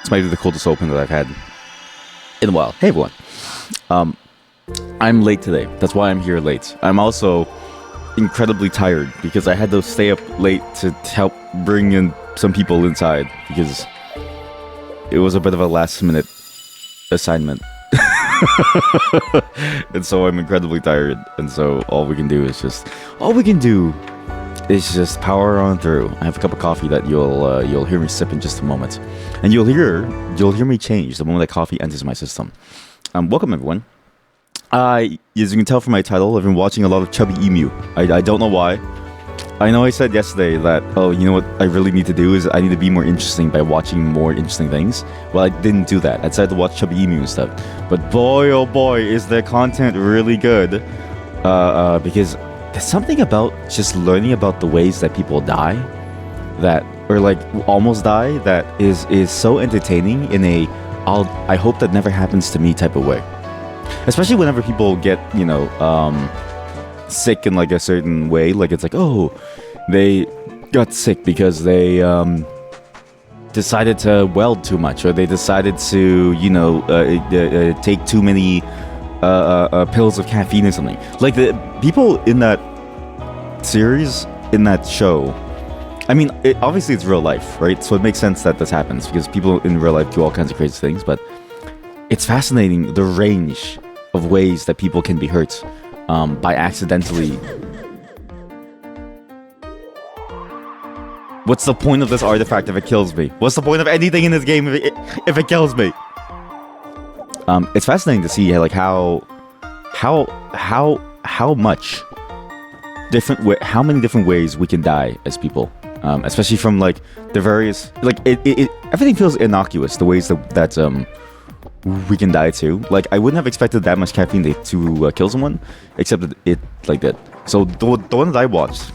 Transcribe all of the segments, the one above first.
It's maybe the coldest open that I've had in a while. Hey everyone. I'm late today. That's why I'm here late. I'm also incredibly tired because I had to stay up late to help bring in some people inside because it was a bit of a last minute assignment. And so I'm incredibly tired, and so all we can do is just power on through. I have a cup of coffee that you'll hear me sip in just a moment, and you'll hear me change the moment that coffee enters my system. Welcome everyone. As you can tell from my title, I've been watching a lot of Chubby Emu. I don't know why. I know I said yesterday that, oh, you know what I really need to do is I need to be more interesting by watching more interesting things. Well, I didn't do that. I decided to watch Chubby Emu and stuff. But boy, oh boy, is their content really good. Because there's something about just learning about the ways that people die, or like almost die, that is so entertaining in a I hope that never happens to me type of way. Especially whenever people get, sick in like a certain way, like it's like, oh, they got sick because they decided to weld too much, or they decided to take too many pills of caffeine or something. Like the people in that series, in that show, I mean, obviously it's real life, right? So it makes sense that this happens because people in real life do all kinds of crazy things, but it's fascinating the range of ways that people can be hurt by accidentally. What's the point of this artifact if it kills me? What's the point of anything in this game if it kills me? It's fascinating to see like how much how many different ways we can die as people, especially from like the various everything feels innocuous, the ways that we can die too. Like I wouldn't have expected that much caffeine to kill someone, except that it like that. So the one that I watched,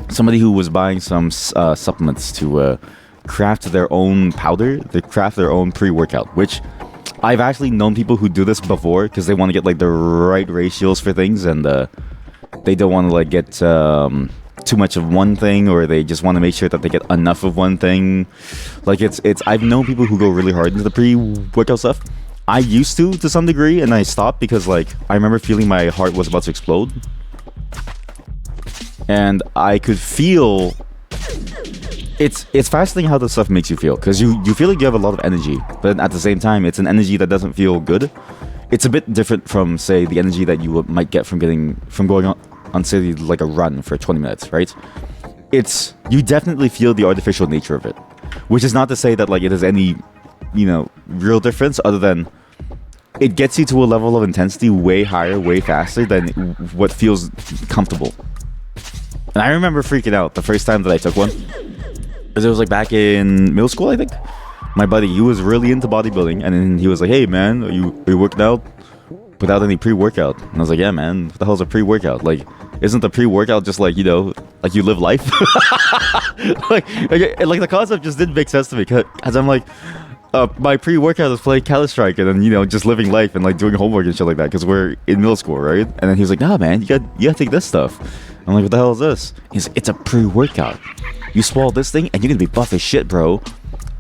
somebody who was buying some supplements to craft their own powder, they craft their own pre-workout, which I've actually known people who do this before because they want to get like the right ratios for things, and they don't want to like get too much of one thing, or they just want to make sure that they get enough of one thing. Like it's I've known people who go really hard into the pre-workout stuff. I used to some degree, and I stopped because like I remember feeling my heart was about to explode, and I could feel it's fascinating how this stuff makes you feel, because you feel like you have a lot of energy, but at the same time it's an energy that doesn't feel good. It's a bit different from, say, the energy that you might get from going on say like a run for 20 minutes, right? You definitely feel the artificial nature of it, which is not to say that like it is any real difference, other than it gets you to a level of intensity way higher, way faster than what feels comfortable. And I remember freaking out the first time that I took one, because it was like back in middle school, I think. My buddy, he was really into bodybuilding, and then he was like, hey man, are you working out without any pre-workout? And I was like, yeah man, what the hell's a pre-workout? Like, isn't the pre-workout just like, like you live life? like the concept just didn't make sense to me, because I'm like, my pre-workout is playing Counter-Strike and then just living life and like doing homework and shit like that, because we're in middle school, right? And then he was like, nah man, you gotta take this stuff. I'm like, what the hell is this? He's like, it's a pre-workout. You swallow this thing and you're gonna be buff as shit, bro.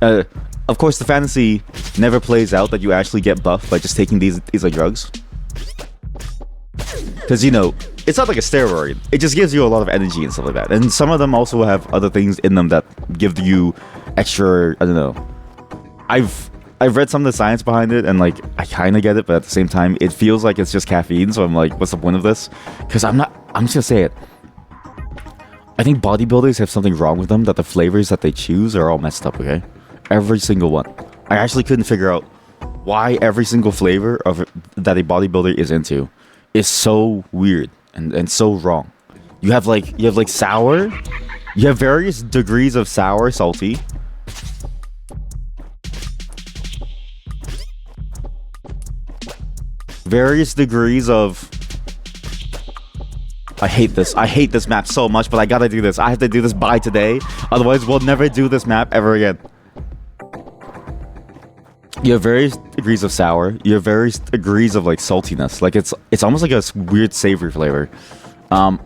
Of course, the fantasy never plays out that you actually get buff by just taking these like drugs, because it's not like a steroid. It just gives you a lot of energy and stuff like that. And some of them also have other things in them that give you extra. I don't know. I've read some of the science behind it, and like I kind of get it, but at the same time, it feels like it's just caffeine. So I'm like, what's the point of this? Because I'm just gonna say it. I think bodybuilders have something wrong with them, that the flavors that they choose are all messed up. Okay. Every single one. I actually couldn't figure out why every single flavor that a bodybuilder is into is so weird and so wrong. You have like sour. You have various degrees of sour, salty. Various degrees of. I hate this map so much, but I gotta do this. I have to do this by today. Otherwise, we'll never do this map ever again. You have various degrees of sour. You have various degrees of like saltiness. Like it's almost like a weird savory flavor. And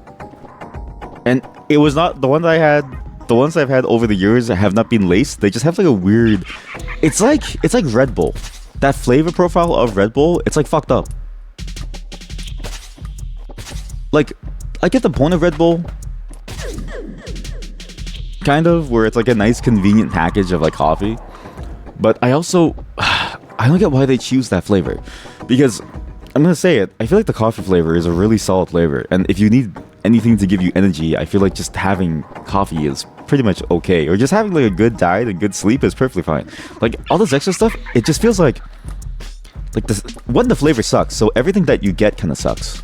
it was not the one that I had. The ones I've had over the years have not been laced. They just have like a weird It's like Red Bull. That flavor profile of Red Bull, it's like fucked up. Like, I get the point of Red Bull, kind of, where it's like a nice convenient package of like coffee, but I also I don't get why they choose that flavor, because I'm gonna say it, I feel like the coffee flavor is a really solid flavor, and if you need anything to give you energy, I feel like just having coffee is pretty much okay, or just having like a good diet and good sleep is perfectly fine. Like all this extra stuff, it just feels like this. One, the flavor sucks, so everything that you get kind of sucks.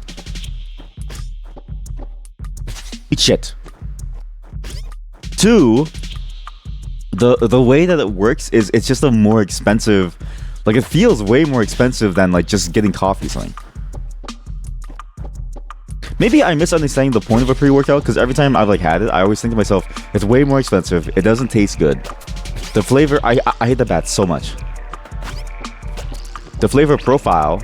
Eat shit. Two, the way that it works is it's just a more expensive, like it feels way more expensive than like just getting coffee or something. Maybe I'm misunderstanding the point of a pre-workout, because every time I've like had it, I always think to myself, it's way more expensive, it doesn't taste good. The flavor, I hate the bat so much. The flavor profile.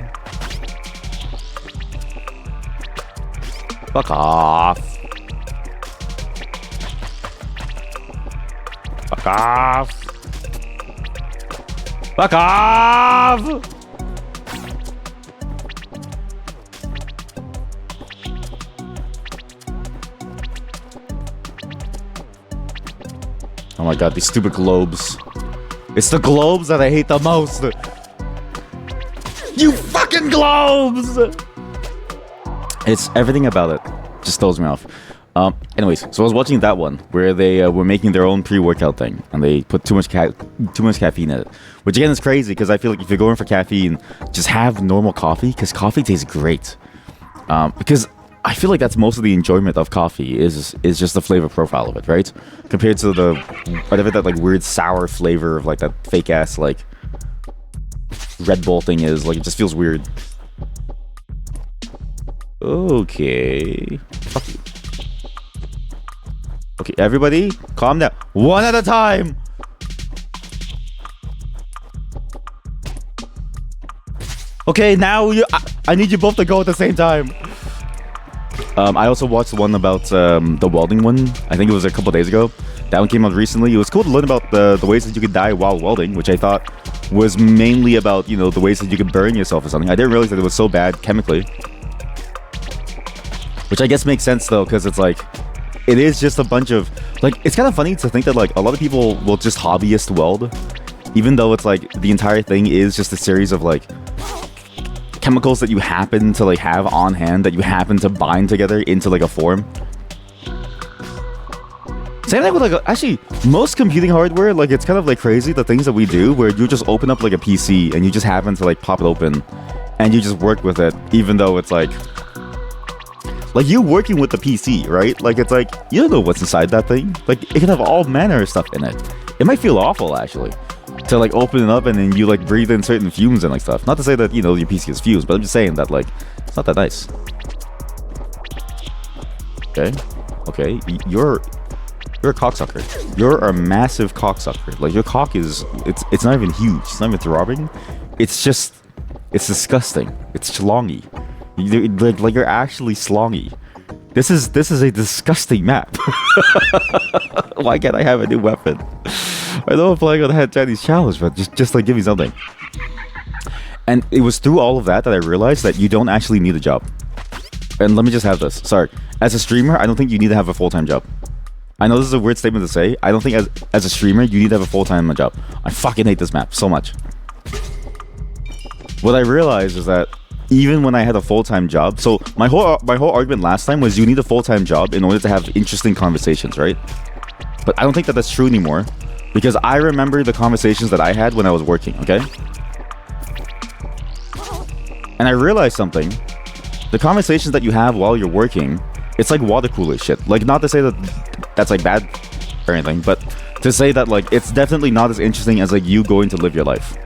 Fuck off. Fuck off. Fuck off! Oh my god, these stupid globes. It's the globes that I hate the most. You fucking globes! It's everything about it just throws me off. Anyways, so I was watching that one where they were making their own pre-workout thing, and they put too much caffeine in it, which again is crazy, because I feel like if you're going for caffeine, just have normal coffee, because coffee tastes great. Because I feel like that's most of the enjoyment of coffee is just the flavor profile of it, right? Compared to the whatever that like weird sour flavor of like that fake ass like Red Bull thing is, like it just feels weird. Okay. Fuck you. Okay, everybody, calm down. One at a time. Okay, now I need you both to go at the same time. I also watched the one about the welding one. I think it was a couple days ago. That one came out recently. It was cool to learn about the ways that you could die while welding, which I thought was mainly about, you know, the ways that you could burn yourself or something. I didn't realize that it was so bad chemically. Which I guess makes sense though, because it's like, it is just a bunch of, like, it's kind of funny to think that like a lot of people will just hobbyist weld, even though it's like the entire thing is just a series of like chemicals that you happen to like have on hand, that you happen to bind together into like a form. Same thing with like actually most computing hardware, like it's kind of like crazy the things that we do where you just open up like a PC and you just happen to like pop it open and you just work with it, even though it's like you working with the PC, right? Like it's like you don't know what's inside that thing. Like it can have all manner of stuff in it. It might feel awful actually to like open it up and then you like breathe in certain fumes and like stuff. Not to say that, you know, your PC is fused, but I'm just saying that like it's not that nice. Okay, you're a cocksucker. You're a massive cocksucker. Like your cock is it's not even huge. It's not even throbbing. It's just it's disgusting. It's schlongy. Like you're actually slongy. This is a disgusting map. Why can't I have a new weapon? I know I'm playing on the Head Chinese Challenge, but just like give me something. And it was through all of that I realized that you don't actually need a job. And let me just have this. Sorry. As a streamer, I don't think you need to have a full-time job. I know this is a weird statement to say. I don't think as a streamer, you need to have a full-time job. I fucking hate this map so much. What I realized is that even when I had a full-time job, so my whole argument last time was you need a full-time job in order to have interesting conversations, right? But I don't think that that's true anymore, because I remember the conversations that I had when I was working, okay? And I realized something. The conversations that you have while you're working, it's like water cooler shit. Like, not to say that that's like bad or anything, but to say that like it's definitely not as interesting as like you going to live your life.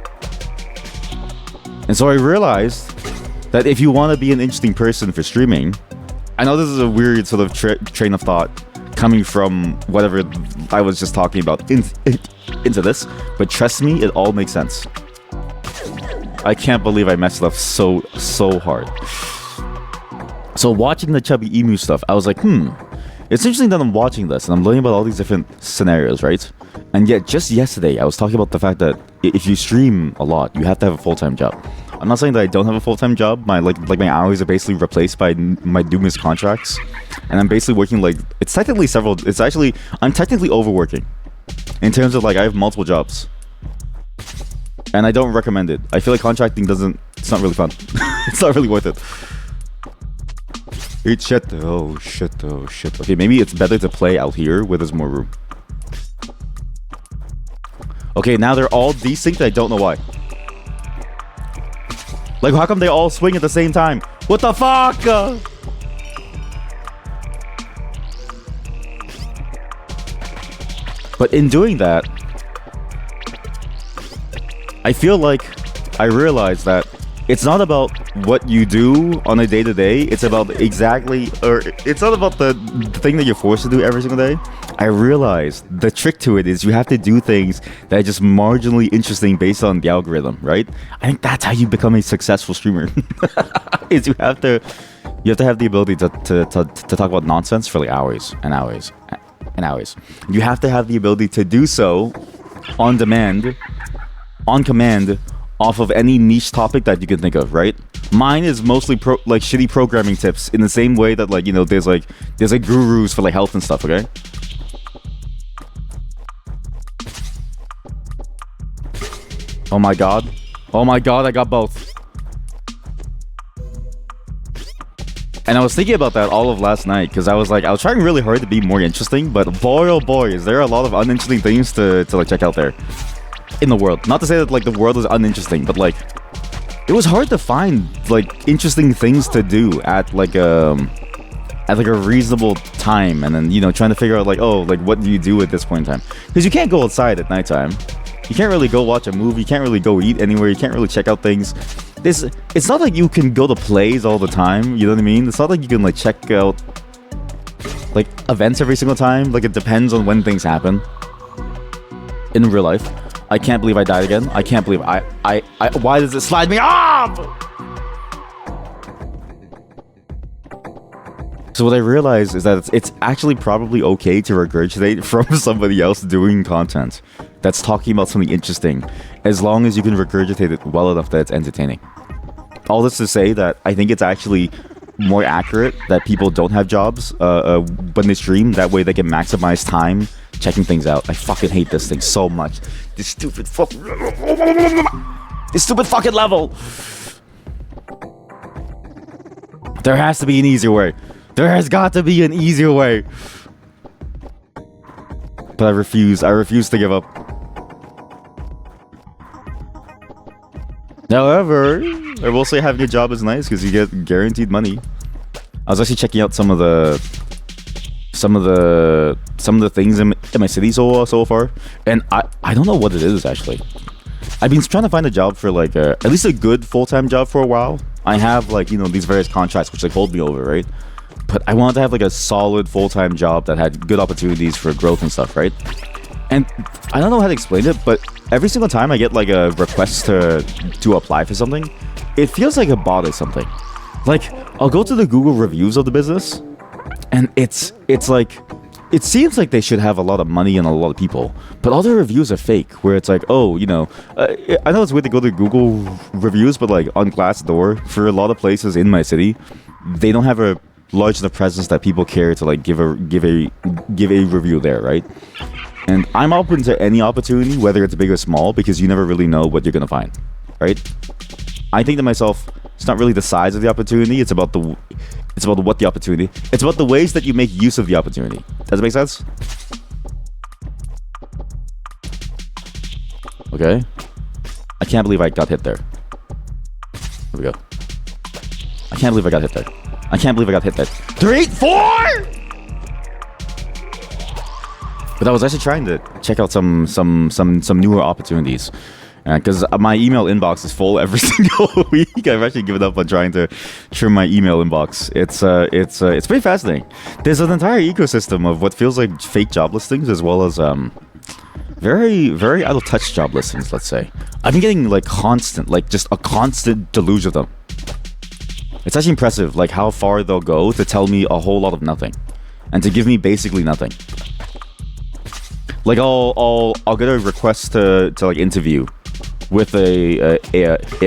And so I realized that if you want to be an interesting person for streaming, I know this is a weird sort of train of thought coming from whatever I was just talking about into this, but trust me, it all makes sense. I can't believe I messed up so hard. So watching the Chubby Emu stuff, I was like, It's interesting that I'm watching this and I'm learning about all these different scenarios, right? And yet, just yesterday, I was talking about the fact that if you stream a lot, you have to have a full-time job. I'm not saying that I don't have a full-time job. My my hours are basically replaced by my numerous contracts, and I'm basically working like it's technically several. It's actually I'm technically overworking, in terms of like I have multiple jobs, and I don't recommend it. I feel like contracting doesn't. It's not really fun. It's not really worth it. Eat shit. Oh shit. Oh shit. Okay, maybe it's better to play out here where there's more room. Okay, now they're all desynced. I don't know why. Like, how come they all swing at the same time? What the fuck? But in doing that, I feel like I realized that it's not about what you do on a day-to-day. It's about it's not about the thing that you're forced to do every single day. I realized the trick to it is you have to do things that are just marginally interesting based on the algorithm, right? I think that's how you become a successful streamer. Is you have to have the ability to talk about nonsense for like hours and hours and hours. You have to have the ability to do so on demand, on command, off of any niche topic that you can think of, right? Mine is mostly like shitty programming tips in the same way that like, you know, there's like gurus for like health and stuff, okay? Oh my god. Oh my god, I got both. And I was thinking about that all of last night because I was trying really hard to be more interesting, but boy oh boy, is there a lot of uninteresting things to like check out there in the world. Not to say that like the world is uninteresting, but like it was hard to find like interesting things to do at like a reasonable time, and then, you know, trying to figure out like, oh, like what do you do at this point in time? Because you can't go outside at nighttime. You can't really go watch a movie. You can't really go eat anywhere. You can't really check out things. It's not like you can go to plays all the time. You know what I mean? It's not like you can like check out like events every single time. Like it depends on when things happen in real life. I can't believe I died again. I can't believe why does it slide me off? So what I realized is that it's actually probably okay to regurgitate from somebody else doing content that's talking about something interesting, as long as you can regurgitate it well enough that it's entertaining. All this to say that I think it's actually more accurate that people don't have jobs when they stream. That way they can maximize time checking things out. I fucking hate this thing so much. This stupid fucking level. There has to be an easier way. There has got to be an easier way. But I refuse to give up. However, I will say having a job is nice because you get guaranteed money. I was actually checking out some of the things in my city so far, and I don't know what it is actually. I've been trying to find a job for like at least a good full-time job for a while. I have like, you know, these various contracts which like hold me over, right? But I wanted to have like a solid full-time job that had good opportunities for growth and stuff, right? And I don't know how to explain it, but every single time I get like a request to apply for something, it feels like a bot or something. Like I'll go to the Google reviews of the business, and it's like it seems like they should have a lot of money and a lot of people, but all the reviews are fake. Where it's like, oh, you know, I know it's weird to go to Google reviews, but like on Glassdoor, for a lot of places in my city, they don't have a large enough presence that people care to like give a review there, right? And I'm open to any opportunity, whether it's big or small, because you never really know what you're gonna find, right? I think to myself, it's not really the size of the opportunity, it's about what the opportunity. It's about the ways that you make use of the opportunity. Does it make sense? Okay. I can't believe I got hit there. Here we go. I can't believe I got hit there. I can't believe I got hit there. 3, 4! But I was actually trying to check out some newer opportunities. Because my email inbox is full every single week. I've actually given up on trying to trim my email inbox. It's pretty fascinating. There's an entire ecosystem of what feels like fake job listings, as well as very out of touch job listings. Let's say I've been getting like just a constant deluge of them. It's actually impressive, like how far they'll go to tell me a whole lot of nothing. and to give me basically nothing. Like I'll get a request to like interview with a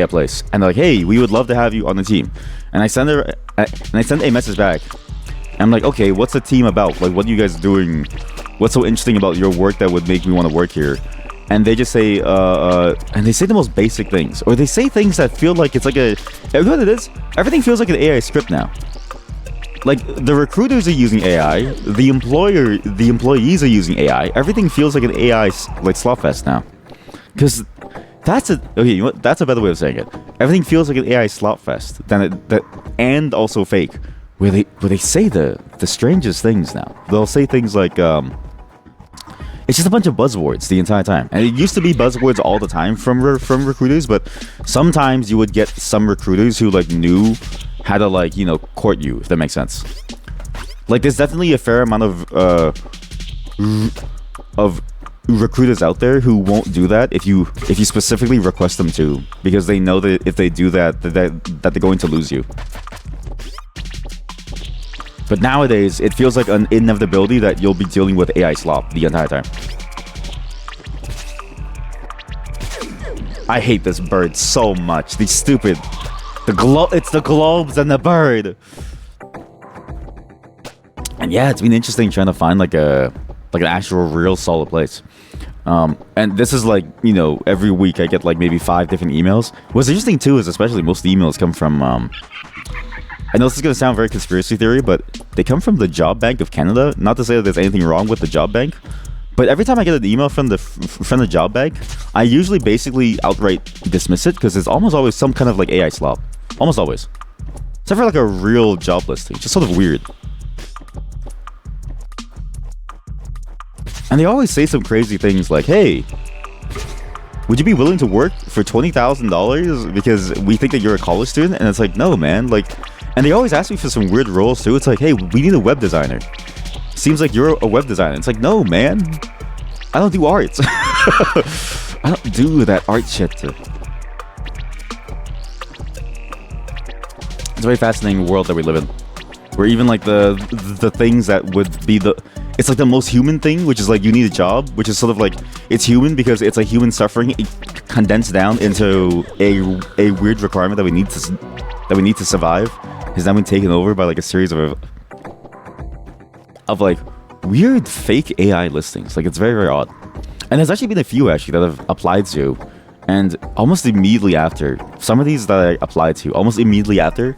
place, and they're like, hey, we would love to have you on the team, and I send a message back. And I'm like, okay, what's the team about? Like, what are you guys doing? What's so interesting about your work that would make me want to work here? And they just say, and they say the most basic things, or they say things that feel like it's like you know what it is? Everything feels like an AI script now. Like, the recruiters are using AI, the employees are using AI. Everything feels like an AI like slopfest now. Because okay, you know what? That's a better way of saying it. Everything feels like an AI slopfest, and also fake. Where they say the strangest things now. They'll say things like, it's just a bunch of buzzwords the entire time. And it used to be buzzwords all the time from recruiters, but sometimes you would get some recruiters who like knew how to like, you know, court you, if that makes sense. Like, there's definitely a fair amount of recruiters out there who won't do that if you specifically request them to, because they know that if they do that they're going to lose you. But nowadays, it feels like an inevitability that you'll be dealing with AI slop the entire time. I hate this bird so much. These stupid... It's the globes and the bird! And yeah, it's been interesting trying to find like an actual real solid place. And this is like, you know, every week I get like maybe 5 different emails. What's interesting too is especially most of the emails come from... I know this is going to sound very conspiracy theory, but they come from the Job Bank of Canada. Not to say that there's anything wrong with the Job Bank, but every time I get an email from the Job Bank, I usually basically outright dismiss it because there's almost always some kind of like AI slop. Almost always. Except for like a real job listing. Just sort of weird. And they always say some crazy things like, hey, would you be willing to work for $20,000 because we think that you're a college student? And it's like, no, man. Like, and they always ask me for some weird roles too. It's like, hey, we need a web designer. Seems like you're a web designer. It's like, no, man. I don't do art. I don't do that art shit. It's a very fascinating world that we live in. Where even like the things that would be it's like the most human thing, which is like you need a job, which is sort of like, it's human because it's like human suffering condensed down into a weird requirement that we need to survive, is now been taken over by like a series of like weird fake AI listings. Like, it's very, very odd. And there's actually been a few actually that I've applied to, and almost immediately after, some of these that I applied to, almost immediately after,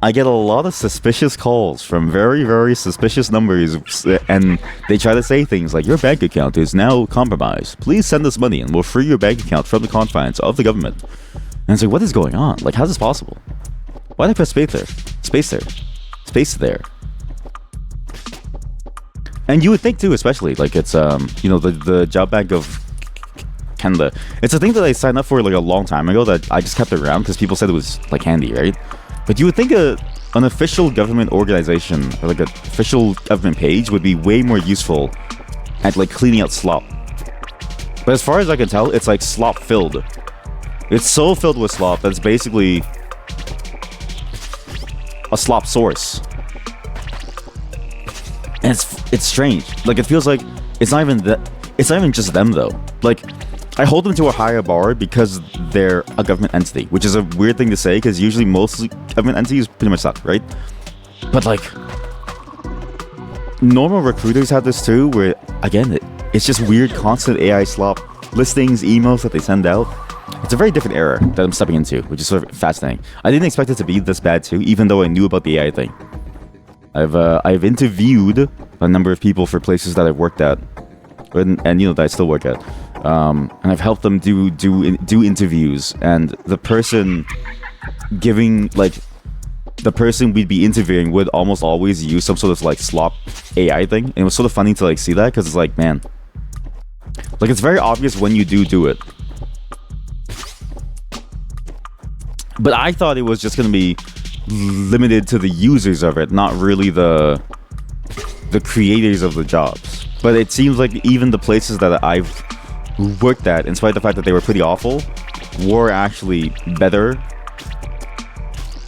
I get a lot of suspicious calls from very, very suspicious numbers, and they try to say things like, your bank account is now compromised. Please send us money and we'll free your bank account from the confines of the government. And it's like, what is going on? Like, how's this possible? Why did I press space there? And you would think too, especially, like, it's, you know, the Job Bank of Canada. It's a thing that I signed up for like a long time ago that I just kept around because people said it was like handy, right? But you would think an official government organization, or like an official government page, would be way more useful at like cleaning out slop. But as far as I can tell, it's like slop filled. It's so filled with slop that it's basically a slop source. And it's strange. Like, it feels like it's not even just them though. Like, I hold them to a higher bar because they're a government entity, which is a weird thing to say because usually most government entities pretty much suck, right? But like, normal recruiters have this too, where again, it's just weird, constant AI slop listings, emails that they send out. It's a very different era that I'm stepping into, which is sort of fascinating. I didn't expect it to be this bad too, even though I knew about the AI thing. I've interviewed a number of people for places that I've worked at, and you know, that I still work at. And I've helped them do interviews, and the person we'd be interviewing would almost always use some sort of like slop AI thing, and it was sort of funny to like see that, because it's like, man, like, it's very obvious when you do it. But I thought it was just gonna be limited to the users of it, not really the creators of the jobs. But it seems like even the places that I've worked at, in spite of the fact that they were pretty awful, were actually better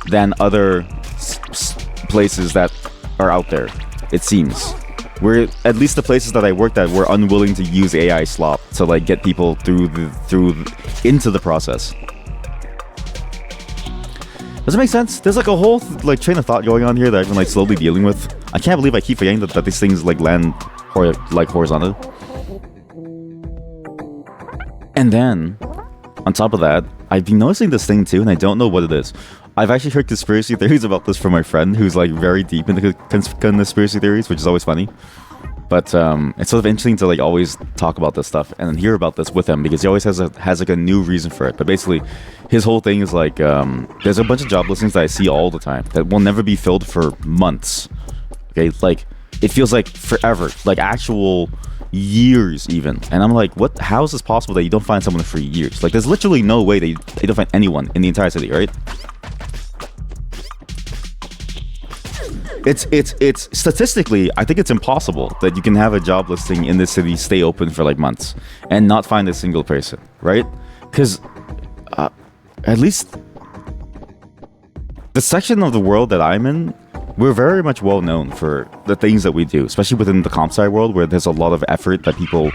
than other places that are out there. it seems. Where at least the places that I worked at were unwilling to use AI slop to like get people into the process. Does it make sense? There's like a whole like train of thought going on here that I've been like slowly dealing with. I can't believe I keep forgetting that these things like land like horizontal. And then, on top of that, I've been noticing this thing too, and I don't know what it is. I've actually heard conspiracy theories about this from my friend who's like very deep into conspiracy theories, which is always funny. But it's sort of interesting to like always talk about this stuff and hear about this with him because he always has like a new reason for it. But basically, his whole thing is like there's a bunch of job listings that I see all the time that will never be filled for months. Okay, like it feels like forever, like actual years even. And I'm like, what? How is this possible that you don't find someone for years? Like, there's literally no way that you don't find anyone in the entire city, right? It's statistically, I think it's impossible that you can have a job listing in this city stay open for like months and not find a single person, right? Because at least the section of the world that I'm in, we're very much well known for the things that we do, especially within the comp sci world where there's a lot of effort that people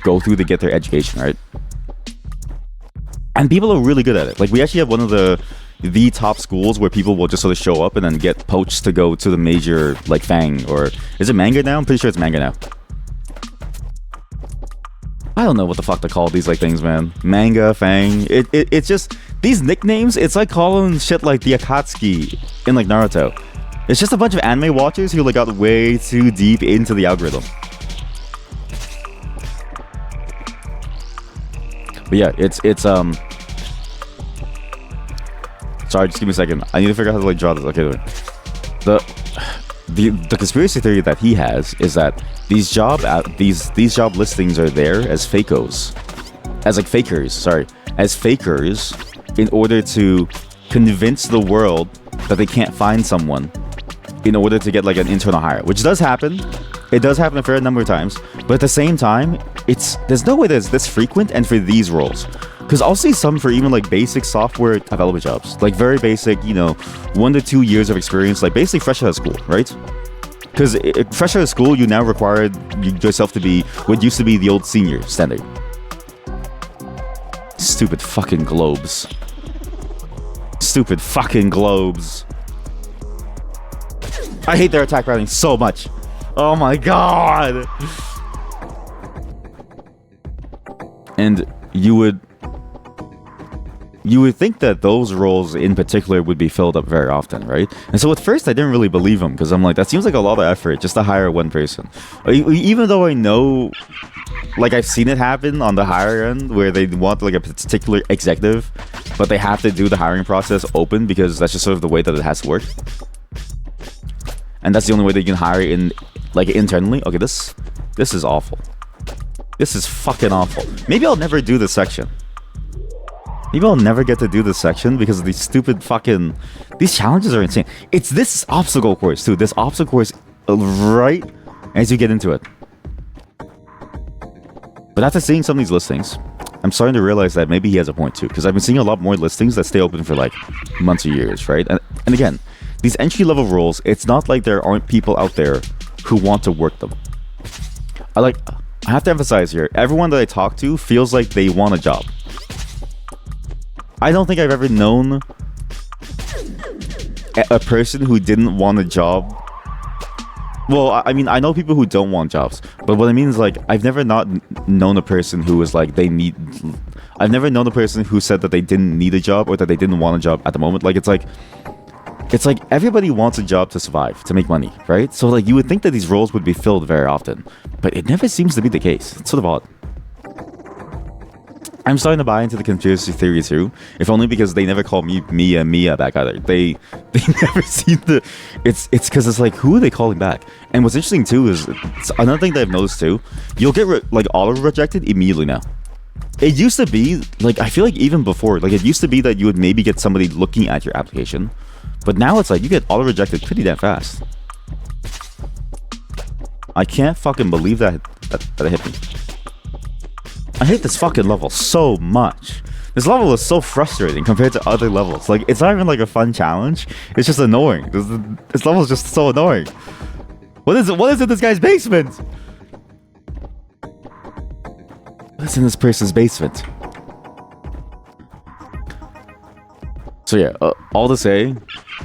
go through to get their education, right? And people are really good at it. Like, we actually have one of the top schools where people will just sort of show up and then get poached to go to the major, like Fang, or is it Manga now? I'm pretty sure it's Manga now. I don't know what the fuck to call these like things, man. Manga, Fang. It's just these nicknames. It's like calling shit like the Akatsuki in like Naruto. It's just a bunch of anime watchers who like got way too deep into the algorithm. But yeah, it's sorry, just give me a second. I need to figure out how to like draw this. Okay, the conspiracy theory that he has is that these job listings are there as fakos, as fakers, in order to convince the world that they can't find someone in order to get like an internal hire, which does happen. It does happen a fair number of times, but at the same time, there's no way that it's this frequent and for these roles. Because I'll see some for even like basic software developer jobs, like very basic, 1 to 2 years of experience, like basically fresh out of school, right? Because fresh out of school, you now require yourself to be what used to be the old senior standard. Stupid fucking globes. Stupid fucking globes. I hate their attack routing so much. Oh my god. And you would think that those roles in particular would be filled up very often, right? And so at first I didn't really believe him because I'm like, that seems like a lot of effort just to hire one person. Even though I know, like I've seen it happen on the higher end where they want like a particular executive, but they have to do the hiring process open because that's just sort of the way that it has to work. And that's the only way that you can hire in like internally. Okay, this is awful. This is fucking awful. Maybe I'll never do this section. Maybe I'll never get to do this section because of these stupid fucking... These challenges are insane. It's this obstacle course, too. This obstacle course right as you get into it. But after seeing some of these listings, I'm starting to realize that maybe he has a point, too. Because I've been seeing a lot more listings that stay open for, like, months or years, right? And again, these entry-level roles, it's not like there aren't people out there who want to work them. I have to emphasize here, everyone that I talk to feels like they want a job. I don't think I've ever known a person who didn't want a job. Well, I mean, I know people who don't want jobs, but what I mean is like, I've never not known a person who was like, I've never known a person who said that they didn't need a job or that they didn't want a job at the moment. Like, it's like everybody wants a job to survive, to make money, right? So like, you would think that these roles would be filled very often, but it never seems to be the case. It's sort of odd. I'm starting to buy into the conspiracy theory too, if only because they never call me Mia back either. They never see the... It's because it's like, who are they calling back? And what's interesting too is, another thing that I've noticed too, you'll get like auto-rejected immediately now. It used to be, like, I feel like even before, like it used to be that you would maybe get somebody looking at your application, but now it's like you get auto-rejected pretty damn fast. I can't fucking believe that it hit me. I hate this fucking level so much. This level is so frustrating compared to other levels. Like, it's not even like a fun challenge. It's just annoying. This level is just so annoying. What is it? What is in this guy's basement? What's in this person's basement? So yeah, all to say,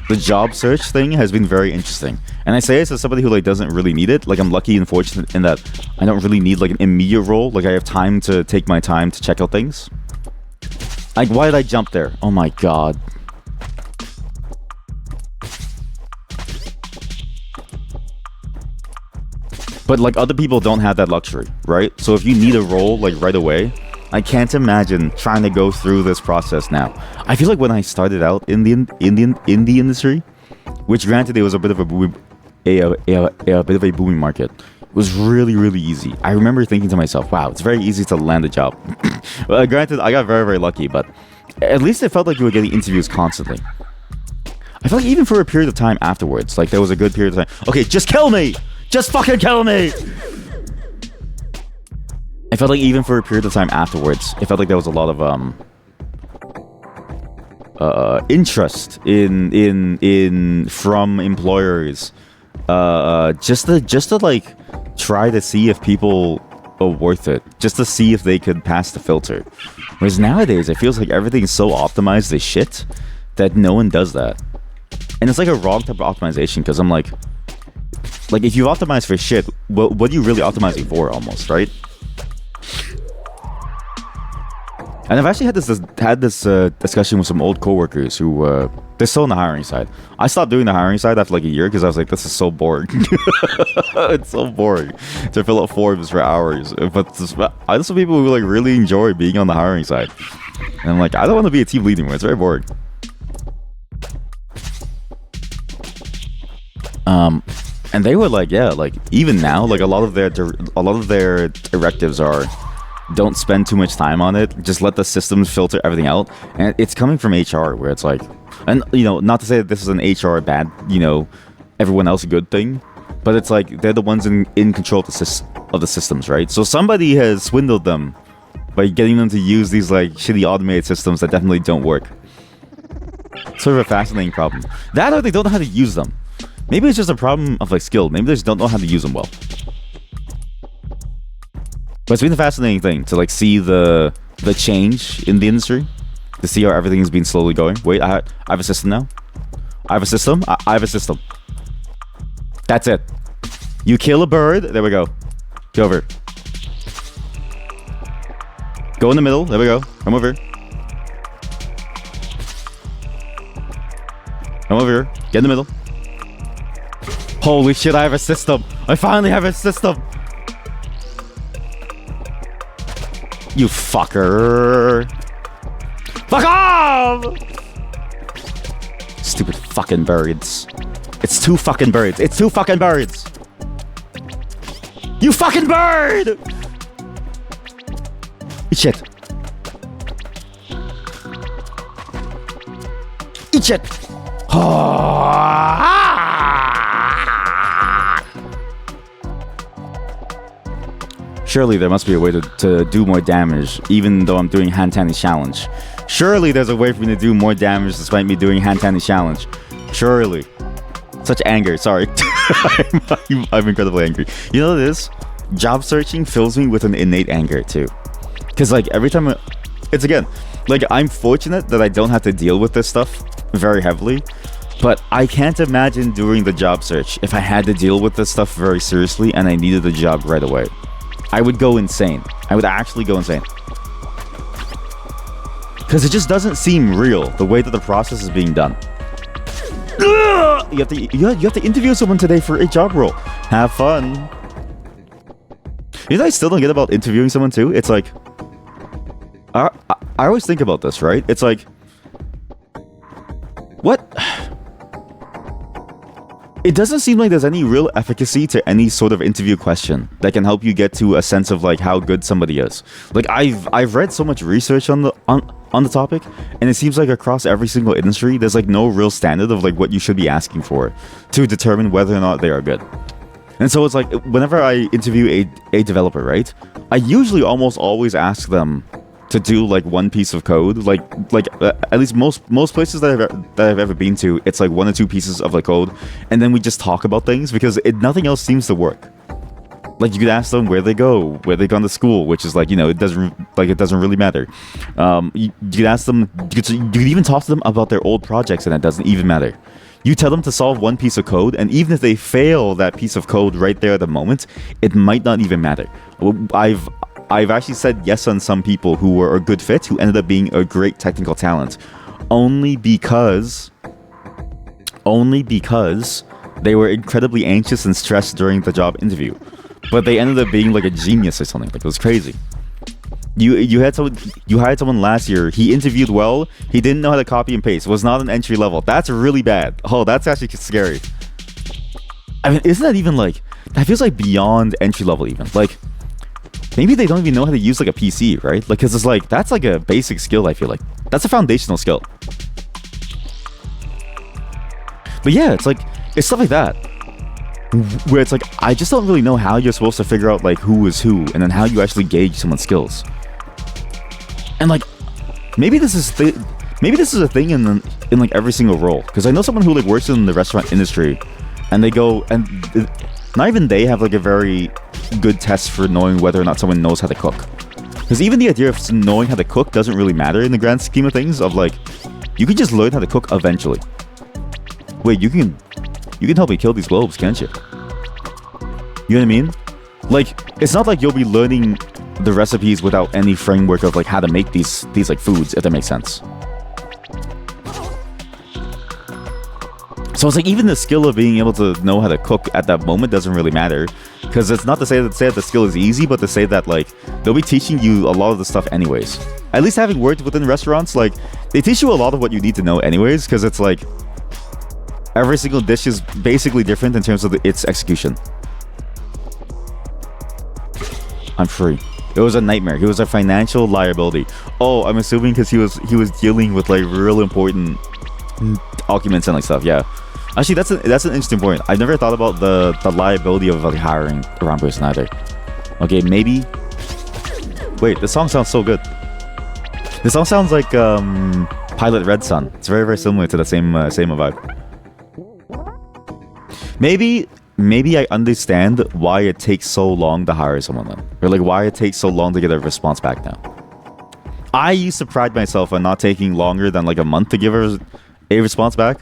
the job search thing has been very interesting. And I say this as somebody who like doesn't really need it. Like I'm lucky and fortunate in that I don't really need like an immediate role. Like I have time to take my time to check out things. Like why did I jump there? Oh my god. But like other people don't have that luxury, right? So if you need a role like right away, I can't imagine trying to go through this process now. I feel like when I started out in the industry, which granted it was a bit of a bit of a booming market, it was really easy. I remember thinking to myself, wow, it's very easy to land a job. Well, granted, I got very lucky, but at least it felt like you were getting interviews constantly. I felt like even for a period of time afterwards, like there was a good period of time. Okay, just kill me! Just fucking kill me! I felt like even for a period of time afterwards, it felt like there was a lot of interest in from employers, just to like try to see if people are worth it, just to see if they could pass the filter. Whereas nowadays, it feels like everything's so optimized as shit that no one does that, and it's like a wrong type of optimization because I'm like if you optimize for shit, what are you really optimizing for? Almost, right? And I've actually had this discussion with some old coworkers who they're still on the hiring side. I stopped doing the hiring side after like a year because I was like, this is so boring. It's so boring to fill out forms for hours. But I know some people who like really enjoy being on the hiring side, and I'm like, I don't want to be a team lead anymore. It's very boring. And they were like, yeah, like even now, like a lot of their directives are, don't spend too much time on it. Just let the systems filter everything out. And it's coming from HR, where it's like, and you know, not to say that this is an HR bad, you know, everyone else a good thing, but it's like they're the ones in control of the systems, right? So somebody has swindled them by getting them to use these like shitty automated systems that definitely don't work. Sort of a fascinating problem. That or they don't know how to use them. Maybe it's just a problem of like skill. Maybe they just don't know how to use them well. But it's been a fascinating thing to like see the change in the industry, to see how everything has been slowly going. Wait, I have a system now. I have a system. I have a system. That's it. You kill a bird. There we go. Go over. Go in the middle. There we go. Come over here. Come over here. Get in the middle. Holy shit, I have a system. I finally have a system. You fucker. Fuck off! Stupid fucking birds. It's two fucking birds. It's two fucking birds. You fucking bird! Eat shit. Eat shit. Surely there must be a way to do more damage, even though I'm doing hand tanning challenge. Surely there's a way for me to do more damage despite me doing hand tanning challenge. Surely. Such anger, sorry. I'm incredibly angry. You know what it is? Job searching fills me with an innate anger too. Because like every time it's again, like I'm fortunate that I don't have to deal with this stuff very heavily. But I can't imagine doing the job search if I had to deal with this stuff very seriously and I needed a job right away. I would go insane. I would actually go insane. Because it just doesn't seem real, the way that the process is being done. You have to interview someone today for a job role. Have fun. You know, I still don't get about interviewing someone too. It's like, I always think about this, right? It's like, what? It doesn't seem like there's any real efficacy to any sort of interview question that can help you get to a sense of like how good somebody is. Like I've read so much research on the topic, and it seems like across every single industry, there's like no real standard of like what you should be asking for to determine whether or not they are good. And so it's like whenever I interview a developer, right? I usually almost always ask them to do like one piece of code. At least most places that I've ever been to, it's like 1 or 2 pieces of like code, and then we just talk about things because nothing else seems to work. Like you could ask them where they go to school, which is like, you know, it doesn't really matter. You could ask them, you could even talk to them about their old projects, and it doesn't even matter. You tell them to solve one piece of code, and even if they fail that piece of code right there at the moment, it might not even matter. I've actually said yes on some people who were a good fit, who ended up being a great technical talent, only because they were incredibly anxious and stressed during the job interview. But they ended up being like a genius or something. Like, it was crazy. You hired someone last year. He interviewed well. He didn't know how to copy and paste. Was not an entry level. That's really bad. Oh, that's actually scary. I mean, isn't that even like, that feels like beyond entry level even. Like, maybe they don't even know how to use like a PC, right? Like, cause it's like, that's like a basic skill. I feel like that's a foundational skill. But yeah, it's like, it's stuff like that, where it's like, I just don't really know how you're supposed to figure out like who is who, and then how you actually gauge someone's skills. And like, maybe this is a thing in like every single role, because I know someone who like works in the restaurant industry, and they go, and not even they have like a very good test for knowing whether or not someone knows how to cook. Because even the idea of knowing how to cook doesn't really matter in the grand scheme of things. Of like, you can just learn how to cook eventually. Wait, you can help me kill these globes, can't you? You know what I mean? Like, it's not like you'll be learning the recipes without any framework of like how to make these like foods, if that makes sense. So it's like, even the skill of being able to know how to cook at that moment doesn't really matter, because it's not to say that the skill is easy, but to say that like they'll be teaching you a lot of the stuff anyways. At least having worked within restaurants, like they teach you a lot of what you need to know anyways, because it's like every single dish is basically different in terms of its execution. I'm free. It was a nightmare. He was a financial liability. Oh, I'm assuming because he was dealing with like real important documents and like stuff. Yeah, actually, that's an interesting point. I've never thought about the liability of like hiring the wrong person either. Okay, maybe. Wait, this song sounds so good. This song sounds like Pilot Red Sun. It's very, very similar to the same vibe. Maybe I understand why it takes so long to hire someone then. Or like why it takes so long to get a response back now. I used to pride myself on not taking longer than like a month to give a response back.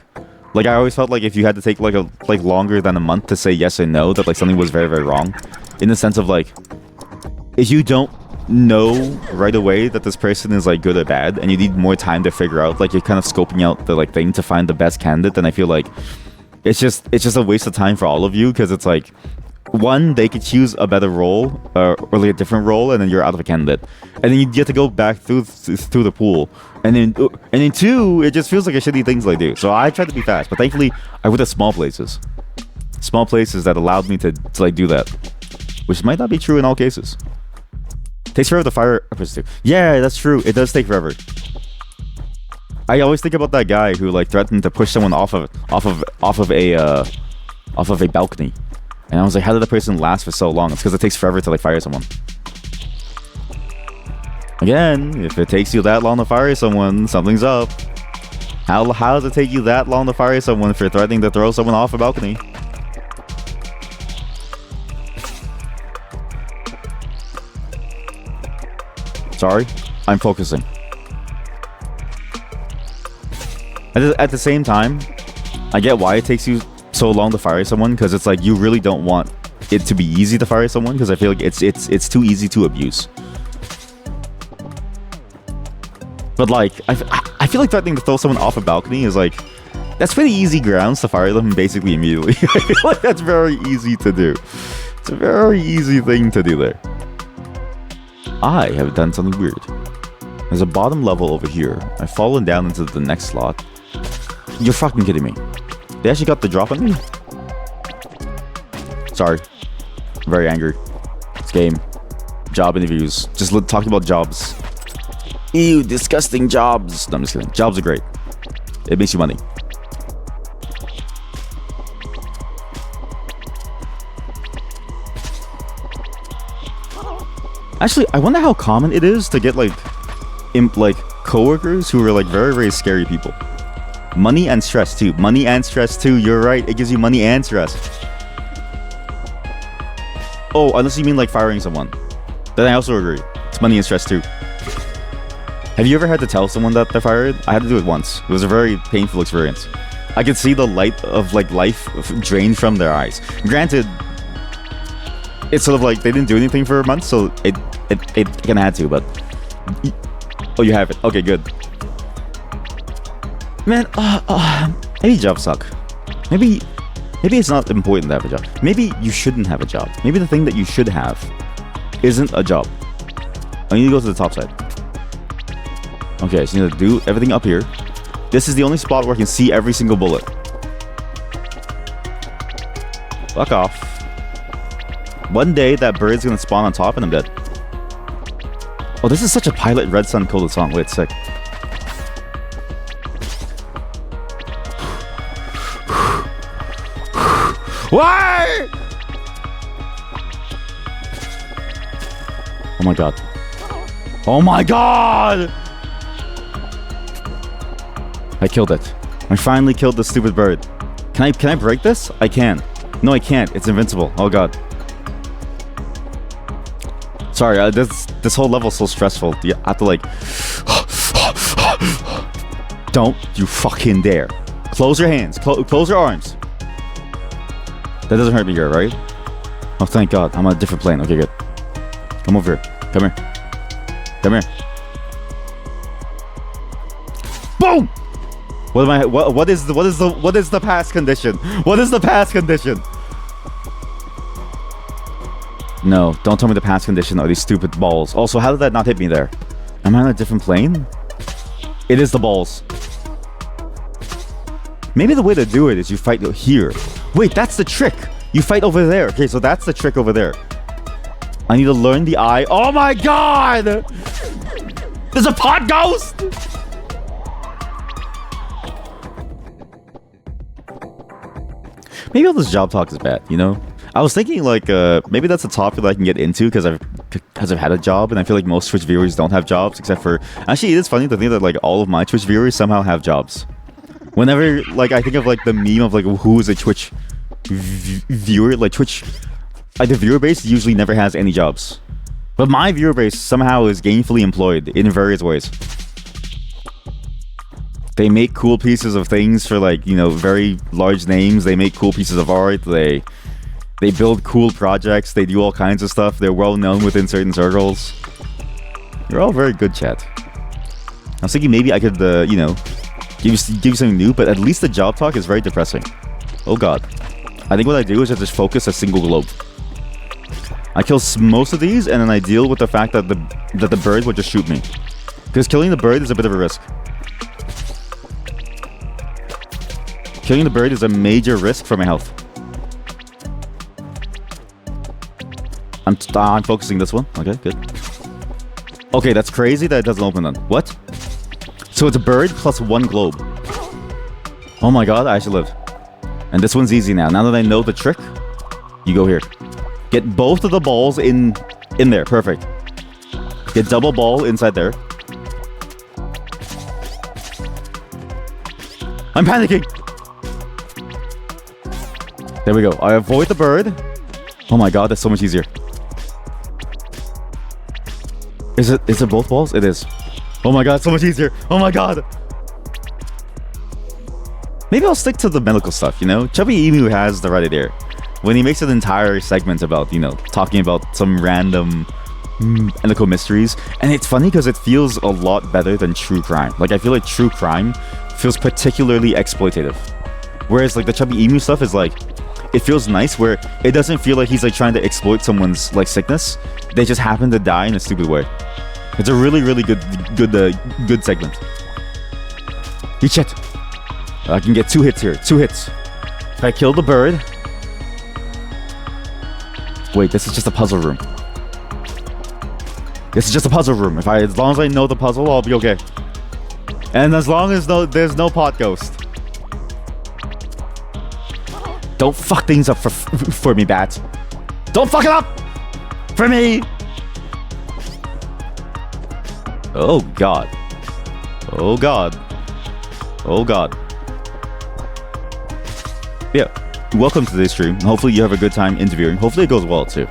Like, I always felt like if you had to take like longer than a month to say yes or no, that like something was very, very wrong. In the sense of like, if you don't know right away that this person is like good or bad, and you need more time to figure out, like you're kind of scoping out the like thing to find the best candidate, then I feel like it's just a waste of time for all of you, because it's like, one, they could choose a better role or like a different role, and then you're out of a candidate, and then you get to go back through the pool, and then two, it just feels like a shitty thing to do. So I tried to be fast, but thankfully I went to small places that allowed me to like do that, which might not be true in all cases. Takes forever to fire a person too. Yeah, that's true. It does take forever. I always think about that guy who like threatened to push someone off of a balcony, and I was like, how did the person last for so long? It's because it takes forever to like fire someone. Again, if it takes you that long to fire someone, something's up. How does it take you that long to fire someone for threatening to throw someone off a balcony? Sorry, I'm focusing. At the same time, I get why it takes you so long to fire someone, because it's like you really don't want it to be easy to fire someone, because I feel like it's too easy to abuse. But like, I feel like threatening to throw someone off a balcony is like, that's pretty easy grounds to fire them basically immediately. I feel like that's very easy to do. It's a very easy thing to do there. I have done something weird. There's a bottom level over here. I've fallen down into the next slot. You're fucking kidding me. They actually got the drop on me? Sorry. I'm very angry. This game. Job interviews. Just talking about jobs. Ew, disgusting jobs. No, I'm just kidding. Jobs are great. It makes you money. Actually, I wonder how common it is to get like like coworkers who are like very, very scary people. Money and stress too. Money and stress too. You're right. It gives you money and stress. Oh, unless you mean like firing someone. Then I also agree. It's money and stress too. Have you ever had to tell someone that they're fired? I had to do it once. It was a very painful experience. I could see the light of like life drained from their eyes. Granted, it's sort of like they didn't do anything for a month, so it kind of had to, but... Oh, you have it. Okay, good. Man, maybe jobs suck. Maybe it's not important to have a job. Maybe you shouldn't have a job. Maybe the thing that you should have isn't a job. I need to go to the top side. Okay, so you need to do everything up here. This is the only spot where I can see every single bullet. Fuck off. One day, that bird's gonna spawn on top and I'm dead. Oh, this is such a Pilot Red Sun coded song. Wait, sick. Why? Oh my god. Oh my god! I killed it. I finally killed the stupid bird. Can I break this? I can. No, I can't. It's invincible. Oh god. Sorry, this whole level's so stressful. You have to like... Don't you fucking dare. Close your hands. Close your arms. That doesn't hurt me here, right? Oh, thank god. I'm on a different plane. Okay, good. Come over here. Come here. Come here. Boom! What am I? What is the pass condition? What is the pass condition? No, don't tell me the pass condition are these stupid balls. Also, how did that not hit me there? Am I on a different plane? It is the balls. Maybe the way to do it is you fight here. Wait, that's the trick. You fight over there. Okay, so that's the trick over there. I need to learn the eye. Oh my god! There's a pot ghost! Maybe all this job talk is bad, you know? I was thinking like maybe that's a topic that I can get into because I've had a job and I feel like most Twitch viewers don't have jobs except for... Actually, it is funny to think that like all of my Twitch viewers somehow have jobs. Whenever like I think of like the meme of like who is a Twitch viewer, like Twitch... Like the viewer base usually never has any jobs. But my viewer base somehow is gainfully employed in various ways. They make cool pieces of things for like, you know, very large names. They make cool pieces of art. They build cool projects. They do all kinds of stuff. They're well known within certain circles. You're all very good, chat. I was thinking maybe I could, you know, give you something new, but at least the job talk is very depressing. Oh god. I think what I do is I just focus a single globe. I kill most of these, and then I deal with the fact that the bird would just shoot me. Because killing the bird is a bit of a risk. Killing the bird is a major risk for my health. I'm focusing this one. Okay, good. Okay, that's crazy that it doesn't open then. What? So it's a bird plus one globe. Oh my god, I actually live. And this one's easy now. Now that I know the trick, you go here. Get both of the balls in there. Perfect. Get double ball inside there. I'm panicking. There we go. I avoid the bird. Oh my god, that's so much easier. Is it both balls? It is. Oh my god, so much easier. Oh my god. Maybe I'll stick to the medical stuff, you know? Chubby Emu has the right idea. When he makes an entire segment about, you know, talking about some random medical mysteries. And it's funny because it feels a lot better than true crime. Like, I feel like true crime feels particularly exploitative. Whereas, like, the Chubby Emu stuff is like, it feels nice where it doesn't feel like he's like trying to exploit someone's like sickness. They just happen to die in a stupid way. It's a really, really good segment. Eat shit. I can get 2 hits here. 2 hits. If I kill the bird... Wait, this is just a puzzle room. This is just a puzzle room. As long as I know the puzzle, I'll be okay. And as long as there's no pot ghost. Don't fuck things up for me, Bat. Don't fuck it up! For me! Oh god. Oh god. Oh god. Yeah. Welcome to today's stream. Hopefully you have a good time interviewing. Hopefully it goes well too.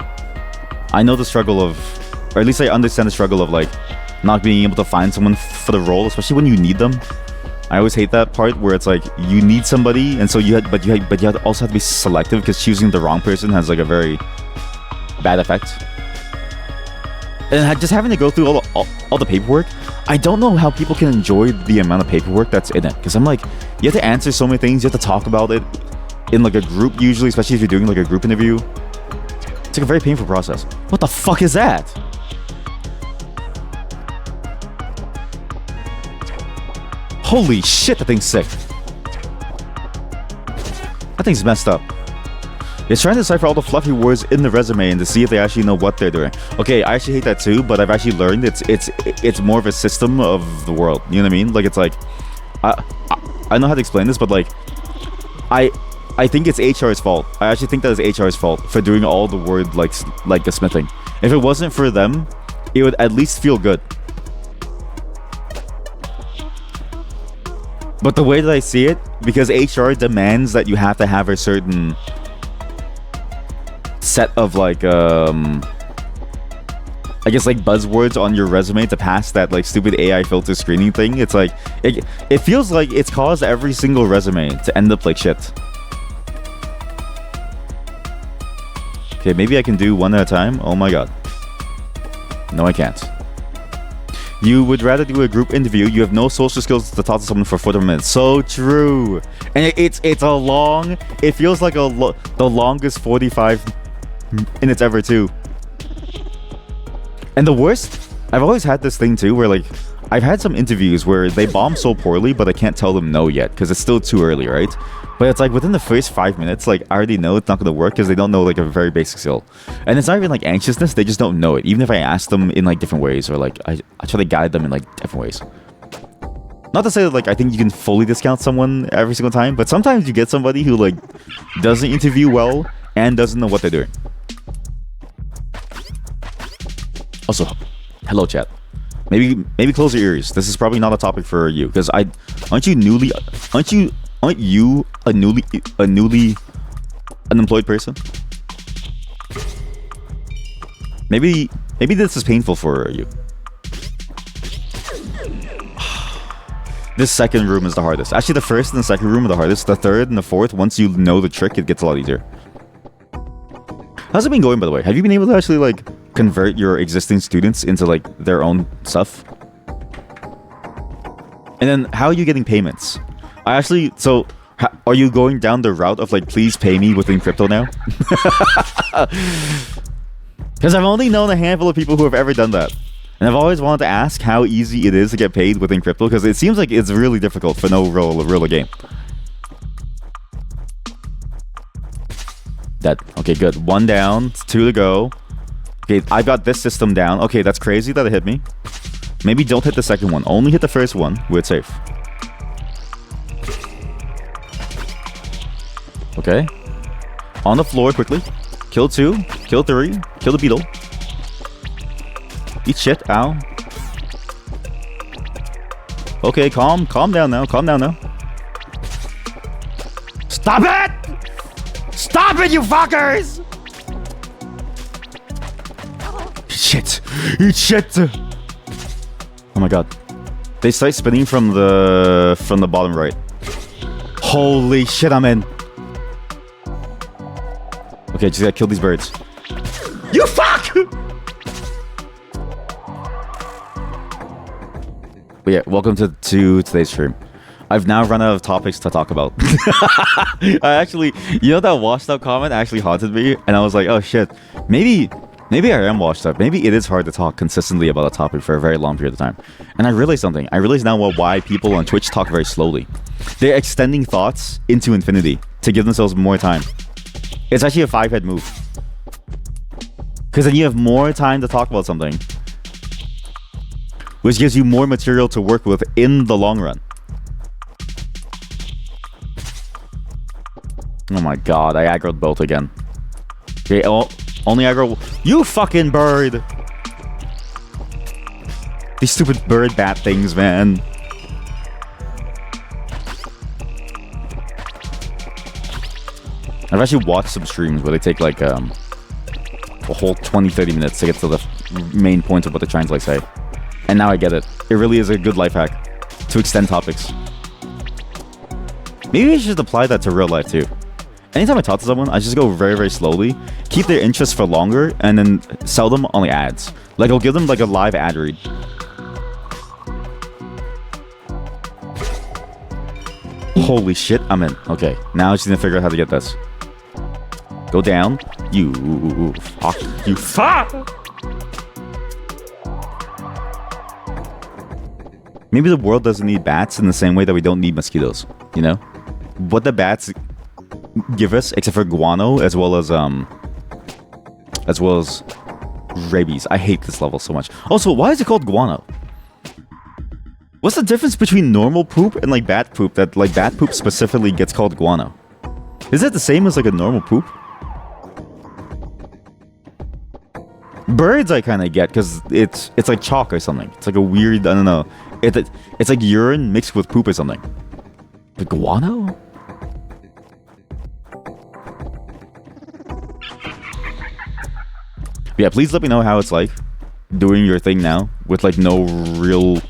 I know the struggle of, or at least I understand the struggle of like not being able to find someone for the role, especially when you need them. I always hate that part where it's like you need somebody, and so you also have to be selective because choosing the wrong person has like a very bad effect. And just having to go through all the paperwork, I don't know how people can enjoy the amount of paperwork that's in it. Because I'm like, you have to answer so many things, you have to talk about it in like a group usually, especially if you're doing like a group interview. It's like a very painful process. What the fuck is that? Holy shit, that thing's sick. That thing's messed up. It's trying to decipher all the fluffy words in the resume and to see if they actually know what they're doing. Okay, I actually hate that too, but I've actually learned it's more of a system of the world. You know what I mean? Like it's like I know how to explain this, but like I think it's HR's fault. I actually think that is HR's fault for doing all the word like the smithing. If it wasn't for them, it would at least feel good. But the way that I see it, because HR demands that you have to have a certain set of like I guess like buzzwords on your resume to pass that like stupid AI filter screening thing. It's like it feels like it's caused every single resume to end up like shit. Okay, maybe I can do one at a time. Oh my god. No, I can't. You would rather do a group interview. You have no social skills to talk to someone for 40 minutes. So true. And it's a long, it feels like the longest 45 minutes ever too. And the worst, I've always had this thing too where like I've had some interviews where they bomb so poorly, but I can't tell them no yet because it's still too early, right? But it's like within the first 5 minutes, like I already know it's not going to work because they don't know like a very basic skill. And it's not even like anxiousness, they just don't know it. Even if I ask them in like different ways or like I try to guide them in like different ways. Not to say that like I think you can fully discount someone every single time, but sometimes you get somebody who like doesn't interview well and doesn't know what they're doing. Also, hello chat. Maybe close your ears. This is probably not a topic for you because aren't you a newly unemployed person? Maybe this is painful for you. This second room is the hardest. Actually, the first and the second room are the hardest. The third and the fourth, once you know the trick, it gets a lot easier. How's it been going, by the way? Have you been able to actually like convert your existing students into like their own stuff? And then how are you getting payments? Are you going down the route of like, please pay me within crypto now? Because I've only known a handful of people who have ever done that. And I've always wanted to ask how easy it is to get paid within crypto because it seems like it's really difficult for no real game. Dead. Okay, good. One down, two to go. Okay, I've got this system down. Okay, that's crazy that it hit me. Maybe don't hit the second one. Only hit the first one. We're safe. Okay. On the floor quickly. Kill two. Kill three. Kill the beetle. Eat shit. Ow. Okay, calm down now. Calm down now. Stop it! Stop it, you fuckers! Shit. Eat shit. Oh my god. They start spinning from the bottom right. Holy shit, I'm in. Okay, just gotta kill these birds. You fuck! But yeah, welcome to today's stream. I've now run out of topics to talk about. I actually, you know, that washed up comment actually haunted me, and I was like, oh shit, maybe I am washed up. Maybe it is hard to talk consistently about a topic for a very long period of time. And I realized something. I realized now why people on Twitch talk very slowly. They're extending thoughts into infinity to give themselves more time. It's actually a 5-head move. Because then you have more time to talk about something, which gives you more material to work with in the long run. Oh my god, I aggroed both again. Okay, only aggro... You fucking bird! These stupid bird bat things, man. I've actually watched some streams where they take like a whole 20-30 minutes to get to the main point of what they're trying to like say. And now I get it. It really is a good life hack to extend topics. Maybe I should apply that to real life too. Anytime I talk to someone, I just go very, very slowly, keep their interest for longer, and then sell them on the ads. Like, I'll give them like a live ad read. Holy shit, I'm in. Okay, now I just need to figure out how to get this. Go down. You fuck. You fuck! Maybe the world doesn't need bats in the same way that we don't need mosquitoes, you know? What the bats give us, except for guano, as well as rabies. I hate this level so much. Also, why is it called guano? What's the difference between normal poop and like bat poop that like bat poop specifically gets called guano? Is it the same as like a normal poop? Birds I kind of get because it's like chalk or something. It's like a weird, I don't know. It's like urine mixed with poop or something. But guano? Yeah, please let me know how it's like doing your thing now with like no real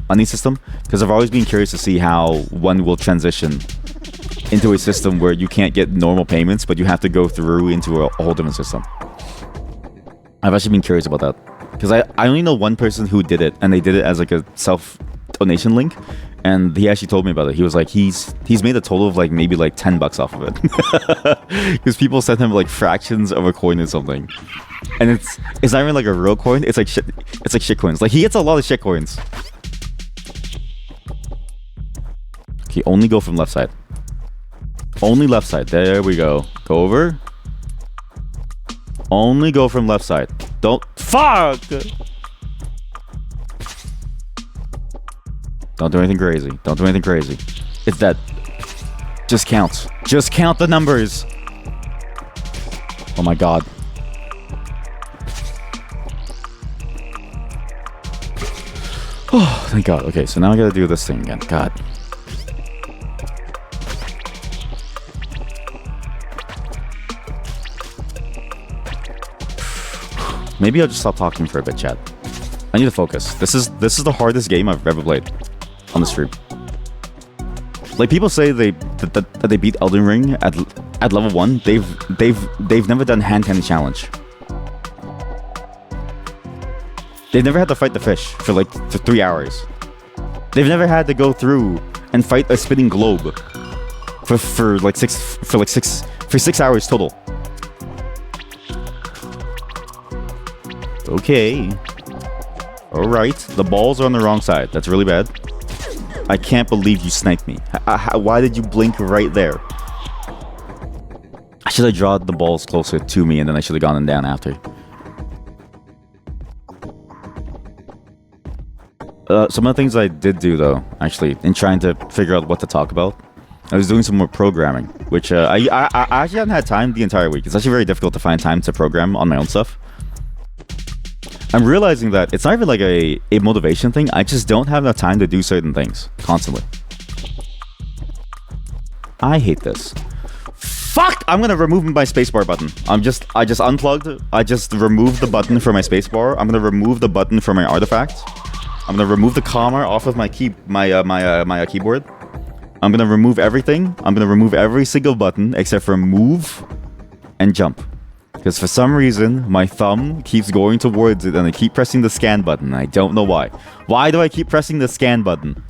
money system, because I've always been curious to see how one will transition into a system where you can't get normal payments, but you have to go through into a whole different system. I've actually been curious about that because I only know one person who did it, and they did it as like a self-donation link, and he actually told me about it. He was like, he's made a total of like maybe like $10 off of it because people sent him like fractions of a coin or something, and it's not even like a real coin. It's like shit coins. Like he gets a lot of shit coins. Okay, only go from left side. Only left side. There we go. Go over. Only go from left side. Don't fuck. Don't do anything crazy. Don't do anything crazy. It's dead. Just count. Just count the numbers. Oh my god. Oh, thank god. Okay, so now I gotta do this thing again. God. Maybe I'll just stop talking for a bit, chat. I need to focus. This is the hardest game I've ever played on the stream. Like people say that they beat Elden Ring at level 1. They've never done hand-to-hand challenge. They've never had to fight the fish for like 3 hours. They've never had to go through and fight a spinning globe for 6 hours total. Okay. Alright. The balls are on the wrong side. That's really bad. I can't believe you sniped me. Why did you blink right there? I should have drawn the balls closer to me, and then I should have gone down after. Some of the things I did do, though, actually, in trying to figure out what to talk about, I was doing some more programming, which I actually haven't had time the entire week. It's actually very difficult to find time to program on my own stuff. I'm realizing that it's not even like a motivation thing. I just don't have enough time to do certain things constantly. I hate this. Fuck! I'm gonna remove my spacebar button. I just unplugged. I just removed the button for my spacebar. I'm gonna remove the button for my artifact. I'm gonna remove the comma off of my keyboard. I'm gonna remove everything. I'm gonna remove every single button except for move and jump. Because for some reason, my thumb keeps going towards it and I keep pressing the scan button. I don't know why. Why do I keep pressing the scan button?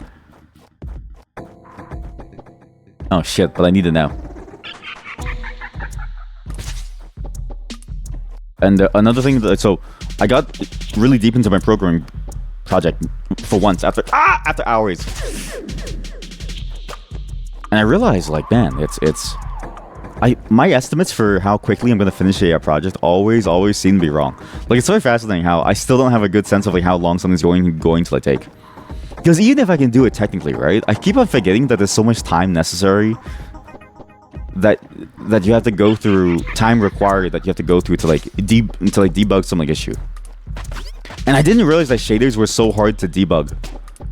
Oh shit, but I need it now. And another thing, so I got really deep into my programming project for once after hours. And I realized, like, man, my estimates for how quickly I'm going to finish a project always seem to be wrong. Like, it's so fascinating how I still don't have a good sense of like how long something's going to like take. Because even if I can do it technically, right, I keep on forgetting that there's so much time necessary that you have to go through, time required that you have to go through to like debug some like issue. And I didn't realize that shaders were so hard to debug.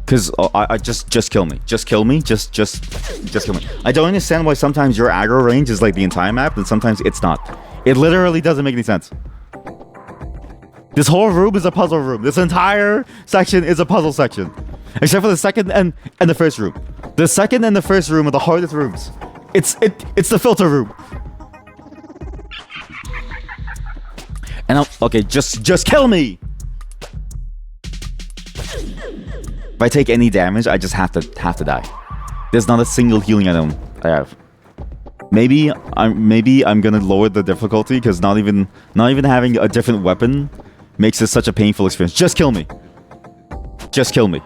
Cause I just kill me. Just kill me. Just kill me. I don't understand why sometimes your aggro range is like the entire map and sometimes it's not. It literally doesn't make any sense. This whole room is a puzzle room. This entire section is a puzzle section. Except for the second and the first room. The second and the first room are the hardest rooms. It's the filter room. And okay, just kill me. If I take any damage, I just have to die. There's not a single healing item I have. Maybe I'm gonna lower the difficulty because not even having a different weapon makes this such a painful experience. Just kill me. Just kill me.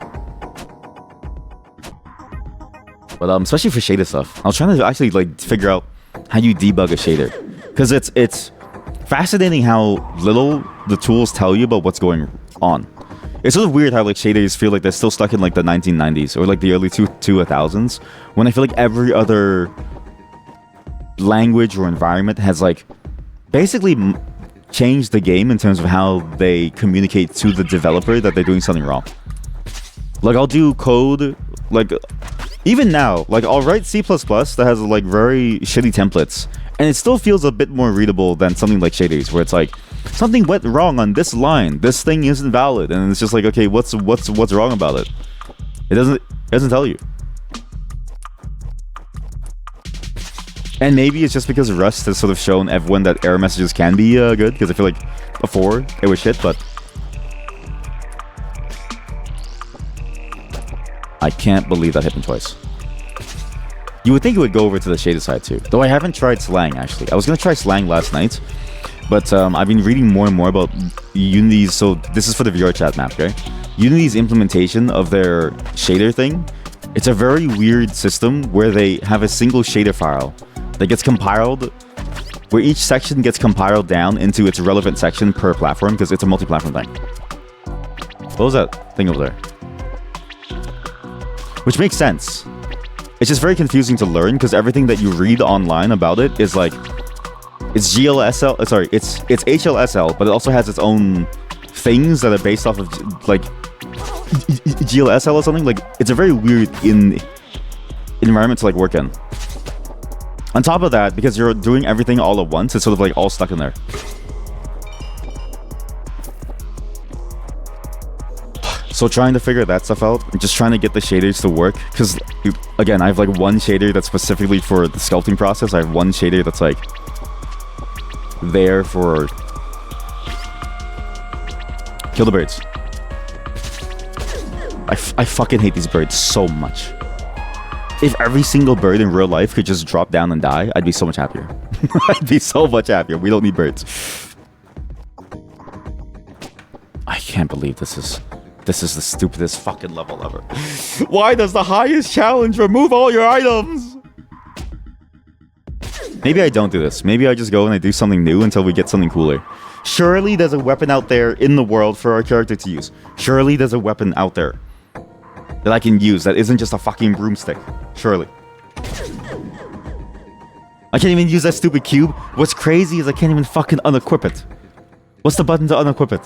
But especially for shader stuff, I was trying to actually like figure out how you debug a shader, because it's fascinating how little the tools tell you about what's going on. It's sort of weird how like shaders feel like they're still stuck in like the 1990s or like the early 2000s, when I feel like every other language or environment has like basically changed the game in terms of how they communicate to the developer that they're doing something wrong. Like I'll do code, like even now, like I'll write C++ that has like very shitty templates, and it still feels a bit more readable than something like shaders, where it's like something went wrong on this line, this thing isn't valid, and it's just like, okay, what's wrong about it? It doesn't tell you. And maybe it's just because Rust has sort of shown everyone that error messages can be good, because I feel like before it was shit, but I can't believe that hit me twice. You would think it would go over to the shaded side too, though I haven't tried slang actually. I was gonna try slang last night, but I've been reading more and more about Unity's, so this is for the VR chat map, okay? Unity's implementation of their shader thing. It's a very weird system where they have a single shader file that gets compiled, where each section gets compiled down into its relevant section per platform, because it's a multi-platform thing. What was that thing over there? Which makes sense. It's just very confusing to learn, because everything that you read online about it is like, it's GLSL, sorry, it's HLSL, but it also has its own things that are based off of like GLSL or something. Like, it's a very weird environment to like work in. On top of that, because you're doing everything all at once, it's sort of like all stuck in there. So trying to figure that stuff out, and just trying to get the shaders to work, because again, I have like one shader that's specifically for the sculpting process. I have one shader that's like there for kill the birds. I fucking hate these birds so much. If every single bird in real life could just drop down and die, I'd be so much happier. I'd be so much happier. We don't need birds. I can't believe this is the stupidest fucking level ever. Why does the highest challenge remove all your items? Maybe I don't do this. Maybe I just go and I do something new until we get something cooler. Surely there's a weapon out there in the world for our character to use. Surely there's a weapon out there that I can use that isn't just a fucking broomstick. Surely. I can't even use that stupid cube. What's crazy is I can't even fucking unequip it. What's the button to unequip it?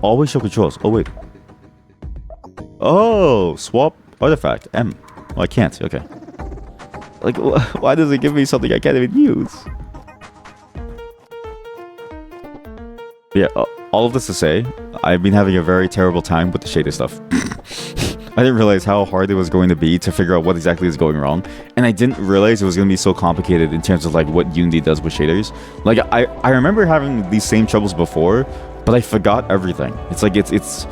Always show controls. Oh, wait. Oh, swap artifact. M. Oh, I can't. Okay. Like, why does it give me something I can't even use? Yeah, all of this to say, I've been having a very terrible time with the shader stuff. I didn't realize how hard it was going to be to figure out what exactly is going wrong, and I didn't realize it was going to be so complicated in terms of like what Unity does with shaders. Like I remember having these same troubles before, but I forgot everything. It's like it's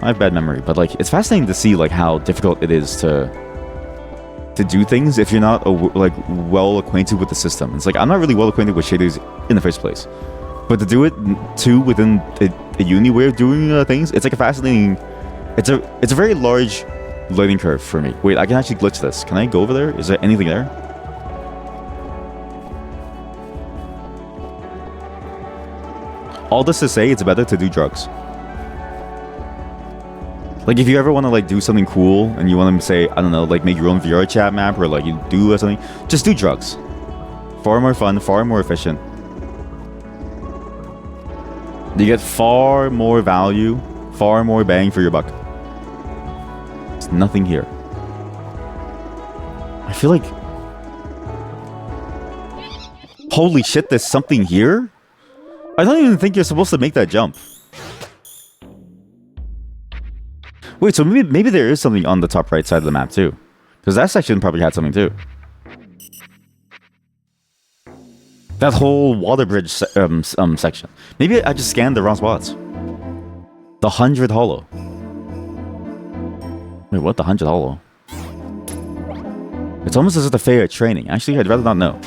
I have bad memory, but like it's fascinating to see like how difficult it is to do things if you're not like well acquainted with the system. It's like I'm not really well acquainted with shaders in the first place, but to do it too within the Unity way of doing things, it's like a fascinating. It's a very large learning curve for me. Wait, I can actually glitch this. Can I go over there? Is there anything there? All this to say, it's better to do drugs. Like, if you ever want to like do something cool and you want to say, I don't know, like make your own VR chat map or like you do something, just do drugs. Far more fun, far more efficient. You get far more value, far more bang for your buck. There's nothing here. I feel like... Holy shit, there's something here? I don't even think you're supposed to make that jump. Wait, so maybe there is something on the top right side of the map too. Because that section probably had something too. That whole water bridge section. Maybe I just scanned the wrong spots. The 100 hollow. Wait, what? The 100 hollow? It's almost as if the fair training. Actually, I'd rather not know.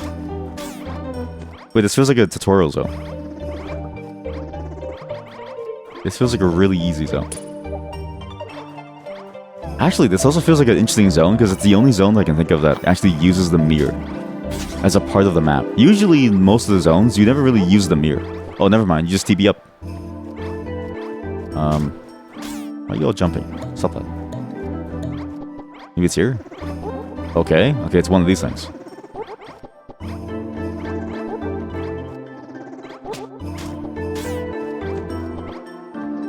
Wait, this feels like a tutorial zone. This feels like a really easy zone. Actually, this also feels like an interesting zone because it's the only zone that I can think of that actually uses the mirror as a part of the map. Usually, in most of the zones, you never really use the mirror. Oh, never mind. You just TP up. Why are you all jumping? Stop that. Maybe it's here? Okay. Okay, it's one of these things.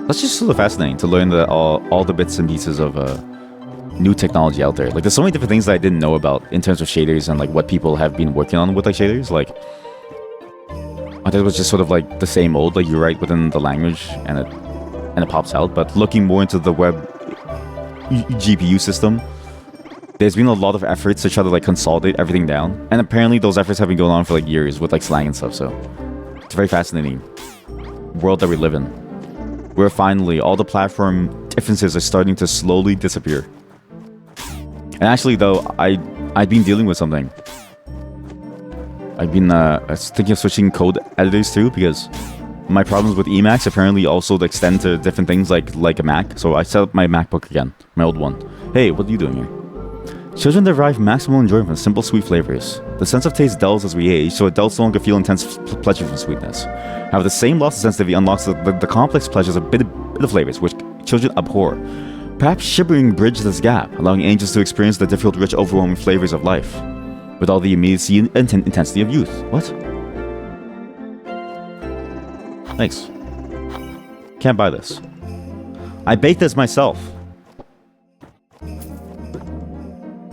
That's just sort of fascinating to learn all the bits and pieces of new technology out there. Like, there's so many different things that I didn't know about in terms of shaders and like what people have been working on with like shaders. Like, I thought it was just sort of like the same old, like you write within the language and it pops out. But looking more into the web GPU system, there's been a lot of efforts to try to like consolidate everything down. And apparently those efforts have been going on for like years with like slang and stuff. So it's a very fascinating world that we live in, where finally all the platform differences are starting to slowly disappear. And actually, though, I've been dealing with something. I've been thinking of switching code editors too, because my problems with Emacs apparently also extend to different things like a Mac. So I set up my MacBook again, my old one. Hey, what are you doing here? Children derive maximal enjoyment from simple sweet flavors. The sense of taste dulls as we age, so adults no longer feel intense pleasure from sweetness. However, the same loss of sensitivity unlocks the complex pleasures of bitter flavors, which children abhor. Perhaps shivering bridge this gap, allowing angels to experience the difficult, rich, overwhelming flavors of life, with all the immediacy and intensity of youth. What? Thanks. Can't buy this. I baked this myself.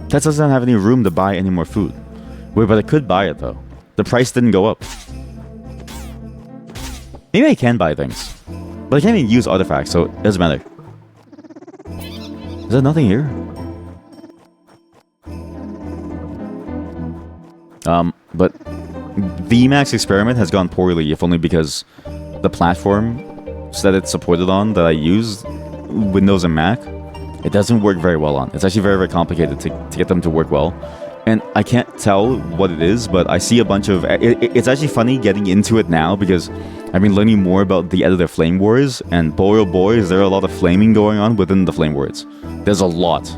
That doesn't have any room to buy any more food. Wait, but I could buy it though. The price didn't go up. Maybe I can buy things, but I can't even use artifacts, so it doesn't matter. Is there nothing here? But the Emacs experiment has gone poorly, if only because the platforms that it's supported on that I use, Windows and Mac, it doesn't work very well on. It's actually very, very complicated to get them to work well. And I can't tell what it is, but I see a bunch of... It's actually funny getting into it now because I've been learning more about the editor Flame Wars, and boy oh boy, is there a lot of flaming going on within the Flame Wars. There's a lot.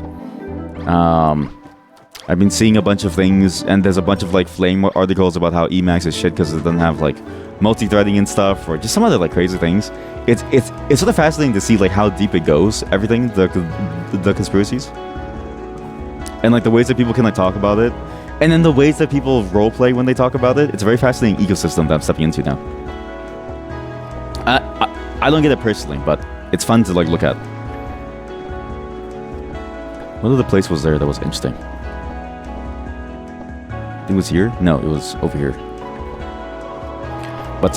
I've been seeing a bunch of things, and there's a bunch of like Flame articles about how Emacs is shit because it doesn't have like multi-threading and stuff, or just some other like crazy things. It's sort of fascinating to see like how deep it goes, everything, the conspiracies. And like the ways that people can like talk about it, and then the ways that people roleplay when they talk about it. It's a very fascinating ecosystem that I'm stepping into now. I don't get it personally, but it's fun to like look at. What other place was there that was interesting? It was here? No, it was over here. But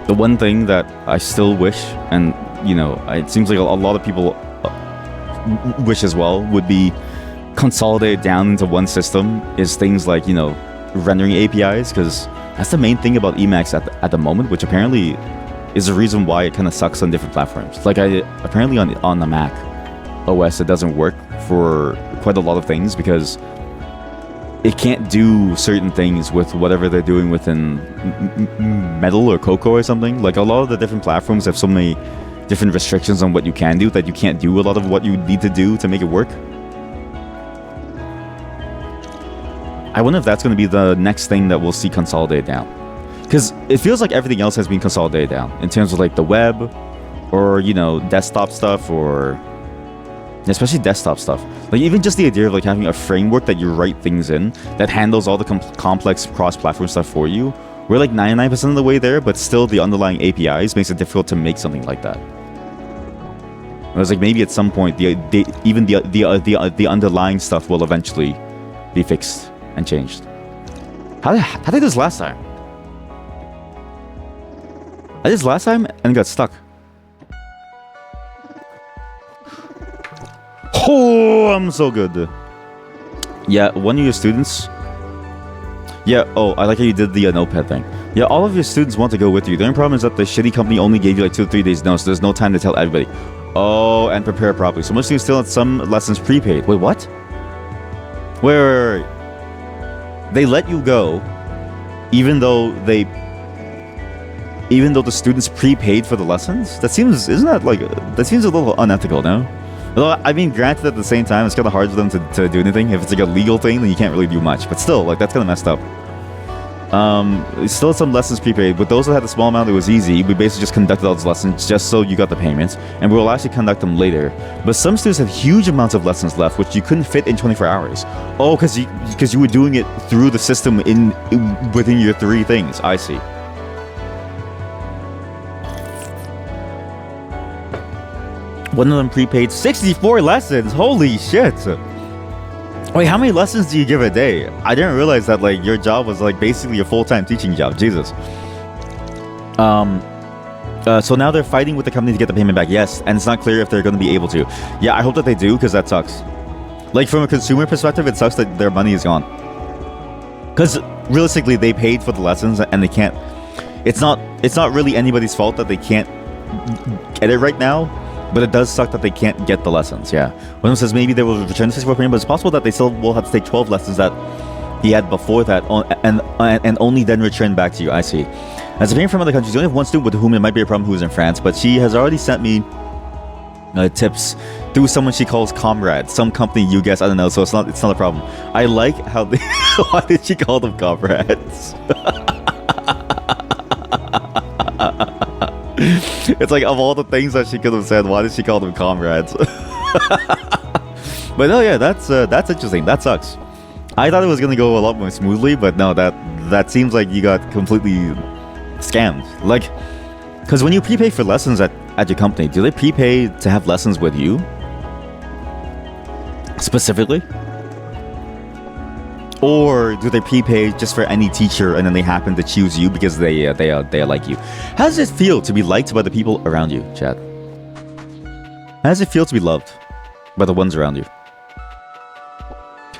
the one thing that I still wish, and you know, it seems like a lot of people wish as well, would be consolidated down into one system, is things like, you know, rendering APIs, because that's the main thing about Emacs at the moment, which apparently is the reason why it kind of sucks on different platforms. Like apparently on the Mac OS, it doesn't work for quite a lot of things because it can't do certain things with whatever they're doing within Metal or Cocoa or something. Like a lot of the different platforms have so many different restrictions on what you can do that you can't do a lot of what you need to do to make it work. I wonder if that's going to be the next thing that we'll see consolidated down. Because it feels like everything else has been consolidated down in terms of like the web or, you know, desktop stuff, or especially desktop stuff. Like even just the idea of like having a framework that you write things in that handles all the complex cross-platform stuff for you We're like 99% of the way there, but still the underlying APIs makes it difficult to make something like that. I was like, maybe at some point, the underlying stuff will eventually be fixed and changed. How did I do this last time? I did this last time and got stuck. Oh, I'm so good. Yeah, one of your students. Yeah, oh, I like how you did the notepad thing. Yeah, all of your students want to go with you. The only problem is that the shitty company only gave you like 2 or 3 days notice, so there's no time to tell everybody. Oh, and prepare properly. So most students still have some lessons prepaid. Wait, what? Wait. They let you go, even though the students prepaid for the lessons? That seems, that seems a little unethical, no? Although, I mean, granted, at the same time, it's kind of hard for them to do anything. If it's like a legal thing, then you can't really do much. But still, like, that's kind of messed up. Still some lessons prepaid. With those that had a small amount, it was easy. We basically just conducted all those lessons just so you got the payments. And we will actually conduct them later. But some students had huge amounts of lessons left, which you couldn't fit in 24 hours. Oh, because you were doing it through the system within your 3 things. I see. One of them prepaid 64 lessons. Holy shit. Wait, how many lessons do you give a day? I didn't realize that like your job was like basically a full-time teaching job. Jesus. So now they're fighting with the company to get the payment back. Yes, and it's not clear if they're going to be able to. Yeah, I hope that they do, because that sucks. Like from a consumer perspective, it sucks that their money is gone. Because realistically, they paid for the lessons and they can't. It's not really anybody's fault that they can't get it right now. But it does suck that they can't get the lessons, yeah. One says maybe they will return the 64 payment, but it's possible that they still will have to take 12 lessons that he had before that, and only then return back to you. I see. As a payment from other countries, you only have one student with whom it might be a problem who is in France, but she has already sent me tips through someone she calls comrade. Some company, you guess, I don't know, so it's not a problem. I like how they... Why did she call them comrades? It's like, of all the things that she could have said, why did she call them comrades? But no, yeah, that's interesting. That sucks. I thought it was gonna go a lot more smoothly, but no, that seems like you got completely scammed. Like, because when you prepay for lessons at your company, do they prepay to have lessons with you specifically? Or do they prepay just for any teacher and then they happen to choose you because they like you? How does it feel to be liked by the people around you, Chad? How does it feel to be loved by the ones around you?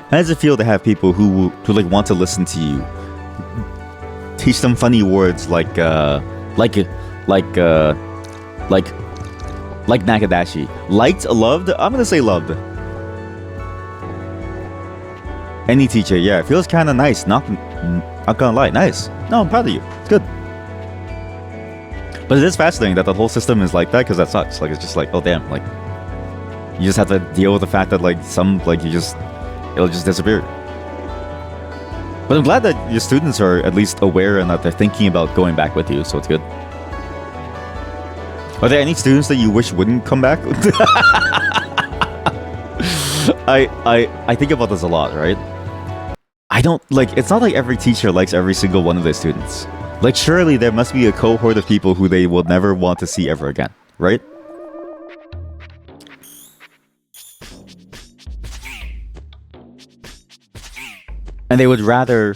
How does it feel to have people who like want to listen to you? Teach them funny words like Nakadashi. Liked, loved? I'm gonna say loved. Any teacher, yeah, it feels kind of nice. Not gonna lie, nice. No, I'm proud of you. It's good. But it is fascinating that the whole system is like that, because that sucks. Like, it's just like, oh damn, like you just have to deal with the fact that like it'll just disappear. But I'm glad that your students are at least aware and that they're thinking about going back with you, so it's good. Are there any students that you wish wouldn't come back? I think about this a lot, right? I don't, like, it's not like every teacher likes every single one of their students. Like, surely there must be a cohort of people who they will never want to see ever again, right? And they would rather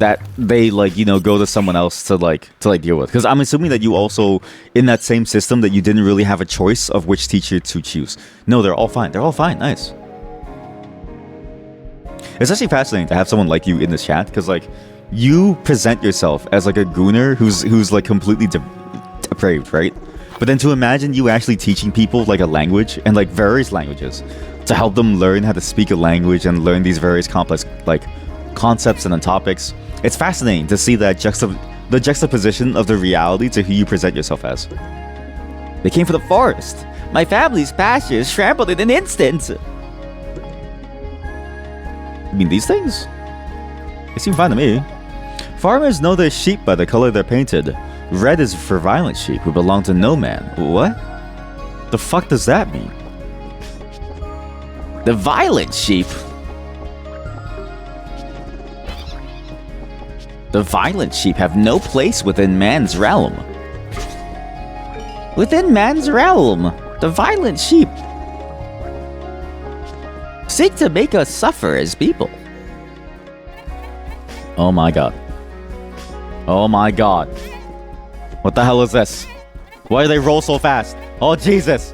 that they, like, you know, go to someone else to deal with. Because I'm assuming that you also, in that same system, that you didn't really have a choice of which teacher to choose. No, they're all fine. They're all fine. Nice. It's actually fascinating to have someone like you in this chat, because, like, you present yourself as, like, a gooner who's like, completely depraved, right? But then to imagine you actually teaching people, like, a language, and, like, various languages, to help them learn how to speak a language and learn these various complex, like, concepts and then topics. It's fascinating to see that the juxtaposition of the reality to who you present yourself as. They came from the forest. My family's pastures trampled in an instant. You mean these things? They seem fine to me. Farmers know their sheep by the color they're painted. Red is for violent sheep who belong to no man. What? The fuck does that mean? The violent sheep? The violent sheep have no place within man's realm. Within man's realm, the violent sheep seek to make us suffer as people. Oh my god. Oh my god. What the hell is this? Why do they roll so fast? Oh Jesus.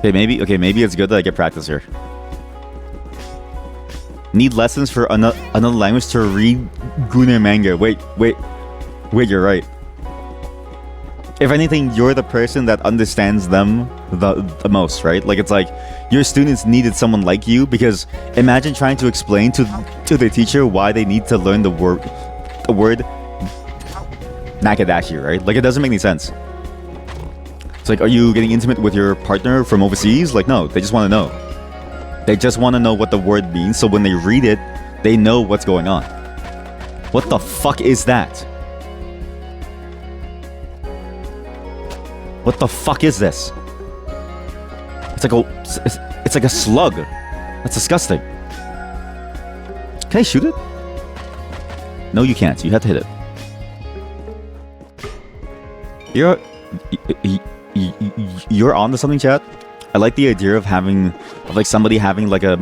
Okay, maybe it's good that I get practice here. Need lessons for another language to read Gunner manga. Wait, you're right. If anything, you're the person that understands them the most, right? Like, it's like your students needed someone like you, because imagine trying to explain to the teacher why they need to learn the word Nakadashi, right? Like, it doesn't make any sense. It's like, are you getting intimate with your partner from overseas? Like, no, they just want to know. They just want to know what the word means, so when they read it, they know what's going on. What the fuck is that? What the fuck is this? It's like a slug. That's disgusting. Can I shoot it? No, you can't. You have to hit it. You're onto something, chat. I like the idea of somebody having like a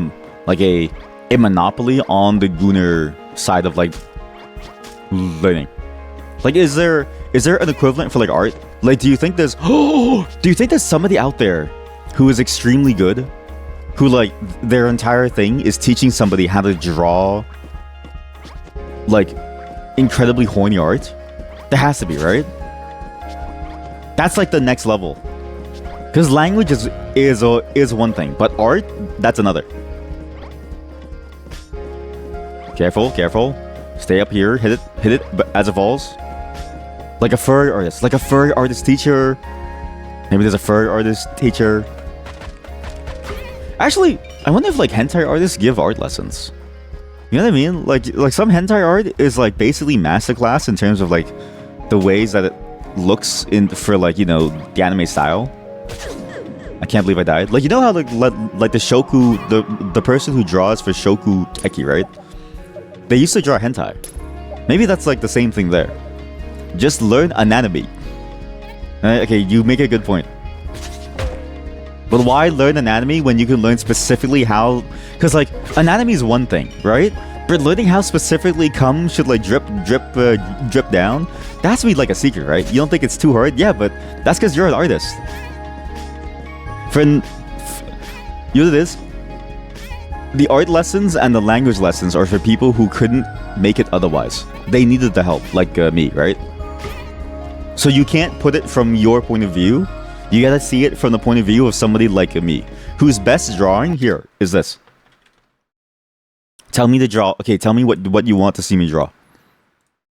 monopoly on the Gunner side of like learning. Like, is there an equivalent for like art? Like, do you think there's somebody out there who is extremely good, who like their entire thing is teaching somebody how to draw like incredibly horny art? There has to be, right? That's like the next level. Because language is one thing, but art, that's another. Careful. Stay up here. Hit it as it falls. Like a furry artist teacher. Maybe there's a furry artist teacher. Actually, I wonder if like hentai artists give art lessons. You know what I mean? Like some hentai art is like basically masterclass in terms of like the ways that it looks for like, you know, the anime style. I can't believe I died. Like, you know how like the shoku, the person who draws for shoku teki, right? They used to draw hentai. Maybe that's like the same thing there. Just learn anatomy. Okay, you make a good point. But why learn anatomy when you can learn specifically how? Because like anatomy is one thing, right? But learning how specifically cum should like drip down, that has to be like a secret, right? You don't think it's too hard? Yeah, but that's because you're an artist. You know what it is? The art lessons and the language lessons are for people who couldn't make it otherwise. They needed the help, like me, right? So you can't put it from your point of view. You gotta see it from the point of view of somebody like me, whose best drawing here is this. Tell me to draw. Okay, tell me what you want to see me draw.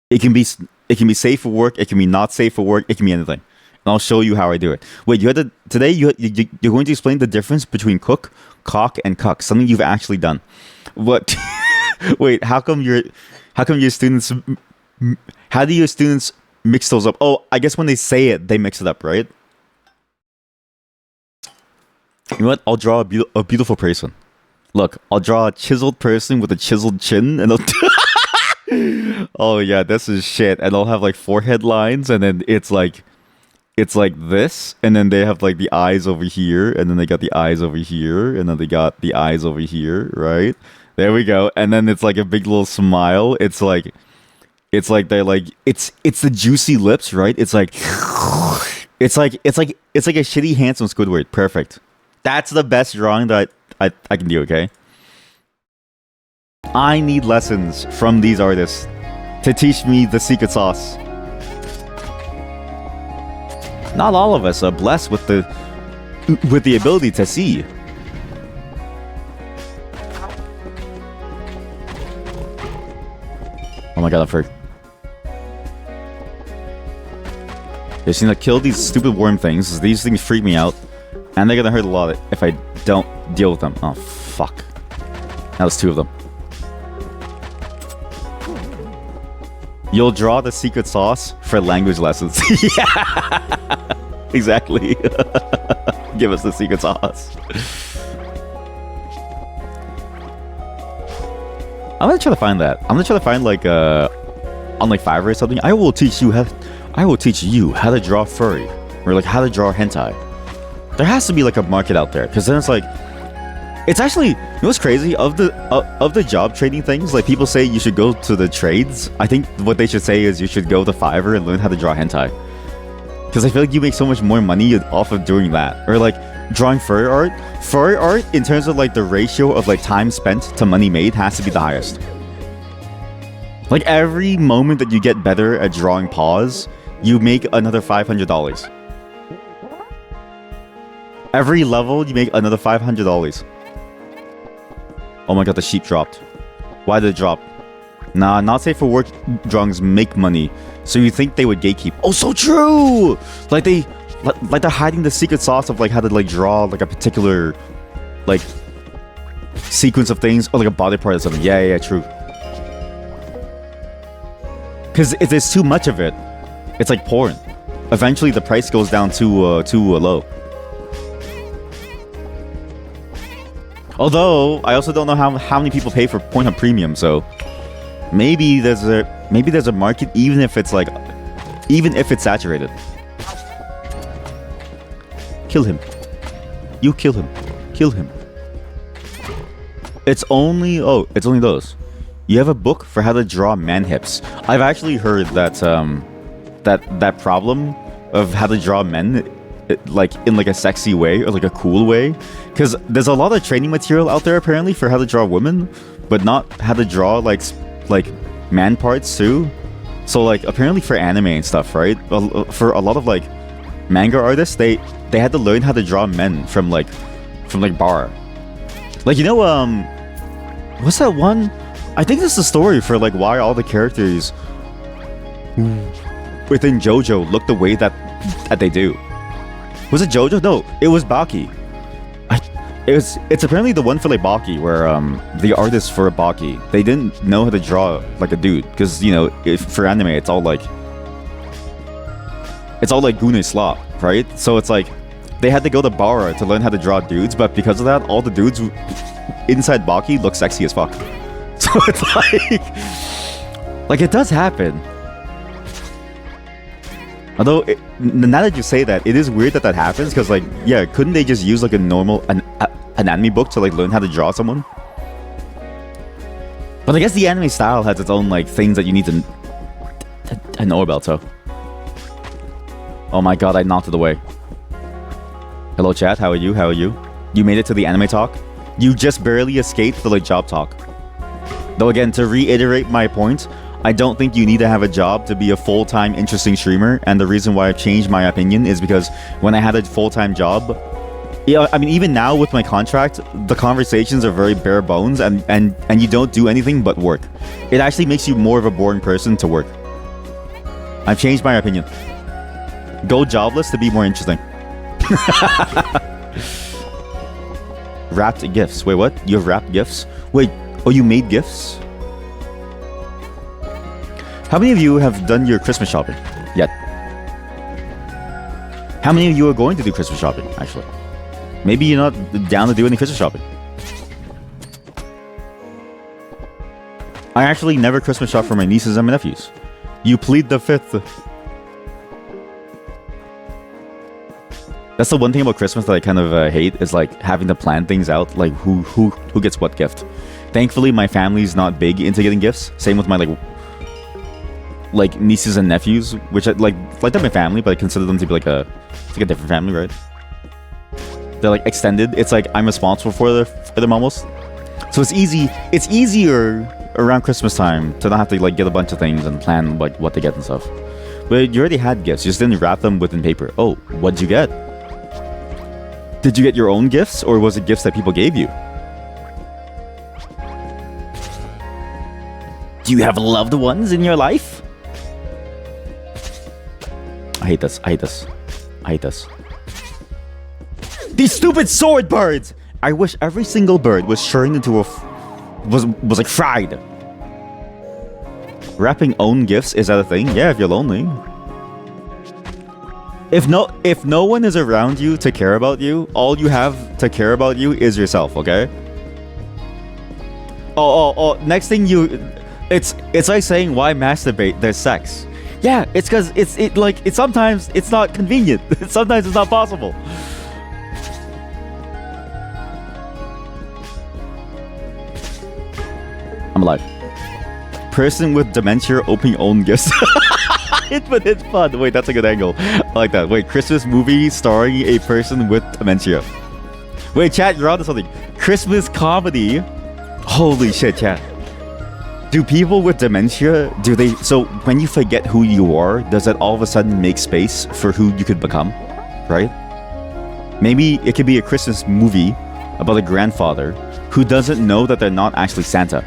It can be safe for work. It can be not safe for work. It can be anything. And I'll show you how I do it. Wait, you're going to explain the difference between cook, cock, and cuck. Something you've actually done. What? Wait, how come your students? How do your students mix those up? Oh, I guess when they say it, they mix it up, right? You know what? I'll draw a beautiful person. Look, I'll draw a chiseled person with a chiseled chin, and oh yeah, this is shit. And I'll have like forehead lines, and then it's like this, and then they have like the eyes over here, and then they got the eyes over here, and then they got the eyes over here, right? There we go. And then it's like a big little smile. It's like they're like it's the juicy lips, right? It's like a shitty handsome Squidward. Perfect. That's the best drawing that I can do, okay? I need lessons from these artists to teach me the secret sauce. Not all of us are blessed with the ability to see. Oh my god, I'm hurt. They seem to kill these stupid worm things. These things freak me out. And they're gonna hurt a lot if I don't deal with them. Oh, fuck. That was two of them. You'll draw the secret sauce for language lessons. Yeah! Exactly. Give us the secret sauce. I'm gonna try to find that. I'm gonna try to find like on like Fiverr or something. I will teach you how to draw furry, or like how to draw hentai. There has to be like a market out there, because then it's like, it's actually, you know what's crazy, of the job training things, like people say you should go to the trades. I think what they should say is you should go to Fiverr and learn how to draw hentai, because I feel like you make so much more money off of doing that. Or like drawing furry art in terms of like the ratio of like time spent to money made has to be the highest. Like every moment that you get better at drawing paws, you make another $500. Every level, you make another $500. Oh my god, the sheep dropped. Why did it drop? Nah, not safe for work drawings make money. So you think they would gatekeep. Oh, so true! Like they're hiding the secret sauce of like how to like draw like a particular like sequence of things, or like a body part or something. Yeah, true. Because if there's too much of it, it's like porn. Eventually, the price goes down too low. Although I also don't know how many people pay for Pornhub Premium, so maybe there's a market, even if it's saturated. Kill him. You kill him. Kill him. It's only those. You have a book for how to draw man hips. I've actually heard that that problem of how to draw men, like in like a sexy way or like a cool way, because there's a lot of training material out there apparently for how to draw women, but not how to draw like man parts too. So like apparently for anime and stuff, right? For a lot of like manga artists, they had to learn how to draw men from like bar. Like, you know, what's that one? I think this is the story for like why all the characters within JoJo look the way that they do. Was it JoJo? No, it was Baki. It's apparently the one for like Baki, where the artists for Baki, they didn't know how to draw like a dude, because you know, for anime it's all like Gune slop, right? So it's like they had to go to Bara to learn how to draw dudes, but because of that, all the dudes inside Baki look sexy as fuck. So it's like it does happen. Although, now that you say that, it is weird that happens, because like, yeah, couldn't they just use like a normal an anime book to like learn how to draw someone? But I guess the anime style has its own like things that you need to know about, so. Oh my god, I knocked it away. Hello chat, how are you? How are you? You made it to the anime talk? You just barely escaped the like job talk. Though again, to reiterate my point, I don't think you need to have a job to be a full-time interesting streamer, and the reason why I've changed my opinion is because when I had a full-time job, yeah, I mean, even now with my contract, the conversations are very bare bones, and you don't do anything but work. It actually makes you more of a boring person to work. I've changed my opinion. Go jobless to be more interesting. Wrapped gifts. Wait, what? You have wrapped gifts? Wait, oh, you made gifts? How many of you have done your Christmas shopping yet? How many of you are going to do Christmas shopping, actually? Maybe you're not down to do any Christmas shopping. I actually never Christmas shop for my nieces and my nephews. You plead the fifth. That's the one thing about Christmas that I kind of hate, is like having to plan things out, like who gets what gift. Thankfully, my family's not big into getting gifts. Same with my like nieces and nephews, which I like they're my family, but I consider them to be like a different family, right? They're like extended. It's like I'm responsible for them almost. So it's easy. It's easier around Christmas time to not have to like get a bunch of things and plan like what to get and stuff. But you already had gifts. You just didn't wrap them within paper. Oh, what'd you get? Did you get your own gifts, or was it gifts that people gave you? Do you have loved ones in your life? I hate this. I hate this. I hate this. These stupid sword birds! I wish every single bird was turned into was like fried. Wrapping own gifts, is that a thing? Yeah, if you're lonely. If no one is around you to care about you, all you have to care about you is yourself, okay? Next thing it's like saying why masturbate? There's sex. Yeah, it's because it's sometimes it's not convenient. Sometimes it's not possible. I'm alive. Person with dementia opening own gifts. But it's fun. Wait, that's a good angle. I like that. Wait, Christmas movie starring a person with dementia. Wait, chat, you're onto something. Christmas comedy. Holy shit, chat. Do people with dementia, so when you forget who you are, does that all of a sudden make space for who you could become? Right? Maybe it could be a Christmas movie about a grandfather who doesn't know that they're not actually Santa.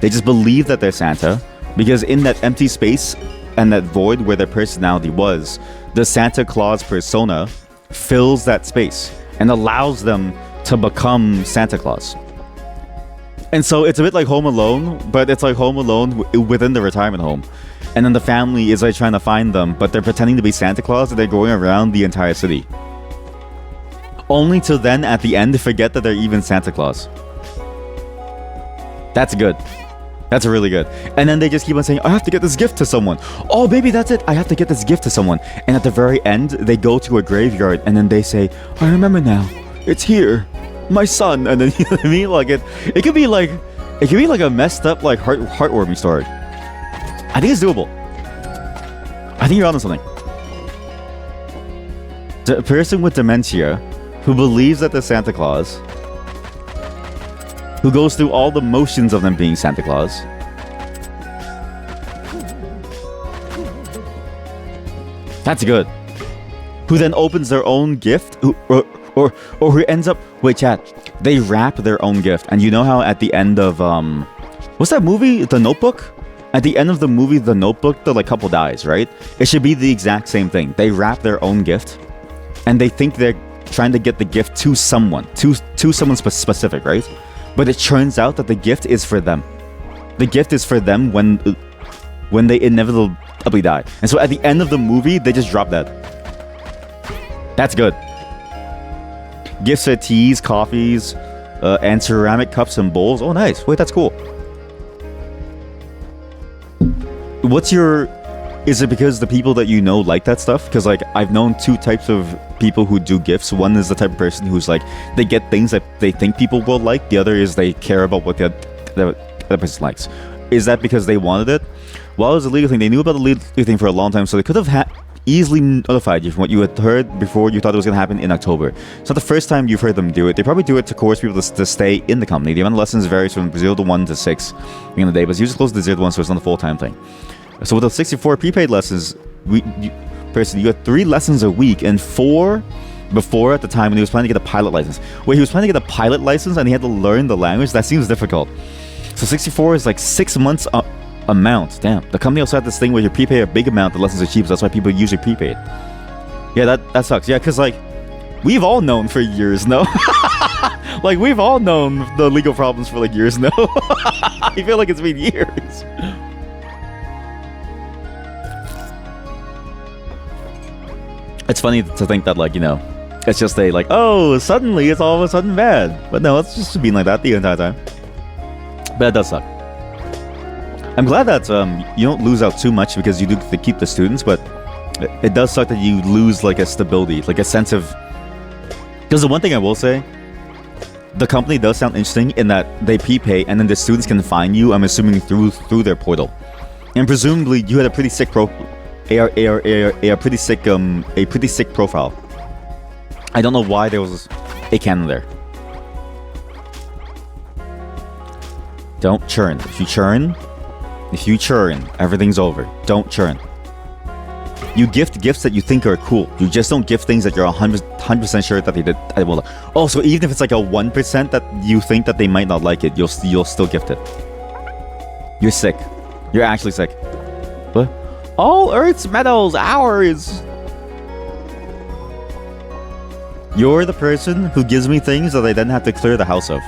They just believe that they're Santa because in that empty space and that void where their personality was, the Santa Claus persona fills that space and allows them to become Santa Claus. And so it's a bit like Home Alone, but it's like Home Alone within the retirement home. And then the family is like trying to find them, but they're pretending to be Santa Claus and they're going around the entire city. Only to then, at the end, forget that they're even Santa Claus. That's good. That's really good. And then they just keep on saying, I have to get this gift to someone. Oh, baby, that's it. I have to get this gift to someone. And at the very end, they go to a graveyard and then they say, I remember now. It's here. My son. And then, you know what I mean? Like it could be like a messed up, like heartwarming story. I think it's doable. I think you're onto something. The person with dementia who believes that they're Santa Claus, who goes through all the motions of them being Santa Claus, that's good. Who then opens their own gift, or who ends up... Wait, chat. They wrap their own gift. And you know how at the end of... what's that movie? The Notebook? At the end of the movie, The Notebook, the like couple dies, right? It should be the exact same thing. They wrap their own gift. And they think they're trying to get the gift to someone. To someone specific, right? But it turns out that the gift is for them. The gift is for them when they inevitably die. And so at the end of the movie, they just drop that. That's good. Gifts are teas, coffees, and ceramic cups and bowls. Oh, nice. Wait, that's cool. Is it because the people that you know like that stuff? Because like I've known two types of people who do gifts. One is the type of person who's like, they get things that they think people will like. The other is they care about what the other person likes. Is that because they wanted it? Well, it was a legal thing. They knew about the legal thing for a long time, so they could have easily notified you from what you had heard before you thought it was going to happen in October. It's not the first time you've heard them do it. They probably do it to coerce people to stay in the company. The amount of lessons varies from 0 to 1 to 6 in the day, but it's usually close to 0 to 1, so it's not a full-time thing. So with the 64 prepaid lessons, you had 3 lessons a week and 4 before at the time when he was planning to get a pilot license. Wait, he was planning to get a pilot license and he had to learn the language? That seems difficult. So 64 is like 6 months amount. Damn. The company also had this thing where you prepay a big amount, the lessons are cheap, so that's why people usually prepaid. Yeah, that sucks. Yeah, because like, we've all known for years, no? Like, we've all known the legal problems for like years, no? I feel like it's been years. It's funny to think that, like, you know, it's just oh, suddenly it's all of a sudden bad. But no, it's just been like that the entire time. But it does suck. I'm glad that you don't lose out too much because you do keep the students, but it does suck that you lose like a stability, like a sense of... Because the one thing I will say, the company does sound interesting in that they prepay and then the students can find you, I'm assuming, through their portal. And presumably you had a pretty sick a pretty sick profile. I don't know why there was a cannon there. Don't churn. If you churn, everything's over. Don't churn. You gift gifts that you think are cool. You just don't gift things that you're 100% sure that they did. Also, even if it's like a 1% that you think that they might not like it, you'll still gift it. You're sick. You're actually sick. What? All Earth's metals, ours. You're the person who gives me things that I then have to clear the house of.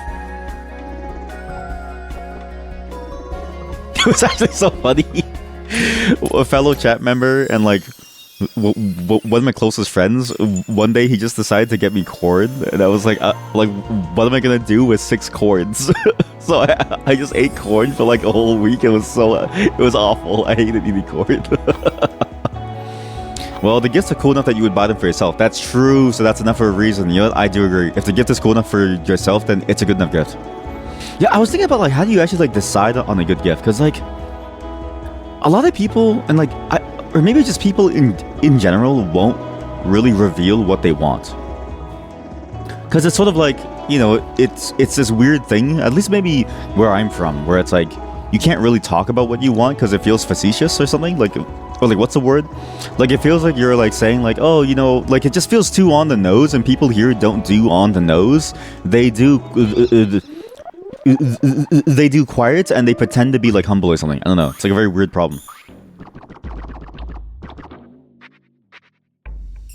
It was actually so funny. A fellow chat member and like one of my closest friends, one day he just decided to get me corn, and I was like, what am I gonna do with 6 corns? So I just ate corn for like a whole week. It was awful. I hated eating corn. Well, the gifts are cool enough that you would buy them for yourself. That's true, so that's enough for a reason. You know what? I do agree. If the gift is cool enough for yourself, then it's a good enough gift. Yeah, I was thinking about like how do you actually like decide on a good gift? Because like a lot of people and like or maybe just people in general won't really reveal what they want. Because it's sort of like, you know, it's this weird thing, at least maybe where I'm from, where it's like you can't really talk about what you want because it feels facetious or something. Like, or like, what's the word? Like, it feels like you're like saying like, oh, you know, like it just feels too on the nose, and people here don't do on the nose. They do quiet, and they pretend to be like humble or something. I don't know. It's like a very weird problem.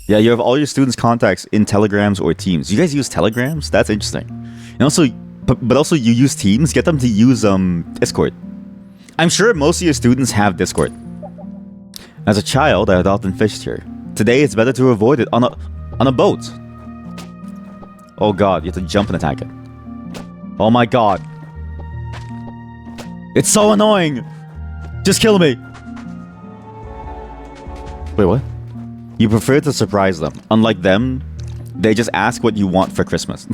Yeah, you have all your students' contacts in Telegrams or Teams. You guys use Telegrams? That's interesting. And also, but also you use Teams. Get them to use Discord. I'm sure most of your students have Discord. As a child, I had often fished here. Today, it's better to avoid it on a boat. Oh god, you have to jump and attack it. Oh my god. It's so annoying! Just kill me! Wait, what? You prefer to surprise them. Unlike them, they just ask what you want for Christmas.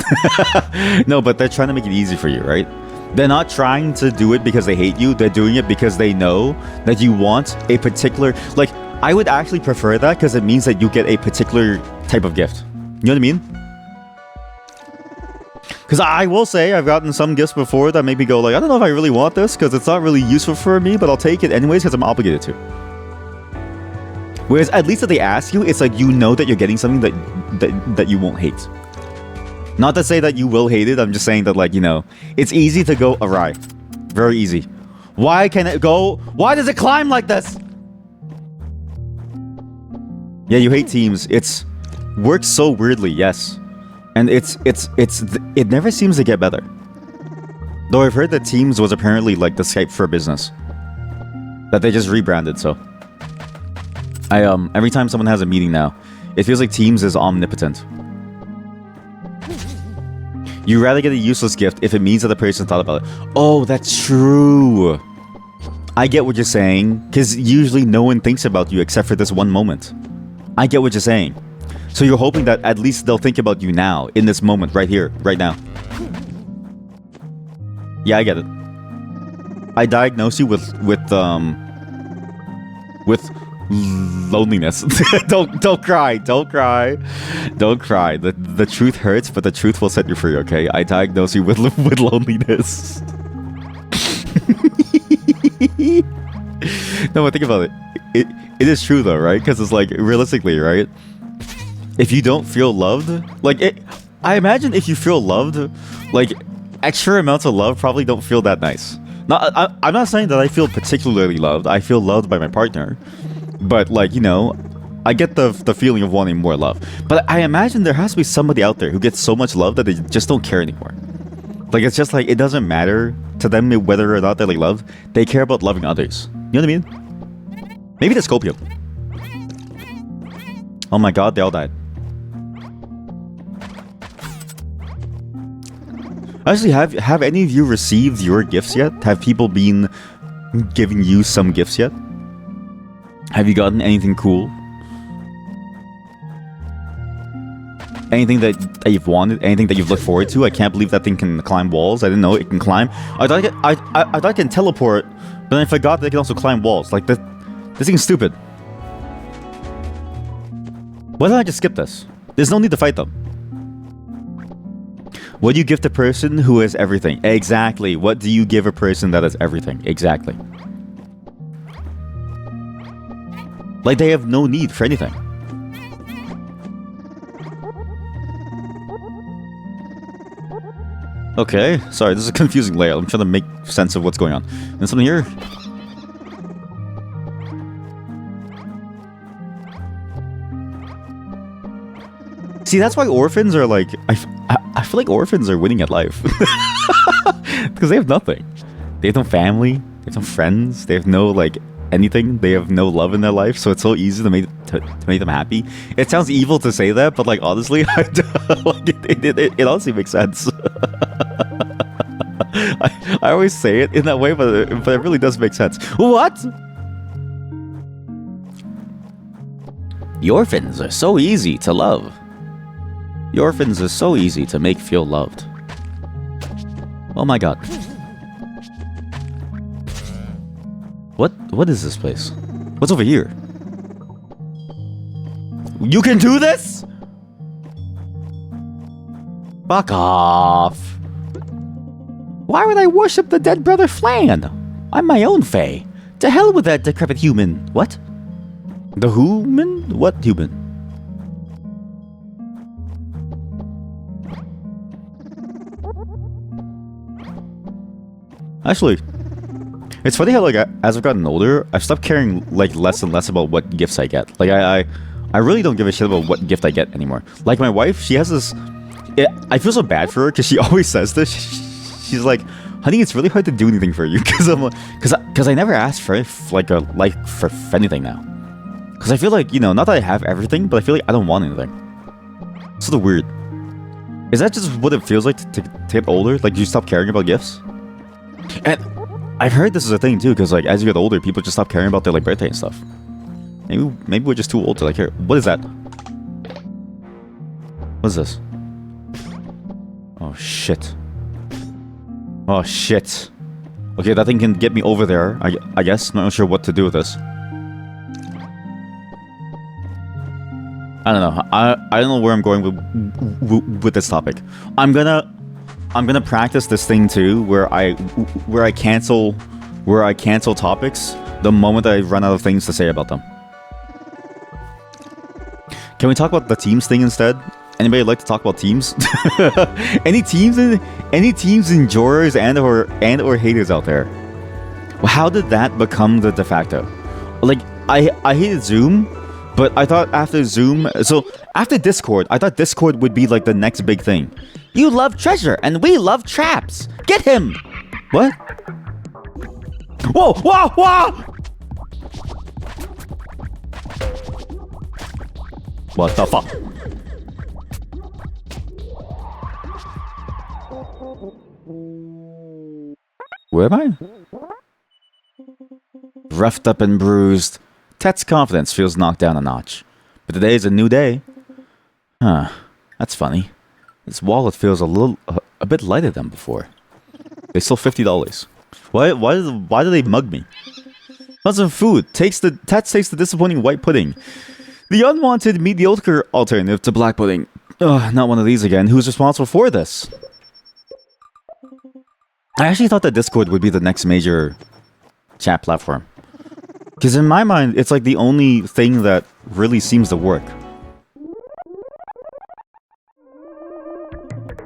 No, but they're trying to make it easy for you, right? They're not trying to do it because they hate you. They're doing it because they know that you want a particular... Like, I would actually prefer that because it means that you get a particular type of gift. You know what I mean? Because I will say I've gotten some gifts before that make me go like, I don't know if I really want this because it's not really useful for me, but I'll take it anyways because I'm obligated to. Whereas at least if they ask you, it's like you know that you're getting something that you won't hate. Not to say that you will hate it, I'm just saying that, like, you know, it's easy to go awry. Very easy. Why can it go? Why does it climb like this? Yeah, you hate Teams. It's works so weirdly, yes. And it never seems to get better. Though I've heard that Teams was apparently like the Skype for business. That they just rebranded, so. Every time someone has a meeting now, it feels like Teams is omnipotent. You'd rather get a useless gift if it means that the person thought about it. Oh, that's true. I get what you're saying, because usually no one thinks about you except for this one moment. I get what you're saying. So you're hoping that at least they'll think about you now, in this moment, right here, right now. Yeah, I get it. I diagnose you with loneliness. don't cry. Don't cry. The truth hurts, but the truth will set you free, okay? I diagnose you with loneliness. No, but think about it. It is true though, right? Because it's like, realistically, right? If you don't feel loved, like I imagine if you feel loved, like extra amounts of love probably don't feel that nice. I'm not saying that I feel particularly loved. I feel loved by my partner. But, like, you know, I get the feeling of wanting more love. But I imagine there has to be somebody out there who gets so much love that they just don't care anymore. Like, it's just like, it doesn't matter to them whether or not they're, like, loved. They care about loving others. You know what I mean? Maybe the Scorpion. Oh my god, they all died. Actually, have any of you received your gifts yet? Have people been giving you some gifts yet? Have you gotten anything cool? Anything that you've wanted? Anything that you've looked forward to? I can't believe that thing can climb walls. I didn't know it can climb. I thought it can teleport, but then I forgot that it can also climb walls. Like, this thing is stupid. Why don't I just skip this? There's no need to fight them. What do you give the person who has everything? Exactly. What do you give a person that has everything? Exactly. Like, they have no need for anything. Okay, sorry, this is a confusing layout. I'm trying to make sense of what's going on. And something here. See, that's why orphans are like... I feel like orphans are winning at life. Because they have nothing. They have no family. They have no friends. They have no, like, anything. They have no love in their life, so it's so easy to make them happy. It sounds evil to say that, but like honestly, it honestly makes sense. I always say it in that way, but it really does make sense. What? The orphans are so easy to love. The orphans are so easy to make feel loved. Oh my god. What is this place? What's over here? You can do this? Fuck off. Why would I worship the dead brother Flan? I'm my own fae. To hell with that decrepit human. What? The human? What human? Actually, it's funny how like as I've gotten older, I've stopped caring like less and less about what gifts I get. Like I really don't give a shit about what gift I get anymore. Like my wife, she has this. I feel so bad for her because she always says this. She's like, "Honey, it's really hard to do anything for you," because I never asked for for anything now. Because I feel like, you know, not that I have everything, but I feel like I don't want anything. It's sort of weird. Is that just what it feels like to get older? Like you stop caring about gifts? And I've heard this is a thing too, because like as you get older, people just stop caring about their like birthday and stuff. Maybe we're just too old to like care. What is that? What is this? Oh shit. Oh shit. Okay, that thing can get me over there, I guess. Not sure what to do with this. I don't know. I don't know where I'm going with this topic. I'm gonna practice this thing too, where I cancel topics the moment I run out of things to say about them. Can we talk about the teams thing instead? Anybody like to talk about teams? Any teams enjoyers and or haters out there? How did that become the de facto? Like I hated Zoom. But I thought after Zoom, so after Discord, I thought Discord would be like the next big thing. You love treasure, and we love traps. Get him! What? Whoa! Whoa! Whoa! What the fuck? Where am I? Roughed up and bruised. Tet's confidence feels knocked down a notch. But today is a new day. Huh. That's funny. This wallet feels a bit lighter than before. They sold $50. Why do they mug me? Lots of food. Tats takes the disappointing white pudding. The unwanted mediocre alternative to black pudding. Ugh, not one of these again. Who's responsible for this? I actually thought that Discord would be the next major chat platform. Because in my mind, it's like the only thing that really seems to work.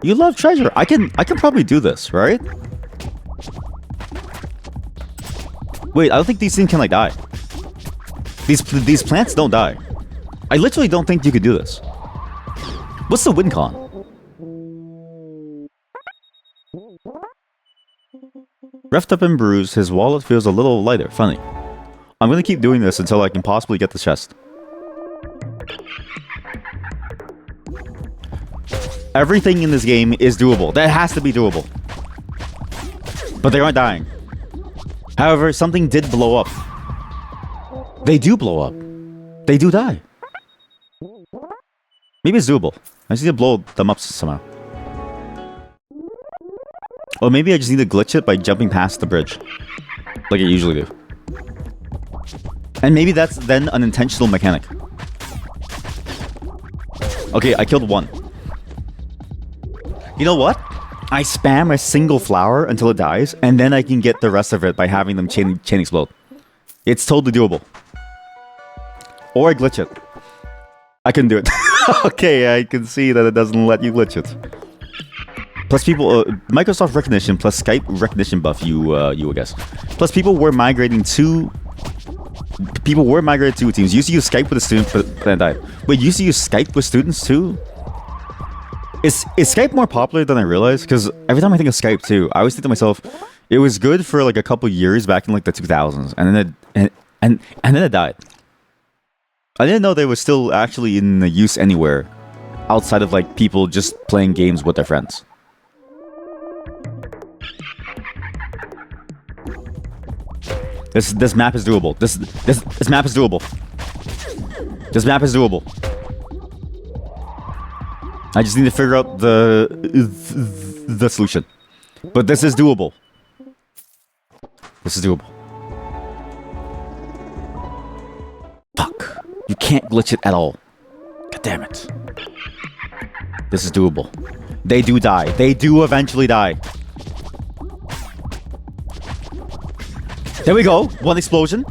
You love treasure. I can probably do this, right? Wait, I don't think these things can like die. These plants don't die. I literally don't think you could do this. What's the win con? Roughed up and bruised, his wallet feels a little lighter. Funny. I'm gonna keep doing this until I can possibly get the chest. Everything in this game is doable. That has to be doable. But they aren't dying. However, something did blow up. They do blow up. They do die. Maybe it's doable. I just need to blow them up somehow. Or maybe I just need to glitch it by jumping past the bridge. Like I usually do. And maybe that's then an intentional mechanic. Okay, I killed one. You know what? I spam a single flower until it dies, and then I can get the rest of it by having them chain explode. It's totally doable. Or I glitch it. I can do it. Okay, I can see that it doesn't let you glitch it. Plus people, Microsoft recognition plus Skype recognition buff, you would guess. Plus people were migrating to teams. Used to use Skype with a student, but then died. Wait, used to use Skype with students too? Is Skype more popular than I realized? Because every time I think of Skype too, I always think to myself, it was good for like a couple years back in like the 2000s, and And then it died. I didn't know they were still actually in use anywhere outside of like people just playing games with their friends. This map is doable. This map is doable. This map is doable. I just need to figure out the solution. But this is doable. This is doable. Fuck. You can't glitch it at all. God damn it. This is doable. They do die. They do eventually die. There we go. One explosion.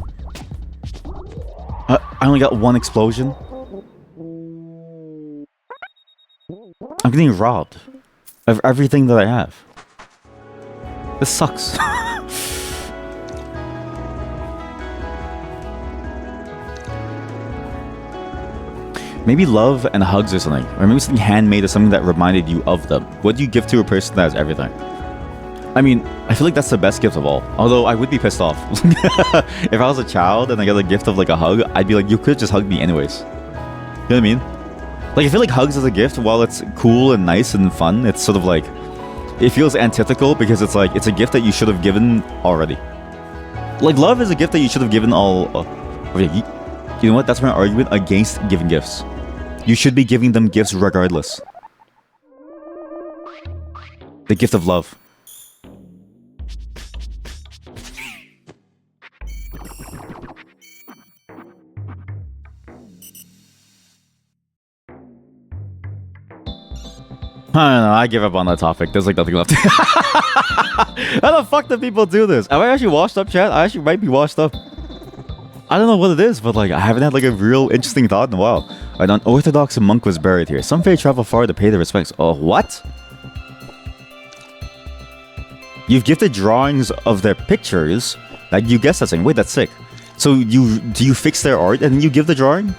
I only got one explosion. I'm getting robbed of everything that I have. This sucks. Maybe love and hugs or something. Or maybe something handmade or something that reminded you of them. What do you give to a person that has everything? I mean, I feel like that's the best gift of all. Although I would be pissed off. If I was a child and I got a gift of like a hug, I'd be like, you could just hug me anyways. You know what I mean? Like, I feel like hugs as a gift, while it's cool and nice and fun, it's sort of like, it feels antithetical because it's like, it's a gift that you should have given already. Like, love is a gift that you should have given all... you know what? That's my argument against giving gifts. You should be giving them gifts regardless. The gift of love. I don't know, I give up on that topic. There's like nothing left. How the fuck do people do this? Am I actually washed up, chat? I actually might be washed up. I don't know what it is, but like I haven't had like a real interesting thought in a while. An unorthodox monk was buried here. Some fae travel far to pay their respects. Oh, what? You've gifted drawings of their pictures. Like, you guessed that thing. Wait, that's sick. So do you fix their art and then you give the drawing?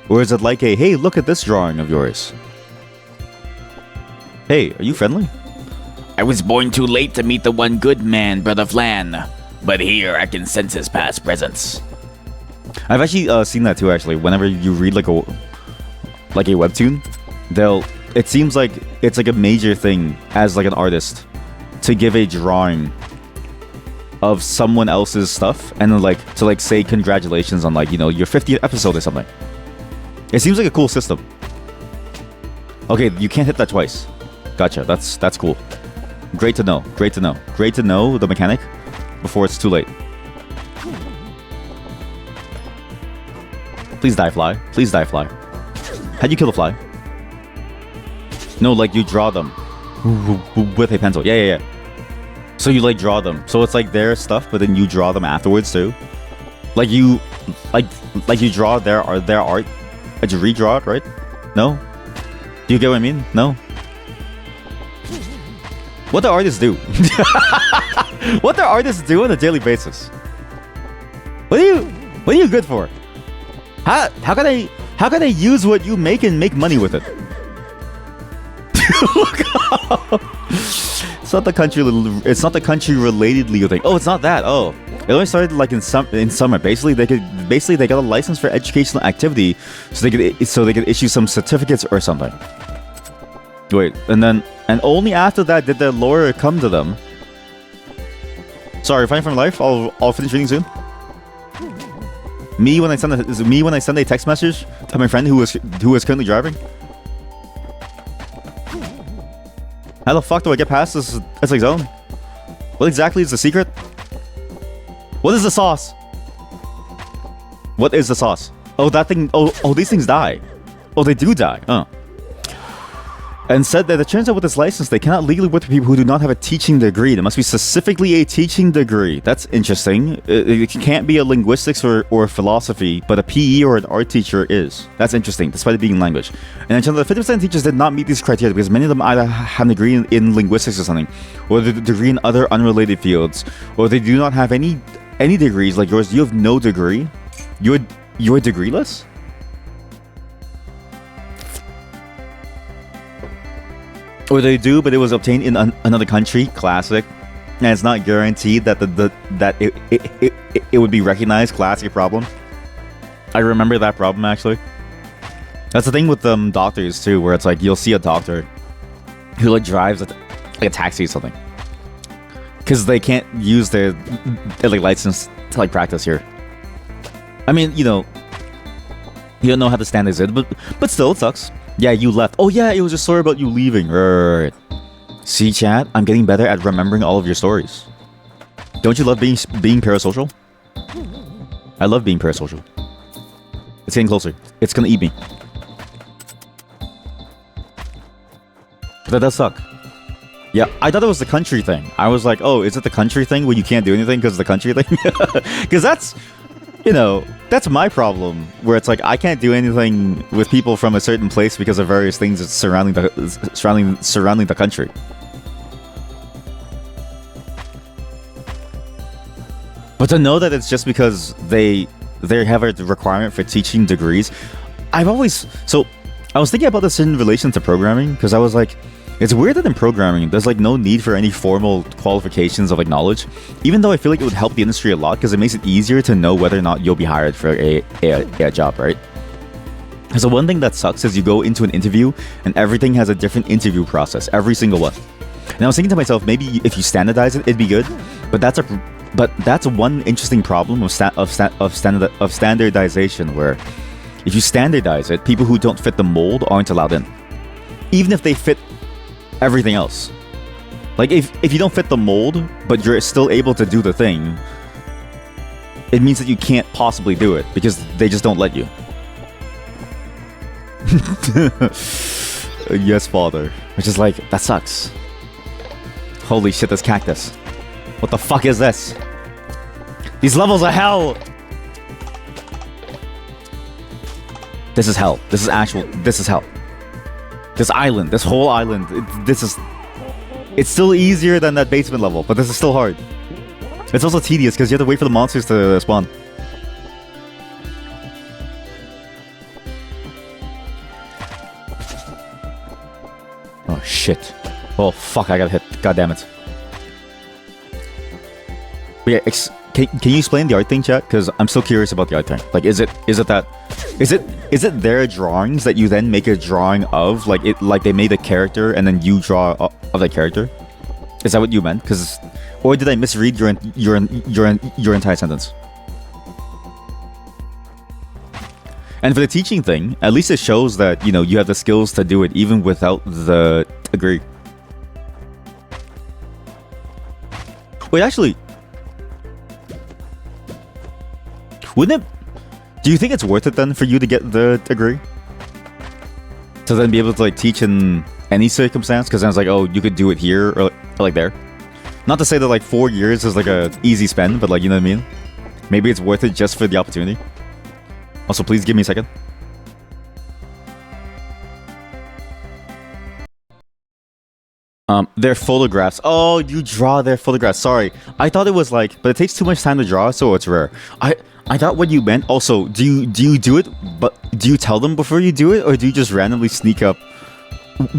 Or is it like a, hey, look at this drawing of yours? Hey, are you friendly? I was born too late to meet the one good man, Brother Flan. But here I can sense his past presence. I've actually seen that too, actually. Whenever you read like a webtoon, it seems like it's like a major thing as like an artist to give a drawing of someone else's stuff and then like to like say congratulations on like, you know, your 50th episode or something. It seems like a cool system. Okay, you can't hit that twice. Gotcha. That's cool. Great to know. Great to know. Great to know the mechanic before it's too late. Please die, fly. Please die, fly. How'd you kill the fly? No, like you draw them with a pencil. Yeah. So you like draw them. So it's like their stuff, but then you draw them afterwards too. Like you draw their art. Like you redraw it, right? No? Do you get what I mean? No? What do artists do? What do artists do on a daily basis? What are you good for? How can I use what you make and make money with it? It's not the country related legal thing. Oh, it's not that. Oh, it only started like in summer. Basically they got a license for educational activity, so they could issue some certificates or something. Wait, and only after that did their lawyer come to them. Sorry, Fighting for My Life. I'll finish reading soon. Me when I send a text message to my friend who is currently driving. How the fuck do I get past this like zone? What exactly is the secret? What is the sauce? What is the sauce? Oh, that thing. Oh, these things die. Oh, they do die. Oh. And said that it turns out with this license, they cannot legally work with people who do not have a teaching degree. There must be specifically a teaching degree. That's interesting. It can't be a linguistics or philosophy, but a PE or an art teacher is. That's interesting, despite it being language. And it turns out that 50% of teachers did not meet these criteria because many of them either have a degree in linguistics or something, or a degree in other unrelated fields, or they do not have any degrees like yours. You have no degree. You're degreeless? Or they do, but it was obtained in another country. Classic. and it's not guaranteed that it would be recognized. Classic problem. I remember that problem actually. That's the thing with doctors too, where it's like you'll see a doctor who like drives like a taxi or something because they can't use their like license to like practice here. I mean, you know, you don't know how the standards is, but still, it sucks. Yeah, you left. Oh yeah, it was a story about you leaving. Right. See, chat, I'm getting better at remembering all of your stories. Don't you love being parasocial? I love being parasocial. It's getting closer. It's gonna eat me. But that does suck. Yeah, I thought it was the country thing. I was like, oh, is it the country thing where you can't do anything because of the country thing? Because that's, you know, that's my problem. Where it's like I can't do anything with people from a certain place because of various things that's surrounding the country. But to know that it's just because they have a requirement for teaching degrees, I was thinking about this in relation to programming because I was like, it's weird that in programming there's like no need for any formal qualifications of like knowledge, even though I feel like it would help the industry a lot because it makes it easier to know whether or not you'll be hired for a job, right? So one thing that sucks is you go into an interview and everything has a different interview process, every single one. And I was thinking to myself, maybe if you standardize it, it'd be good, but that's one interesting problem of standardization, where if you standardize it, people who don't fit the mold aren't allowed in, even if they fit everything else. Like if you don't fit the mold but you're still able to do the thing, it means that you can't possibly do it because they just don't let you. Yes, father. Which is like, that sucks. Holy shit, this cactus. What the fuck is this? These levels are hell. This is hell. This is hell. This island, this whole island, it's still easier than that basement level, but this is still hard. It's also tedious because you have to wait for the monsters to spawn. Oh shit. Oh fuck, I got hit. God damn it. But yeah, can you explain the art thing, chat? Because I'm still curious about the art thing. Like, is it their drawings that you then make a drawing of? Like they made a character and then you draw of that character? Is that what you meant? Or did I misread your entire sentence? And for the teaching thing, at least it shows that, you know, you have the skills to do it even without the degree. Wait, actually, wouldn't it? Do you think it's worth it then for you to get the degree? To then be able to like teach in any circumstance? Because then it's like, oh, you could do it here or like there. Not to say that like 4 years is like a easy spend, but like, you know what I mean? Maybe it's worth it just for the opportunity. Also, please give me a second. Their photographs. Oh, you draw their photographs. Sorry, I thought it was like, but it takes too much time to draw, so it's rare. I thought what you meant. Also, do you do it? But do you tell them before you do it, or do you just randomly sneak up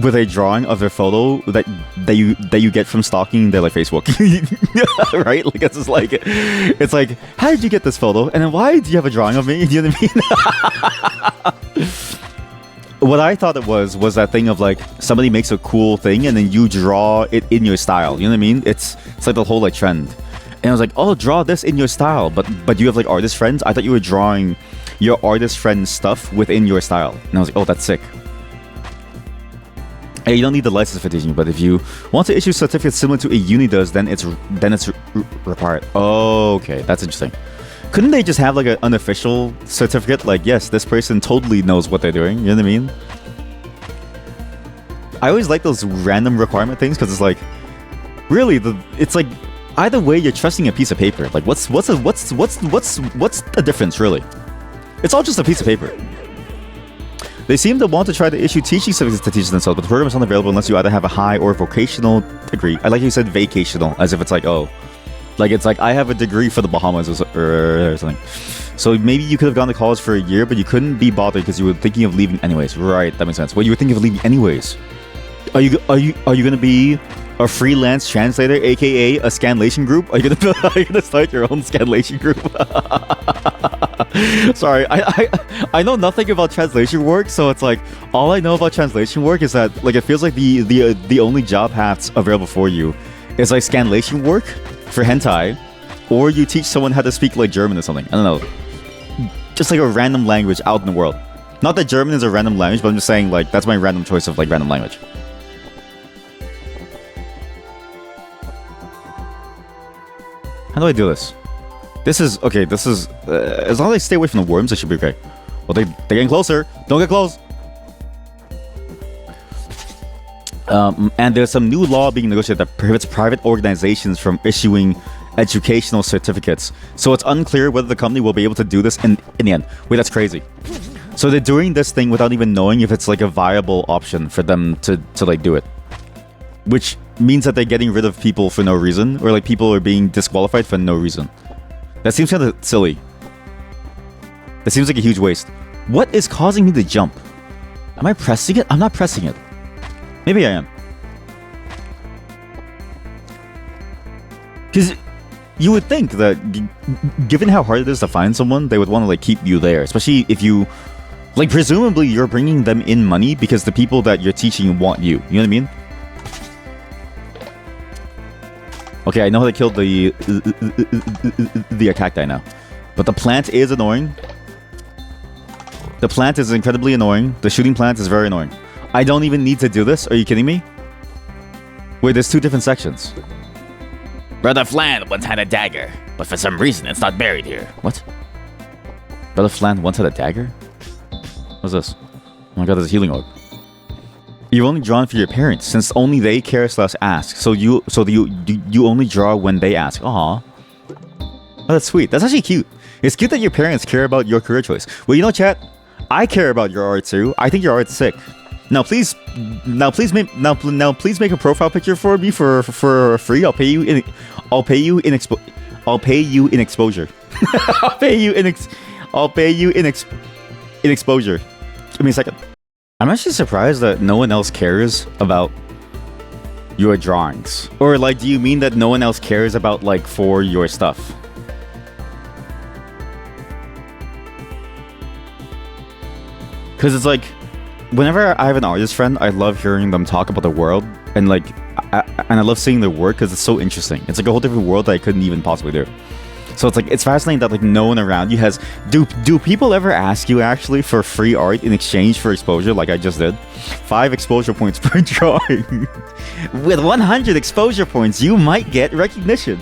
with a drawing of their photo that you get from stalking their like Facebook? Right? Like it's like, how did you get this photo? And then why do you have a drawing of me? Do you know what I mean? What I thought it was that thing of like somebody makes a cool thing and then you draw it in your style. You know what I mean? It's like the whole like trend. And I was like, oh, draw this in your style. But you have like artist friends? I thought you were drawing your artist friend stuff within your style. And I was like, oh, that's sick. Hey, you don't need the license for teaching, but if you want to issue certificates similar to a uni does, then it's required. Oh, okay, that's interesting. Couldn't they just have like an unofficial certificate? Like, yes, this person totally knows what they're doing. You know what I mean? I always like those random requirement things because it's like, really, it's like either way you're trusting a piece of paper. Like, what's the difference really? It's all just a piece of paper. They seem to want to try to issue teaching certificates to teach themselves, but the program is not available unless you either have a high or vocational degree. I like you said vacational, as if it's like, oh. Like, it's like, I have a degree for the Bahamas or something. So maybe you could have gone to college for a year, but you couldn't be bothered because you were thinking of leaving anyways. Right, that makes sense. Well, you were thinking of leaving anyways. Are you gonna be A freelance translator, aka a scanlation group? Are you gonna start your own scanlation group? Sorry, I know nothing about translation work, so it's like all I know about translation work is that like it feels like the only job paths available for you is like scanlation work for hentai, or you teach someone how to speak like German or something. I don't know, just like a random language out in the world. Not that German is a random language, but I'm just saying like that's my random choice of like random language. How do I do this? This is okay. This is as long as I stay away from the worms, it should be okay. Well, they're getting closer. Don't get close. And there's some new law being negotiated that prohibits private organizations from issuing educational certificates. So it's unclear whether the company will be able to do this in the end. Wait, that's crazy. So they're doing this thing without even knowing if it's like a viable option for them to like do it, which means that they're getting rid of people for no reason, or like people are being disqualified for no reason. That seems kind of silly. That seems like a huge waste. What is causing me to jump? Am I pressing it? I'm not pressing it. Maybe I am. Because you would think that given how hard it is to find someone, they would want to like keep you there, especially if you like presumably you're bringing them in money because the people that you're teaching want you. You know what I mean? Okay, I know how to kill the cacti now. But the plant is annoying. The plant is incredibly annoying. The shooting plant is very annoying. I don't even need to do this. Are you kidding me? Wait, there's two different sections. Brother Flan once had a dagger, but for some reason it's not buried here. What? Brother Flan once had a dagger? What's this? Oh my god, there's a healing orb. You're only drawn for your parents, since only they care / ask. So you only draw when they ask. Aw. Oh, that's sweet. That's actually cute. It's cute that your parents care about your career choice. Well, you know, chat, I care about your art too. I think your art's sick. Now please make a profile picture for me for free. I'll pay you in exposure. I'll pay you in exposure. Give me a second. I'm actually surprised that no one else cares about your drawings. Or like, do you mean that no one else cares about like for your stuff? Because it's like, whenever I have an artist friend, I love hearing them talk about the world, and like, I love seeing their work because it's so interesting. It's like a whole different world that I couldn't even possibly do. So it's like, it's fascinating that like no one around you has. Do people ever ask you actually for free art in exchange for exposure, like I just did? 5 exposure points per drawing. With 100 exposure points, you might get recognition.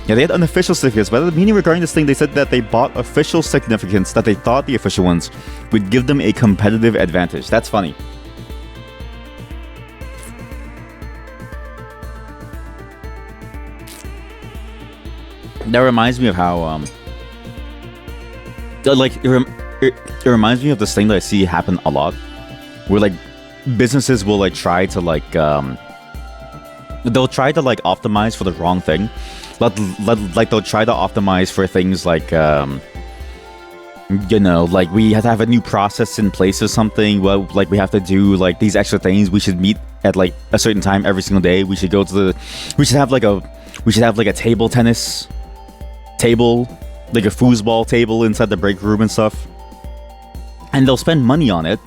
Yeah, they had unofficial certificates, but at the meeting regarding this thing, they said that they bought official significance that they thought the official ones would give them a competitive advantage. That's funny. That reminds me of how, like, it reminds me of this thing that I see happen a lot, where like businesses will like try to like, they'll try to like optimize for the wrong thing. Like they'll try to optimize for things like, you know, like we have to have a new process in place or something. Well, like we have to do like these extra things. We should meet at like a certain time every single day. We should go to the, we should have like a table tennis table, like a foosball table inside the break room and stuff. And they'll spend money on it.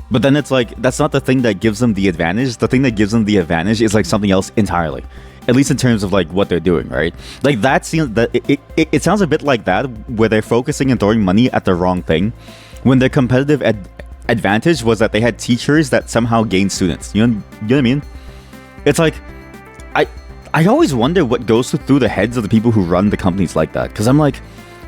But then it's like, that's not the thing that gives them the advantage. The thing that gives them the advantage is like something else entirely. At least in terms of like what they're doing, right? Like that seems that it sounds a bit like that, where they're focusing and throwing money at the wrong thing, when their competitive advantage was that they had teachers that somehow gained students. You know what I mean? It's like, I always wonder what goes through the heads of the people who run the companies like that. Because I'm like,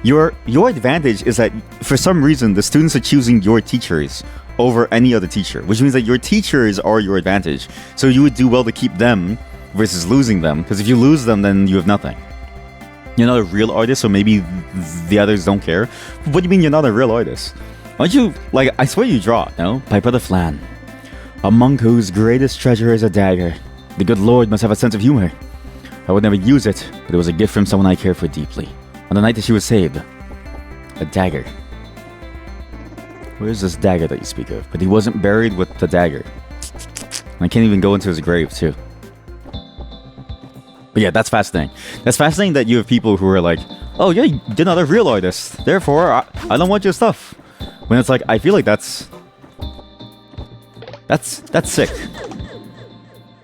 your advantage is that for some reason the students are choosing your teachers over any other teacher, which means that your teachers are your advantage. So you would do well to keep them versus losing them, because if you lose them, then you have nothing. You're not a real artist, so maybe the others don't care. What do you mean you're not a real artist? Aren't you, like, I swear you draw, no? By Brother Flan. A monk whose greatest treasure is a dagger. The good Lord must have a sense of humor. I would never use it, but it was a gift from someone I care for deeply. On the night that she was saved. A dagger. Where's this dagger that you speak of? But he wasn't buried with the dagger. I can't even go into his grave, too. But yeah, that's fascinating. That's fascinating that you have people who are like, oh yeah, you're not a real artist, therefore I don't want your stuff. When it's like, I feel like that's sick.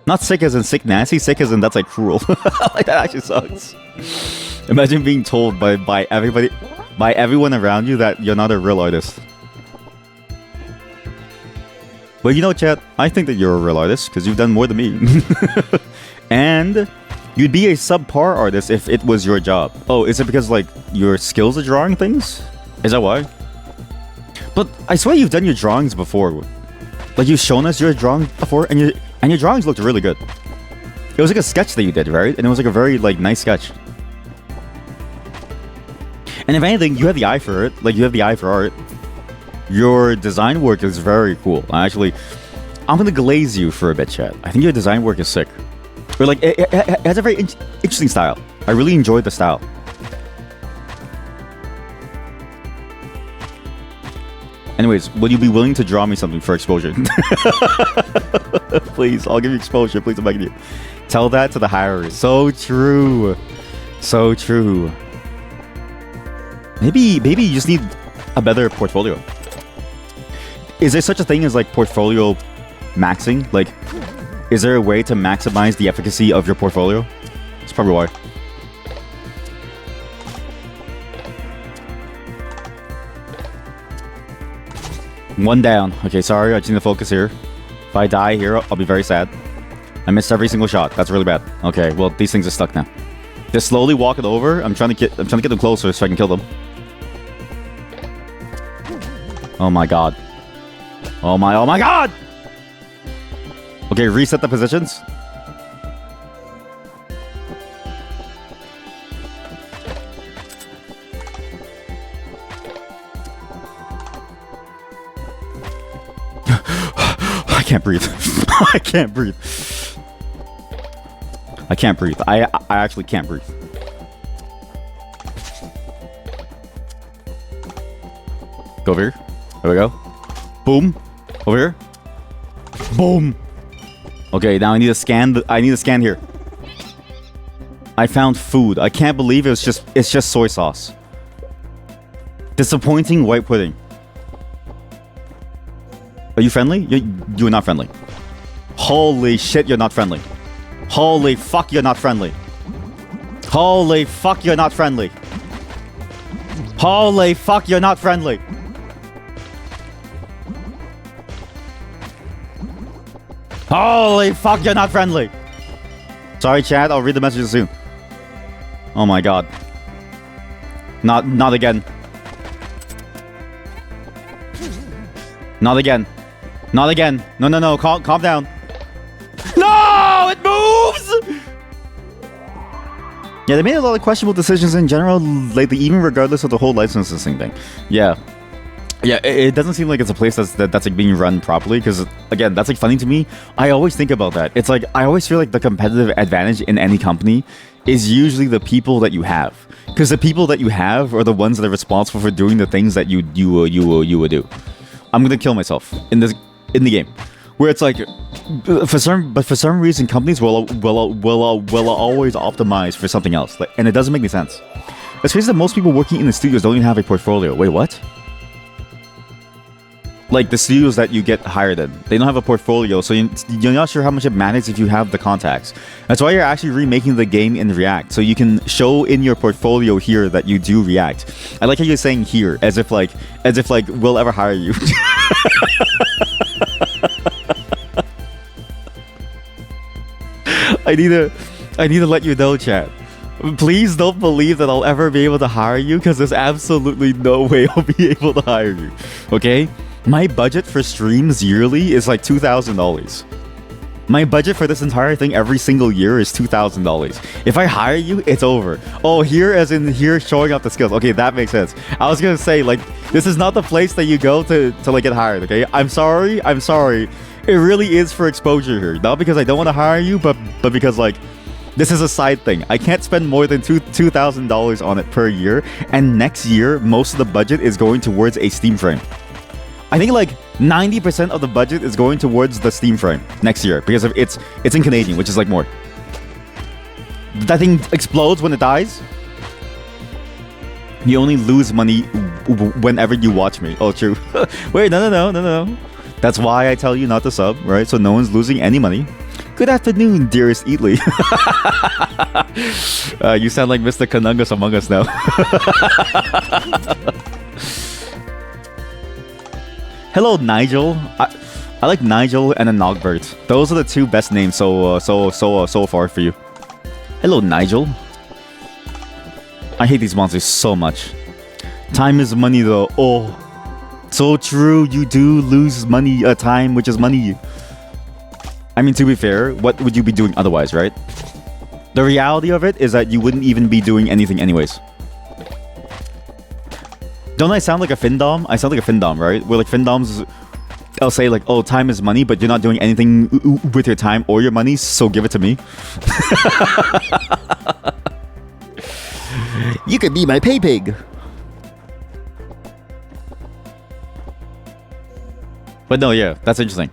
Not sick as in sick nasty, sick as in that's like cruel. Like that actually sucks. Imagine being told by everyone around you that you're not a real artist. But you know, chat, I think that you're a real artist because you've done more than me. And you'd be a subpar artist if it was your job. Oh, is it because like your skills at drawing things? Is that why? But I swear you've done your drawings before. Like you've shown us your drawing before, and your drawings looked really good. It was like a sketch that you did, right? And it was like a very like nice sketch. And if anything, you have the eye for it. Like you have the eye for art. Your design work is very cool. Actually, I'm gonna glaze you for a bit, chat. I think your design work is sick. Or like it has a very interesting style. I really enjoyed the style. Anyways, will you be willing to draw me something for exposure? Please, I'll give you exposure. Please, I'm begging you. Tell that to the hirers. So true. So true. Maybe you just need a better portfolio. Is there such a thing as like portfolio maxing? Like, is there a way to maximize the efficacy of your portfolio? That's probably why. One down. Okay, sorry, I just need to focus here. If I die here, I'll be very sad. I missed every single shot. That's really bad. Okay, well, these things are stuck now. Just slowly walk it over. I'm trying to get them closer so I can kill them. Oh my god. Oh my god! Okay, reset the positions. I can't breathe. I can't breathe. I can't breathe. I actually can't breathe. Go over here. There we go. Boom. Over here. Boom. Okay, now I need to scan. I need to scan here. I found food. I can't believe it's just soy sauce. Disappointing white pudding. Are you friendly? You're not friendly. Holy shit, you're not friendly. Holy fuck, you're not friendly. Holy fuck, you're not friendly. Holy fuck, you're not friendly. Holy fuck, you're not friendly. Sorry, chat, I'll read the messages soon. Oh my god. Not again. Not again. Not again. No. Calm down. No! It moves! Yeah, they made a lot of questionable decisions in general lately, even regardless of the whole licensing thing. Yeah. Yeah, it doesn't seem like it's a place that's like being run properly, because again, that's like funny to me. I always think about that. It's like I always feel like the competitive advantage in any company is usually the people that you have, because the people that you have are the ones that are responsible for doing the things that you would do. I'm gonna kill myself in the game, where it's like for some reason companies will always optimize for something else, like, and it doesn't make any sense. Let's face it, most people working in the studios don't even have a portfolio. Wait, what? Like the studios that you get hired in, they don't have a portfolio, so you're not sure how much it matters if you have the contacts. That's why you're actually remaking the game in React, so you can show in your portfolio here that you do React. I like how you're saying here, as if like we'll ever hire you. I need to let you know, chat. Please don't believe that I'll ever be able to hire you, because there's absolutely no way I'll be able to hire you. Okay? My budget for streams yearly is like $2,000. My budget for this entire thing every single year is $2,000. If I hire you, it's over. Oh, here as in here showing off the skills. Okay, that makes sense. I was gonna say, like, this is not the place that you go to like get hired, okay? I'm sorry. It really is for exposure here. Not because I don't want to hire you, but because like this is a side thing. I can't spend more than $2,000 on it per year, and next year most of the budget is going towards a Steam frame. I think like 90% of the budget is going towards the Steam frame next year, because of it's in Canadian, which is like more. That thing explodes when it dies. You only lose money whenever you watch me. Oh, true. Wait, no. That's why I tell you not to sub, right? So no one's losing any money. Good afternoon, dearest Eatly. You sound like Mr. Kanungus Among Us now. Hello, Nigel. I like Nigel and a Nogbert. Those are the two best names so far for you. Hello, Nigel. I hate these monsters so much. Time is money, though. Oh, so true. You do lose money, time, which is money. I mean, to be fair, what would you be doing otherwise, right? The reality of it is that you wouldn't even be doing anything anyways. Don't I sound like a Findom? I sound like a Findom, right? Where like Findoms, I'll say like, oh, time is money, but you're not doing anything with your time or your money, so give it to me. You could be my pay pig. But no, yeah, that's interesting.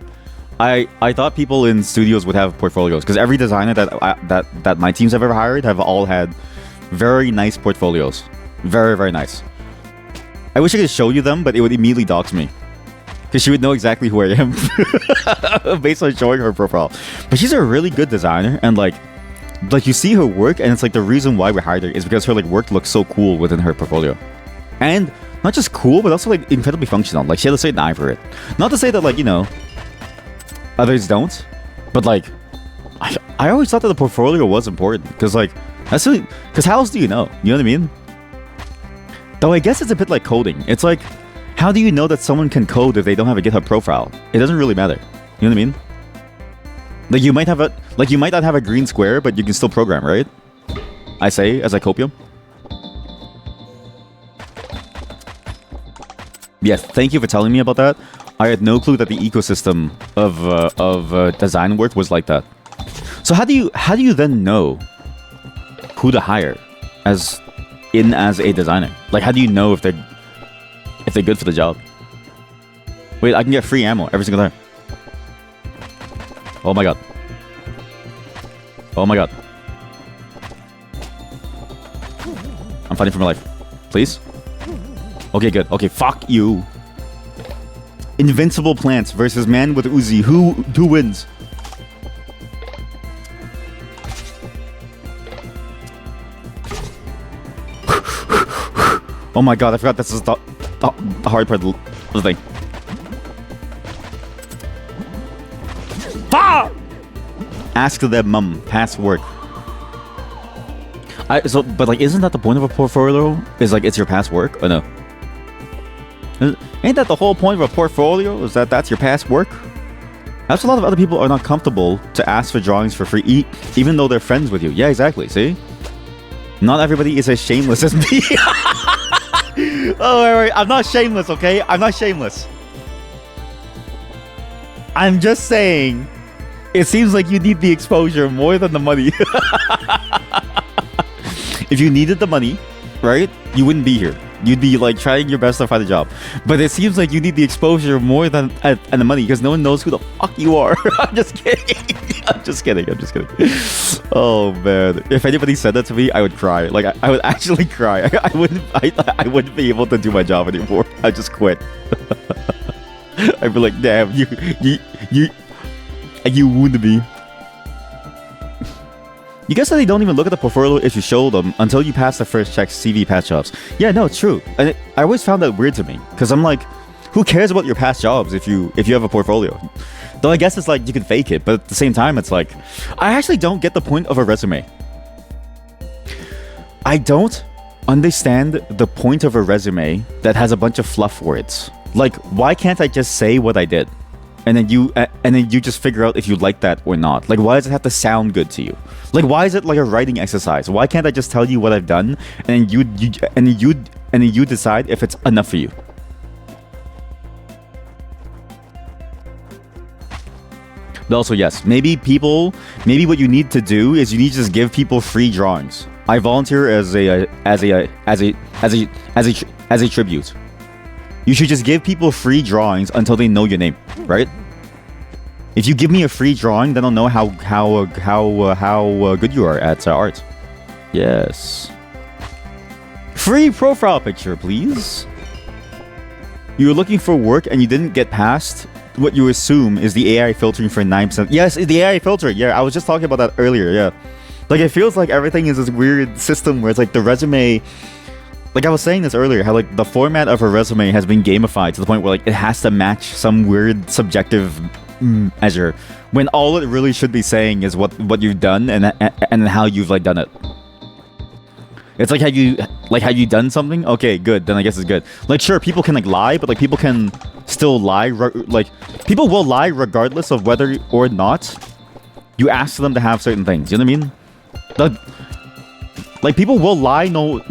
I thought people in studios would have portfolios because every designer that my teams have ever hired have all had very nice portfolios. Very, very nice. I wish I could show you them, but it would immediately dox me. Because she would know exactly who I am based on showing her profile. But she's a really good designer, and like you see her work, and it's like the reason why we hired her is because her like work looks so cool within her portfolio. And not just cool, but also like incredibly functional. Like she had a certain eye for it. Not to say that like, you know, others don't, but like I always thought that the portfolio was important because like that's really, because how else do you know? You know what I mean? Though I guess it's a bit like coding. It's like, how do you know that someone can code if they don't have a GitHub profile? It doesn't really matter. You know what I mean? Like you might have a you might not have a green square, but you can still program, right? I say as I copium. Yes, thank you for telling me about that. I had no clue that the ecosystem of design work was like that. So how do you then know who to hire as a designer? Like how do you know if they're good for the job? Wait, I can get free ammo every single time. Oh my god. Oh my god. I'm fighting for my life. Please? Okay, good. Okay, fuck you. Invincible plants versus man with Uzi. Who wins? Oh my god, I forgot this is the hard part of the thing. Ah! Ask them, mum. Past work. But like, isn't that the point of a portfolio? Is like, it's your past work? Or no? Ain't that the whole point of a portfolio? Is that's your past work? That's a lot of other people are not comfortable to ask for drawings for free, even though they're friends with you. Yeah, exactly. See? Not everybody is as shameless as me. Oh, wait. I'm not shameless, okay? I'm not shameless. I'm just saying, it seems like you need the exposure more than the money. If you needed the money, right, you wouldn't be here. You'd be like trying your best to find a job. But it seems like you need the exposure more than and the money because no one knows who the fuck you are. I'm just kidding. I'm just kidding. Oh man, if anybody said that to me, I would cry. Like I would actually cry. I wouldn't be able to do my job anymore. I just quit. I'd be like, damn, you wounded me. You guess that they don't even look at the portfolio if you show them until you pass the first check CV past jobs. Yeah, no, it's true. And I always found that weird to me because I'm like, who cares about your past jobs if you have a portfolio? Though I guess it's like you can fake it, but at the same time, it's like, I actually don't get the point of a resume. I don't understand the point of a resume that has a bunch of fluff words. Like, why can't I just say what I did? And then you just figure out if you like that or not. Like, why does it have to sound good to you? Like, why is it like a writing exercise? Why can't I just tell you what I've done and you decide if it's enough for you? But also, yes, maybe what you need to do is you need to just give people free drawings. I volunteer as a tribute. You should just give people free drawings until they know your name, right? If you give me a free drawing, then I'll know how good you are at art. Yes. Free profile picture, please. You're looking for work and you didn't get past what you assume is the AI filtering for 9%. Yes, the AI filtering. Yeah, I was just talking about that earlier. Yeah. Like, it feels like everything is this weird system where it's like the resume... Like I was saying this earlier, how like the format of a resume has been gamified to the point where like it has to match some weird subjective measure, when all it really should be saying is what you've done and how you've like done it. It's like, have you done something? Okay, good. Then I guess it's good. Like, sure, people can like lie, but like people can still lie. Like, people will lie regardless of whether or not you ask them to have certain things. You know what I mean? Like people will lie no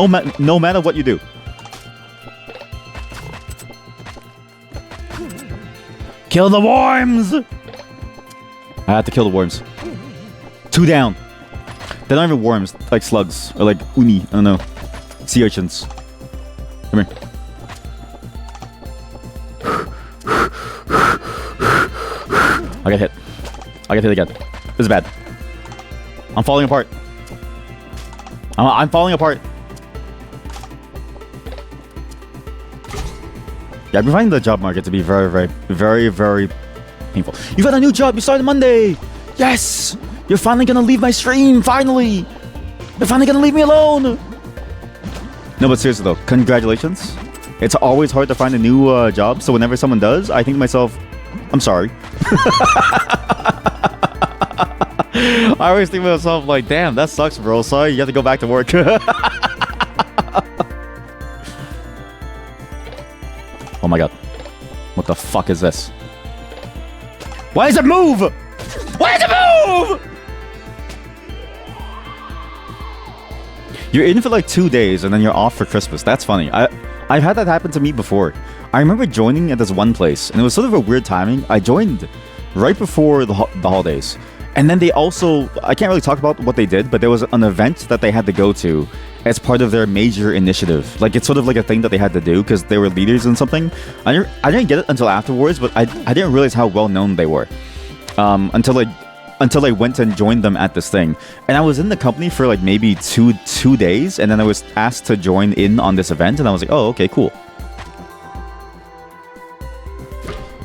matter what you do. Kill the worms! I have to kill the worms. 2 down. They're not even worms, like slugs or like uni. I don't know. Sea urchins. Come here. I got hit. I got hit again. This is bad. I'm falling apart. I'm falling apart. Yeah, I've been finding the job market to be very painful. You got a new job. You started Monday. Yes. You're finally gonna leave my stream. Finally. You're finally gonna leave me alone. No, but seriously though, congratulations. It's always hard to find a new job. So whenever someone does, I think to myself, I'm sorry. I always think to myself like, damn, that sucks, bro. Sorry, you have to go back to work. Oh my god. What the fuck is this? Why does it move? Why does it move? You're in for like 2 days and then you're off for Christmas. That's funny. I've had that happen to me before. I remember joining at this one place and it was sort of a weird timing. I joined right before the holidays. And then they also, I can't really talk about what they did, but there was an event that they had to go to as part of their major initiative. Like, it's sort of like a thing that they had to do because they were leaders in something. I didn't get it until afterwards, but I didn't realize how well known they were until I went and joined them at this thing. And I was in the company for like maybe two days, and then I was asked to join in on this event, and I was like, oh, okay, cool.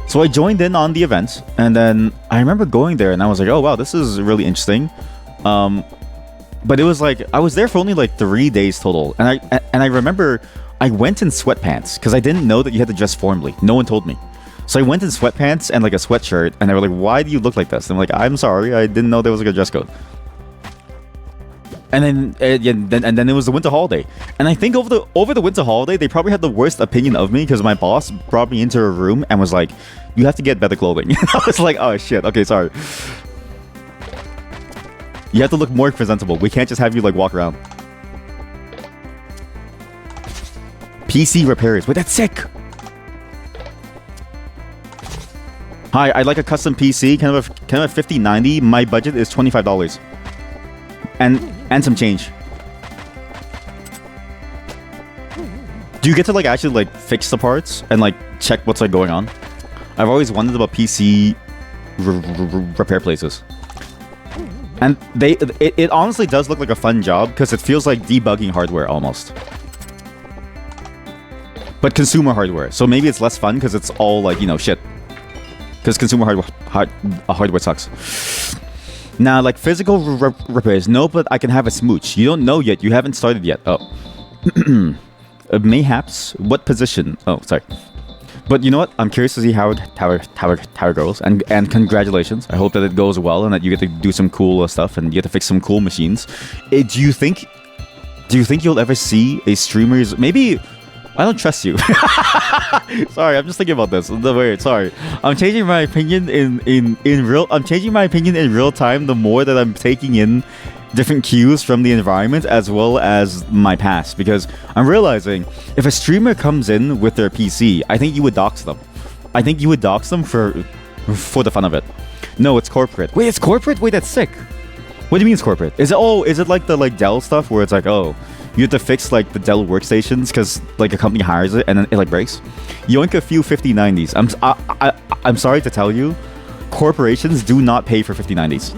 So I joined in on the event, and then I remember going there, and I was like, oh wow, this is really interesting. But it was like, I was there for only like 3 days total, and I remember I went in sweatpants, because I didn't know that you had to dress formally. No one told me. So I went in sweatpants and like a sweatshirt, and they were like, why do you look like this? And I'm like, I'm sorry, I didn't know there was like a dress code. And then it was the winter holiday, and I think over the winter holiday they probably had the worst opinion of me because my boss brought me into a room and was like, "You have to get better clothing." I was like, "Oh shit, okay, sorry. You have to look more presentable. We can't just have you like walk around." PC repairs. Wait, that's sick. Hi, I'd like a custom PC, kind of a 5090. My budget is $25. And some change. Do you get to like actually like fix the parts and like check what's like going on? I've always wondered about PC repair places. And it honestly does look like a fun job because it feels like debugging hardware almost. But consumer hardware. So maybe it's less fun because it's all like, you know, shit. Because consumer hardware sucks. Now, like physical repairs, no, but I can have a smooch. You don't know yet. You haven't started yet. Oh. Mayhaps. What position? Oh, sorry. But you know what? I'm curious to see how Tower goes. And congratulations. I hope that it goes well and that you get to do some cool stuff and you get to fix some cool machines. Do you think you'll ever see a streamer's... Maybe... I don't trust you. Sorry, I'm just thinking about this. Wait, sorry. I'm changing my opinion I'm changing my opinion in real time the more that I'm taking in different cues from the environment as well as my past, because I'm realizing if a streamer comes in with their PC, I think you would dox them. I think you would dox them for the fun of it. No, it's corporate. Wait, it's corporate? Wait, that's sick. What do you mean it's corporate? Is it like the like Dell stuff where it's like, oh, you have to fix like the Dell workstations because like a company hires it and then it like breaks? Yoink a few 5090s. I'm sorry to tell you, corporations do not pay for 5090s.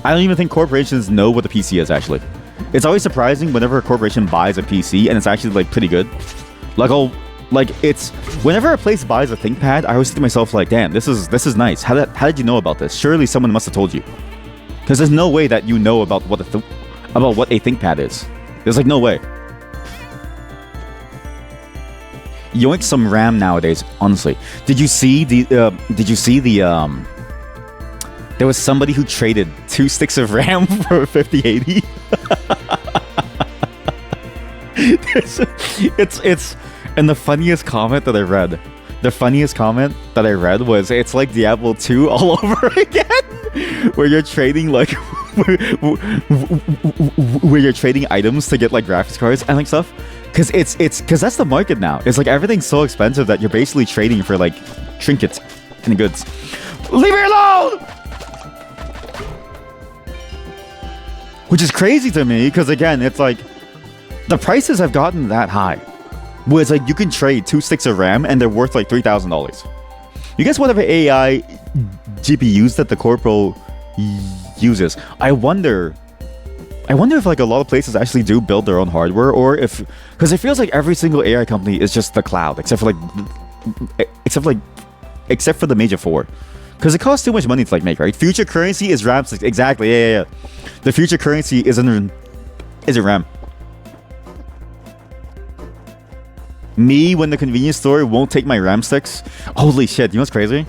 I don't even think corporations know what the PC is actually. It's always surprising whenever a corporation buys a PC and it's actually like pretty good. It's whenever a place buys a ThinkPad, I always think to myself like, damn, this is nice. How did you know about this? Surely someone must have told you. Because there's no way that you know about what a ThinkPad is. There's like no way. Yoink some RAM nowadays, honestly. Did you see the there was somebody who traded 2 sticks of RAM for a 5080? It's and the funniest comment that I read was, it's like Diablo 2 all over again, where you're trading like where you're trading items to get like graphics cards and like stuff. Because because that's the market now. It's like everything's so expensive that you're basically trading for like trinkets and goods. Leave me alone! Which is crazy to me, because again, it's like the prices have gotten that high. Where it's like you can trade 2 sticks of RAM and they're worth like $3,000. You guess whatever AI GPUs that the corporal uses. I wonder if like a lot of places actually do build their own hardware, or if, because it feels like every single AI company is just the cloud, except for the major 4, because it costs too much money to like make, right? Future currency is RAM sticks. Exactly. Yeah. The future currency isn't RAM. Me, when the convenience store won't take my RAM sticks. Holy shit! You know what's crazy?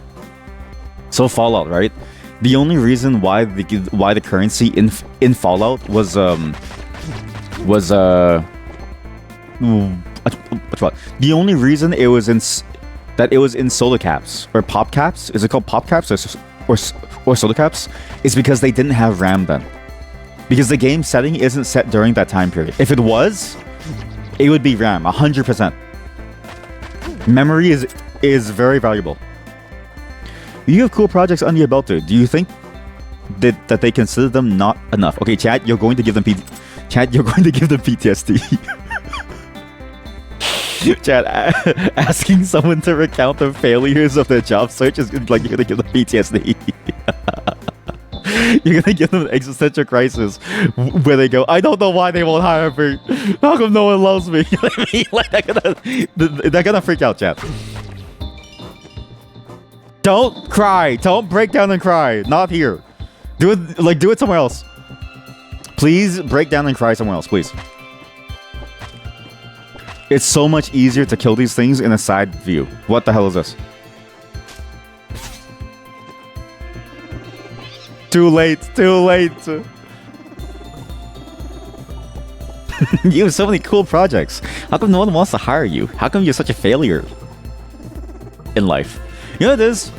So Fallout, right? The only reason why the currency in Fallout was the only reason it was in soda caps or pop caps. Is it called pop caps or soda caps? Is because they didn't have RAM then. Because the game setting isn't set during that time period. If it was, it would be RAM 100%. Memory is very valuable. You have cool projects under your belt, dude. Do you think that they consider them not enough? Okay, chat, you're going to give them PTSD. Chat, asking someone to recount the failures of their job search is like you're gonna give them PTSD. You're gonna give them an existential crisis where they go, I don't know why they won't hire me. How come no one loves me? You know what I mean? Like they're gonna freak out, chat. Don't cry. Don't break down and cry. Not here. Do it somewhere else. Please break down and cry somewhere else, please. It's so much easier to kill these things in a side view. What the hell is this? Too late. You have so many cool projects. How come no one wants to hire you? How come you're such a failure in life? You know what it is?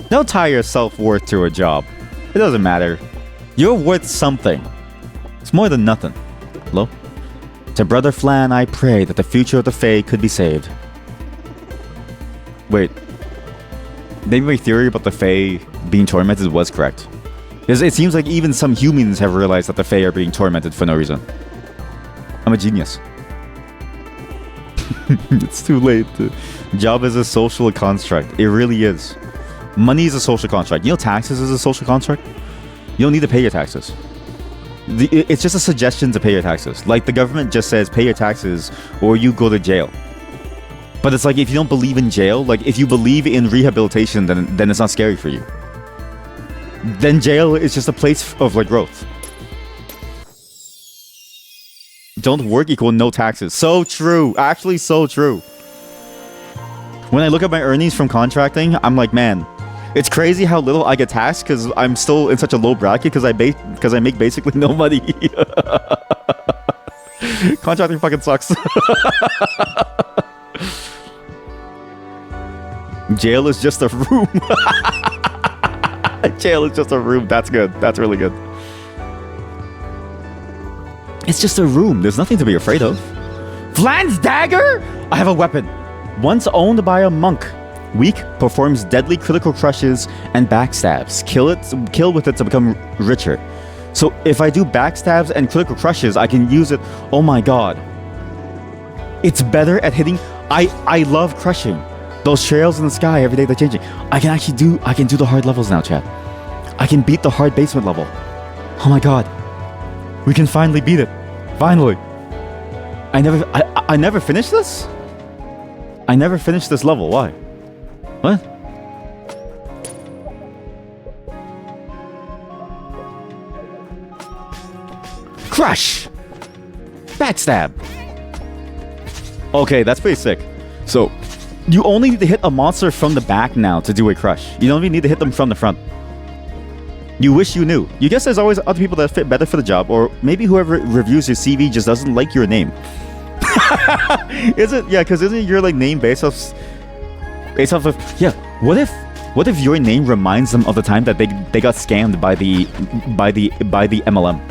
Don't tie your self-worth to a job. It doesn't matter. You're worth something. It's more than nothing. Hello? To Brother Flan, I pray that the future of the Fae could be saved. Wait. Maybe my theory about the Fae being tormented was correct. Because it seems like even some humans have realized that the Fae are being tormented for no reason. I'm a genius. It's too late. Job is a social construct. It really is. Money is a social construct. You know taxes is a social construct? You don't need to pay your taxes. It's just a suggestion to pay your taxes. Like the government just says pay your taxes or you go to jail. But it's like if you don't believe in jail, like if you believe in rehabilitation, then it's not scary for you. Then jail is just a place of like growth. Don't work equal no taxes. So true. Actually, so true. When I look at my earnings from contracting, I'm like, man, it's crazy how little I get taxed because I'm still in such a low bracket because I make basically no money. Contracting fucking sucks. Jail is just a room. Jail is just a room. That's good. That's really good. It's just a room. There's nothing to be afraid of. Flan's dagger? I have a weapon. Once owned by a monk. Weak, performs deadly critical crushes and backstabs. Kill with it to become richer. So if I do backstabs and critical crushes, I can use it. Oh my god. It's better at hitting. I love crushing. Those trails in the sky every day they're changing. I can do the hard levels now, chat. I can beat the hard basement level. Oh my god. We can finally beat it. Finally. I never finished this? I never finished this level. Why? What? Crush! Backstab! Okay, that's pretty sick. So, you only need to hit a monster from the back now to do a crush. You don't even need to hit them from the front. You wish you knew. You guess there's always other people that fit better for the job, or maybe whoever reviews your CV just doesn't like your name. Is it? Yeah, because isn't your like name based off of? Yeah. What if your name reminds them of the time that they got scammed by the MLM?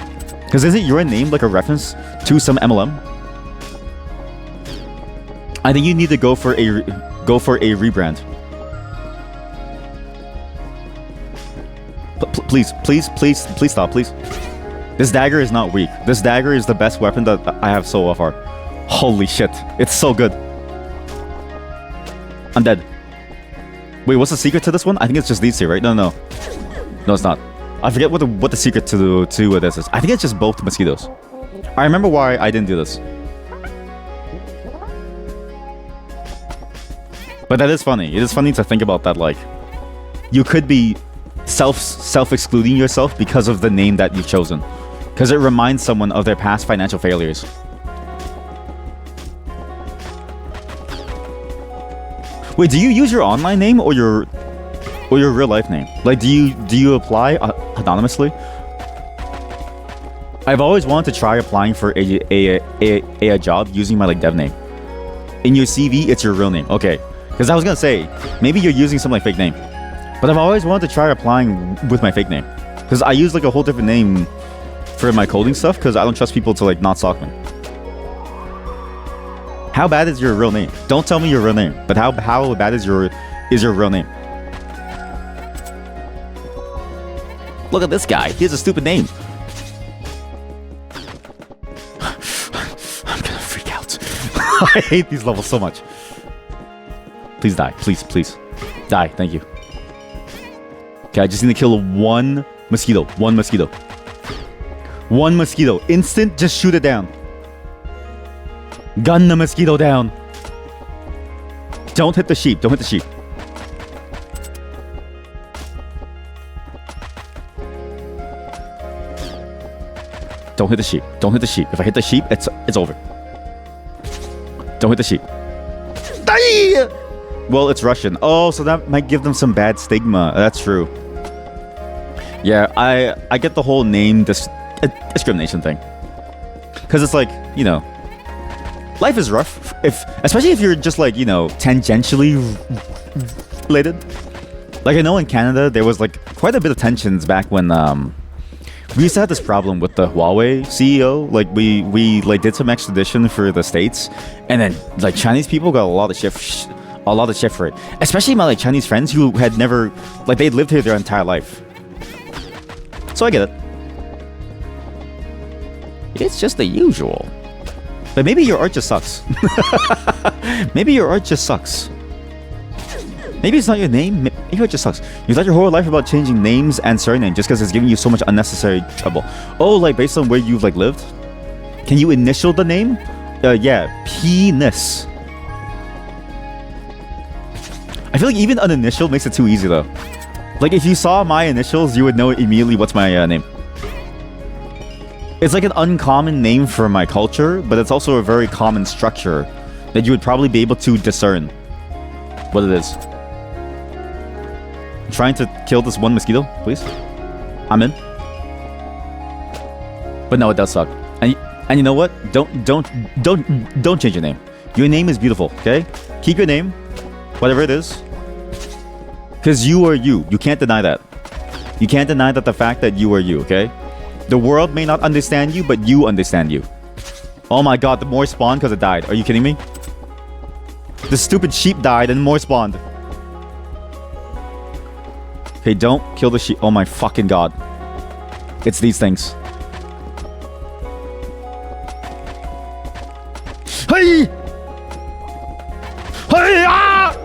Because isn't your name like a reference to some MLM? I think you need to go for a rebrand. Please stop, please. This dagger is not weak. This dagger is the best weapon that I have so far. Holy shit, it's so good. I'm dead. Wait, what's the secret to this one? I think it's just these two, right? No, it's not. I forget what the secret to this is. I think it's just both mosquitoes. I remember why I didn't do this. But that is funny. It is funny to think about that, like, you could be self-excluding yourself because of the name that you've chosen. Because it reminds someone of their past financial failures. Wait, do you use your online name or your real life name? Like, do you apply anonymously? I've always wanted to try applying for a job using my like dev name. In your CV, it's your real name. Okay, because I was gonna say maybe you're using some like fake name, but I've always wanted to try applying with my fake name because I use like a whole different name for my coding stuff because I don't trust people to like not stalk me. How bad is your real name? Don't tell me your real name, but how bad is your real name? Look at this guy. He has a stupid name. I'm gonna freak out. I hate these levels so much. Please die. Please. Die. Thank you. Okay, I just need to kill one mosquito. One mosquito. One mosquito. Instant, just shoot it down. Gun the mosquito down. Don't hit the sheep. Don't hit the sheep. Don't hit the sheep. Don't hit the sheep. If I hit the sheep, it's over. Don't hit the sheep. Die! Well, it's Russian. Oh, so that might give them some bad stigma. That's true. Yeah, I get the whole name discrimination thing. Because it's like, you know, life is rough, especially if you're just like, you know, tangentially related. Like I know in Canada there was like quite a bit of tensions back when we used to have this problem with the Huawei CEO. Like we like did some extradition for the States, and then like Chinese people got a lot of shit for it. Especially my like Chinese friends who had never like they'd lived here their entire life. So I get it. It's just the usual. But maybe your art just sucks. Maybe your art just sucks. Maybe it's not your name. Maybe it just sucks. You thought your whole life about changing names and surname just because it's giving you so much unnecessary trouble. Oh, like based on where you've like lived? Can you initial the name? Yeah, penis. I feel like even an initial makes it too easy though. Like if you saw my initials, you would know immediately what's my name. It's like an uncommon name for my culture, but it's also a very common structure that you would probably be able to discern what it is. I'm trying to kill this one mosquito, please. I'm in. But no, it does suck. And you know what? Don't change your name. Your name is beautiful, okay? Keep your name, whatever it is. Because you are you. You can't deny that. You can't deny that the fact that you are you, okay? The world may not understand you, but you understand you. Oh my god, the more spawned because it died. Are you kidding me? The stupid sheep died and more spawned. Okay, don't kill the sheep. Oh my fucking god. It's these things. Hey! Hey! Ah!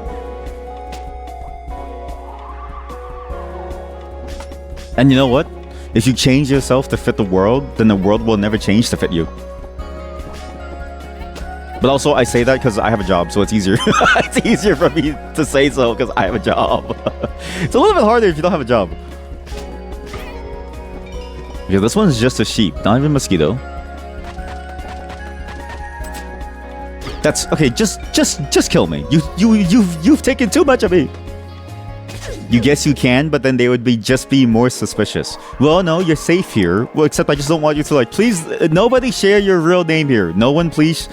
And you know what? If you change yourself to fit the world, then the world will never change to fit you. But also, I say that because I have a job, so it's easier. It's easier for me to say so because I have a job. It's a little bit harder if you don't have a job. Okay, this one's just a sheep, not even a mosquito. That's okay. Just kill me. You've taken too much of me. You guess you can, but then they would just be more suspicious. Well, no, you're safe here. Well, except I just don't want you to like. Please, nobody share your real name here. No one, please.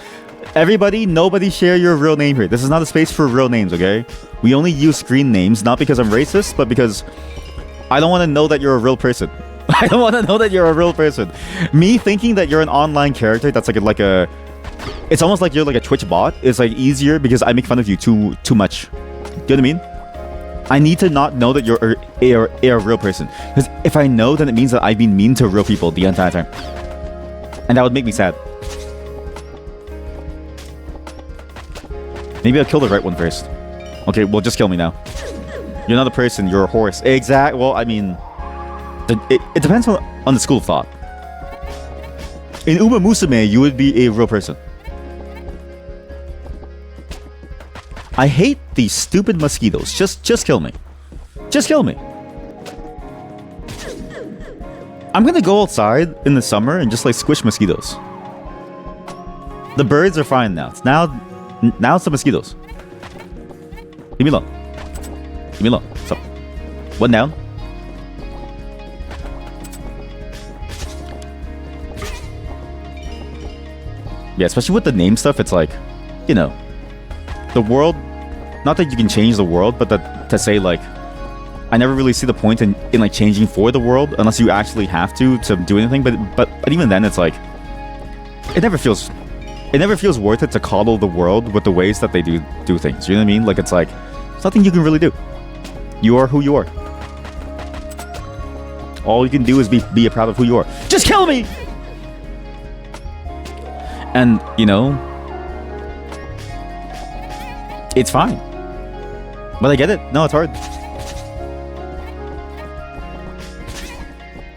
Everybody, nobody share your real name here. This is not a space for real names, okay? We only use screen names, not because I'm racist, but because I don't want to know that you're a real person. I don't want to know that you're a real person. Me thinking that you're an online character that's like a it's almost like you're like a Twitch bot is like easier because I make fun of you too much. You know what I mean? I need to not know that you're a real person. Because if I know, then it means that I've been mean to real people the entire time. And that would make me sad. Maybe I'll kill the right one first. Okay, well, just kill me now. You're not a person, you're a horse. Exact. Well, I mean, it depends on the school of thought. In Uma Musume, you would be a real person. I hate these stupid mosquitoes. Just kill me. Just kill me. I'm gonna go outside in the summer and just like squish mosquitoes. The birds are fine now. Now it's the mosquitoes. Leave me alone. Leave me alone. So, one down. Yeah, especially with the name stuff, it's like, you know, the world, not that you can change the world, but that to say like, I never really see the point in like changing for the world unless you actually have to do anything. But even then, it's like, it never feels worth it to coddle the world with the ways that they do things. You know what I mean? Like, it's like, there's nothing you can really do. You are who you are. All you can do is be proud of who you are. Just kill me! And, you know, it's fine. But I get it. No, it's hard.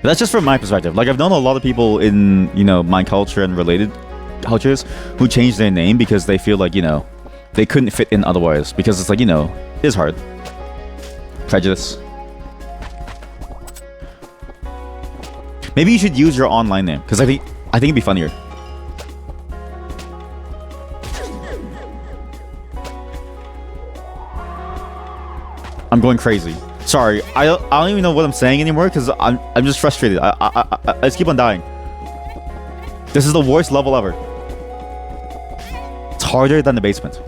But that's just from my perspective. Like, I've known a lot of people in, you know, my culture and related cultures who change their name because they feel like, you know, they couldn't fit in otherwise. Because it's like, you know, it is hard. Prejudice. Maybe you should use your online name because I think it'd be funnier. I'm going crazy. Sorry, I don't even know what I'm saying anymore because I'm just frustrated. I just keep on dying. This is the worst level ever. It's harder than the basement.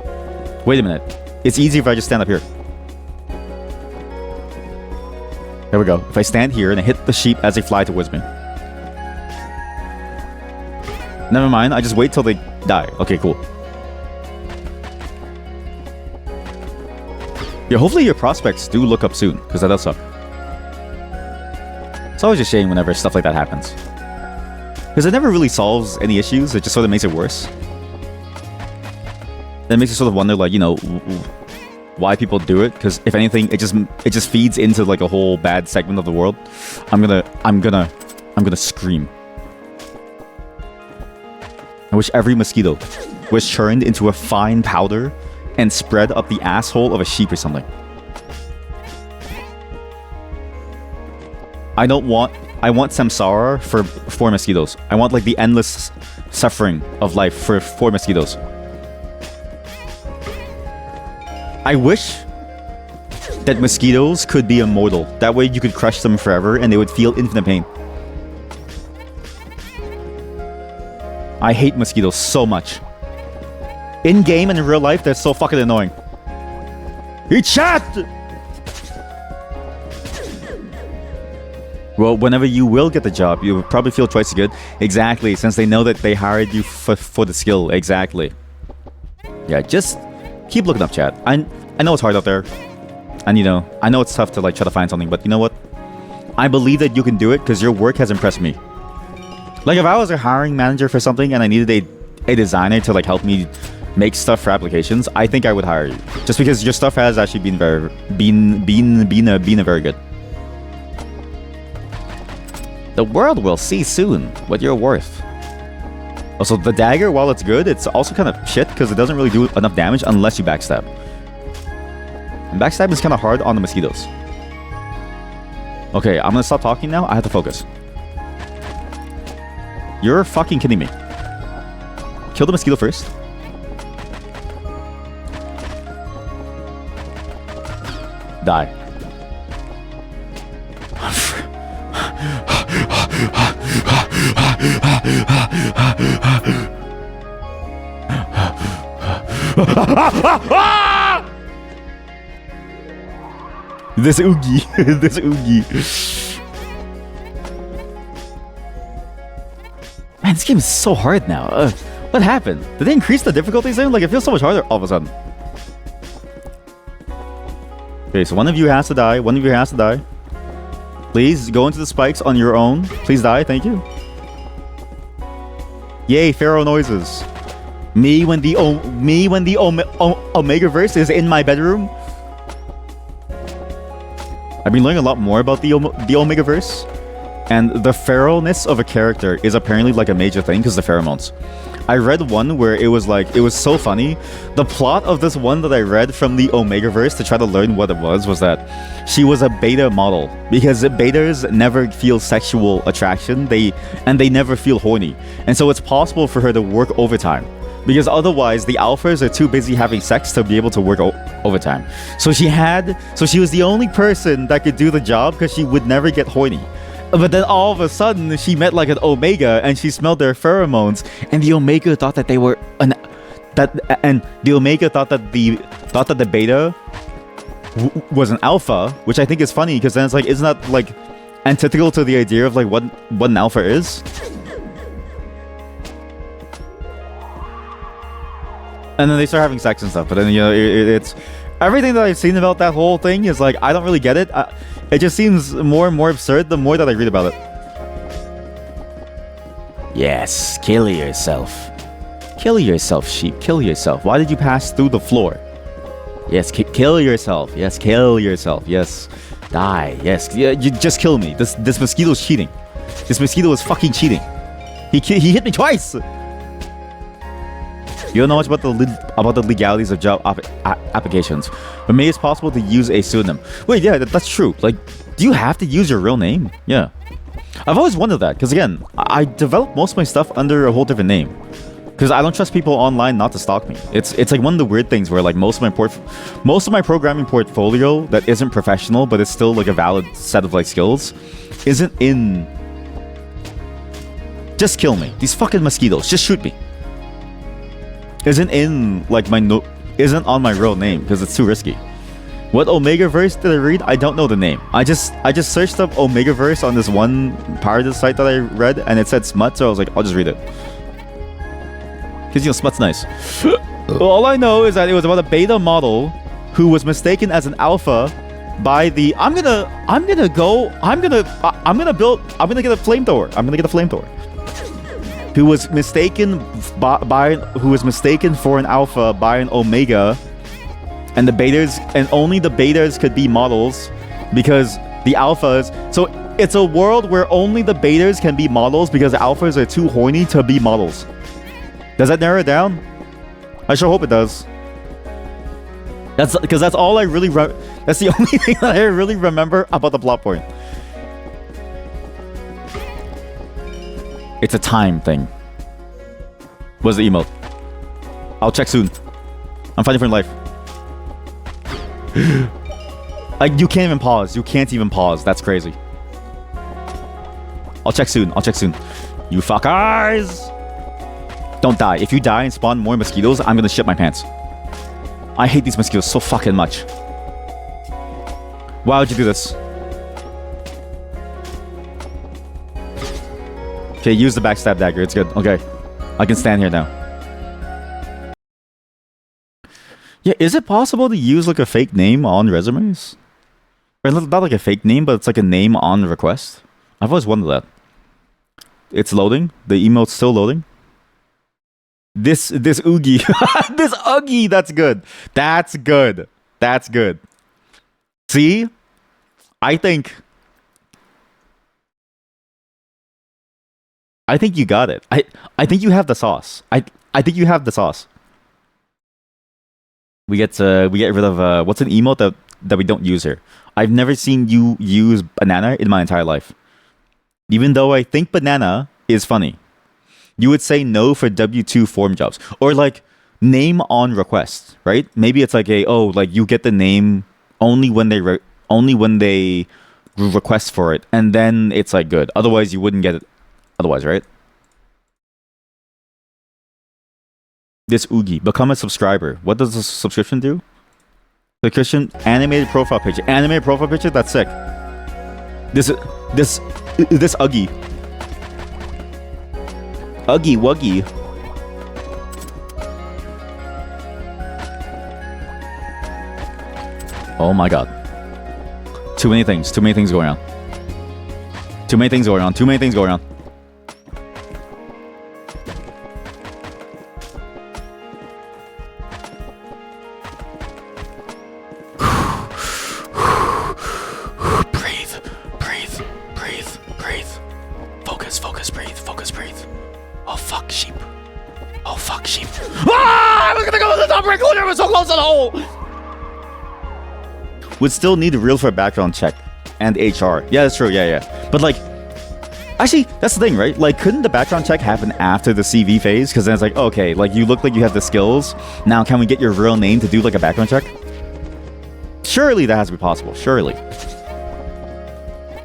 Wait a minute. It's easy if I just stand up here. There we go. If I stand here and I hit the sheep as they fly towards me. Never mind. I just wait till they die. Okay, cool. Yeah, hopefully your prospects do look up soon, because that does suck. It's always a shame whenever stuff like that happens. Because it never really solves any issues, it just sort of makes it worse. It makes you sort of wonder, like, you know, why people do it, because if anything, it just feeds into like a whole bad segment of the world. I'm gonna scream. I wish every mosquito was churned into a fine powder and spread up the asshole of a sheep or something. I want samsara for mosquitoes. I want like the endless suffering of life for mosquitoes. I wish that mosquitoes could be immortal. That way you could crush them forever and they would feel infinite pain. I hate mosquitoes so much. In game and in real life, they're so fucking annoying. Eat chat! Well, whenever you will get the job, you will probably feel twice as good. Exactly, since they know that they hired you for the skill. Exactly. Yeah, just keep looking up, chat. I know it's hard out there. And, you know, I know it's tough to, like, try to find something. But you know what? I believe that you can do it because your work has impressed me. Like, if I was a hiring manager for something and I needed a designer to, like, help me make stuff for applications, I think I would hire you. Just because your stuff has actually been very good. The world will see soon what you're worth. Also, the dagger, while it's good, it's also kind of shit because it doesn't really do enough damage unless you backstab. And backstab is kind of hard on the mosquitoes. Okay, I'm gonna stop talking now. I have to focus. You're fucking kidding me. Kill the mosquito first. Die. This Oogie. This Oogie. Man, this game is so hard now. What happened? Did they increase the difficulty zone? Like, it feels so much harder all of a sudden. Okay, so one of you has to die. One of you has to die. Please go into the spikes on your own. Please die. Thank you. Yay, Pharaoh noises. Me when the Omegaverse is in my bedroom. I've been learning a lot more about the Omegaverse, and the pharaohness of a character is apparently like a major thing because the pheromones. I read one where it was like, it was so funny. The plot of this one that I read from the Omegaverse to try to learn what it was that she was a beta model because betas never feel sexual attraction. They never feel horny, and so it's possible for her to work overtime. Because otherwise, the alphas are too busy having sex to be able to work overtime. So she was the only person that could do the job because she would never get horny. But then all of a sudden, she met like an Omega and she smelled their pheromones, and the Omega thought that they were the Omega thought that the beta was an alpha, which I think is funny because then it's like, isn't that like antithetical to the idea of like what an alpha is? And then they start having sex and stuff. But then, you know, it's everything that I've seen about that whole thing is like, I don't really get it. It just seems more and more absurd the more that I read about it. Yes, kill yourself. Kill yourself, sheep. Kill yourself. Why did you pass through the floor? Yes, kill yourself. Yes, kill yourself. Yes, die. Yes, you just kill me. This mosquito's cheating. This mosquito is fucking cheating. He hit me twice. You don't know much about the legalities of job applications, but maybe it's possible to use a pseudonym. Wait, yeah, that's true. Like, do you have to use your real name? Yeah. I've always wondered that, because again, I developed most of my stuff under a whole different name. Because I don't trust people online not to stalk me. It's like one of the weird things where like most of my programming portfolio that isn't professional, but it's still like a valid set of like skills, isn't in... Just kill me. These fucking mosquitoes. Just shoot me. Isn't in like isn't on my real name because it's too risky. What Omegaverse did I read? I don't know the name. I just searched up Omegaverse on this one Paradise site that I read, and it said smut, so I was like, I'll just read it. Because, you know, smut's nice. All I know is that it was about a beta model who was mistaken as an alpha by the I'm gonna get a flamethrower. Who was mistaken for an alpha by an omega, and the betas, and only the betas could be models because the alphas. So it's a world where only the betas can be models because the alphas are too horny to be models. Does that narrow it down? I sure hope it does. That's because that's all I really that's the only thing that I really remember about the plot point. It's a time thing. What's the emote? I'll check soon. I'm fighting for life. Like, you can't even pause. You can't even pause. That's crazy. I'll check soon. I'll check soon. You fuckers! Don't die. If you die and spawn more mosquitoes, I'm gonna shit my pants. I hate these mosquitoes so fucking much. Why would you do this? Okay, use the backstab dagger. It's good. Okay. I can stand here now. Yeah, is it possible to use like a fake name on resumes? Or not like a fake name, but it's like a name on request? I've always wondered that. It's loading. The emote's still loading. This Oogie. This Oogie, that's good. That's good. That's good. See? I think I think you got it. I think you have the sauce. I think you have the sauce. We get rid of what's an emote that we don't use here. I've never seen you use banana in my entire life. Even though I think banana is funny. You would say no for W2 form jobs. Or like name on request, right? Maybe it's like like you get the name only when they request for it, and then it's like good. Otherwise you wouldn't get it otherwise, right? This Oogie, become a subscriber. What does the subscription do? The Christian animated profile picture. Animated profile picture? That's sick. This Uggy. Uggy Wuggy. Oh my god. Too many things going on. Too many things going on. Focus, breathe. Oh fuck, sheep. Ah! I was gonna go to the top right corner, I was so close to the hole! Would still need a reel for a background check. And HR. Yeah, that's true, yeah. But like, actually, that's the thing, right? Like, couldn't the background check happen after the CV phase? Because then it's like, okay, like you look like you have the skills. Now can we get your real name to do like a background check? Surely that has to be possible, surely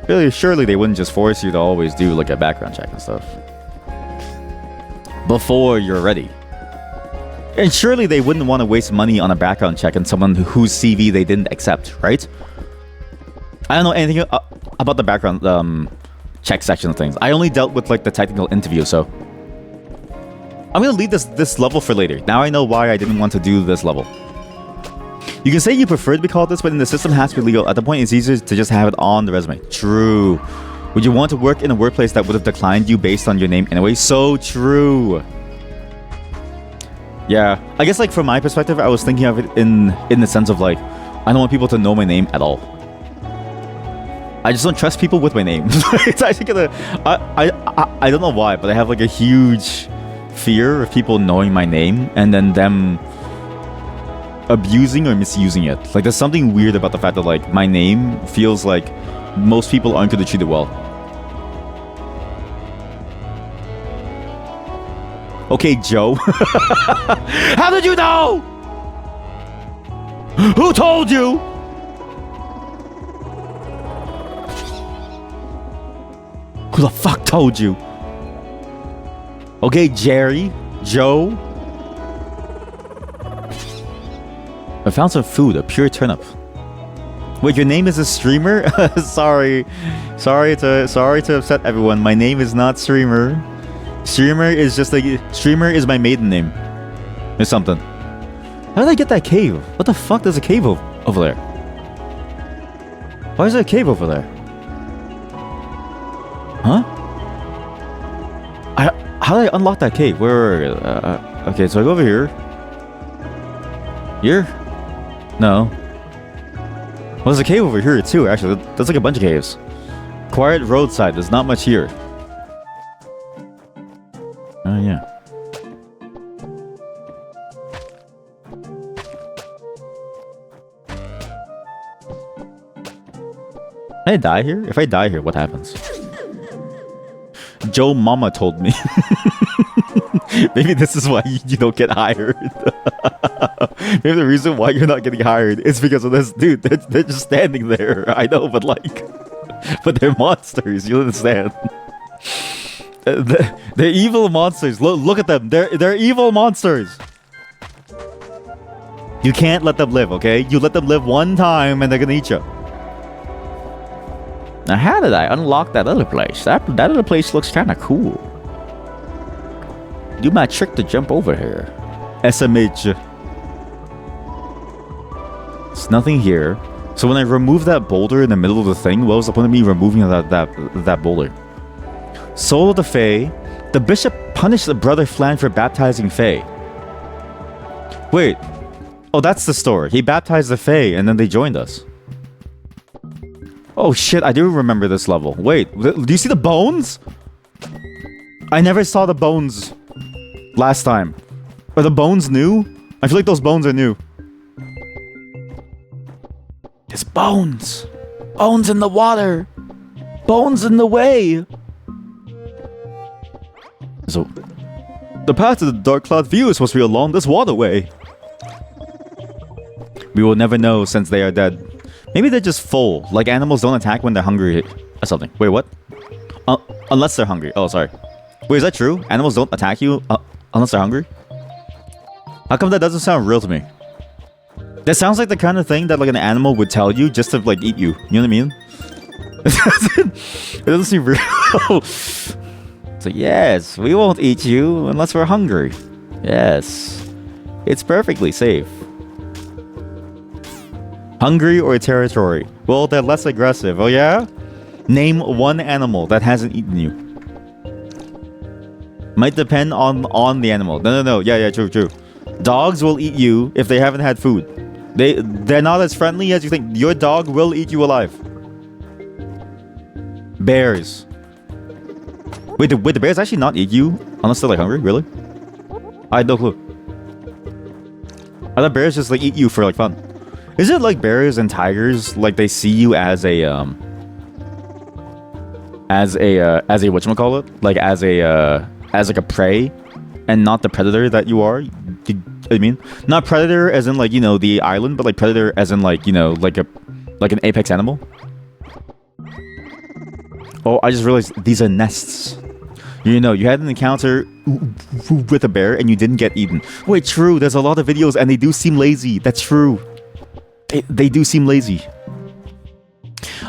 they wouldn't just force you to always do like a background check and stuff before you're ready. And surely they wouldn't want to waste money on a background check on someone whose CV they didn't accept, right? I don't know anything about the background check section of things. I only dealt with like the technical interview, so I'm gonna leave this level for later. Now I know why I didn't want to do this level. You can say you prefer to be called this, but in the system has to be legal. At the point, it's easier to just have it on the resume. True. Would you want to work in a workplace that would have declined you based on your name anyway? So true. Yeah, I guess like from my perspective, I was thinking of it in the sense of like, I don't want people to know my name at all. I just don't trust people with my name. It's actually gonna, I don't know why, but I have like a huge fear of people knowing my name and then them abusing or misusing it. Like there's something weird about the fact that like my name feels like most people aren't gonna treat it well. Okay, Joe. How did you know? Who told you? Who the fuck told you? Okay, Jerry, Joe. I found some food, a pure turnip. Wait, your name is a streamer? Sorry to upset everyone. My name is not streamer. Streamer is just like streamer is my maiden name, or something. How did I get that cave? What the fuck? There's a cave over there. Why is there a cave over there? Huh? How did I unlock that cave? Where? Okay, so I go over here. Here? No. Well, there's a cave over here too. Actually, there's like a bunch of caves. Quiet roadside. There's not much here. Oh yeah. Can I die here? If I die here, what happens? Joe Mama told me. Maybe this is why you don't get hired. Maybe the reason why you're not getting hired is because of this dude. They're just standing there. I know, but like, but they're monsters. You understand? They're evil monsters. Look at them. They're evil monsters. You can't let them live, okay? You let them live one time and they're gonna eat you. Now, how did I unlock that other place? That other place looks kind of cool. Do my trick to jump over here. SMH. There's nothing here. So when I remove that boulder in the middle of the thing, what was the point of me removing that boulder? Soul of the Fae. The bishop punished the brother Flan for baptizing Fae. Wait. Oh, that's the story. He baptized the Fae and then they joined us. Oh shit, I do remember this level. Wait, do you see the bones? I never saw the bones last time. Are the bones new? I feel like those bones are new. There's bones. Bones in the water. Bones in the way. So, the path to the Dark Cloud View is supposed to be along this waterway. We will never know since they are dead. Maybe they're just full. Like animals don't attack when they're hungry or something. Wait, what? Unless they're hungry. Oh, sorry. Wait, is that true? Animals don't attack you unless they're hungry? How come that doesn't sound real to me? That sounds like the kind of thing that like an animal would tell you just to like eat you. You know what I mean? It doesn't seem real. So yes, we won't eat you unless we're hungry. Yes. It's perfectly safe. Hungry or territory? Well, they're less aggressive. Oh yeah? Name one animal that hasn't eaten you. Might depend on the animal. No. Yeah, true. Dogs will eat you if they haven't had food. They're not as friendly as you think. Your dog will eat you alive. Bears. Wait, the bears actually not eat you unless they're like hungry? Really? I had no clue. I thought bears just like eat you for like fun. Is it like bears and tigers, like they see you as a whatchamacallit? Like as like a prey and not the predator that you are? I mean, not predator as in like, you know, the island, but like predator as in like, you know, like an apex animal. Oh, I just realized these are nests. You know, you had an encounter with a bear and you didn't get eaten. Wait, true. There's a lot of videos and they do seem lazy. That's true. They do seem lazy.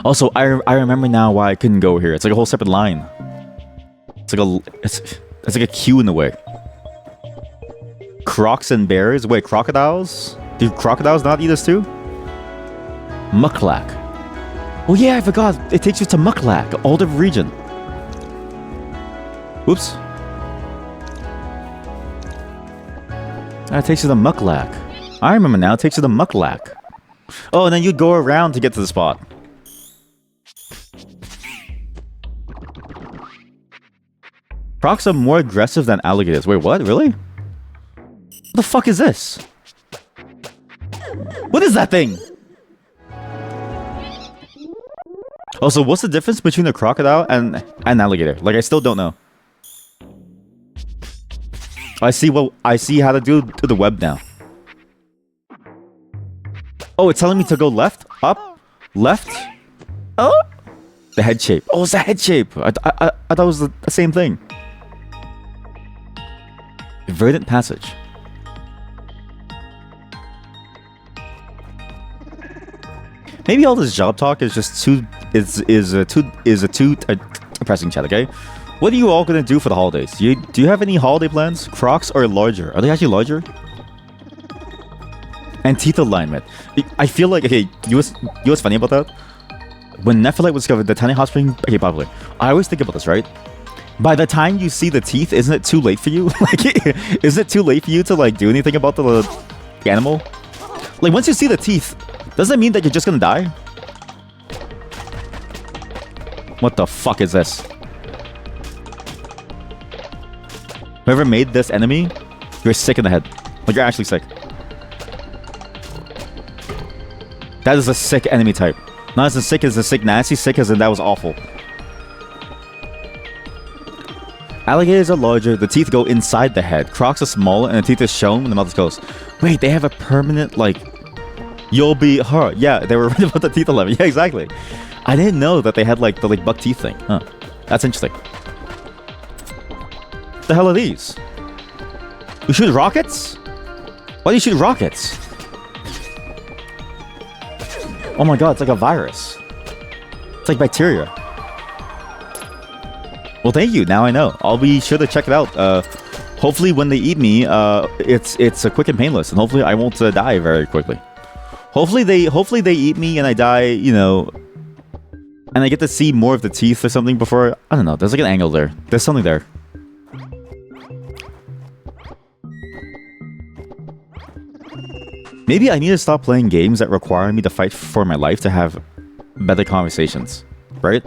Also, I remember now why I couldn't go here. It's like a whole separate line. It's like a queue in the way. Crocs and bears? Wait, crocodiles? Do crocodiles not eat us too? Muklak. Oh yeah, I forgot. It takes you to Muklak, all the region. Whoops. That takes you to Muklak. I remember now. It takes you to Muklak. Oh, and then you go around to get to the spot. Crocs are more aggressive than alligators. Wait, what? Really? What the fuck is this? What is that thing? Also, what's the difference between a crocodile and an alligator? Like, I still don't know. I see how to do to the web now. Oh, it's telling me to go left, up, left. Oh, the head shape. Oh, it's the head shape. I thought it was the same thing. Verdant passage. Maybe all this job talk is just too depressing chat. Okay, what are you all gonna do for the holidays? Do you have any holiday plans? Crocs are larger. Are they actually larger? And teeth alignment. I feel like, okay, you know what's funny about that? When Nephilim was discovered, the tiny hot spring became popular. I always think about this, right? By the time you see the teeth, isn't it too late for you? Like, is it too late for you to like do anything about the animal? Like, once you see the teeth, does that mean that you're just gonna die? What the fuck is this? Whoever made this enemy, you're sick in the head. Like, you're actually sick. That is a sick enemy type. Not as sick as the sick nasty, sick as in that was awful. Alligators are larger, the teeth go inside the head. Crocs are smaller, and the teeth are shown when the mouth is closed. Wait, they have a permanent, like... You'll be hurt. Yeah, they were right about the teeth alignment. Yeah, exactly. I didn't know that they had, like, the buck teeth thing. Huh. That's interesting. What the hell are these? You shoot rockets? Why do you shoot rockets? Oh my god, it's like a virus. It's like bacteria. Well, thank you. Now I know. I'll be sure to check it out. Hopefully when they eat me, it's quick and painless, and hopefully I won't die very quickly. Hopefully they eat me and I die, you know, and I get to see more of the teeth or something before. I don't know. There's like an angle there. There's something there. Maybe I need to stop playing games that require me to fight for my life to have better conversations, right?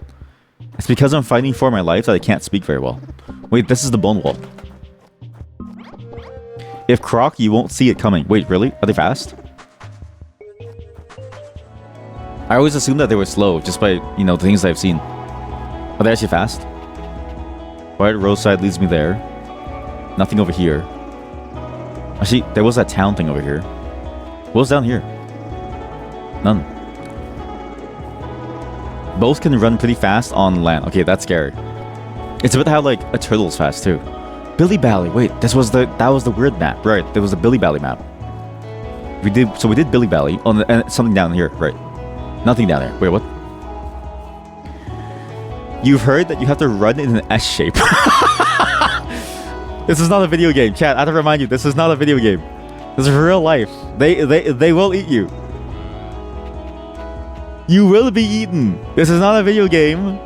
It's because I'm fighting for my life that I can't speak very well. Wait, this is the bone wall. If Croc, you won't see it coming. Wait, really? Are they fast? I always assumed that they were slow, just by, you know, the things I've seen. Are they actually fast? Right, roadside leads me there. Nothing over here. Actually, there was that town thing over here. What was down here? None. Both can run pretty fast on land. Okay, that's scary. It's a bit how, like, a turtle's fast, too. Billy Bally. Wait, that was the weird map. Right, there was a Billy Bally map. We did Billy Bally. Oh, and something down here. Right. Nothing down there. Wait, what? You've heard that you have to run in an S shape. This is not a video game. Chat, I have to remind you, this is not a video game. This is real life. They will eat you. You will be eaten. This is not a video game.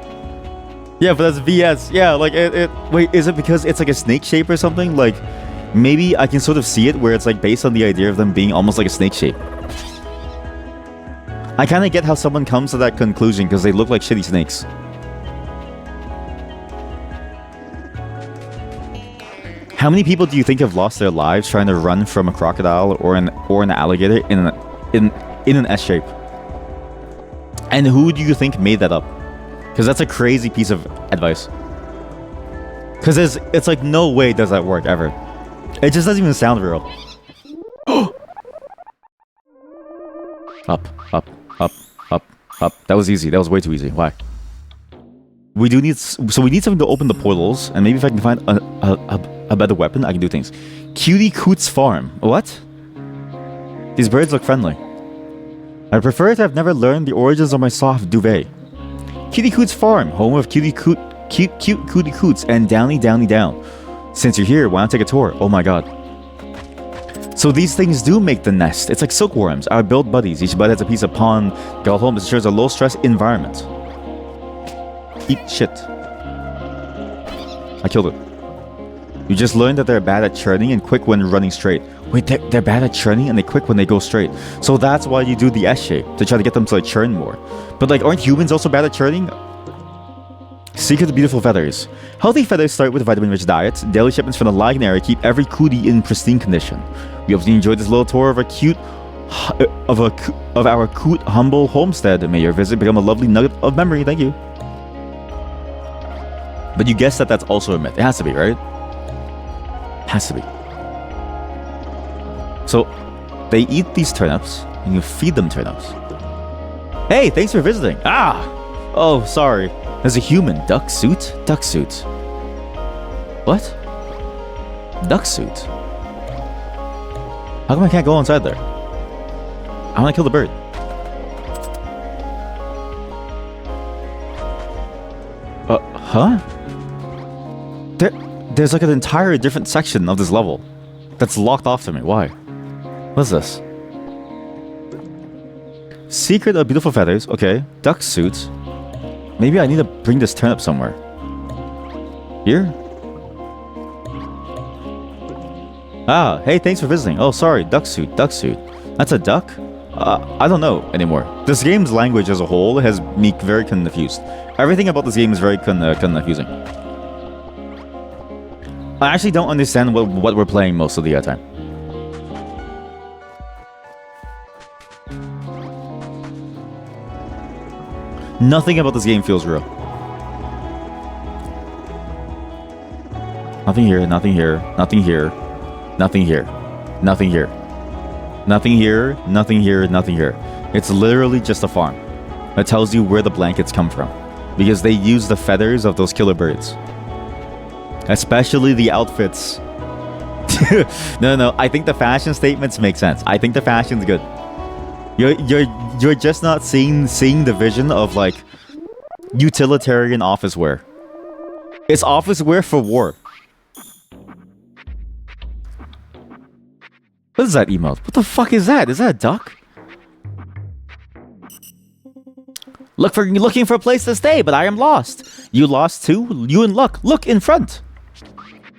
Yeah, but that's VS. Yeah, like wait, is it because it's like a snake shape or something? Like, maybe I can sort of see it where it's like based on the idea of them being almost like a snake shape. I kind of get how someone comes to that conclusion because they look like shitty snakes. How many people do you think have lost their lives trying to run from a crocodile or an alligator in an S shape? And who do you think made that up? Because that's a crazy piece of advice. Because it's like no way does that work ever. It just doesn't even sound real. Up, up, up, up, up. That was easy. That was way too easy. Why? We need something to open the portals, and maybe if I can find a better weapon, I can do things. Cutie Coots Farm. What? These birds look friendly. I prefer to have never learned the origins of my soft duvet. Cutie Coots Farm, home of cute Cootie Coots and Downy Down. Since you're here, why not take a tour? Oh my god. So these things do make the nest. It's like silkworms, our build buddies. Each bud has a piece of pond. Called home ensures a low-stress environment. Eat shit. I killed it. You just learned that they're bad at churning and quick when running straight. Wait, they're bad at churning and they quick when they go straight. So that's why you do the S shape, to try to get them to like churn more. But like, aren't humans also bad at churning? Secret of beautiful feathers. Healthy feathers start with a vitamin-rich diet. Daily shipments from the Lion area keep every cootie in pristine condition. We hope you enjoyed this little tour of our cute, humble homestead. May your visit become a lovely nugget of memory. Thank you. But you guessed that that's also a myth. It has to be, right? Has to be. So, they eat these turnips, and you feed them turnips. Hey, thanks for visiting. Ah! Oh, sorry. There's a human. Duck suit? Duck suit. What? Duck suit? How come I can't go inside there? I want to kill the bird. Huh? There's like an entire different section of this level that's locked off to me. Why? What's this? Secret of beautiful feathers. Okay. Duck suit. Maybe I need to bring this turnip somewhere. Here? Ah, hey, thanks for visiting. Oh, sorry. Duck suit. Duck suit. That's a duck? I don't know anymore. This game's language as a whole has me very confused. Everything about this game is very confusing. I actually don't understand what we're playing most of the time. Nothing about this game feels real. Nothing here, nothing here, nothing here, nothing here, nothing here, nothing here, nothing here, nothing here. It's literally just a farm that tells you where the blankets come from, because they use the feathers of those killer birds. Especially the outfits. No, I think the fashion statements make sense. I think the fashion's good. You're just not seeing the vision of like utilitarian office wear. It's office wear for war. What is that emote? What the fuck is that? Is that a duck? Looking for a place to stay, but I am lost. You lost too? You in luck. Look in front.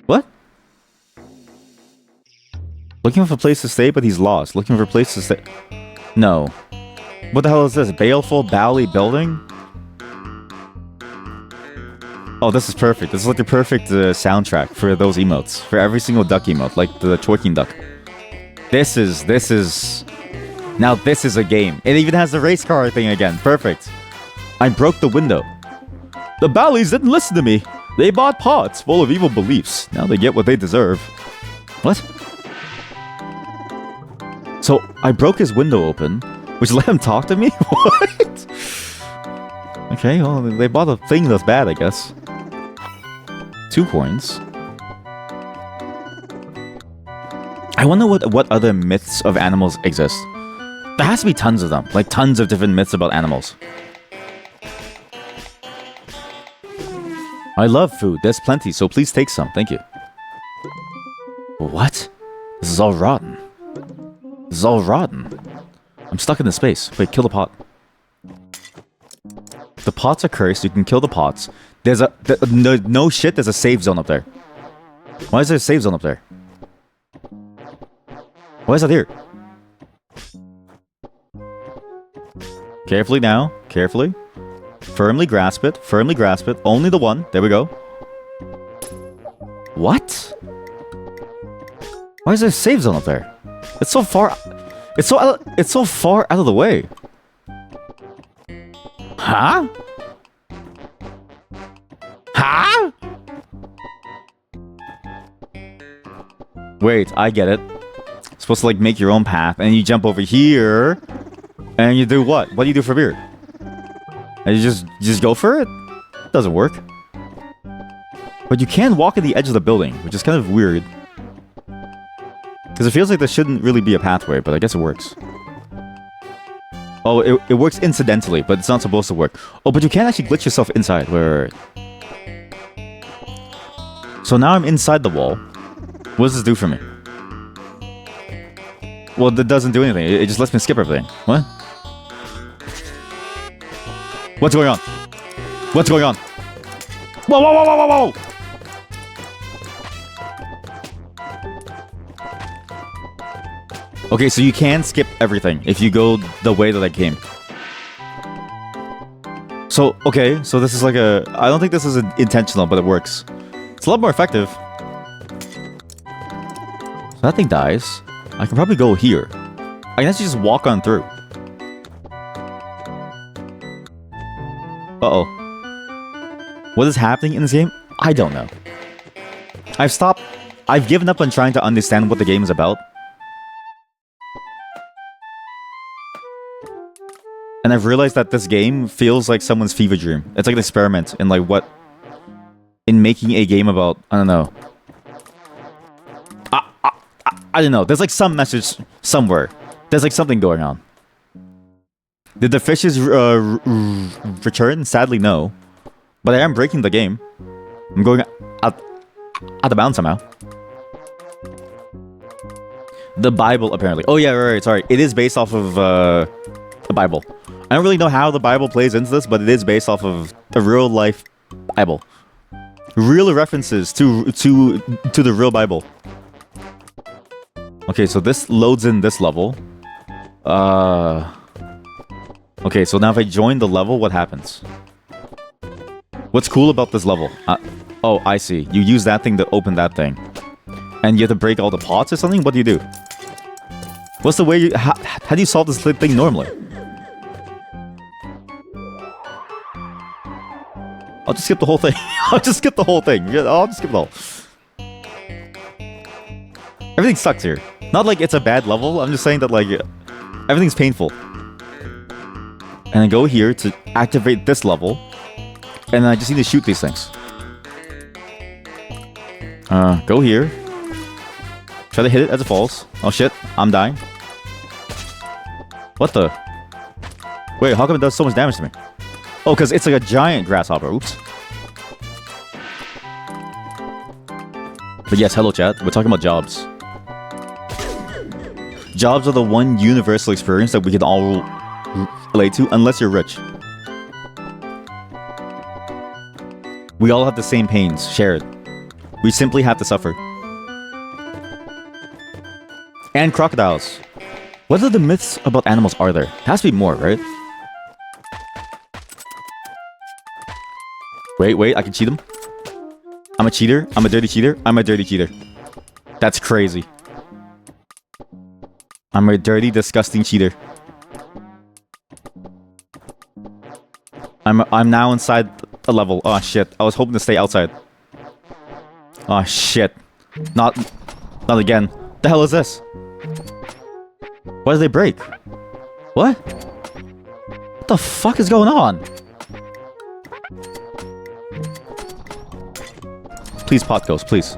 What? Looking for a place to stay, but he's lost. Looking for a place to stay. No. What the hell is this? Baleful Bally building? Oh, this is perfect. This is like the perfect soundtrack for those emotes. For every single duck emote, like the twerking duck. This is... Now this is a game. It even has the race car thing again. Perfect. I broke the window. The Ballies didn't listen to me. They bought pots full of evil beliefs. Now they get what they deserve. What? So, I broke his window open, which let him talk to me? What? Okay, well, they bought a thing that's bad, I guess. 2 coins. I wonder what other myths of animals exist. There has to be tons of them. Like, tons of different myths about animals. I love food. There's plenty, so please take some. Thank you. What? This is all rotten. This is all rotten. I'm stuck in the space. Wait, kill the pot. The pots are cursed. You can kill the pots. There's a... no shit, there's a save zone up there. Why is there a save zone up there? Why is that here? Carefully now. Carefully. Firmly grasp it. Firmly grasp it. Only the one. There we go. What? Why is there a save zone up there? It's so far... It's so far out of the way. Huh? Huh? Wait, I get it. Supposed to like make your own path, and you jump over here, and you do what? What do you do from here? And you just go for it? Doesn't work. But you can walk at the edge of the building, which is kind of weird. Because it feels like there shouldn't really be a pathway, but I guess it works. Oh, it works incidentally, but it's not supposed to work. Oh, but you can actually glitch yourself inside. Wait. So now I'm inside the wall. What does this do for me? Well, that doesn't do anything. It just lets me skip everything. What? What's going on? What's going on? Whoa, whoa, whoa, whoa, whoa, whoa! Okay, so you can skip everything if you go the way that I came. So, okay, so this is like a... I don't think this is intentional, but it works. It's a lot more effective. So that thing dies. I can probably go here. I can actually just walk on through. Uh-oh. What is happening in this game? I don't know. I've given up on trying to understand what the game is about. And I've realized that this game feels like someone's fever dream. It's like an experiment in like what... in making a game about... I don't know. I don't know. There's like some message somewhere. There's like something going on. Did the fishes return? Sadly, no. But I am breaking the game. I'm going out of bounds somehow. The Bible, apparently. Oh yeah, right, sorry. It is based off of the Bible. I don't really know how the Bible plays into this, but it is based off of the real life Bible. Real references to the real Bible. Okay, so this loads in this level. Okay, so now if I join the level, what happens? What's cool about this level? Oh, I see. You use that thing to open that thing. And you have to break all the pots or something? What do you do? What's the way you... How do you solve this thing normally? I'll just skip the whole thing. I'll just skip the whole thing. Yeah, I'll just skip it all. Everything sucks here. Not like it's a bad level. I'm just saying that like everything's painful. And I go here to activate this level. And I just need to shoot these things. Go here. Try to hit it as it falls. Oh shit, I'm dying. What the? Wait, how come it does so much damage to me? Oh, because it's like a giant grasshopper. Oops. But yes, hello chat. We're talking about jobs. Jobs are the one universal experience that we can all relate to, unless you're rich. We all have the same pains, shared. We simply have to suffer. And crocodiles. What are the myths about animals are there? There has to be more, right? Wait, I can cheat them. I'm a cheater. I'm a dirty cheater. I'm a dirty cheater. That's crazy. I'm a dirty, disgusting cheater. I'm now inside a level. Oh shit. I was hoping to stay outside. Oh shit. Not again. The hell is this? Why did they break? What? What the fuck is going on? Please pot ghost, please.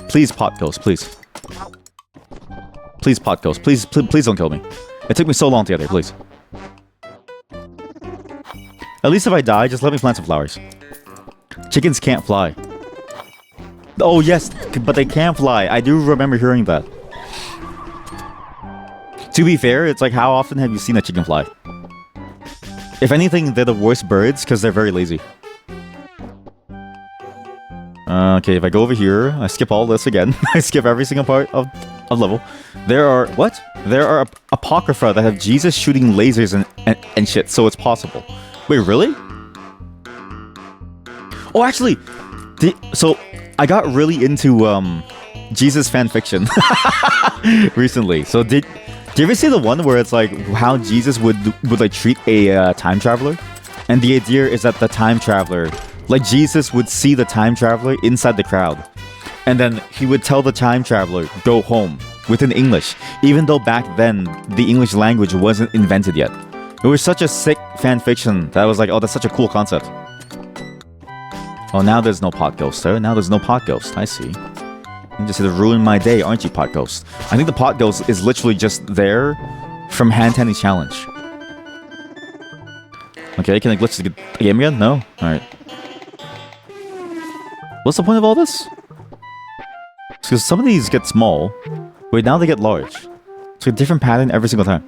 Please pot ghost, please. Please pot ghost, please don't kill me. It took me so long to get there, please. At least if I die, just let me plant some flowers. Chickens can't fly. Oh yes, but they can fly. I do remember hearing that. To be fair, it's like, how often have you seen a chicken fly? If anything, they're the worst birds because they're very lazy. Okay, if I go over here, I skip all this again. I skip every single part of level. There are... What? There are apocrypha that have Jesus shooting lasers and shit, so it's possible. Wait, really? Oh, actually... So, I got really into Jesus fanfiction recently. So, did you ever see the one where it's like how Jesus would like treat a time traveler? And the idea is that the time traveler... Like, Jesus would see the time traveler inside the crowd. And then he would tell the time traveler, go home, within English. Even though back then, the English language wasn't invented yet. It was such a sick fan fiction that I was like, oh, that's such a cool concept. Oh, now there's no pot ghost, sir. Now there's no pot ghost. I see. You just had to ruin my day, aren't you, pot ghost? I think the pot ghost is literally just there from Hand Tanning Challenge. Okay, can I glitch the game again? No? Alright. What's the point of all this? Because some of these get small. Wait, now they get large. It's a different pattern every single time.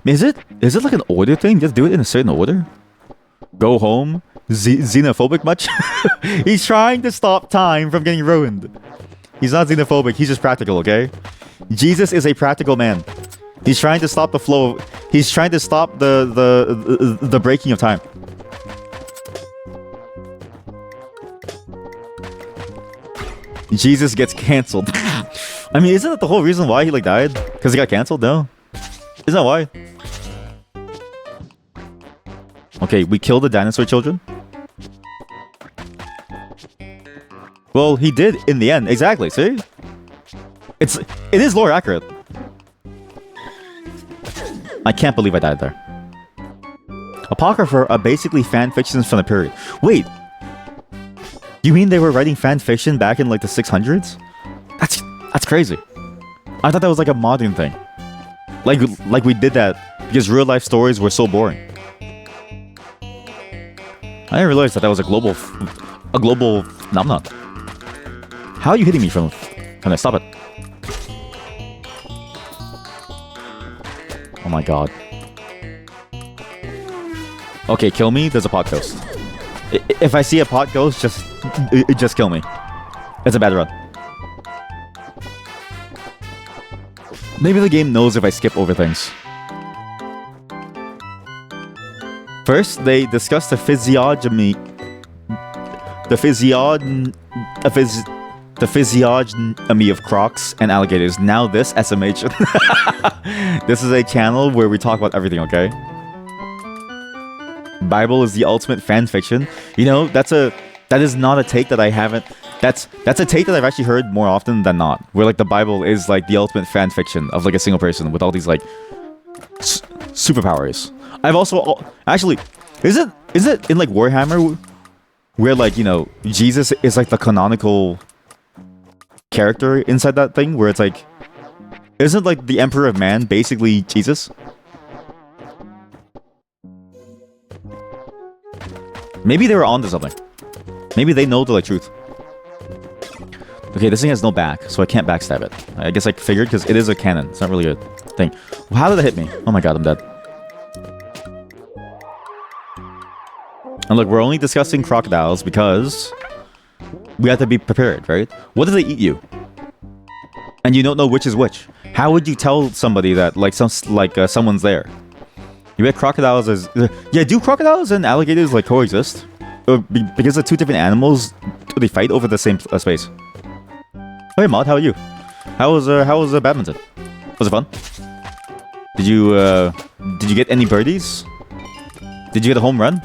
Is it like an order thing? Just do it in a certain order? Go home? Xenophobic much? He's trying to stop time from getting ruined. He's not xenophobic, he's just practical, okay? Jesus is a practical man. He's trying to stop the flow. He's trying to stop the breaking of time. Jesus gets cancelled. I mean, isn't that the whole reason why he like died? Because he got cancelled? No. Isn't that why? Okay, we killed the dinosaur children. Well, he did in the end. Exactly, see? It is lore accurate. I can't believe I died there. Apocrypha are basically fan fictions from the period. Wait. You mean they were writing fan fiction back in like the 600s? That's crazy. I thought that was like a modern thing. Like we did that because real life stories were so boring. I didn't realize that was a global phenomenon. How are you hitting me from? Can I stop it? Oh my god. Okay, kill me. There's a pot ghost. If I see a pot ghost, just kill me. It's a bad run. Maybe the game knows if I skip over things. First, they discuss the physiognomy of crocs and alligators. Now this SMH. This is a channel where we talk about everything, okay? Bible is the ultimate fan fiction. You know, that is not a take that I haven't. That's a take that I've actually heard more often than not. Where like the Bible is like the ultimate fan fiction of like a single person with all these like superpowers. I've also actually, is it in like Warhammer where like, you know, Jesus is like the canonical character inside that thing where it's like, isn't like the Emperor of Man basically Jesus? Maybe they were onto something. Maybe they know the like truth. Okay, this thing has no back, so I can't backstab it. I guess I figured because it is a cannon. It's not really a thing. Well, how did it hit me? Oh my god, I'm dead. And look, we're only discussing crocodiles because we have to be prepared, right? What if they eat you? And you don't know which is which. How would you tell somebody that like someone's there? You bet crocodiles is... Yeah, do crocodiles and alligators like coexist? because the two different animals, they fight over the same space. Hey Mod, how are you? How was badminton? Was it fun? Did you get any birdies? Did you get a home run?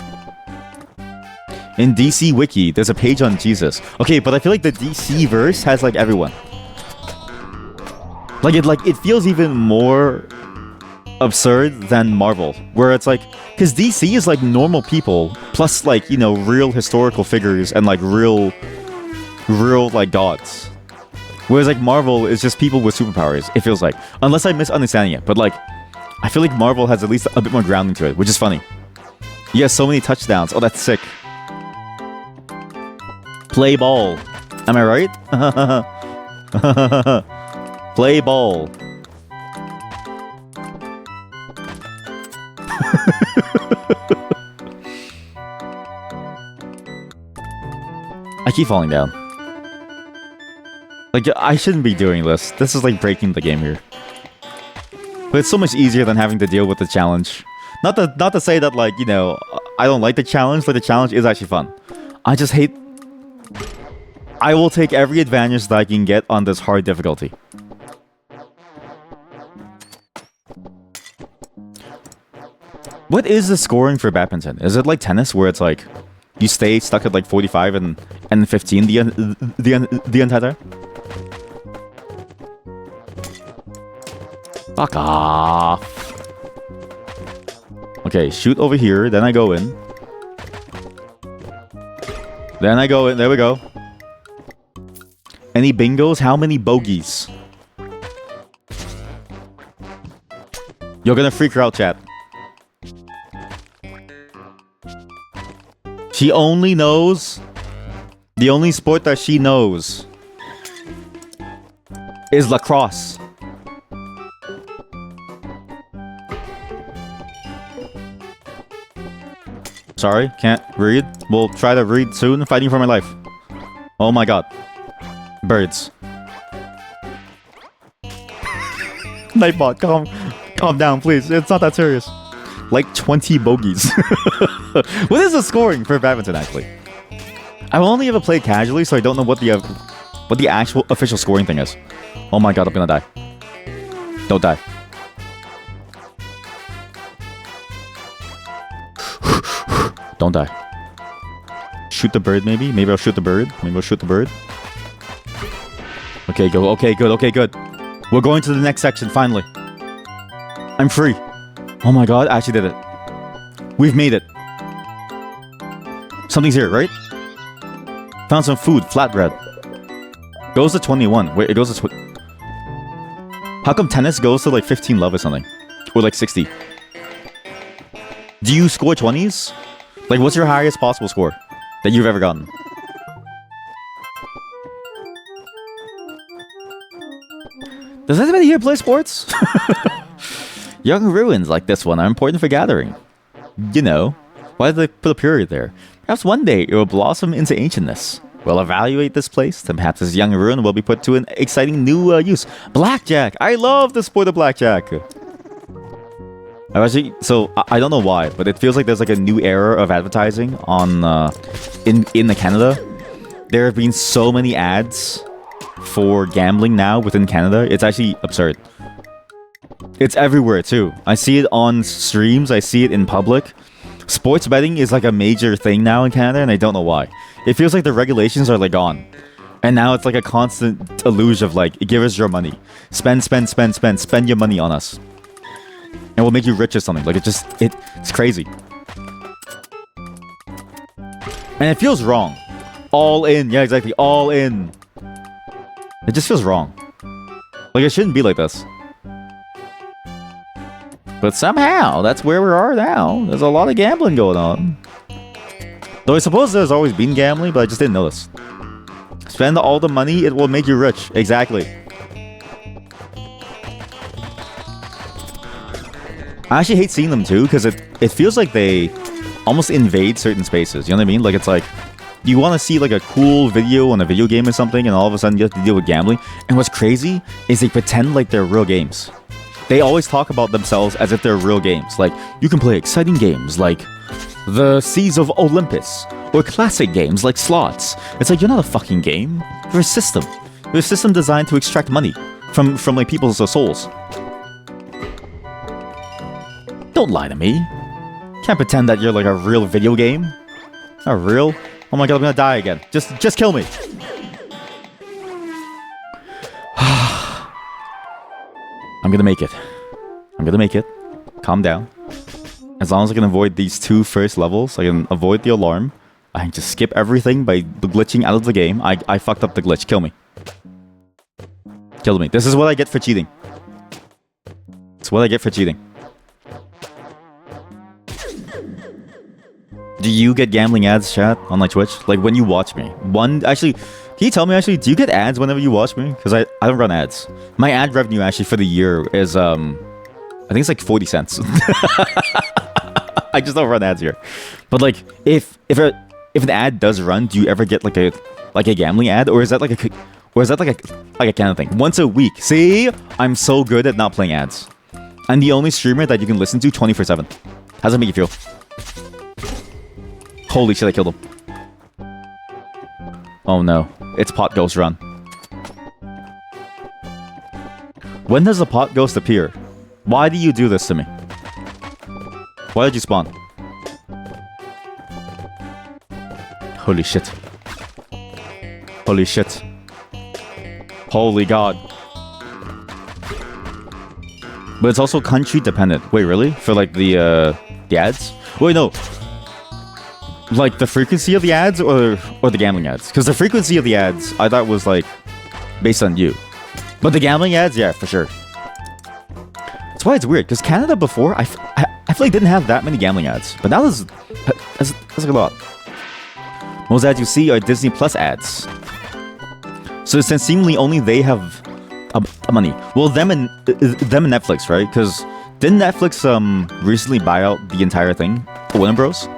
In DC Wiki, there's a page on Jesus. Okay, but I feel like the DC verse has like everyone. It feels even more absurd than Marvel, where it's like, because DC is like normal people plus like, you know, real historical figures and like real like gods. Whereas like Marvel is just people with superpowers, it feels like. Unless I'm misunderstanding it, but like I feel like Marvel has at least a bit more grounding to it, which is funny. You have so many touchdowns. Oh, that's sick. Play ball. Am I right? Play ball. I keep falling down. Like, I shouldn't be doing this. This is like breaking the game here. But it's so much easier than having to deal with the challenge. Not to say that, like, you know, I don't like the challenge, but the challenge is actually fun. I just hate... I will take every advantage that I can get on this hard difficulty. What is the scoring for badminton? Is it like tennis, where it's like you stay stuck at like 45 and 15 the entire time? Fuck off. Okay, shoot over here, then I go in. Then I go in, there we go. Any bingos? How many bogeys? You're gonna freak her out, chat. She only knows... The only sport that she knows is lacrosse. Sorry, can't read. We'll try to read soon. Fighting for my life. Oh my god. Birds. Nightbot, calm down, please. It's not that serious. Like 20 bogeys. What is the scoring for badminton, actually? I've only ever played casually, so I don't know what the actual official scoring thing is. Oh my god, I'm gonna die. Don't die. Don't die. Shoot the bird, maybe? Maybe I'll shoot the bird. Maybe I'll shoot the bird. Okay, go. Okay, good. Okay, good. We're going to the next section, finally. I'm free. Oh my god, I actually did it. We've made it. Something's here, right? Found some food, flatbread. Goes to 21. Wait, it goes to... How come tennis goes to like 15 love or something? Or like 60? Do you score 20s? Like, what's your highest possible score that you've ever gotten? Does anybody here play sports? Young ruins like this one are important for gathering. You know, why did they put a period there? Perhaps one day it will blossom into ancientness. We'll evaluate this place, then perhaps this young ruin will be put to an exciting new use. Blackjack! I love the sport of blackjack! I don't know why, but it feels like there's like a new era of advertising on in Canada. There have been so many ads for gambling now within Canada. It's actually absurd. It's everywhere too. I see it on streams. I see it in public. Sports betting is like a major thing now in Canada, and I don't know why. It feels like the regulations are like gone, and now it's like a constant illusion of like, give us your money, spend your money on us, and we'll make you rich or something. Like it's crazy, and it feels wrong. All in, yeah, exactly, all in. It just feels wrong. Like, it shouldn't be like this. But somehow, that's where we are now. There's a lot of gambling going on. Though I suppose there's always been gambling, but I just didn't notice. Spend all the money, it will make you rich. Exactly. I actually hate seeing them too, because it feels like they almost invade certain spaces. You know what I mean? Like, it's like, you want to see like a cool video on a video game or something, and all of a sudden you have to deal with gambling. And what's crazy is they pretend like they're real games. They always talk about themselves as if they're real games. Like, you can play exciting games like the Seas of Olympus, or classic games like slots. It's like, you're not a fucking game. You're a system. You're a system designed to extract money from like people's souls. Don't lie to me. Can't pretend that you're like a real video game. Not real. Oh my god, I'm gonna die again. Just kill me. I'm gonna make it. I'm gonna make it. Calm down. As long as I can avoid these 2 first levels, I can avoid the alarm. I can just skip everything by glitching out of the game. I fucked up the glitch. Kill me. Kill me. This is what I get for cheating. It's what I get for cheating. Do you get gambling ads, chat, on like Twitch? Like when you watch me? Actually, can you tell me actually, do you get ads whenever you watch me? Because I don't run ads. My ad revenue actually for the year is I think it's like 40 cents. I just don't run ads here. But like if an ad does run, do you ever get like a gambling ad, or is that like a kind of thing? Once a week. See? I'm so good at not playing ads. I'm the only streamer that you can listen to 24/7. How does that make you feel? Holy shit, I killed him. Oh no. It's Pot Ghost run. When does the Pot Ghost appear? Why do you do this to me? Why did you spawn? Holy shit. Holy shit. Holy god. But it's also country dependent. Wait, really? For like the ads? Wait, no. Like the frequency of the ads or the gambling ads? Because the frequency of the ads I thought was like based on you. But the gambling ads, yeah, for sure. That's why it's weird, because Canada before, I feel like didn't have that many gambling ads. But now that's like a lot. Most ads you see are Disney Plus ads. So since seemingly only they have money. Well, them and Netflix, right? Because didn't Netflix recently buy out the entire thing? Warner Bros?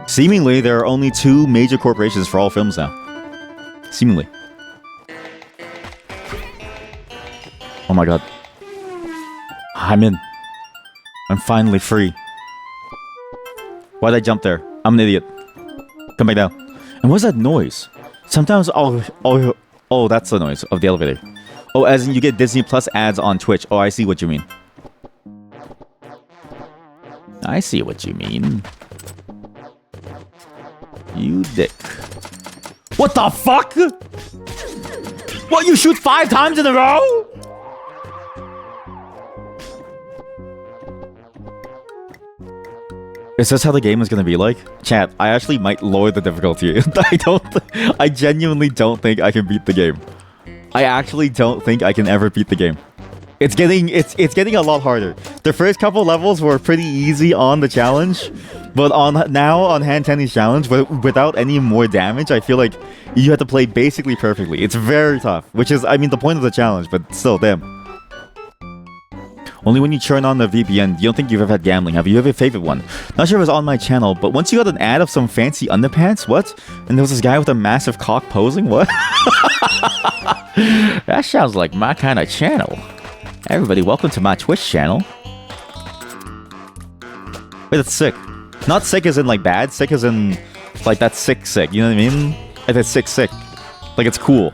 Seemingly, there are only 2 major corporations for all films now. Seemingly. Oh my god. I'm in. I'm finally free. Why'd I jump there? I'm an idiot. Come back down. And what's that noise? Sometimes oh, that's the noise of the elevator. Oh, as in you get Disney Plus ads on Twitch. Oh, I see what you mean. I see what you mean. You dick. What the fuck? What, you shoot 5 times in a row? Is this how the game is gonna be like? Chat, I actually might lower the difficulty. I genuinely don't think I can beat the game. I actually don't think I can ever beat the game. It's getting a lot harder. The first couple levels were pretty easy on the challenge, but on Hand Tennis Challenge, without any more damage, I feel like you have to play basically perfectly. It's very tough, which is, I mean, the point of the challenge, but still, damn. Only when you turn on the VPN, you don't think you've ever had gambling. Have you ever a favorite one? Not sure if it was on my channel, but once you got an ad of some fancy underpants, what? And there was this guy with a massive cock posing, what? That sounds like my kind of channel. Everybody, welcome to my Twitch channel. Wait, that's sick. Not sick as in like bad, sick as in like that's sick, you know what I mean? Like that's sick. Like it's cool.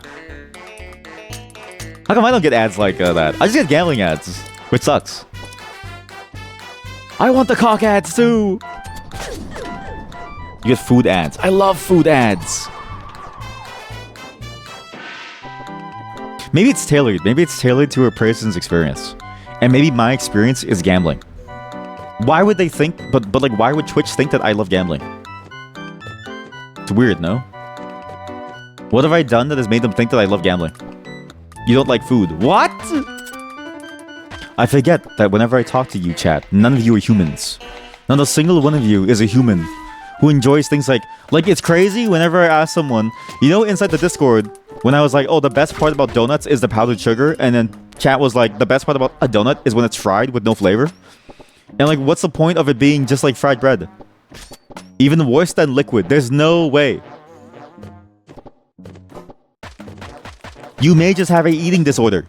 How come I don't get ads like that? I just get gambling ads, which sucks. I want the cock ads too! You get food ads. I love food ads! Maybe it's tailored. Maybe it's tailored to a person's experience. And maybe my experience is gambling. Why would they think, but like why would Twitch think that I love gambling? It's weird, no? What have I done that has made them think that I love gambling? You don't like food. What? I forget that whenever I talk to you, chat, none of you are humans. Not a single one of you is a human who enjoys things like it's crazy whenever I ask someone, you know, inside the Discord, when I was like, oh, the best part about donuts is the powdered sugar, and then chat was like, the best part about a donut is when it's fried with no flavor. And like, what's the point of it being just like fried bread? Even worse than liquid. There's no way. You may just have a eating disorder.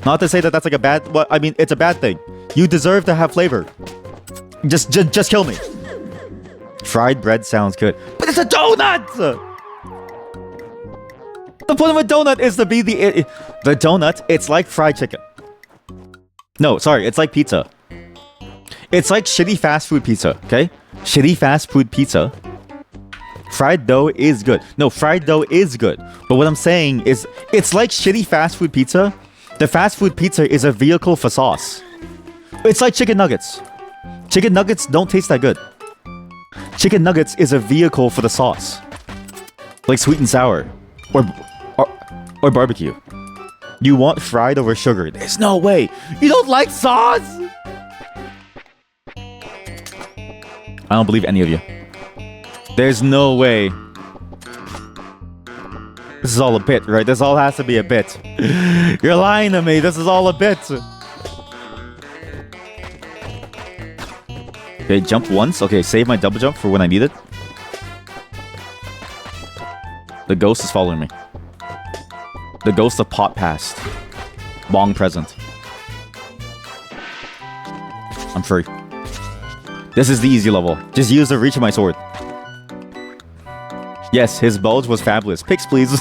Not to say that that's like a bad... Well, I mean, it's a bad thing. You deserve to have flavor. Just kill me. Fried bread sounds good, but it's a donut. The point of a donut is to be the donut. It's like fried chicken. No, sorry, it's like pizza. It's like shitty fast food pizza. Okay, shitty fast food pizza. Fried dough is good. No, fried dough is good. But what I'm saying is, it's like shitty fast food pizza. The fast food pizza is a vehicle for sauce. It's like chicken nuggets. Chicken nuggets don't taste that good. Chicken nuggets is a vehicle for the sauce. Like sweet and sour. Or barbecue. You want fried over sugar. There's no way. You don't like sauce? I don't believe any of you. There's no way. This is all a bit, right? This all has to be a bit. You're lying to me. This is all a bit. Okay, jump once. Okay, save my double jump for when I need it. The ghost is following me. The ghost of pot past. Long present. I'm free. This is the easy level. Just use the reach of my sword. Yes, his bulge was fabulous. Pics, please.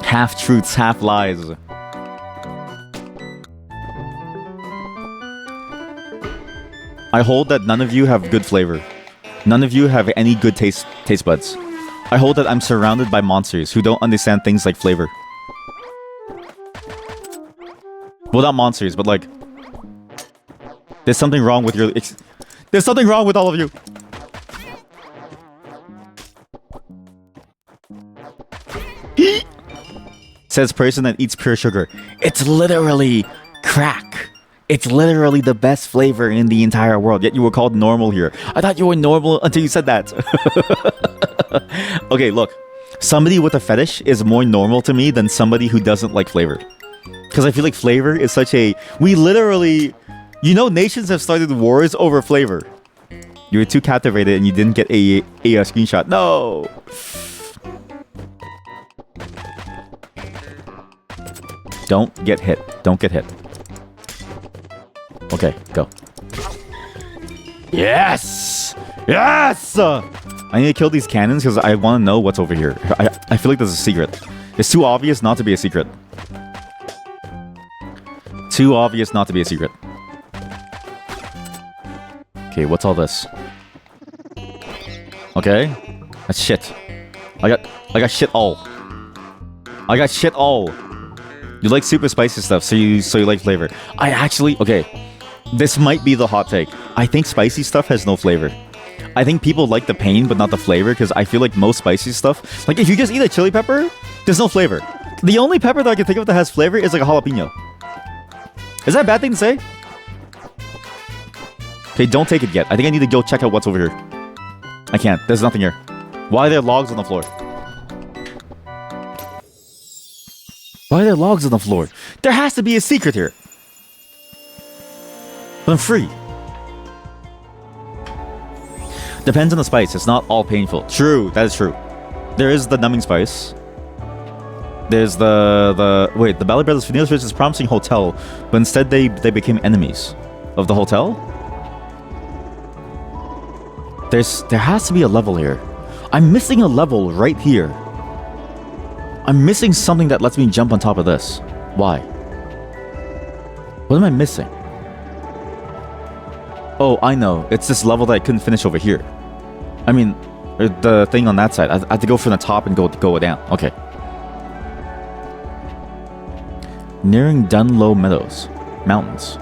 Half truths, half lies. I hold that none of you have good flavor. None of you have any good taste buds. I hold that I'm surrounded by monsters who don't understand things like flavor. Well, not monsters, but like... There's something wrong with your... There's something wrong with all of you! Says person that eats pure sugar. It's literally crack. It's literally the best flavor in the entire world, yet you were called normal here. I thought you were normal until you said that. Okay, look. Somebody with a fetish is more normal to me than somebody who doesn't like flavor. Because I feel like flavor is such a... We literally... You know, nations have started wars over flavor. You were too captivated and you didn't get a screenshot. No! Don't get hit. Don't get hit. Okay, go. Yes! Yes! I need to kill these cannons because I want to know what's over here. I feel like there's a secret. It's too obvious not to be a secret. Too obvious not to be a secret. Okay, what's all this? Okay. That's shit. I got shit all. I got shit all. You like super spicy stuff, so you like flavor. I actually... Okay. This might be the hot take. I think spicy stuff has no flavor. I think people like the pain, but not the flavor, because I feel like most spicy stuff... Like, if you just eat a chili pepper, there's no flavor. The only pepper that I can think of that has flavor is like a jalapeno. Is that a bad thing to say? Okay, don't take it yet. I think I need to go check out what's over here. I can't. There's nothing here. Why are there logs on the floor? Why are there logs on the floor? There has to be a secret here. But I'm free. Depends on the spice. It's not all painful. True, that is true. There is the numbing spice. There's the wait, the Bally Brothers Vanilla Fish is promising hotel, but instead they became enemies of the hotel. There has to be a level here. I'm missing a level right here. I'm missing something that lets me jump on top of this. Why? What am I missing? Oh, I know. It's this level that I couldn't finish over here. I mean, the thing on that side. I have to go from the top and go down. Okay. Nearing Dunlow Meadows. Mountains.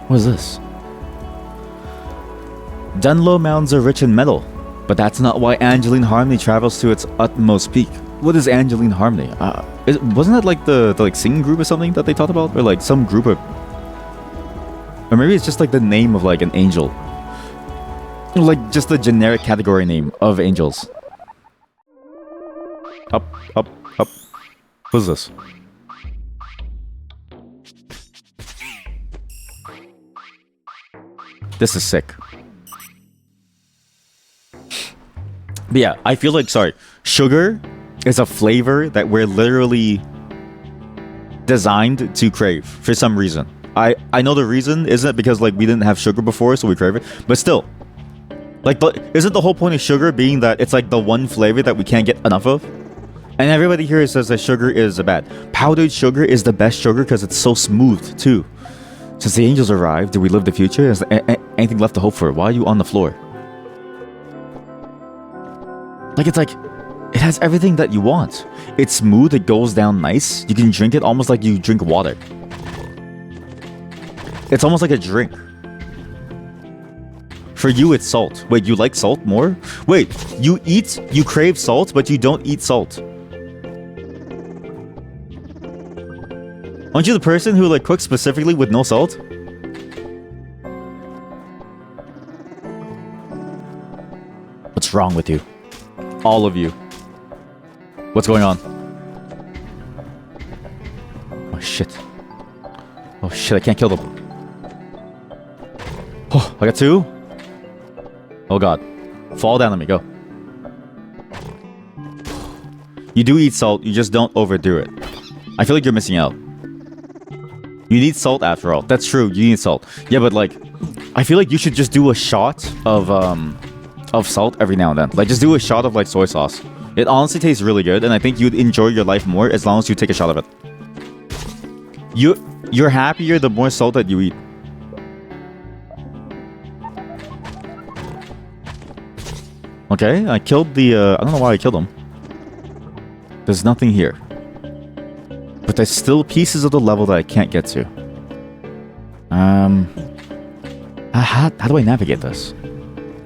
What is this? Dunlow Mountains are rich in metal, but that's not why Angeline Harmony travels to its utmost peak. What is Angeline Harmony? Wasn't that like the like singing group or something that they talked about? Or like some group of... Or maybe it's just like the name of like an angel. Like just the generic category name of angels. Up, up, up. What is this? This is sick. But yeah, I feel like, sorry, sugar is a flavor that we're literally... designed to crave for some reason. I know the reason isn't because like we didn't have sugar before, so we crave it. But still, like, but isn't the whole point of sugar being that it's like the one flavor that we can't get enough of? And everybody here says that sugar is bad. Powdered sugar is the best sugar because it's so smooth too. Since the angels arrived, do we live the future? Is there anything left to hope for? Why are you on the floor? Like, it's like, it has everything that you want. It's smooth, it goes down nice. You can drink it almost like you drink water. It's almost like a drink. For you, it's salt. Wait, you like salt more? Wait, you crave salt, but you don't eat salt. Aren't you the person who like cooks specifically with no salt? What's wrong with you? All of you. What's going on? Oh shit. Oh shit, I can't kill them. Oh, I got two? Oh god. Fall down on me, go. You do eat salt, you just don't overdo it. I feel like you're missing out. You need salt after all. That's true, you need salt. Yeah, but like, I feel like you should just do a shot of salt every now and then. Like, just do a shot of like soy sauce. It honestly tastes really good, and I think you'd enjoy your life more as long as you take a shot of it. You're happier the more salt that you eat. Okay, I killed the, I don't know why I killed him. There's nothing here. But there's still pieces of the level that I can't get to. How do I navigate this?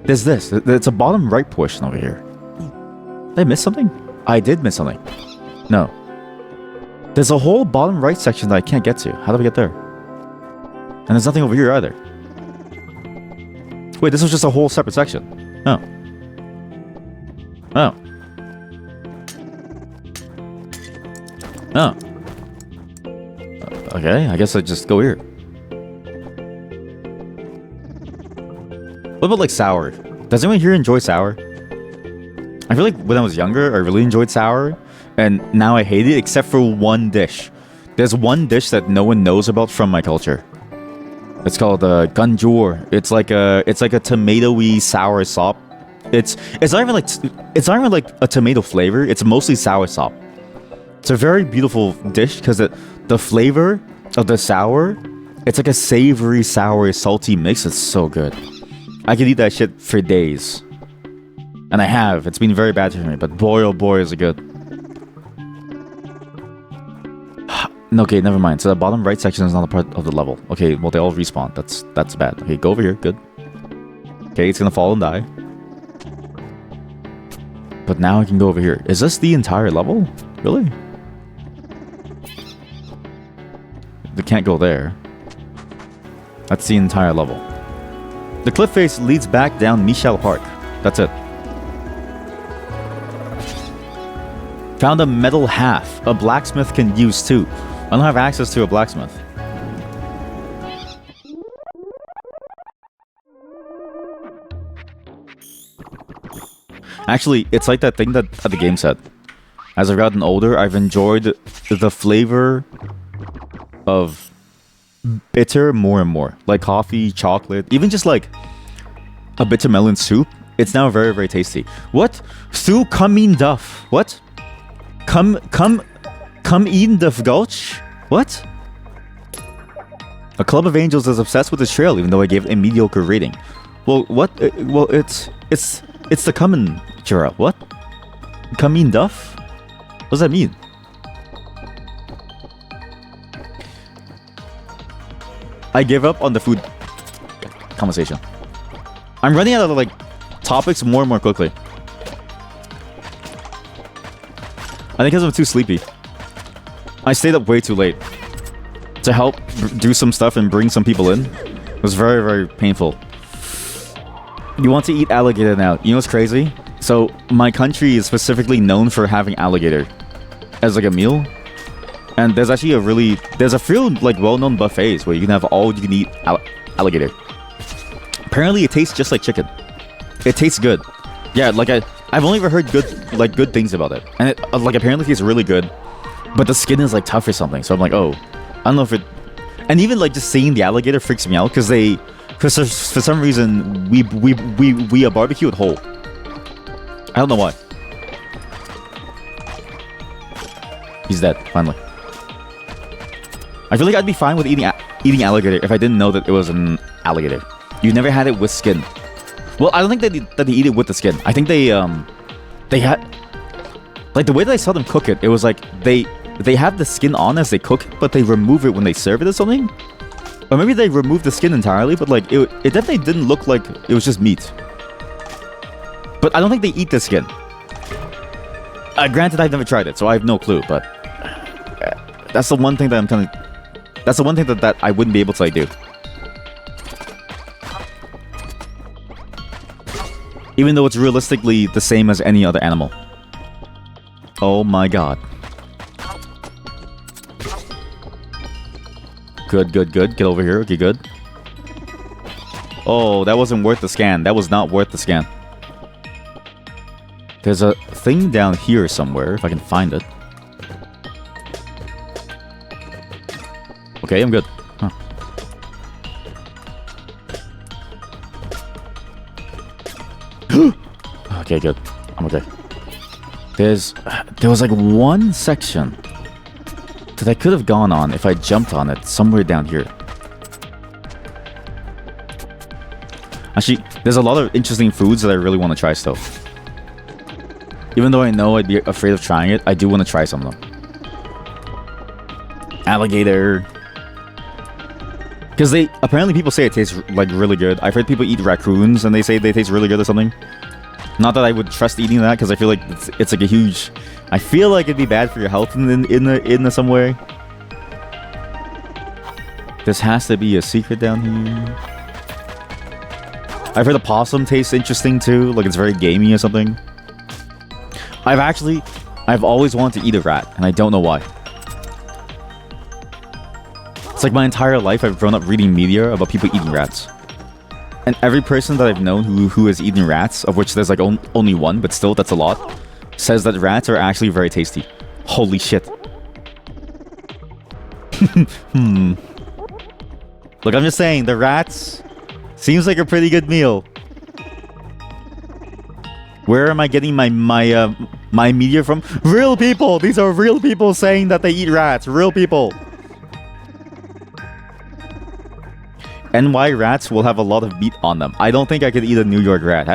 There's this. It's a bottom right portion over here. Did I miss something? I did miss something. No. There's a whole bottom right section that I can't get to. How do I get there? And there's nothing over here either. Wait, this was just a whole separate section. Oh. Oh. Oh. Okay, I guess I just go here. What about like sour? Does anyone here enjoy sour? I feel like when I was younger, I really enjoyed sour, and now I hate it except for one dish. There's one dish that no one knows about from my culture. It's called ganjor. It's like a tomatoey sour sop. It's not even like a tomato flavor. It's mostly sour sop. It's a very beautiful dish because the flavor of the sour, it's like a savory, sour, salty mix. It's so good. I could eat that shit for days. And I have. It's been very bad for me, but boy oh boy is it good. Okay, never mind. So the bottom right section is not a part of the level. Okay, well they all respawn. That's bad. Okay, go over here. Good. Okay, it's gonna fall and die. But now I can go over here. Is this the entire level? Really? They can't go there. That's the entire level. The cliff face leads back down Michelle Park. That's it. Found a metal half. A blacksmith can use too. I don't have access to a blacksmith. Actually, it's like that thing that the game said. As I've gotten older, I've enjoyed the flavor of bitter more and more. Like coffee, chocolate, even just like a bitter melon soup. It's now very, very tasty. What? Thu Kamin Duff. What? Come eat Duff Gulch? What? A club of angels is obsessed with this trail, even though I gave it a mediocre rating. Well, what? Well, it's the Kamin trail. What? Kamin Duff? What does that mean? I give up on the food conversation. I'm running out of like topics more and more quickly. I think because I'm too sleepy. I stayed up way too late to help do some stuff and bring some people in. It was very, very painful. You want to eat alligator now. You know what's crazy? So my country is specifically known for having alligator as like a meal. And there's actually a few like well-known buffets where you can have all you can eat alligator. Apparently it tastes just like chicken. It tastes good. Yeah, like I've only ever heard good things about it. And it like apparently tastes really good. but the skin is like tough or something. So I'm like, oh, I don't know if it. And even like just seeing the alligator freaks me out because for some reason we barbecue it whole. I don't know why. He's dead finally. I feel like I'd be fine with eating alligator if I didn't know that it was an alligator. You never had it with skin. Well, I don't think that they eat it with the skin. I think they had like the way that I saw them cook it. It was like they have the skin on as they cook it, but they remove it when they serve it or something. Or maybe they remove the skin entirely, but like it definitely didn't look like it was just meat. But I don't think they eat the skin. Granted, I've never tried it, so I have no clue. But that's the one thing that I'm kind of. That's the one thing that I wouldn't be able to like do. Even though it's realistically the same as any other animal. Oh my god. Good. Get over here. Okay, good. Oh, that wasn't worth the scan. That was not worth the scan. There's a thing down here somewhere, if I can find it. Okay, I'm good. Huh. Okay, good. I'm okay. There was like one section that I could have gone on if I jumped on it somewhere down here. Actually, there's a lot of interesting foods that I really want to try still. Even though I know I'd be afraid of trying it, I do want to try some of them. Alligator. Because apparently people say it tastes like really good. I've heard people eat raccoons and they say they taste really good or something. Not that I would trust eating that because I feel like it's like a huge. I feel like it'd be bad for your health in some way. This has to be a secret down here. I've heard a possum tastes interesting too, like it's very gamey or something. I've always wanted to eat a rat, and I don't know why. It's like my entire life I've grown up reading media about people eating rats. And every person that I've known who has eaten rats, of which there's like only one, but still that's a lot, says that rats are actually very tasty. Holy shit. Look, I'm just saying, the rats seems like a pretty good meal. Where am I getting my media from? Real people! These are real people saying that they eat rats. Real people. NY rats will have a lot of meat on them. I don't think I could eat a New York rat.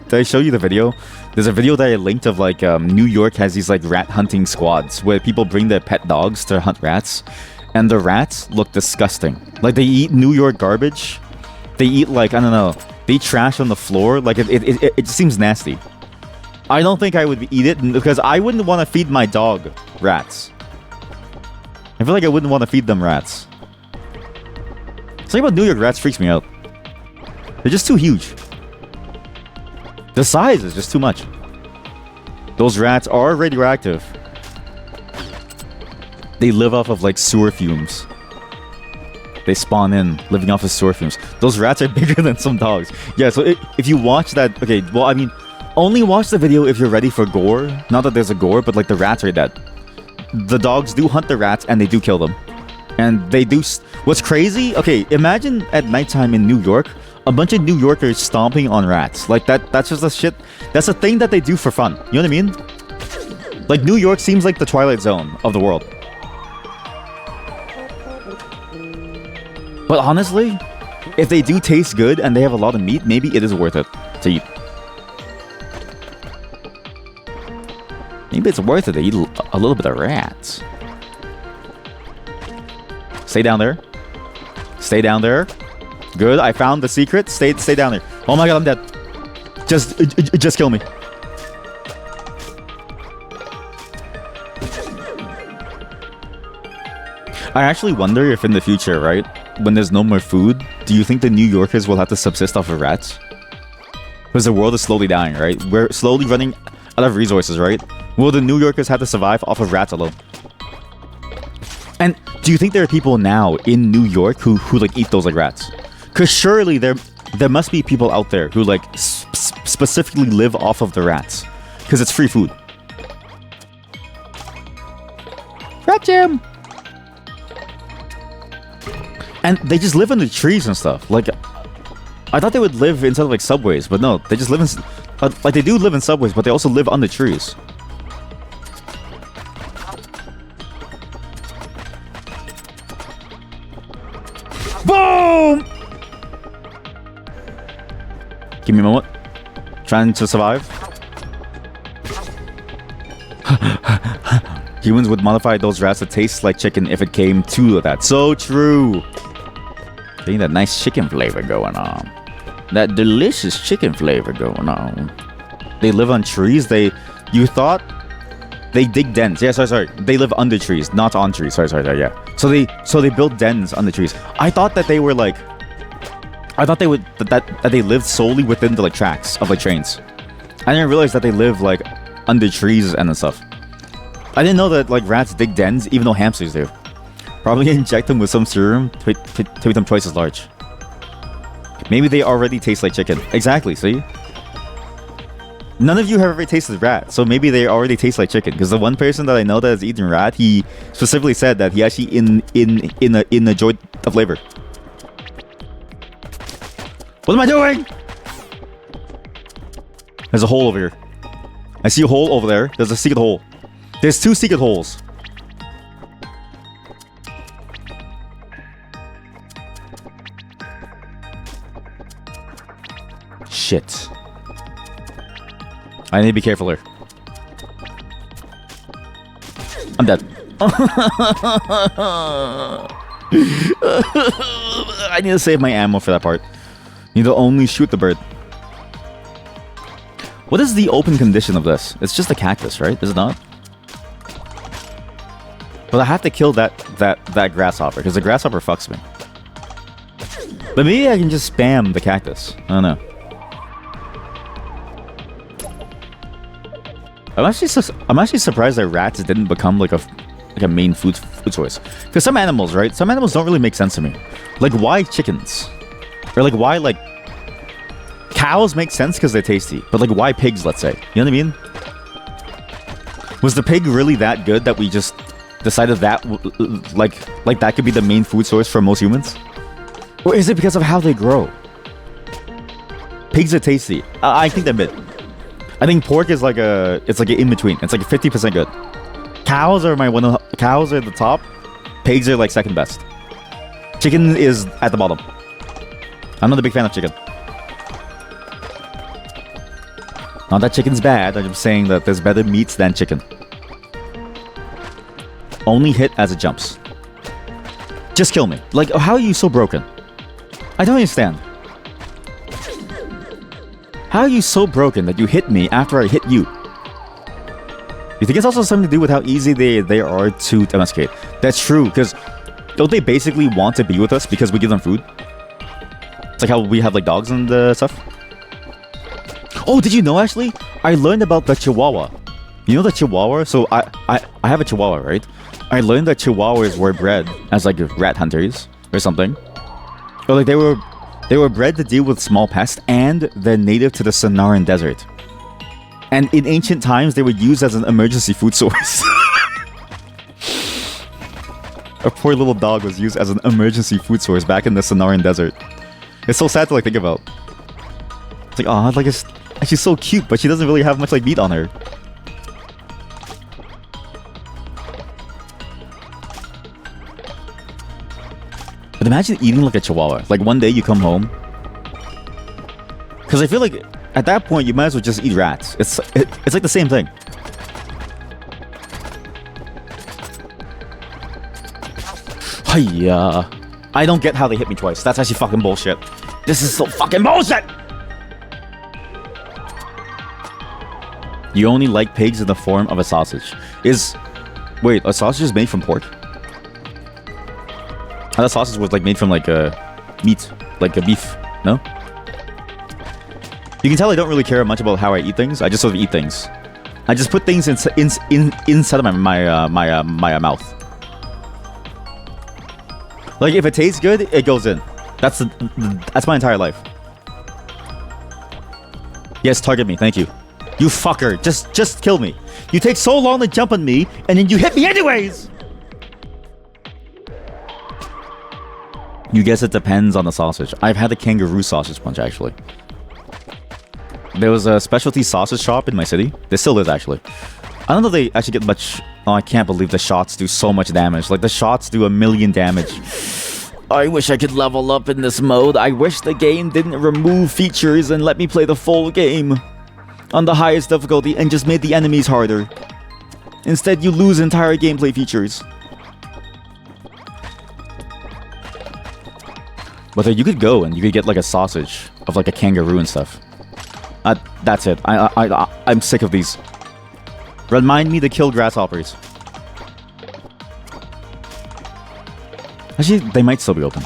Did I show you the video? There's a video that I linked of like New York has these like rat hunting squads where people bring their pet dogs to hunt rats. And the rats look disgusting. Like they eat New York garbage. They eat like, I don't know, they trash on the floor. Like it just seems nasty. I don't think I would eat it because I wouldn't want to feed my dog rats. I feel like I wouldn't want to feed them rats. Something about New York rats freaks me out. They're just too huge. The size is just too much. Those rats are radioactive. They live off of like sewer fumes. They spawn in living off of sewer fumes. Those rats are bigger than some dogs. Yeah, so if you watch that... Okay, well, I mean, only watch the video if you're ready for gore. Not that there's a gore, but like the rats are dead. The dogs do hunt the rats and they do kill them. And they do... What's crazy? Okay, imagine at nighttime in New York, a bunch of New Yorkers stomping on rats. Like that's just a shit... That's a thing that they do for fun. You know what I mean? Like New York seems like the Twilight Zone of the world. But honestly, if they do taste good and they have a lot of meat, maybe it is worth it to eat. Maybe it's worth it to eat a little bit of rats. Stay down there. Stay down there. Good, I found the secret. Stay down there. Oh my god, I'm dead. Just kill me. I actually wonder if in the future, right, when there's no more food, do you think the New Yorkers will have to subsist off of rats? Because the world is slowly dying, right? We're slowly running out of resources, right? Will the New Yorkers have to survive off of rats alone? And do you think there are people now in New York who like eat those like rats? Because surely there must be people out there who like specifically live off of the rats. Because it's free food. catch him! And they just live in the trees and stuff. Like, I thought they would live inside of like subways, but no, they just live in like they do live in subways, but they also live on the trees. Boom! Give me a moment. Trying to survive. Humans would modify those rats to taste like chicken if it came to that. So true. Getting that nice chicken flavor going on. That delicious chicken flavor going on. They live on trees. You thought they dig dens. Yeah, sorry. They live under trees, not on trees. Sorry, yeah. So they built dens on the trees. I thought that they were like, I thought they would that they lived solely within the like tracks of like trains. I didn't realize that they live like under trees and stuff. I didn't know that like rats dig dens, even though hamsters do. Probably inject them with some serum to make them twice as large. Maybe they already taste like chicken. Exactly, see? None of you have ever tasted rat, so maybe they already taste like chicken. Because the one person that I know that has eaten rat, he specifically said that he actually enjoyed the flavor. What am I doing? There's a hole over here. I see a hole over there. There's a secret hole. There's 2 secret holes. Shit. I need to be careful here. I'm dead. I need to save my ammo for that part. Need to only shoot the bird. What is the open condition of this? It's just a cactus, right? Is it not? Well, I have to kill that grasshopper, because the grasshopper fucks me. But maybe I can just spam the cactus. I don't know. I'm actually surprised that rats didn't become like a main food source. Because some animals, right? Some animals don't really make sense to me. Like, why chickens? Or like, why like cows make sense because they're tasty, but like, why pigs? Let's say, you know what I mean? Was the pig really that good that we just decided that like that could be the main food source for most humans? Or is it because of how they grow? Pigs are tasty. I think they're mid. I think pork is like it's like an in-between. It's like 50% good. Cows are cows are the top. Pigs are like second best. Chicken is at the bottom. I'm not a big fan of chicken. Not that chicken's bad, I'm just saying that there's better meats than chicken. Only hit as it jumps. Just kill me. Like, how are you so broken? I don't understand. How are you so broken that you hit me after I hit you? You think it's also something to do with how easy they are to domesticate? That's true, because don't they basically want to be with us because we give them food? It's like how we have like dogs and stuff. Oh, did you know, actually? I learned about the Chihuahua. You know the Chihuahua? So I have a Chihuahua, right? I learned that Chihuahuas were bred as like rat hunters or something. Or like they were bred to deal with small pests, and they're native to the Sonoran Desert. And in ancient times, they were used as an emergency food source. A poor little dog was used as an emergency food source back in the Sonoran Desert. It's so sad to like think about. It's like, oh, like she's so cute, but she doesn't really have much like meat on her. But imagine eating like a Chihuahua. Like one day you come home. Because I feel like at that point you might as well just eat rats. It's like the same thing. Hiya. I don't get how they hit me twice. That's actually fucking bullshit. This is so fucking bullshit! You only like pigs in the form of a sausage. Wait, a sausage is made from pork? I thought sausage was like made from like meat, like a beef, no? You can tell I don't really care much about how I eat things. I just sort of eat things. I just put things inside of my mouth. Like if it tastes good, it goes in. That's my entire life. Yes, target me, thank you. You fucker, just kill me. You take so long to jump on me, and then you hit me anyways! You guess it depends on the sausage. I've had a kangaroo sausage punch, actually. There was a specialty sausage shop in my city. There still is, actually. I don't know if they actually get much... Oh, I can't believe the shots do so much damage. Like, the shots do 1,000,000 damage. I wish I could level up in this mode. I wish the game didn't remove features and let me play the full game on the highest difficulty and just made the enemies harder. Instead, you lose entire gameplay features. But you could go and you could get like a sausage of like a kangaroo and stuff. That's it. I'm sick of these. Remind me to kill grasshoppers. Actually, they might still be open.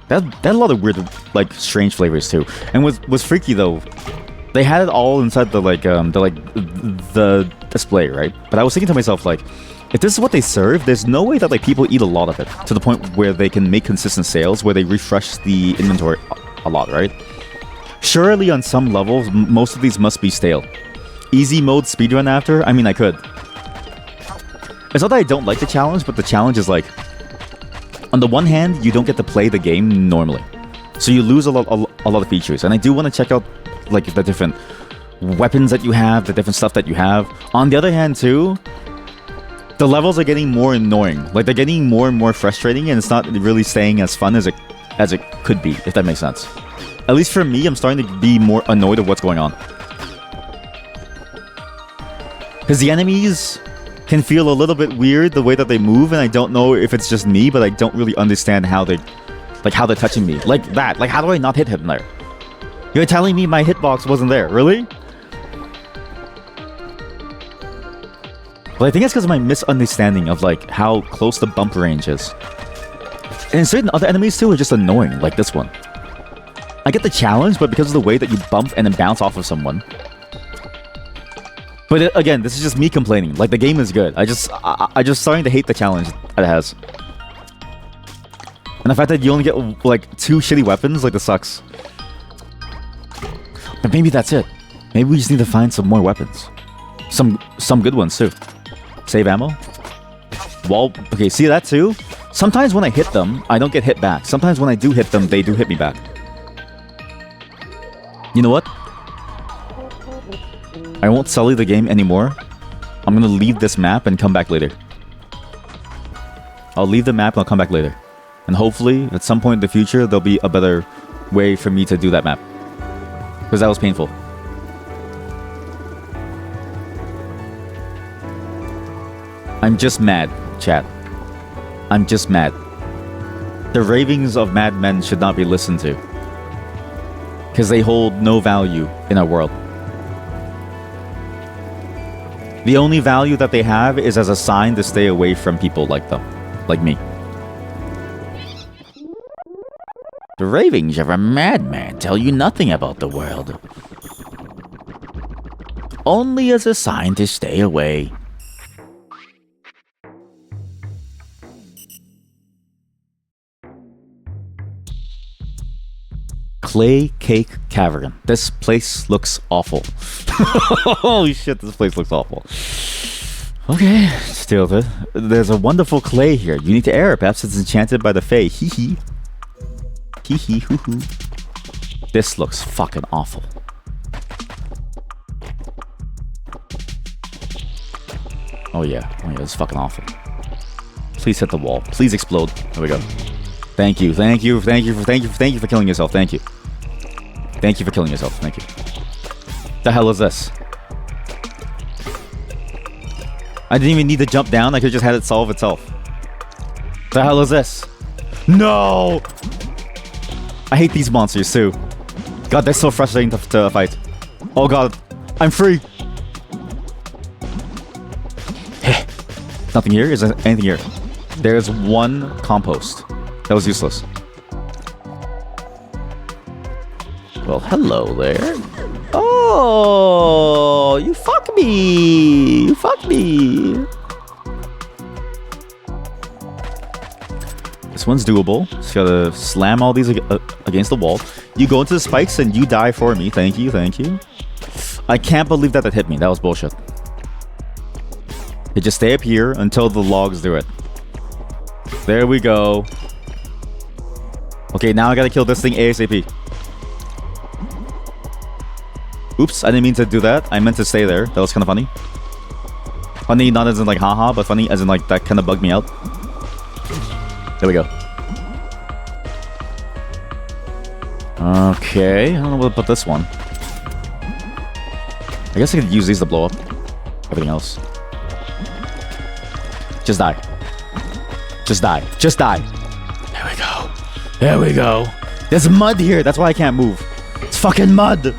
That had a lot of weird, like, strange flavors too. And was freaky though. They had it all inside the display, right? But I was thinking to myself, like, if this is what they serve, there's no way that like people eat a lot of it to the point where they can make consistent sales, where they refresh the inventory a lot, right? Surely on some levels, most of these must be stale. Easy mode speedrun after? I mean, I could. It's not that I don't like the challenge, but the challenge is like, on the one hand, you don't get to play the game normally, so you lose a lot of features. And I do want to check out like the different weapons that you have, the different stuff that you have. On the other hand, too, the levels are getting more annoying. Like, they're getting more and more frustrating, and it's not really staying as fun as it could be, if that makes sense. At least for me, I'm starting to be more annoyed at what's going on. Because the enemies can feel a little bit weird the way that they move, and I don't know if it's just me, but I don't really understand how they're touching me. Like that. Like, how do I not hit him there? You're telling me my hitbox wasn't there, really? But I think it's because of my misunderstanding of like how close the bump range is. And certain other enemies too are just annoying, like this one. I get the challenge, but because of the way that you bump and then bounce off of someone. But again, this is just me complaining. Like, the game is good. I just starting to hate the challenge that it has. And the fact that you only get like 2 shitty weapons, like, this sucks. But maybe that's it. Maybe we just need to find some more weapons. Some good ones too. Save ammo. Wall. Okay, see that too? Sometimes when I hit them, I don't get hit back. Sometimes when I do hit them, they do hit me back. You know what? I won't sully the game anymore. I'm gonna leave this map and come back later. I'll leave the map and I'll come back later. And hopefully, at some point in the future, there'll be a better way for me to do that map. Because that was painful. I'm just mad, chat. I'm just mad. The ravings of madmen should not be listened to. Because they hold no value in our world. The only value that they have is as a sign to stay away from people like them. Like me. The ravings of a madman tell you nothing about the world. Only as a sign to stay away. Clay Cake Cavern. This place looks awful. Holy shit, this place looks awful. Okay, steal it. There's a wonderful clay here. You need to air it. Perhaps it's enchanted by the Fae. Hee hee. Hee hee hoo hoo. This looks fucking awful. Oh yeah, it's fucking awful. Please hit the wall. Please explode. There we go. Thank you for killing yourself. Thank you. Thank you for killing yourself. Thank you. The hell is this? I didn't even need to jump down. I could just had it solve itself. The hell is this? No! I hate these monsters too. God, they're so frustrating to fight. Oh god, I'm free. Nothing here? Is there anything here? There's one compost. That was useless. Well, hello there. Oh, you fuck me. You fuck me. This one's doable. Just gotta slam all these against the wall. You go into the spikes and you die for me. Thank you, thank you. I can't believe that hit me. That was bullshit. You just stay up here until the logs do it. There we go. Okay, now I gotta kill this thing ASAP. Oops, I didn't mean to do that. I meant to stay there. That was kind of funny. Funny not as in like haha, but funny as in like that kind of bugged me out. There we go. Okay, I don't know what about this one. I guess I could use these to blow up everything else. Just die. Just die. Just die. There we go. There we go. There's mud here. That's why I can't move. It's fucking mud.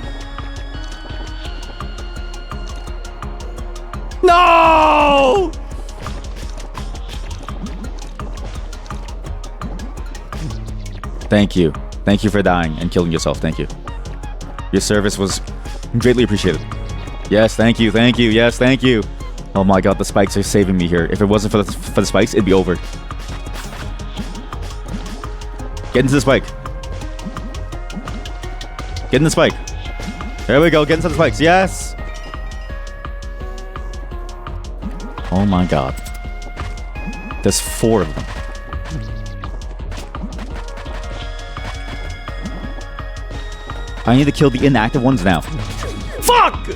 No! Thank you. Thank you for dying and killing yourself. Thank you. Your service was greatly appreciated. Yes, thank you. Thank you. Yes, thank you. Oh my god, the spikes are saving me here. If it wasn't for the spikes, it'd be over. Get into the spike. Get in the spike. There we go. Get into the spikes. Yes. Oh my god. There's 4 of them. I need to kill the inactive ones now. Fuck!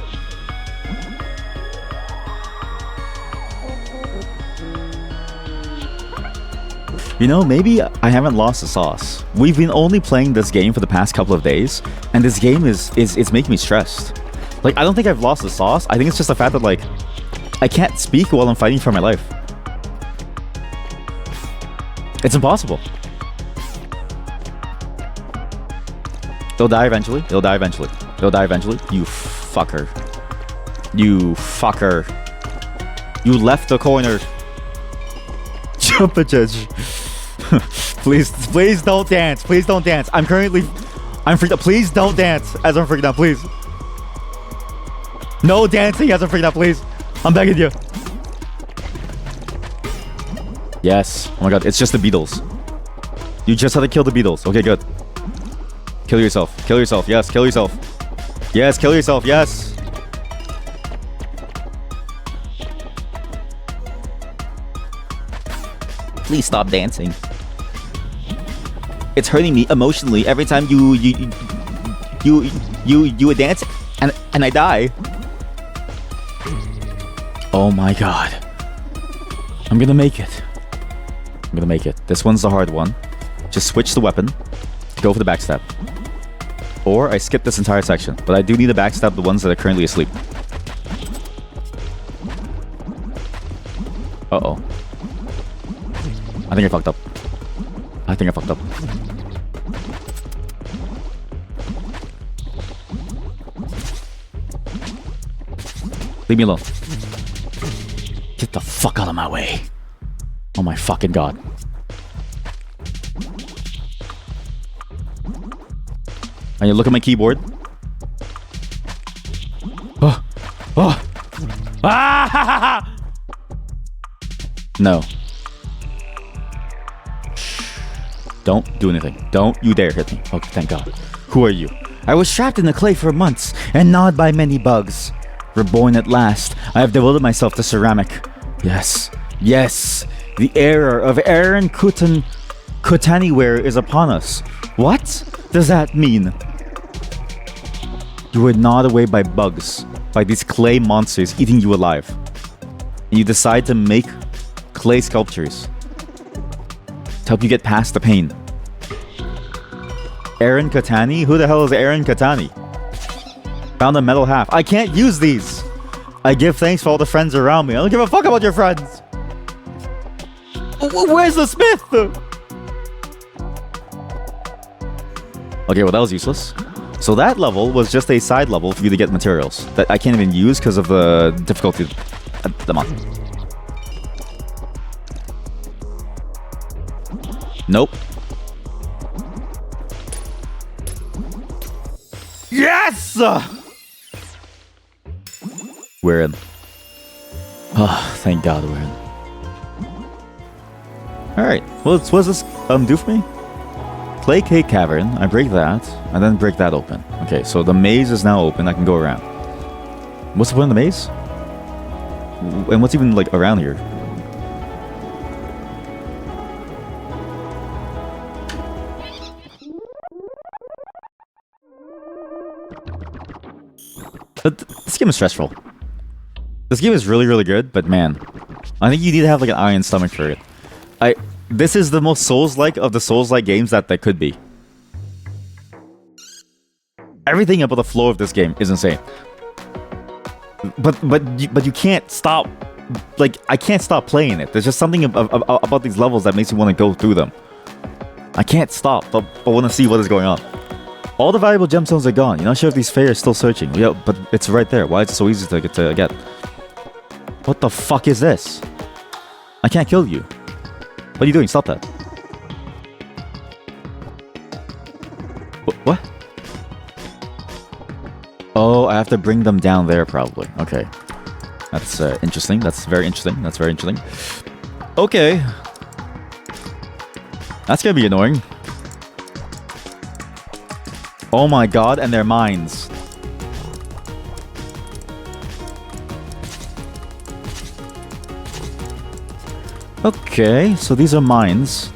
You know, maybe I haven't lost the sauce. We've been only playing this game for the past couple of days, and this game is making me stressed. Like, I don't think I've lost the sauce. I think it's just the fact that, like, I can't speak while I'm fighting for my life. It's impossible. They'll die eventually. They'll die eventually. They'll die eventually. You fucker. You fucker. You left the corner. Jump a judge. Please don't dance. Please don't dance. I'm freaked out. Please don't dance as I'm freaking out, please. No dancing as I'm freaking out, please. I'm begging you. Yes. Oh my god, it's just the beetles. You just have to kill the beetles. Okay, good. Kill yourself. Kill yourself. Yes, kill yourself. Yes, kill yourself. Yes. Please stop dancing. It's hurting me emotionally every time you dance and I die. Oh my god. I'm gonna make it. I'm gonna make it. This one's the hard one. Just switch the weapon. Go for the backstab. Or I skip this entire section. But I do need to backstab the ones that are currently asleep. Uh-oh. I think I fucked up. I think I fucked up. Leave me alone. Get the fuck out of my way. Oh my fucking god. And you look at my keyboard. Oh. Oh. Ah! No. Don't do anything. Don't you dare hit me. Okay, thank god. Who are you? I was trapped in the clay for months and gnawed by many bugs. Reborn at last, I have devoted myself to ceramic. Yes. Yes. The era of Aaron Kutaniware is upon us. What does that mean? You were gnawed away by bugs, by these clay monsters eating you alive. And you decide to make clay sculptures to help you get past the pain. Aaron Katani? Who the hell is Aaron Katani? Found a metal half. I can't use these! I give thanks for all the friends around me. I don't give a fuck about your friends! Where's the smith? Okay, well that was useless. So that level was just a side level for you to get materials that I can't even use because of the difficulty at the month. Nope. Yes! We're in. Oh, thank God we're in. Alright, what does this do for me? Clay Cake Cavern, I break that, and then break that open. Okay, so the maze is now open, I can go around. What's the point of the maze? And what's even, like, around here? But this game is stressful. This game is really, really good, but man, I think you need to have like an iron stomach for it. This is the most Souls-like of the Souls-like games that there could be. Everything about the flow of this game is insane. But you can't stop. Like, I can't stop playing it. There's just something about these levels that makes me want to go through them. I can't stop, but want to see what is going on. All the valuable gemstones are gone. You're not sure if these Fae are still searching. Yeah, but it's right there. Why is it so easy to get? What the fuck is this? I can't kill you. What are you doing? Stop that. What? Oh, I have to bring them down there, probably. Okay. That's interesting. That's very interesting. That's very interesting. Okay. That's gonna be annoying. Oh my god, and their mines. Okay, so these are mines.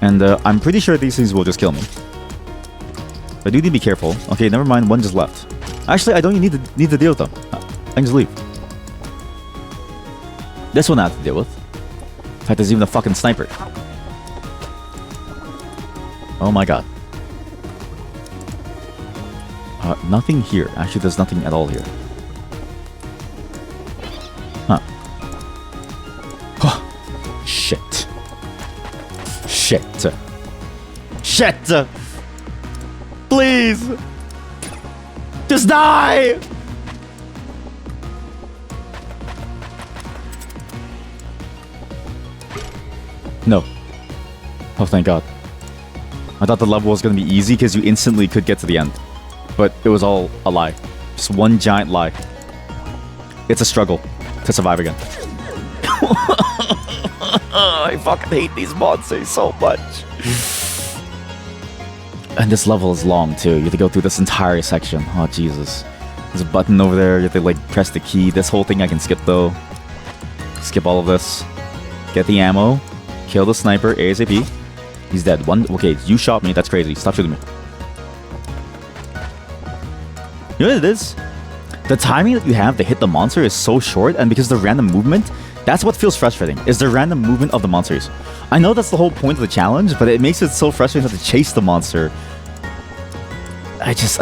And I'm pretty sure these things will just kill me. But I do need to be careful. Okay, never mind, one just left. Actually, I don't even need to deal with them. I can just leave. This one I have to deal with. In fact, there's even a fucking sniper. Oh my god. Nothing here. Actually, there's nothing at all here. Huh. Shit. Shit. Shit! Please! Just die! No. Oh, thank god. I thought the level was going to be easy because you instantly could get to the end. But it was all a lie. Just one giant lie. It's a struggle to survive again. I fucking hate these monsters so much. And this level is long too. You have to go through this entire section. Oh, Jesus. There's a button over there. You have to like press the key. This whole thing I can skip though. Skip all of this. Get the ammo. Kill the sniper ASAP. He's dead. One. Okay, you shot me. That's crazy. Stop shooting me. You know what it is? The timing that you have to hit the monster is so short, and because of the random movement, that's what feels frustrating, is the random movement of the monsters. I know that's the whole point of the challenge, but it makes it so frustrating to have to chase the monster. I'm just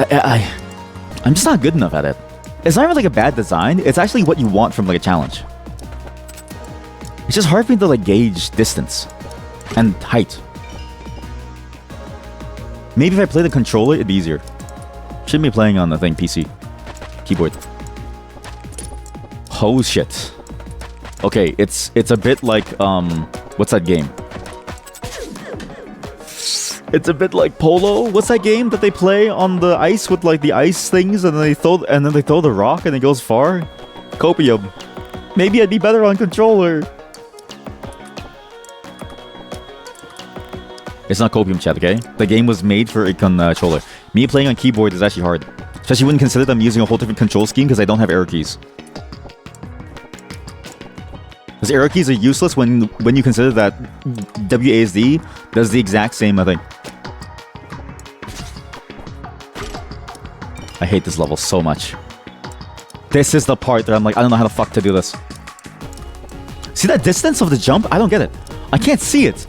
not good enough at it. It's not even like a bad design, it's actually what you want from like a challenge. It's just hard for me to like gauge distance and height. Maybe if I play the controller, it'd be easier. Shouldn't be playing on the thing, PC. Keyboard. Oh shit. Okay, it's a bit like, what's that game? It's a bit like Polo. What's that game that they play on the ice with like the ice things and then they throw the rock and it goes far? Copium. Maybe I'd be better on controller. It's not Copium, chat, okay? The game was made for a controller. Me playing on keyboard is actually hard. Especially when considered I'm using a whole different control scheme because I don't have arrow keys. Because arrow keys are useless when you consider that WASD does the exact same thing. I hate this level so much. This is the part that I'm like, I don't know how the fuck to do this. See that distance of the jump? I don't get it. I can't see it.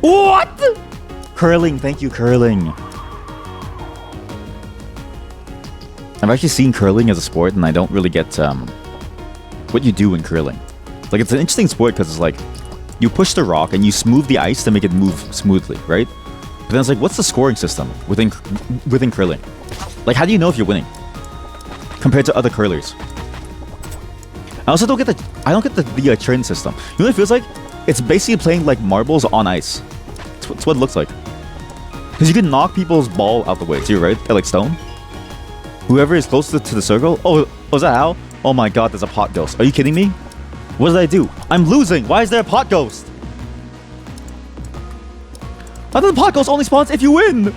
What? Curling, thank you, curling. I've actually seen curling as a sport, and I don't really get what you do in curling. Like, it's an interesting sport because it's like you push the rock and you smooth the ice to make it move smoothly, right? But then it's like, what's the scoring system within curling? Like, how do you know if you're winning compared to other curlers? I also don't get the trend system. You know what it feels like? It's basically playing like marbles on ice. That's what it looks like. Because you can knock people's ball out the way too, right? They're like stone. Whoever is closest to the circle. Oh, is that how? Oh my god, there's a pot ghost. Are you kidding me? What did I do? I'm losing. Why is there a pot ghost? I thought the pot ghost only spawns if you win.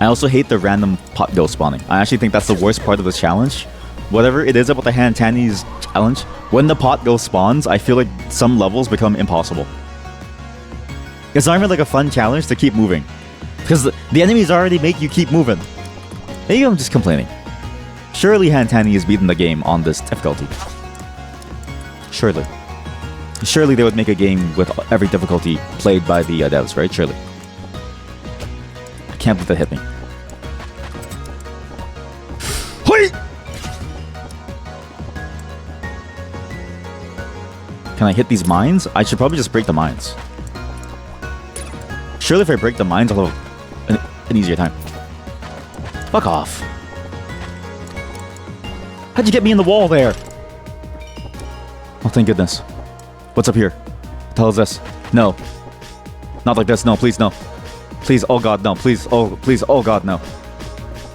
I also hate the random pot ghost spawning. I actually think that's the worst part of this challenge. Whatever it is about the Hand Tanny's challenge, when the pot ghost spawns, I feel like some levels become impossible. It's not even like a fun challenge to keep moving. Because the enemies already make you keep moving. Maybe I'm just complaining. Surely Hantani is beating the game on this difficulty. Surely. Surely they would make a game with every difficulty played by the devs, right? Surely. I can't believe that hit me. Wait! Can I hit these mines? I should probably just break the mines. Surely if I break the mines, I'll have an easier time. Fuck off. How'd you get me in the wall there? Oh, thank goodness. What's up here? What the hell is this? No. Not like this. No, please, no. Please, oh god, no. Please, oh god, no.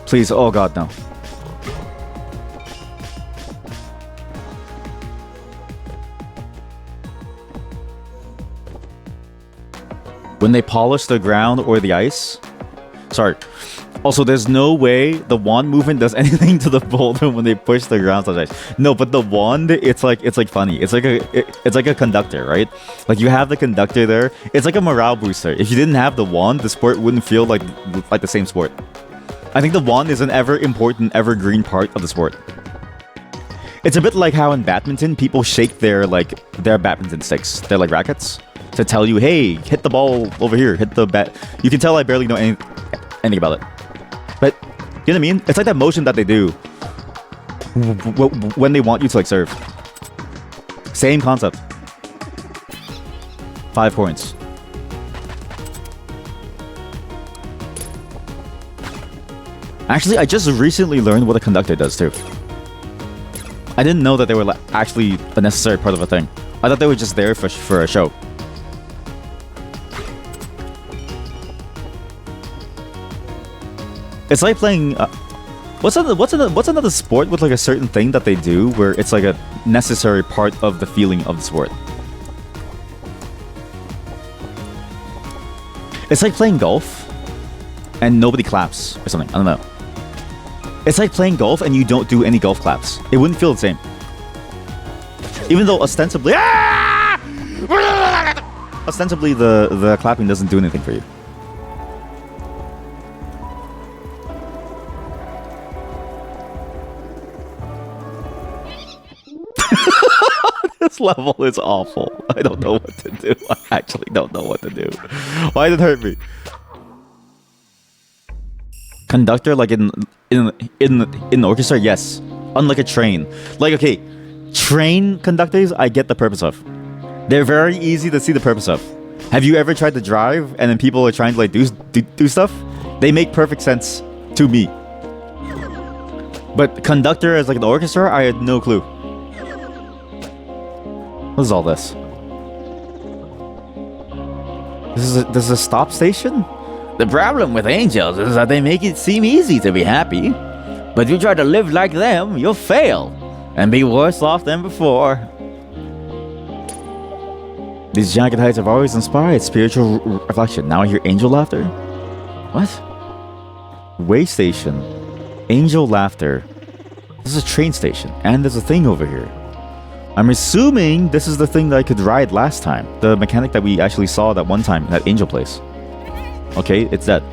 Please, oh god, no. When they polish the ground or the ice. Sorry. Also, there's no way the wand movement does anything to the boulder when they push the ground slash ice. No, but the wand, it's like funny. It's like a conductor, right? Like you have the conductor there. It's like a morale booster. If you didn't have the wand, the sport wouldn't feel like the same sport. I think the wand is an ever important, evergreen part of the sport. It's a bit like how in badminton people shake their badminton sticks. They're like rackets to tell you, hey, hit the ball over here, hit the bat. You can tell I barely know anything about it. But, you know what I mean? It's like that motion that they do when they want you to like serve. Same concept. 5 points. Actually, I just recently learned what a conductor does too. I didn't know that they were actually a necessary part of a thing. I thought they were just there for a show. It's like playing. What's another sport with like a certain thing that they do where it's like a necessary part of the feeling of the sport? It's like playing golf and nobody claps or something. I don't know. It's like playing golf and you don't do any golf claps. It wouldn't feel the same. Even though ostensibly, ostensibly the clapping doesn't do anything for you. This level is awful. I don't know what to do. I actually don't know what to do. Why did it hurt me? Conductor, like in the orchestra, yes. Unlike a train. Like, okay, train conductors, I get the purpose of. They're very easy to see the purpose of. Have you ever tried to drive and then people are trying to like do stuff? They make perfect sense to me. But conductor as like an orchestra, I had no clue. What is all this? This is a stop station? The problem with angels is that they make it seem easy to be happy. But if you try to live like them, you'll fail and be worse off than before. These jagged heights have always inspired spiritual reflection. Now I hear angel laughter? What? Way station. Angel laughter. This is a train station. And there's a thing over here. I'm assuming this is the thing that I could ride last time. The mechanic that we actually saw that one time in that angel place. Okay, it's dead.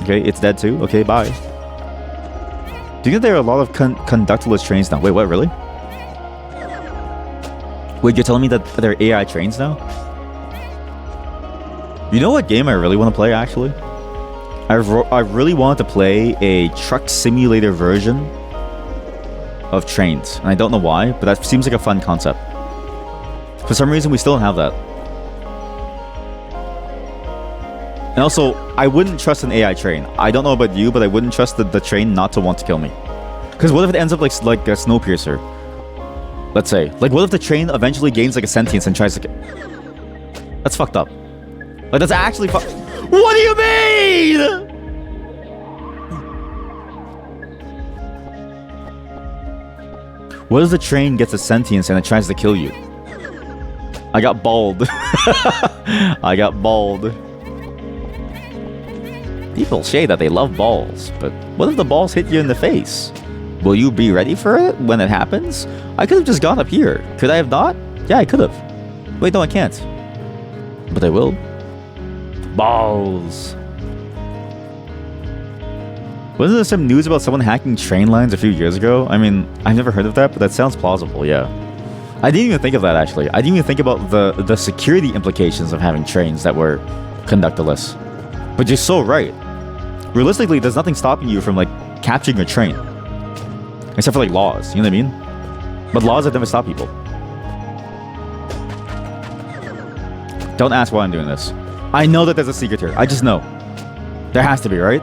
Okay, it's dead too. Okay, bye. Do you think there are a lot of conductorless trains now? Wait, what, really? Wait, you're telling me that there are AI trains now? You know what game I really want to play, actually? I really want to play a truck simulator version of trains. And I don't know why, but that seems like a fun concept. For some reason, we still don't have that. And also, I wouldn't trust an AI train. I don't know about you, but I wouldn't trust the train not to want to kill me. Because what if it ends up like a Snowpiercer? Let's say. Like, what if the train eventually gains like a sentience and tries to That's fucked up. Like, that's actually What do you mean?! What if the train gets a sentience and it tries to kill you? I got bald. I got bald. People say that they love balls, but what if the balls hit you in the face? Will you be ready for it when it happens? I could have just gone up here. Could I have not? Yeah, I could have. Wait, no, I can't. But I will. Balls. Wasn't there some news about someone hacking train lines a few years ago? I mean, I've never heard of that, but that sounds plausible, yeah. I didn't even think of that, actually. I didn't even think about the security implications of having trains that were conductorless. But you're so right. Realistically, there's nothing stopping you from, like, capturing a train. Except for, like, laws, you know what I mean? But laws have never stopped people. Don't ask why I'm doing this. I know that there's a secret here. I just know. There has to be, right?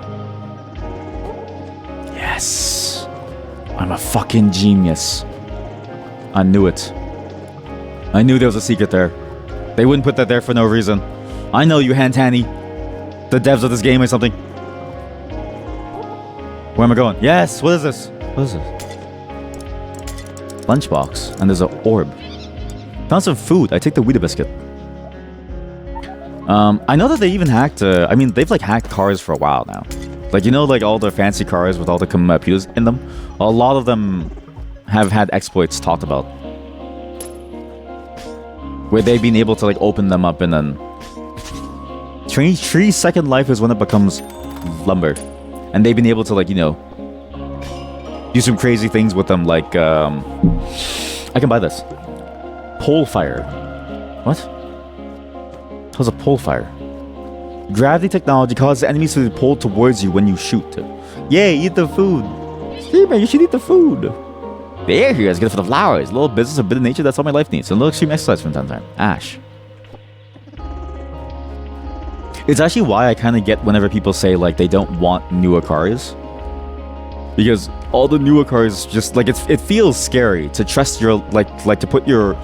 Yes. I'm a fucking genius. I knew it. I knew there was a secret there. They wouldn't put that there for no reason. I know you, Hantani. The devs of this game or something. Where am I going? Yes, what is this? What is this? Lunchbox. And there's an orb. Found some food. I take the Weetabix biscuit. I know that they even hacked, I mean, they've like hacked cars for a while now. Like, you know, like all the fancy cars with all the computers in them? A lot of them have had exploits talked about. Where they've been able to like open them up and then... Tree's second life is when it becomes lumber. And they've been able to like, you know, do some crazy things with them like, I can buy this. Pole fire. What? How's a pole fire? Gravity technology causes enemies to be pulled towards you when you shoot. Yay, eat the food. See, man, you should eat the food. The air here is good for the flowers. A little business, a bit of nature, that's all my life needs. And a little extreme exercise from time to time. Ash. It's actually why I kind of get whenever people say, like, they don't want newer cars. Because all the newer cars just, like, it feels scary to trust your, like to put your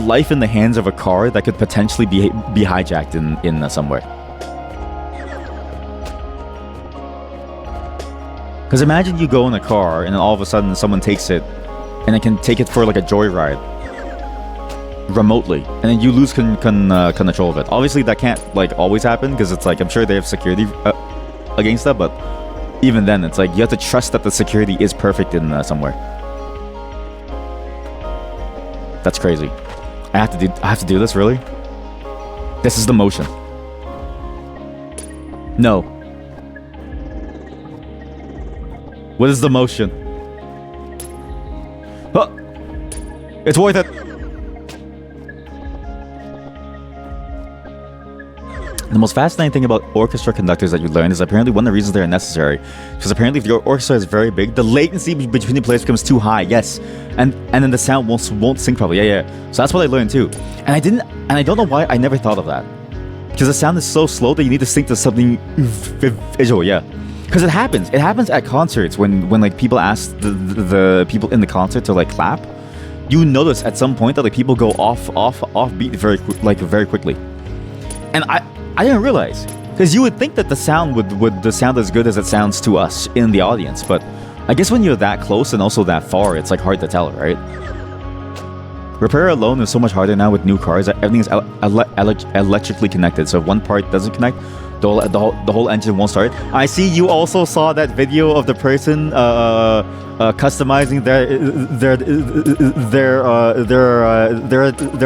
life in the hands of a car that could potentially be hijacked in somewhere. Because imagine you go in a car and then all of a sudden someone takes it and it can take it for like a joyride remotely, and then you lose control of it. Obviously that can't like always happen because it's like I'm sure they have security against that, but even then it's like you have to trust that the security is perfect in somewhere. That's crazy. I have to do this, really? This is the motion. No. What is the motion? Oh, it's worth it. The most fascinating thing about orchestra conductors that you learn is apparently one of the reasons they're necessary. Because apparently if your orchestra is very big, the latency between the players becomes too high, yes. And then the sound won't sync properly, yeah. So that's what I learned too. And I don't know why I never thought of that. Because the sound is so slow that you need to sync to something visual, yeah. Because it happens at concerts when like people ask the people in the concert to like clap. You notice at some point that like people go off beat very quickly. And I didn't realize, because you would think that the sound would sound as good as it sounds to us in the audience, but I guess when you're that close and also that far, it's like hard to tell, right? Repair alone is so much harder now with new cars that everything is electrically connected. So if one part doesn't connect, the whole engine won't start. I see you also saw that video of the person customizing their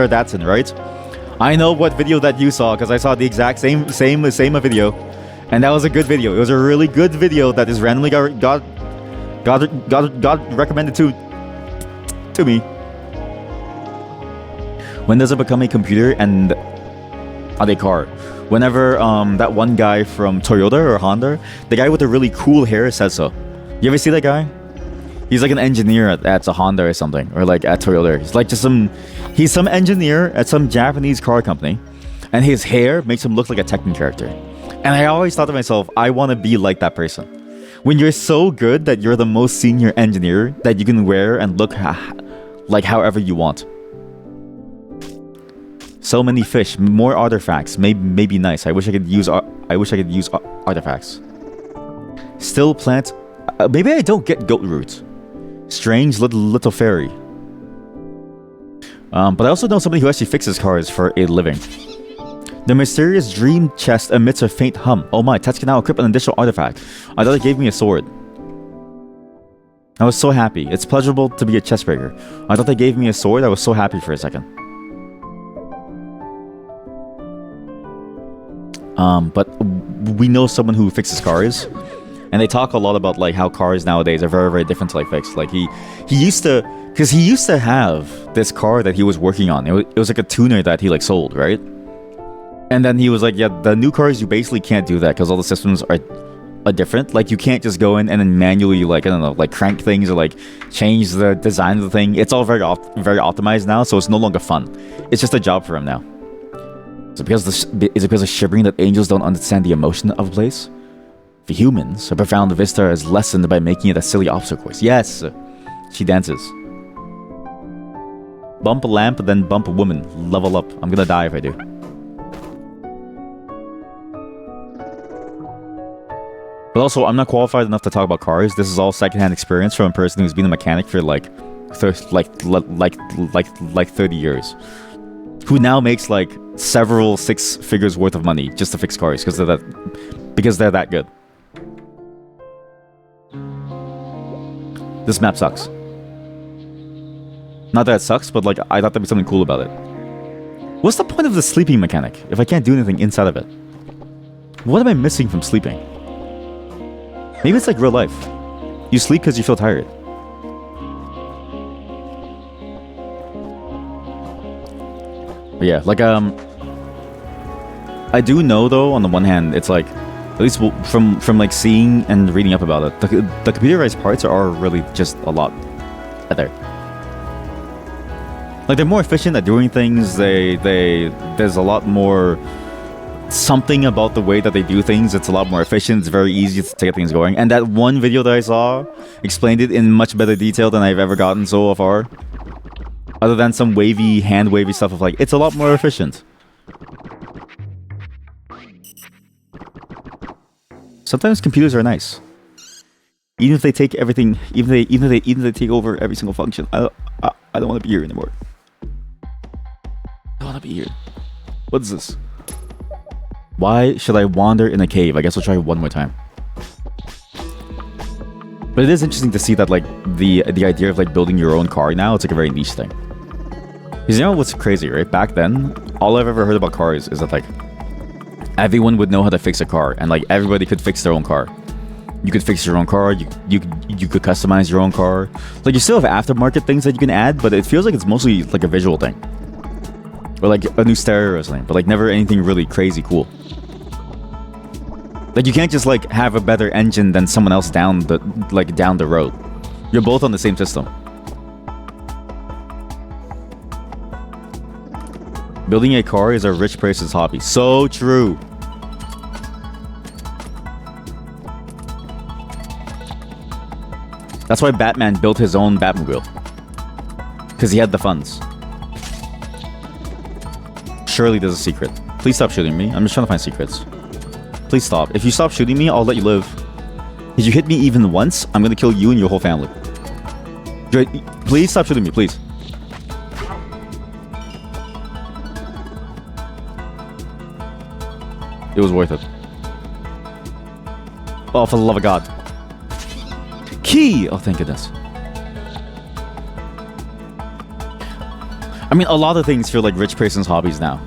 Datsun, right? I know what video that you saw because I saw the exact same video, and that was a good video. It was a really good video that is randomly got recommended to me. When does it become a computer and a car? Whenever that one guy from Toyota or Honda, the guy with the really cool hair says so. You ever see that guy? He's like an engineer at a Honda or something, or like at Toyota. He's like he's some engineer at some Japanese car company, and his hair makes him look like a Tekken character. And I always thought to myself, I want to be like that person. When you're so good that you're the most senior engineer that you can wear and look like however you want. So many fish, more artifacts, may be nice. I wish I could use artifacts. Still plant. Maybe I don't get goat roots. Strange little fairy. But I also know somebody who actually fixes cars for a living. The mysterious dream chest emits a faint hum. Oh my, Tets can now equip an additional artifact. I thought it gave me a sword. I was so happy. It's pleasurable to be a chest breaker. I thought they gave me a sword. I was so happy for a second. but we know someone who fixes cars, and they talk a lot about like how cars nowadays are very, very different to like fix. Like he used to, because he used to have this car that he was working on. It was like a tuner that he like sold, right? And then he was like, yeah, the new cars you basically can't do that because all the systems are different. Like you can't just go in and then manually like, I don't know, like crank things or like change the design of the thing. It's all very optimized now, so it's no longer fun. It's just a job for him now. So is it because of shivering that angels don't understand the emotion of a place? For humans, a profound vista is lessened by making it a silly obstacle course. Yes, she dances. Bump a lamp, then bump a woman. Level up. I'm gonna die if I do. But also, I'm not qualified enough to talk about cars. This is all secondhand experience from a person who's been a mechanic for like 30 years. Who now makes like several six figures worth of money just to fix cars because they're that good. This map sucks. Not that it sucks, but like I thought there'd be something cool about it. What's the point of the sleeping mechanic if I can't do anything inside of it? What am I missing from sleeping? Maybe it's like real life. You sleep because you feel tired. But yeah, like I do know though, on the one hand, it's like, at least from like seeing and reading up about it, the computerized parts are really just a lot better. Like they're more efficient at doing things. There's a lot more something about the way that they do things. It's a lot more efficient. It's very easy to get things going. And that one video that I saw explained it in much better detail than I've ever gotten so far. Other than some hand wavy stuff of like, it's a lot more efficient. Sometimes computers are nice. Even if they take everything, even if they take over every single function. I don't want to be here anymore. I don't want to be here. What is this? Why should I wander in a cave? I guess I'll try one more time. But it is interesting to see that like the idea of like building your own car now, it's like a very niche thing. Because you know what's crazy, right? Back then, all I've ever heard about cars is that like everyone would know how to fix a car, and like everybody could fix their own car. You could fix your own car. You could customize your own car. Like you still have aftermarket things that you can add, but it feels like it's mostly like a visual thing, or like a new stereo or something. But like never anything really crazy cool. Like you can't just like have a better engine than someone else down the road. You're both on the same system. Building a car is a rich person's hobby. So true. That's why Batman built his own Batmobile. Because he had the funds. Surely there's a secret. Please stop shooting me. I'm just trying to find secrets. Please stop. If you stop shooting me, I'll let you live. If you hit me even once, I'm gonna kill you and your whole family. Please stop shooting me, please. It was worth it. Oh, for the love of God. Key! Oh, thank goodness. I mean, a lot of things feel like rich person's hobbies now.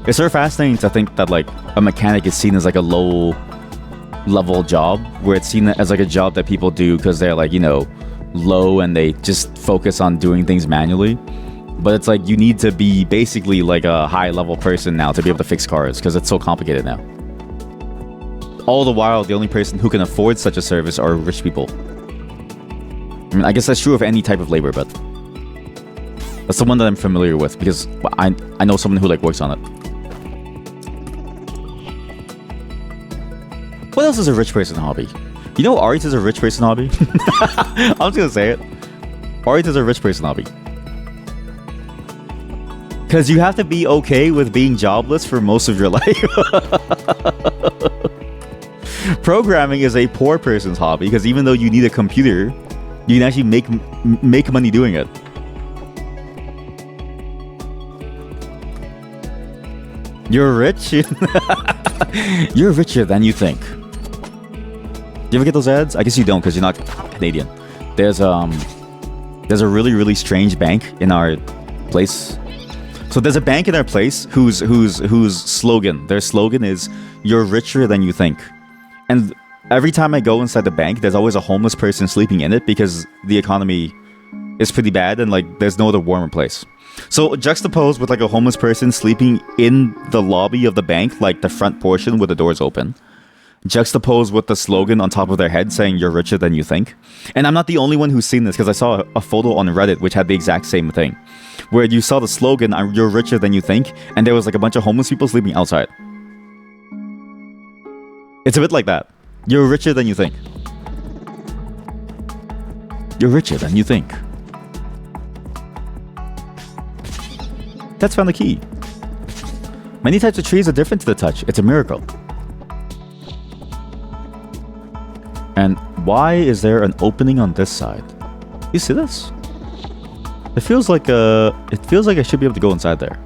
It's sort of fascinating to think that, like, a mechanic is seen as, like, a low-level job, where it's seen as, like, a job that people do because they're, like, you know, low and they just focus on doing things manually. But it's like you need to be basically like a high-level person now to be able to fix cars because it's so complicated now. All the while, the only person who can afford such a service are rich people. I mean, I guess that's true of any type of labor, but that's the one that I'm familiar with because I know someone who like works on it. What else is a rich person hobby? You know, art is a rich person hobby. I'm just gonna say it. Art is a rich person hobby. Because you have to be okay with being jobless for most of your life. Programming is a poor person's hobby because even though you need a computer, you can actually make money doing it. You're rich? You're richer than you think. Do you ever get those ads? I guess you don't because you're not Canadian. There's a really, really strange bank in our place. So there's a bank in our place whose slogan, their slogan is "You're richer than you think," and every time I go inside the bank, there's always a homeless person sleeping in it because the economy is pretty bad and like there's no other warmer place. So juxtaposed with like a homeless person sleeping in the lobby of the bank, like the front portion where the doors open, juxtaposed with the slogan on top of their head saying "You're richer than you think." And I'm not the only one who's seen this because I saw a photo on Reddit which had the exact same thing, where you saw the slogan "You're richer than you think," and there was like a bunch of homeless people sleeping outside. It's a bit like that. You're richer than you think. You're richer than you think. That's found the key. Many types of trees are different to the touch. It's a miracle. And why is there an opening on this side? You see this? It feels like I should be able to go inside there.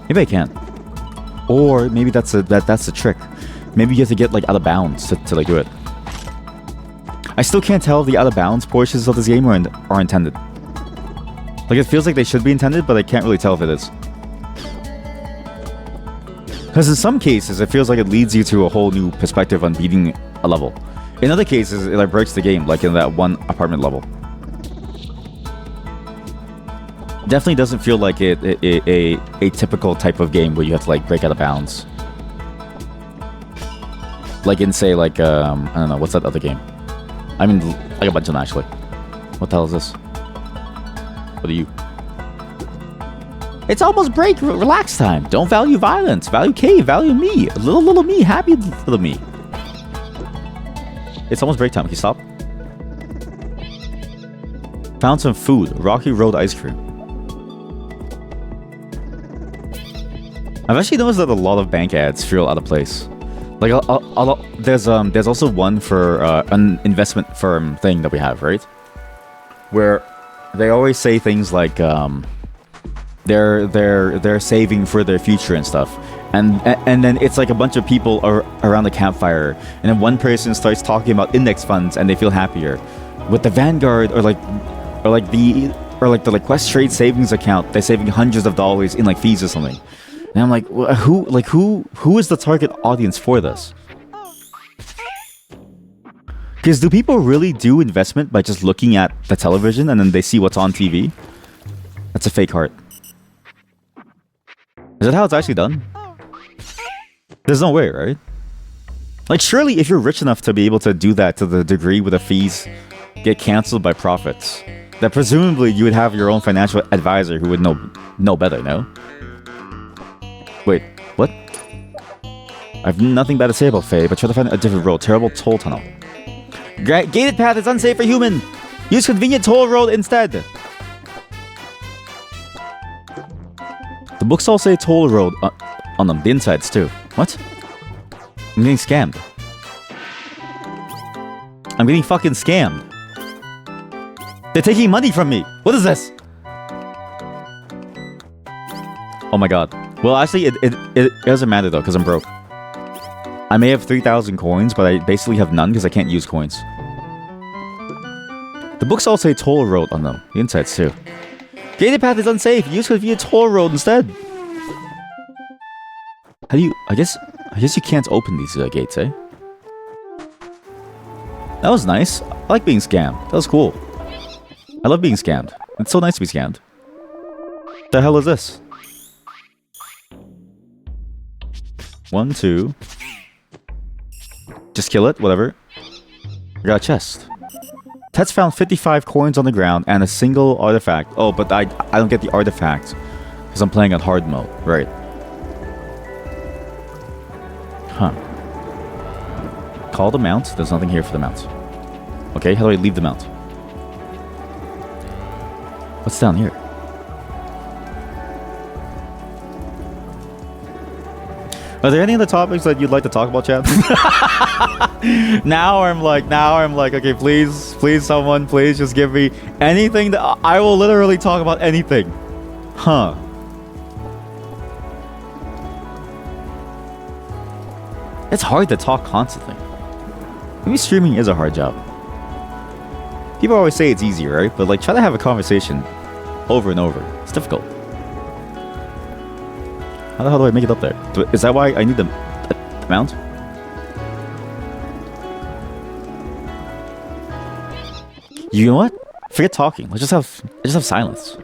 Maybe I can. Or maybe that's the trick. Maybe you have to get like out of bounds to like do it. I still can't tell if the out of bounds portions of this game are intended. Like it feels like they should be intended, but I can't really tell if it is. Because in some cases, it feels like it leads you to a whole new perspective on beating a level. In other cases, it like breaks the game, like in that one apartment level. Definitely doesn't feel like a typical type of game where you have to like break out of bounds. Like in say like I don't know, what's that other game? I mean like a bunch of them actually. What the hell is this? What are you? It's almost break relax time. Don't value violence. Value K, value me. Little me, happy little me. It's almost break time. Can you stop? Found some food. Rocky Road ice cream. I've actually noticed that a lot of bank ads feel out of place. Like there's also one for an investment firm thing that we have, right? Where they always say things like they're saving for their future and stuff, and then it's like a bunch of people are around the campfire, and then one person starts talking about index funds and they feel happier. With the Vanguard or the Quest Trade savings account, they're saving hundreds of dollars in like fees or something. And I'm like, who is the target audience for this? Because do people really do investment by just looking at the television and then they see what's on TV? That's a fake heart. Is that how it's actually done? There's no way, right? Like, surely if you're rich enough to be able to do that to the degree where the fees get canceled by profits, that presumably you would have your own financial advisor who would know better, no? Wait, what? I've nothing bad to say about Faye, but try to find a different road. Terrible toll tunnel. Gated path is unsafe for human. Use convenient toll road instead. The books all say toll road on them. The insides too. What? I'm getting scammed. I'm getting fucking scammed. They're taking money from me. What is this? Oh my god. Well, actually, it doesn't matter though, because I'm broke. I may have 3,000 coins, but I basically have none because I can't use coins. The books all say toll road on them. The insides too. Gated path is unsafe. Use convenient toll road instead. How do you? I guess you can't open these gates, eh? That was nice. I like being scammed. That was cool. I love being scammed. It's so nice to be scammed. What the hell is this? 1, 2. Just kill it, whatever. I got a chest. Ted's found 55 coins on the ground and a single artifact. Oh, but I don't get the artifact because I'm playing on hard mode. Right. Huh. Call the mount. There's nothing here for the mount. Okay, how do I leave the mount? What's down here? Are there any other topics that you'd like to talk about, chat? Now I'm like, okay, please, someone, please just give me anything that I will literally talk about anything. Huh. It's hard to talk constantly. Maybe streaming is a hard job. People always say it's easy, right? But like, try to have a conversation over and over. It's difficult. How the hell do I make it up there? Is that why I need the mount? You know what? Forget talking. Let's just have silence.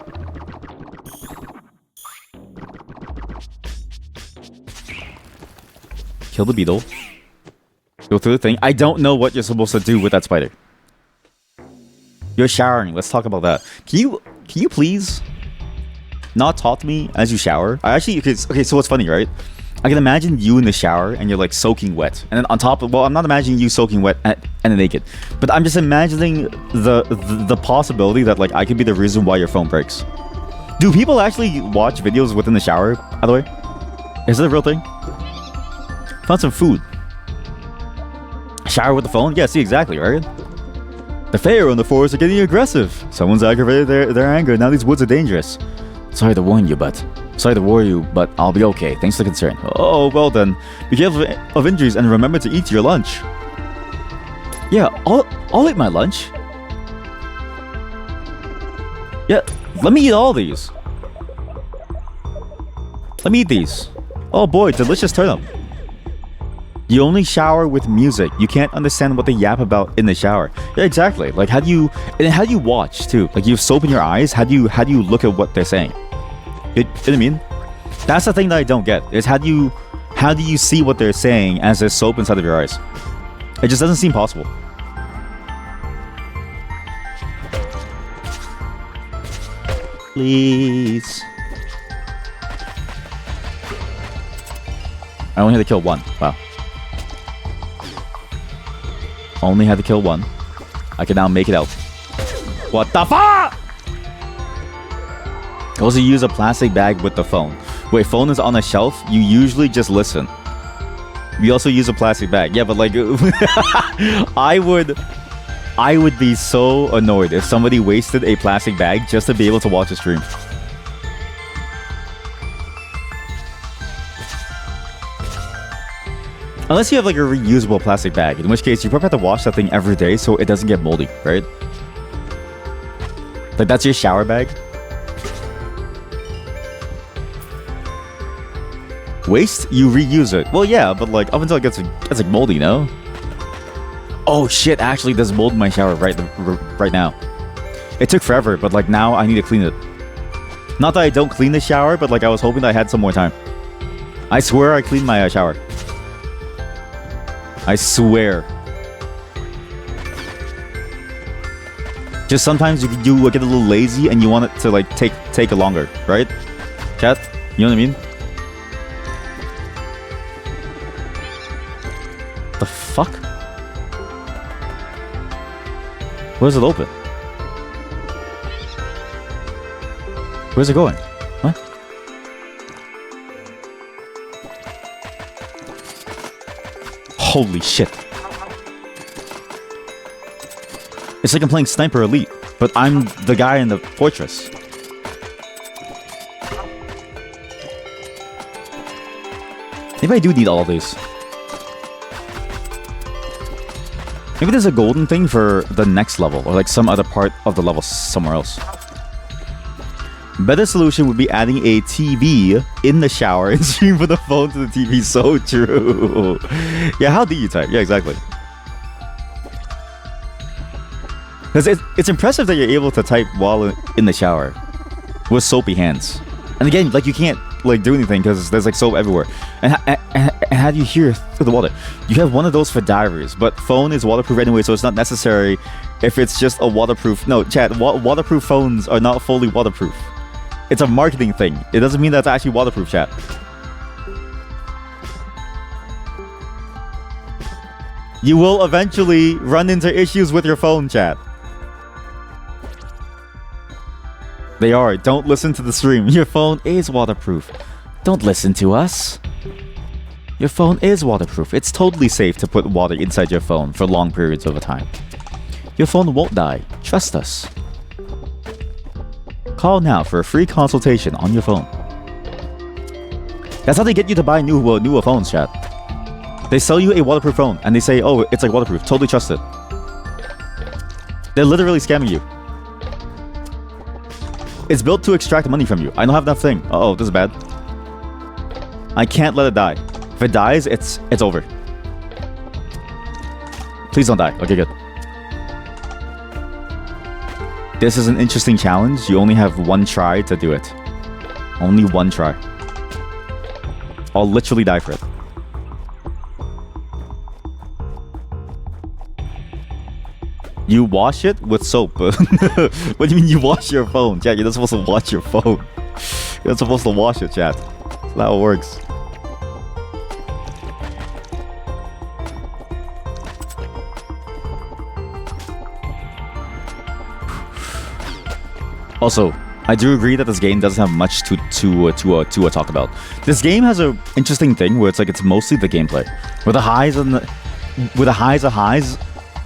Kill the beetle. Go through the thing. I don't know what you're supposed to do with that spider. You're showering. Let's talk about that. Can you please not talk to me as you shower? I actually okay. So what's funny, right? I can imagine you in the shower and you're like soaking wet, and then on top of, well, I'm not imagining you soaking wet and naked, but I'm just imagining the possibility that like I could be the reason why your phone breaks. Do people actually watch videos within the shower? By the way, is it a real thing? Found some food. Shower with the phone? Yeah, see, exactly, right? The Pharaoh and the forest are getting aggressive. Someone's aggravated their anger. Now these woods are dangerous. Sorry to warn you, but I'll be okay. Thanks for the concern. Oh, well then. Be careful of injuries and remember to eat your lunch. Yeah, I'll eat my lunch. Yeah, let me eat all these. Let me eat these. Oh boy, delicious turnip. You only shower with music. You can't understand what they yap about in the shower. Yeah, exactly. Like, how do you watch too? Like, you have soap in your eyes. How do you look at what they're saying? You know what I mean? That's the thing that I don't get. Is how do you see what they're saying as there's soap inside of your eyes? It just doesn't seem possible. Please. I only had to kill one. Wow. Only had to kill one. I can now make it out. What the fuck? Also use a plastic bag with the phone. Wait, phone is on a shelf? You usually just listen. We also use a plastic bag. Yeah, but like I would be so annoyed if somebody wasted a plastic bag just to be able to watch a stream. Unless you have like a reusable plastic bag, in which case you probably have to wash that thing every day so it doesn't get moldy, right? Like that's your shower bag. Waste, you reuse it. Well, yeah, but like up until it gets like moldy, no? Oh shit! Actually, there's mold in my shower right now. It took forever, but like now I need to clean it. Not that I don't clean the shower, but like I was hoping that I had some more time. I swear I cleaned my shower. I swear. Just sometimes you get a little lazy and you want it to like take longer, right? Chat, you know what I mean? The fuck? Where's it open? Where's it going? What? Holy shit. It's like I'm playing Sniper Elite, but I'm the guy in the fortress. Maybe I do need all of these. Maybe there's a golden thing for the next level, or like some other part of the level somewhere else. Better solution would be adding a TV in the shower and stream from the phone to the TV. So true. Yeah, how do you type? Yeah, exactly. Because it's impressive that you're able to type while in the shower with soapy hands. And again, like you can't like do anything because there's like soap everywhere. And how do you hear through the water? You have one of those for divers, but phone is waterproof anyway, so it's not necessary if it's just a waterproof. No, chat, waterproof phones are not fully waterproof. It's a marketing thing. It doesn't mean that's actually waterproof, chat. You will eventually run into issues with your phone, chat. They are. Don't listen to the stream. Your phone is waterproof. Don't listen to us. Your phone is waterproof. It's totally safe to put water inside your phone for long periods of time. Your phone won't die. Trust us. Call now for a free consultation on your phone. That's how they get you to buy newer phones, chat. They sell you a waterproof phone and they say, oh, it's like waterproof. Totally trust it. They're literally scamming you. It's built to extract money from you. I don't have that thing. Uh-oh, this is bad. I can't let it die. If it dies, it's over. Please don't die. Okay, good. This is an interesting challenge. You only have one try to do it. Only one try. I'll literally die for it. You wash it with soap. What do you mean you wash your phone? Chat, you're not supposed to wash your phone. You're not supposed to wash it, chat. That's not how it works. Also, I do agree that this game doesn't have much to talk about. This game has an interesting thing where it's mostly the gameplay, where the highs are highs,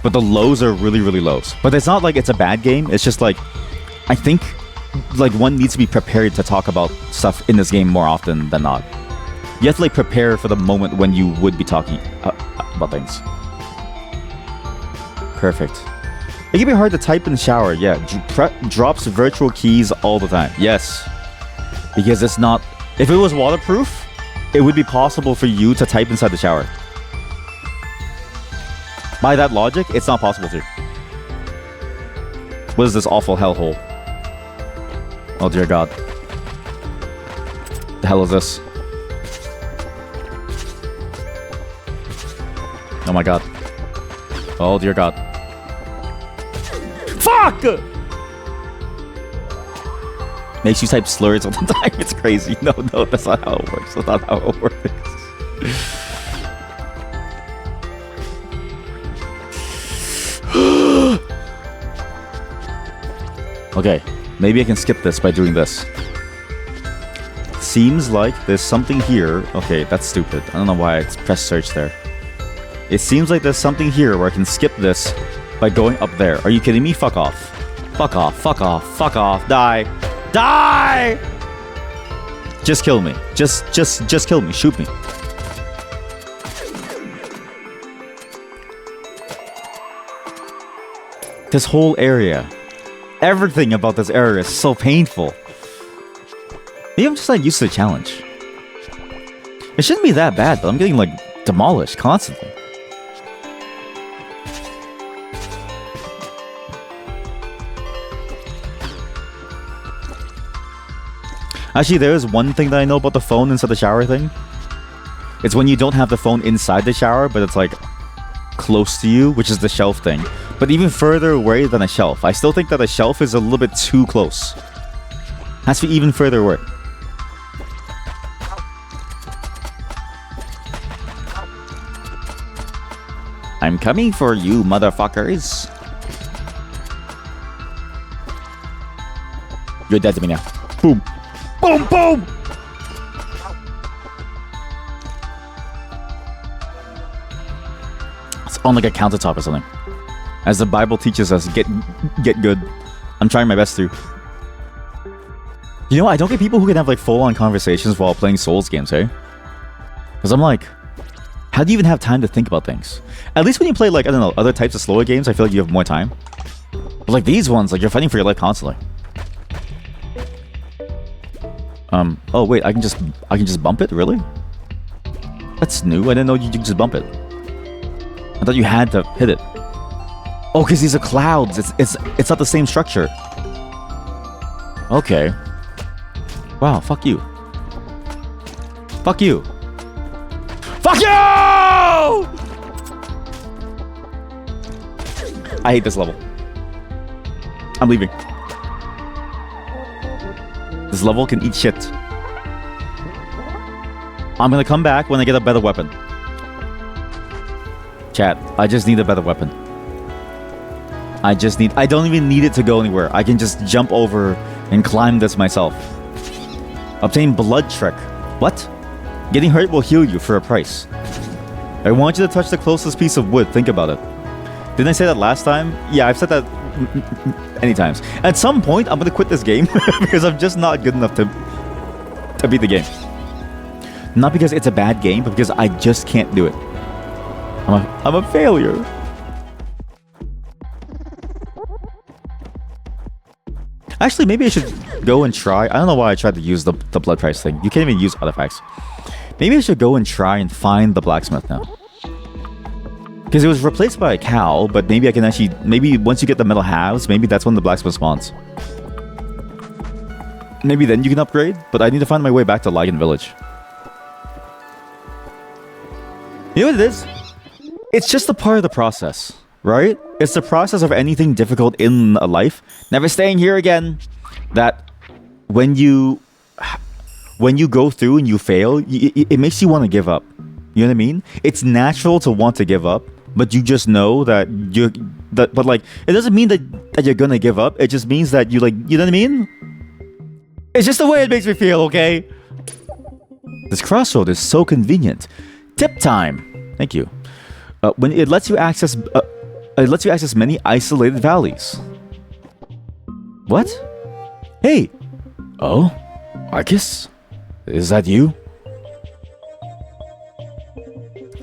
but the lows are really, really lows. But it's not like it's a bad game. It's just like, I think one needs to be prepared to talk about stuff in this game more often than not. You have to prepare for the moment when you would be talking about things. Perfect. It can be hard to type in the shower. Yeah, drops virtual keys all the time. Yes, because it's not. If it was waterproof, it would be possible for you to type inside the shower. By that logic, it's not possible to. What is this awful hellhole? Oh dear God. The hell is this? Oh my God. Oh dear God. Fuck! Makes you type slurs all the time. It's crazy. No, that's not how it works. That's not how it works. Okay, maybe I can skip this by doing this. Seems like there's something here. Okay, that's stupid. I don't know why I pressed search there. It seems like there's something here where I can skip this by going up there. Are you kidding me? Fuck off. Fuck off. Fuck off. Fuck off. Die. Die! Just kill me. Just kill me. Shoot me. This whole area. Everything about this area is so painful. Maybe I'm just not used to the challenge. It shouldn't be that bad, but I'm getting demolished constantly. Actually, there is one thing that I know about the phone inside the shower thing. It's when you don't have the phone inside the shower, but it's close to you, which is the shelf thing. But even further away than a shelf. I still think that a shelf is a little bit too close. Has to be even further away. I'm coming for you, motherfuckers. You're dead to me now. Boom. Boom, boom! It's on a countertop or something. As the Bible teaches us, get good. I'm trying my best to. You know, I don't get people who can have full-on conversations while playing Souls games, hey? Because I'm how do you even have time to think about things? At least when you play I don't know, other types of slower games, I feel like you have more time. But these ones, you're fighting for your life constantly. Oh wait, I can just bump it? Really? That's new. I didn't know you could just bump it. I thought you had to hit it. Oh, because these are clouds. It's not the same structure. Okay. Wow, fuck you. Fuck you. Fuck you! I hate this level. I'm leaving. This level can eat shit. I'm gonna come back when I get a better weapon. Chat, I just need a better weapon. I don't even need it to go anywhere. I can just jump over and climb this myself. Obtain blood trick. What? Getting hurt will heal you for a price. I want you to touch the closest piece of wood. Think about it. Didn't I say that last time? Yeah, I've said that many times. At some point, I'm gonna quit this game because I'm just not good enough to beat the game. Not because it's a bad game, but because I just can't do it. I'm a failure. Actually, maybe I should go and try. I don't know why I tried to use the blood price thing. You can't even use artifacts. Maybe I should go and try and find the blacksmith now. Because it was replaced by a cow, but maybe I can actually... Maybe once you get the metal halves, maybe that's when the blacksmith spawns. Maybe then you can upgrade, but I need to find my way back to Lygan Village. You know what it is? It's just a part of the process, right? It's the process of anything difficult in a life. Never staying here again. That when you go through and you fail, it makes you want to give up. You know what I mean? It's natural to want to give up, but you just know that but like, it doesn't mean that you're gonna give up. It just means that you know what I mean? It's just the way it makes me feel, okay? This crossroad is so convenient. Tip time. Thank you. When it lets you access many isolated valleys. What? Hey. Oh, Arcus? Is that you?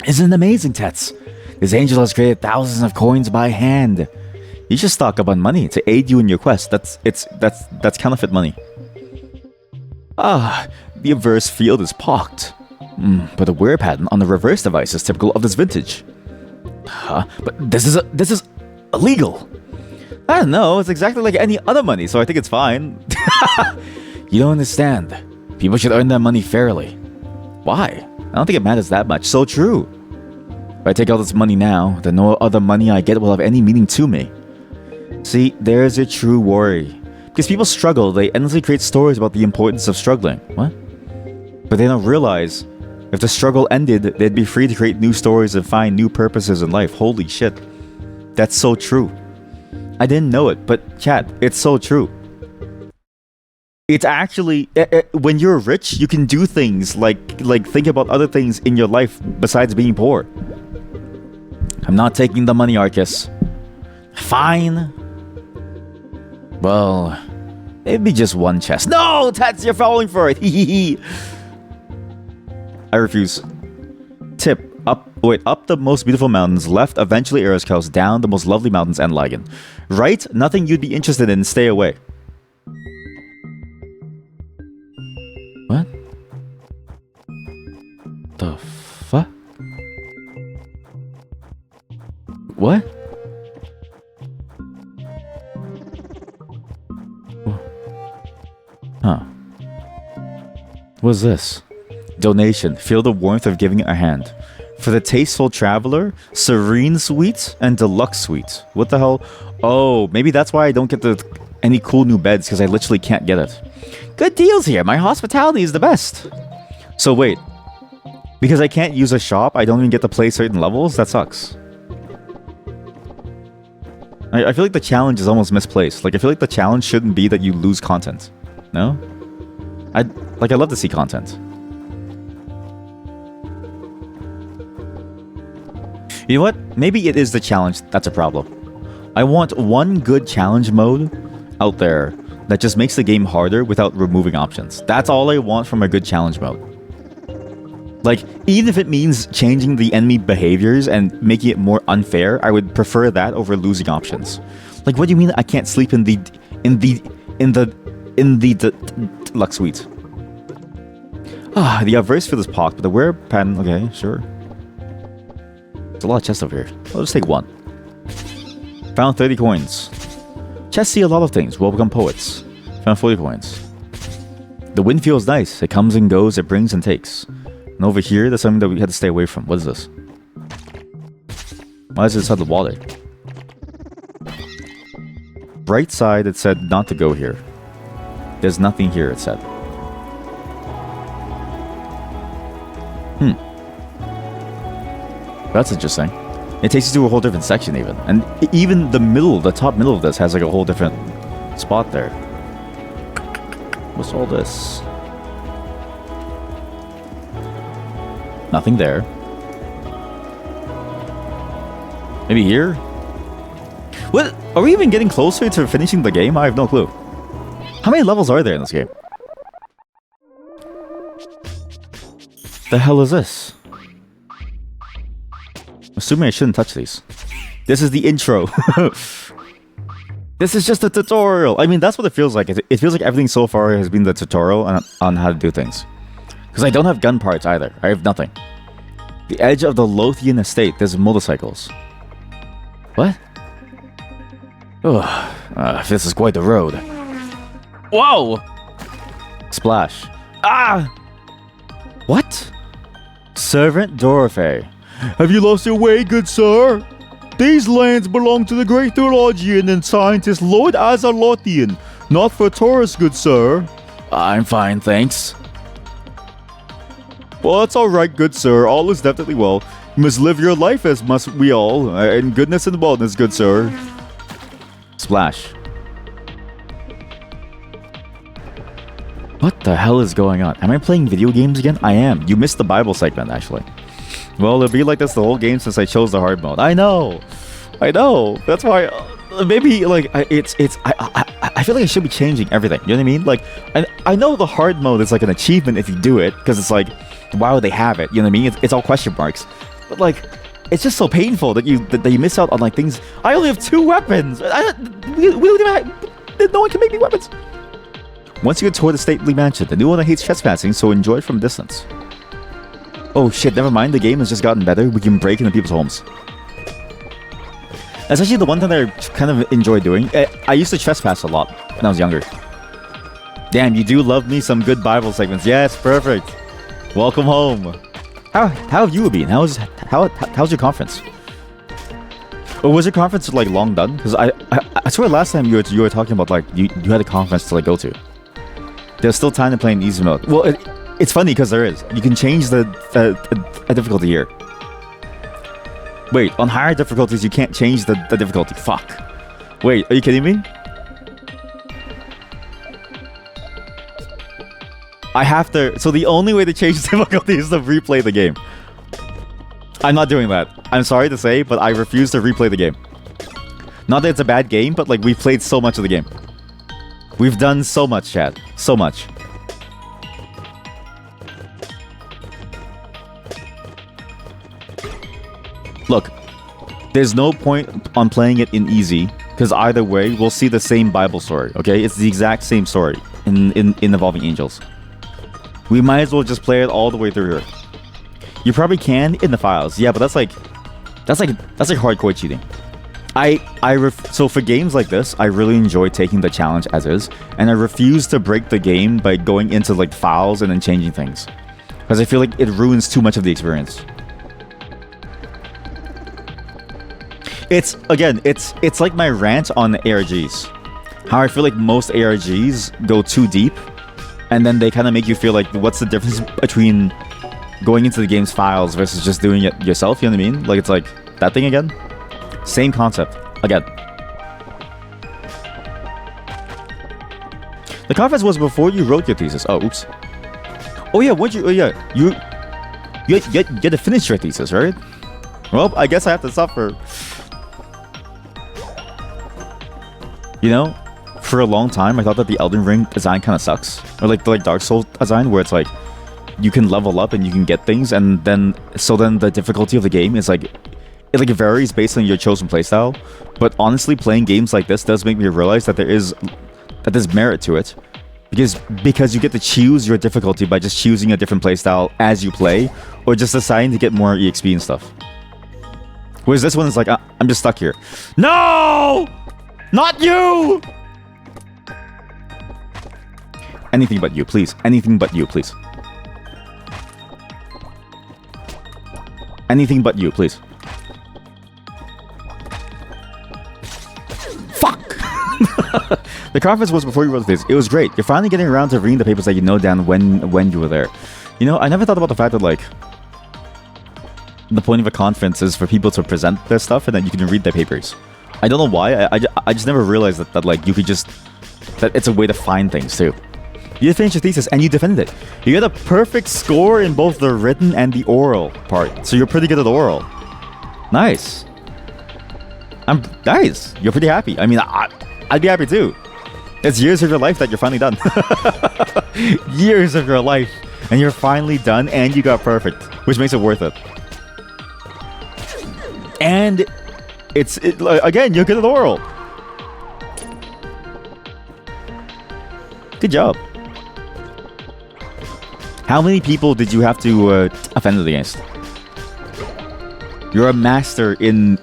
Isn't it amazing, Tets? This angel has created thousands of coins by hand. You should stock up on money to aid you in your quest. That's counterfeit money. Ah, the obverse field is pocked. But the wear pattern on the reverse device is typical of this vintage. Huh? But this is illegal. I don't know. It's exactly like any other money, so I think it's fine. You don't understand. People should earn their money fairly. Why? I don't think it matters that much. So true. If I take all this money now, then no other money I get will have any meaning to me. See, there's a true worry. Because people struggle, they endlessly create stories about the importance of struggling. What? But they don't realize, if the struggle ended, they'd be free to create new stories and find new purposes in life. Holy shit. That's so true. I didn't know it, but chat, it's so true. It's actually, when you're rich, you can do things like think about other things in your life besides being poor. I'm not taking the money, Arcus. Fine. Well, it'd be just one chest. No, Tats, you're falling for it. I refuse. Tip, up the most beautiful mountains, left eventually Eris Coast, down the most lovely mountains and Lygan. Right, nothing you'd be interested in, stay away. What? The fuck? What? Huh. What's this? Donation. Feel the warmth of giving a hand. For the tasteful traveler, serene suite and deluxe suite. What the hell? Oh, maybe that's why I don't get any cool new beds, because I literally can't get it. Good deals here. My hospitality is the best. So wait. Because I can't use a shop, I don't even get to play certain levels? That sucks. I feel like the challenge is almost misplaced. Like, I feel like the challenge shouldn't be that you lose content. No? I'd love to see content. You know what? Maybe it is the challenge that's a problem. I want one good challenge mode out there that just makes the game harder without removing options. That's all I want from a good challenge mode. Like, even if it means changing the enemy behaviors and making it more unfair, I would prefer that over losing options. Like, what do you mean I can't sleep in the deluxe suite? Ah, the obverse field is pocked, but the wear pattern, okay, sure. There's a lot of chests over here. I'll just take one. Found 30 coins. Chests see a lot of things. Will become poets. Found 40 coins. The wind feels nice. It comes and goes. It brings and takes. And over here, there's something that we had to stay away from. What is this? Why is it inside the water? Right side, it said not to go here. There's nothing here, it said. That's interesting. It takes you to a whole different section even. And even the top middle of this has like a whole different spot there. What's all this? Nothing there. Maybe here? What? Are we even getting closer to finishing the game? I have no clue. How many levels are there in this game? The hell is this? Assuming I shouldn't touch these. This is the intro. This is just a tutorial. I mean, that's what it feels like. It feels like everything so far has been the tutorial on how to do things. Because I don't have gun parts either. I have nothing. The edge of the Lothian estate. There's motorcycles. What? Oh, this is quite the road. Whoa! Splash. Ah! What? Servant Dorothy. Have you lost your way, good sir? These lands belong to the great theologian and scientist Lord Azalotian, not for tourists, good sir. I'm fine, thanks. Well, that's alright, good sir. All is definitely well. You must live your life as must we all, in goodness and wellness, good sir. Splash. What the hell is going on? Am I playing video games again? I am. You missed the Bible segment, actually. Well, it'll be like this the whole game since I chose the hard mode. I know. That's why maybe like I feel like I should be changing everything. You know what I mean? Like I know the hard mode is like an achievement if you do it because it's like why would they have it? You know what I mean? It's all question marks. But like it's just so painful that you miss out on like things. I only have 2 weapons. We don't even have, no one can make me weapons. Once you get toward the stately mansion, the new owner hates trespassing, so enjoy it from a distance. Oh shit, never mind, the game has just gotten better. We can break into people's homes. That's actually the one thing that I kind of enjoy doing. I used to trespass a lot when I was younger. Damn, you do love me some good Bible segments. Yes, perfect. Welcome home. How have you been? How's your conference? Or was your conference like long done? Because I swear last time you were talking about like you had a conference to like go to. There's still time to play in easy mode. Well, it's funny because there is. You can change the difficulty here. Wait, on higher difficulties you can't change the difficulty. Fuck. Wait, are you kidding me? I have to. So the only way to change the difficulty is to replay the game. I'm not doing that. I'm sorry to say, but I refuse to replay the game. Not that it's a bad game, but like we've played so much of the game. We've done so much, Chad. So much. Look, there's no point on playing it in easy, because either way, we'll see the same Bible story, okay? It's the exact same story in Evolving Angels. We might as well just play it all the way through here. You probably can in the files, yeah, but that's like hardcore cheating. So for games like this, I really enjoy taking the challenge as is, and I refuse to break the game by going into like files and then changing things, because I feel like it ruins too much of the experience. It's like my rant on ARGs. How I feel like most ARGs go too deep, and then they kind of make you feel like, what's the difference between going into the game's files versus just doing it yourself? You know what I mean? Like it's like that thing again. Same concept again. The conference was before you wrote your thesis. Oh, oops. Oh yeah, what you? Oh yeah, you had to finish your thesis, right? Well, I guess I have to suffer. You know, for a long time, I thought that the Elden Ring design kind of sucks, or like the Dark Souls design, where it's like you can level up and you can get things, and then the difficulty of the game is like it varies based on your chosen playstyle. But honestly, playing games like this does make me realize that there's merit to it, because you get to choose your difficulty by just choosing a different playstyle as you play, or just deciding to get more EXP and stuff. Whereas this one is like, I'm just stuck here. No! Not you! Anything but you, please. Anything but you, please. Anything but you, please. Fuck! The conference was before you wrote this. It was great. You're finally getting around to reading the papers that you know down when you were there. You know, I never thought about the fact that, like, the point of a conference is for people to present their stuff and then you can read their papers. I don't know why. I just never realized that like you could just... that it's a way to find things too. You finished your thesis and you defended it. You got a perfect score in both the written and the oral part. So you're pretty good at the oral. Nice. Nice. You're pretty happy. I mean, I'd be happy too. It's years of your life that you're finally done. Years of your life. And you're finally done and you got perfect. Which makes it worth it. And... again, you're good at oral. Good job. How many people did you have to offend against? You're a master in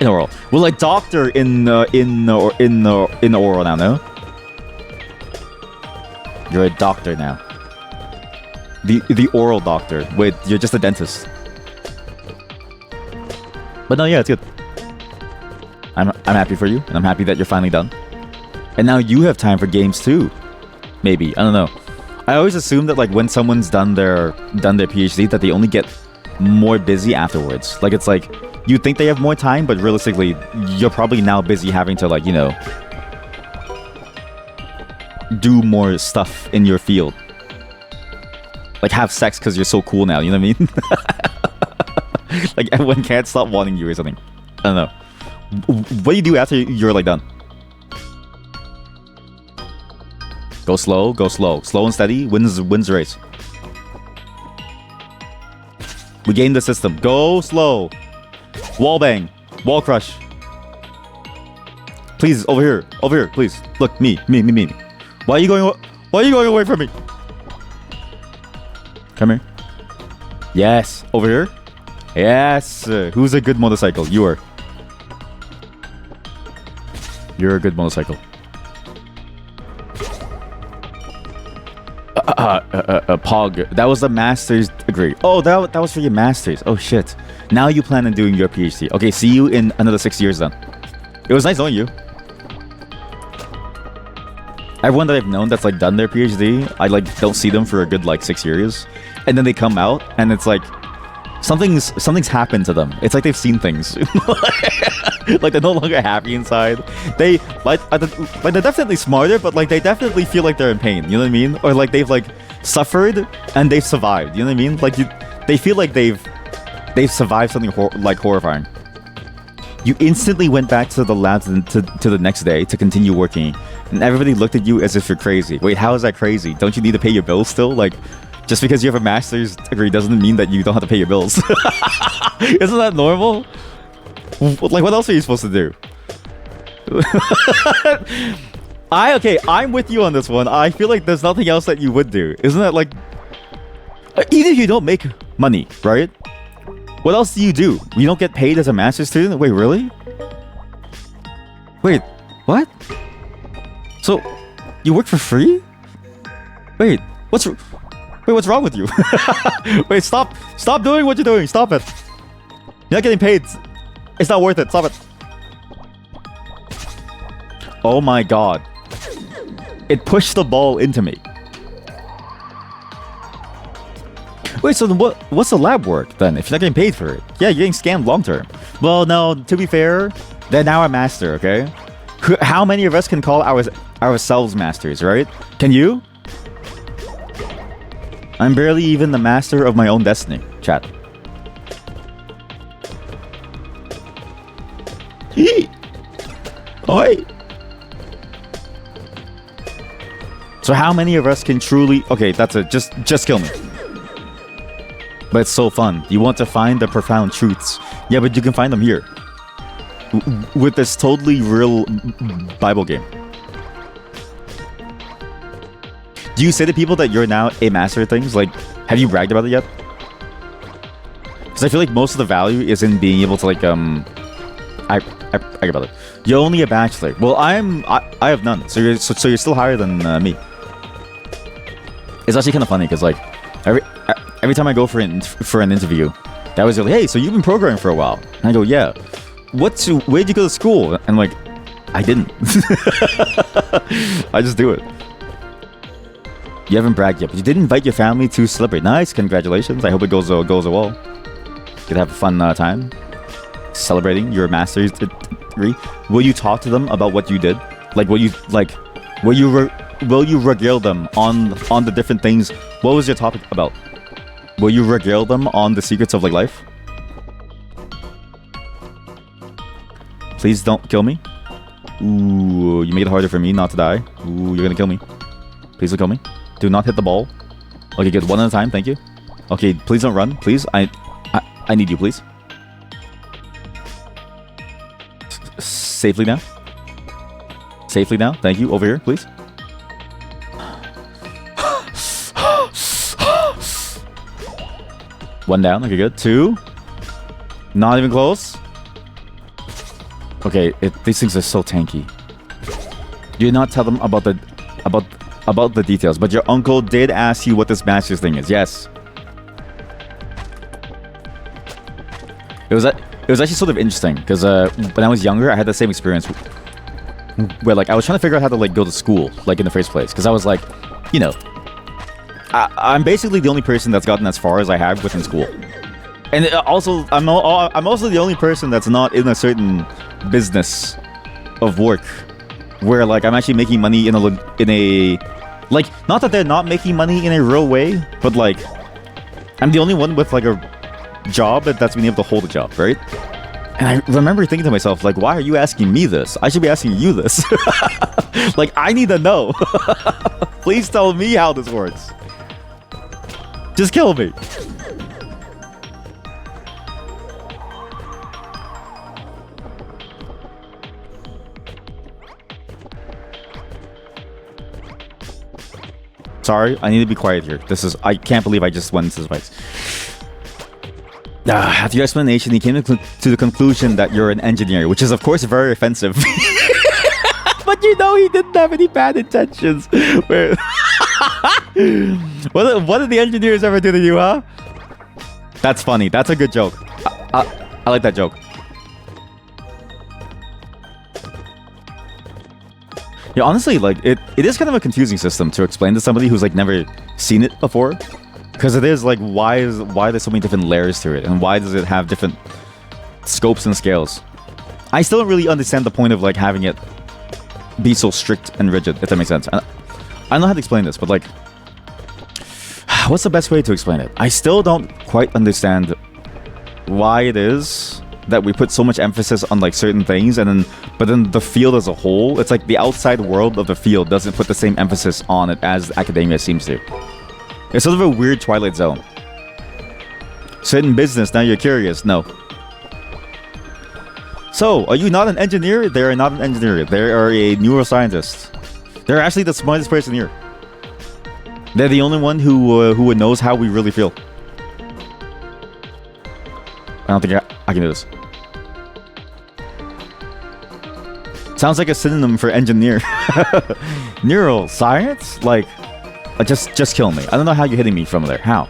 oral. Well, a doctor in oral now, no? You're a doctor now. The oral doctor. Wait, you're just a dentist. But no, yeah, it's good. I'm happy for you, and I'm happy that you're finally done. And now you have time for games too. Maybe, I don't know. I always assume that like when someone's done their PhD that they only get more busy afterwards. Like it's like you think they have more time, but realistically, you're probably now busy having to like, you know, do more stuff in your field. Like have sex because you're so cool now, you know what I mean? Like everyone can't stop wanting you or something. I don't know. What do you do after you're like done? Go slow, go slow. Slow and steady wins the race. We gained the system. Go slow. Wall bang. Wall crush. Please, over here. Over here, please. Look, me. Why are you going away from me? Come here. Yes. Over here. Yes. Who's a good motorcycle? You are. You're a good motorcycle. Pog. That was the master's degree. Oh, that was for your master's. Oh shit. Now you plan on doing your PhD. Okay, see you in another 6 years then. It was nice knowing you. Everyone that I've known that's like done their PhD, I like don't see them for a good like 6 years, and then they come out and it's like something's happened to them. It's like they've seen things. Like they're no longer happy inside. They like they're definitely smarter, but like they definitely feel like they're in pain. You know what I mean? Or like they've like suffered and they've survived. You know what I mean? Like they feel like they've survived something horrifying. You instantly went back to the lab to the next day to continue working, and everybody looked at you as if you're crazy. Wait, how is that crazy? Don't you need to pay your bills still? Like, just because you have a master's degree doesn't mean that you don't have to pay your bills. Isn't that normal? Like, what else are you supposed to do? I'm with you on this one. I feel like there's nothing else that you would do. Isn't that like... Even if you don't make money, right? What else do? You don't get paid as a master's student? Wait, really? Wait, what? So, you work for free? Wait, what's wrong with you? Wait, stop doing what you're doing. Stop it. You're not getting paid. It's not worth it. Stop it. Oh my god. It pushed the ball into me. Wait, so then what's the lab work then if you're not getting paid for it? Yeah, you're getting scammed long term. Well, no, to be fair, they're now a master, okay? How many of us can call ourselves masters, right? Can you? I'm barely even the master of my own destiny, chat. Oi! So how many of us can truly... Okay, that's it. Just kill me. But it's so fun. You want to find the profound truths. Yeah, but you can find them here. With this totally real Bible game. Do you say to people that you're now a master of things? Like, have you bragged about it yet? Because I feel like most of the value is in being able to like I brag about it. You're only a bachelor. Well, I have none. So you're still higher than me. It's actually kind of funny because like every time I go for an interview, that was like, hey, so you've been programming for a while. And I go, yeah. Where'd you go to school? And I'm like, I didn't. I just do it. You haven't bragged yet, but you did invite your family to celebrate. Nice, congratulations. I hope it goes well. Could have a fun time celebrating your master's degree. Will you talk to them about what you did? Like, will you regale them on the different things? What was your topic about? Will you regale them on the secrets of like life? Please don't kill me. Ooh, you made it harder for me not to die. Ooh, you're gonna kill me. Please don't kill me. Do not hit the ball. Okay, good. One at a time. Thank you. Okay, please don't run. Please. I need you, please. Safely now. Safely now. Thank you. Over here, please. One down. Okay, good. Two. Not even close. Okay, these things are so tanky. You did not tell them about the details, but your uncle did ask you what this master's thing is. Yes. It was actually sort of interesting because when I was younger, I had the same experience where like I was trying to figure out how to like go to school like in the first place because I was like, you know, I'm basically the only person that's gotten as far as I have within school, and also I'm also the only person that's not in a certain business of work where like I'm actually making money in a like, not that they're not making money in a real way, but like I'm the only one with like a job that's been able to hold a job, right? And I remember thinking to myself, like, why are you asking me this? I should be asking you this. Like, I need to know. Please tell me how this works. Just kill me. Sorry, I need to be quiet here. I can't believe I just went into this place. After your explanation, he came to the conclusion that you're an engineer, which is of course very offensive. But you know he didn't have any bad intentions. What did the engineers ever do to you, huh? That's funny. That's a good joke. I like that joke. Yeah, honestly, like it is kind of a confusing system to explain to somebody who's like never seen it before. Because it is like, why there's so many different layers to it, and why does it have different scopes and scales? I still don't really understand the point of like having it be so strict and rigid, if that makes sense. I don't know how to explain this, but like, what's the best way to explain it? I still don't quite understand why it is that we put so much emphasis on like certain things, but then the field as a whole, it's like the outside world of the field doesn't put the same emphasis on it as academia seems to. It's sort of a weird Twilight Zone. Certain business, now you're curious. No. So, are you not an engineer? They are not an engineer. They are a neuroscientist. They're actually the smartest person here. They're the only one who knows how we really feel. I don't think I can do this. Sounds like a synonym for engineer. Neuroscience? Like... Just kill me. I don't know how you're hitting me from there. How?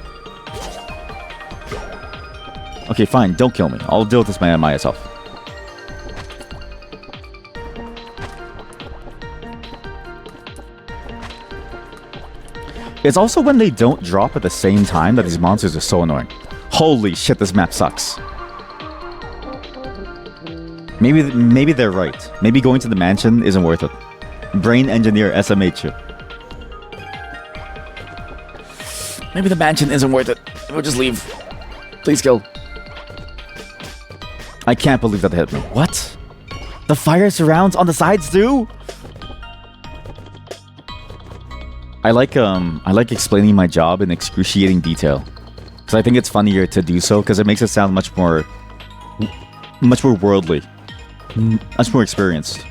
Okay, fine. Don't kill me. I'll deal with this man myself. It's also when they don't drop at the same time that these monsters are so annoying. Holy shit, this map sucks. Maybe they're right. Maybe going to the mansion isn't worth it. Brain engineer SMH. Maybe the mansion isn't worth it. We'll just leave. Please kill. I can't believe that hit me. What? The fire surrounds on the sides too? I like explaining my job in excruciating detail. Because I think it's funnier to do so because it makes it sound much more worldly. Much more experienced.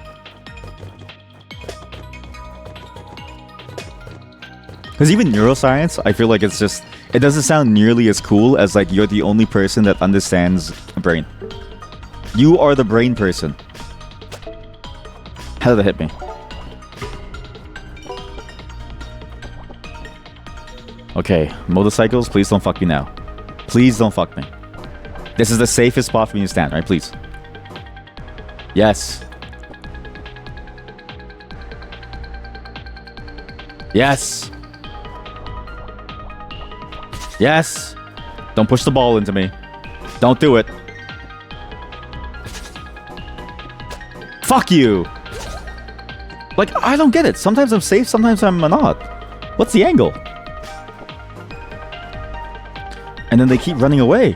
Because even neuroscience, I feel like it doesn't sound nearly as cool as like you're the only person that understands a brain. You are the brain person. How did that hit me? Okay, motorcycles, please don't fuck me now. Please don't fuck me. This is the safest spot for me to stand, right? Please. Yes. Yes. Yes! Don't push the ball into me. Don't do it. Fuck you! Like, I don't get it. Sometimes I'm safe, sometimes I'm not. What's the angle? And then they keep running away.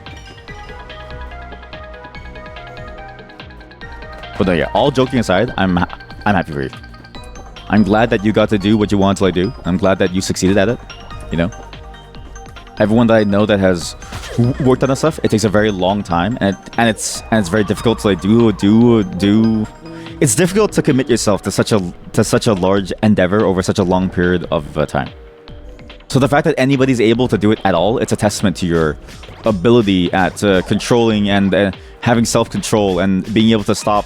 But no, yeah, all joking aside, I'm happy for you. I'm glad that you got to do what you wanted to like do. I'm glad that you succeeded at it. You know? Everyone that I know that has worked on this stuff, it takes a very long time, and it's very difficult to like do. It's difficult to commit yourself to such a large endeavor over such a long period of time. So the fact that anybody's able to do it at all, it's a testament to your ability at controlling and having self-control and being able to stop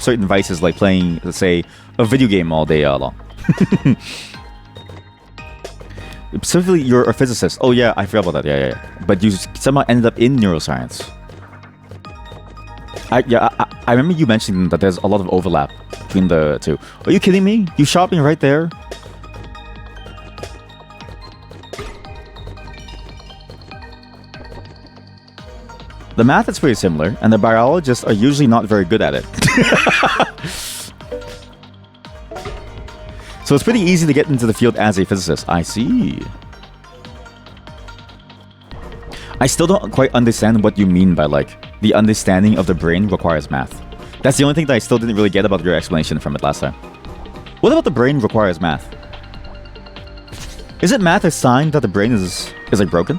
certain vices like playing, let's say, a video game all day long. Specifically, you're a physicist. Oh yeah, I forgot about that. Yeah. But you somehow ended up in neuroscience. I remember you mentioning that there's a lot of overlap between the two. Are you kidding me? You shot me right there. The math is pretty similar, and the biologists are usually not very good at it. So it's pretty easy to get into the field as a physicist. I see. I still don't quite understand what you mean by, like, the understanding of the brain requires math. That's the only thing that I still didn't really get about your explanation from it last time. What about the brain requires math? Isn't math a sign that the brain is like broken?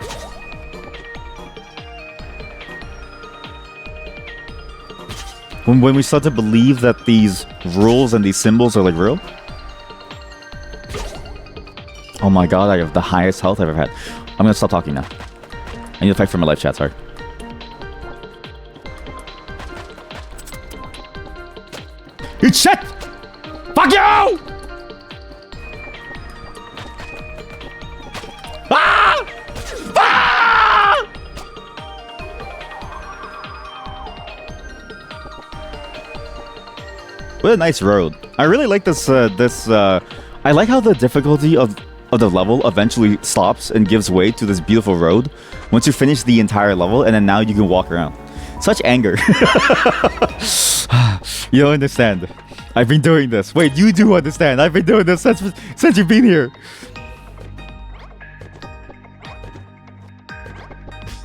When we start to believe that these rules and these symbols are like real? Oh my god, I have the highest health I've ever had. I'm gonna stop talking now. I need to fight for my life chat, sorry. Eat shit! Fuck you! Ah! Ah! What a nice road. I really like this, I like how the difficulty of the level eventually stops and gives way to this beautiful road once you finish the entire level, and then now you can walk around. Such anger. You don't understand. I've been doing this. Wait, you do understand. I've been doing this since you've been here.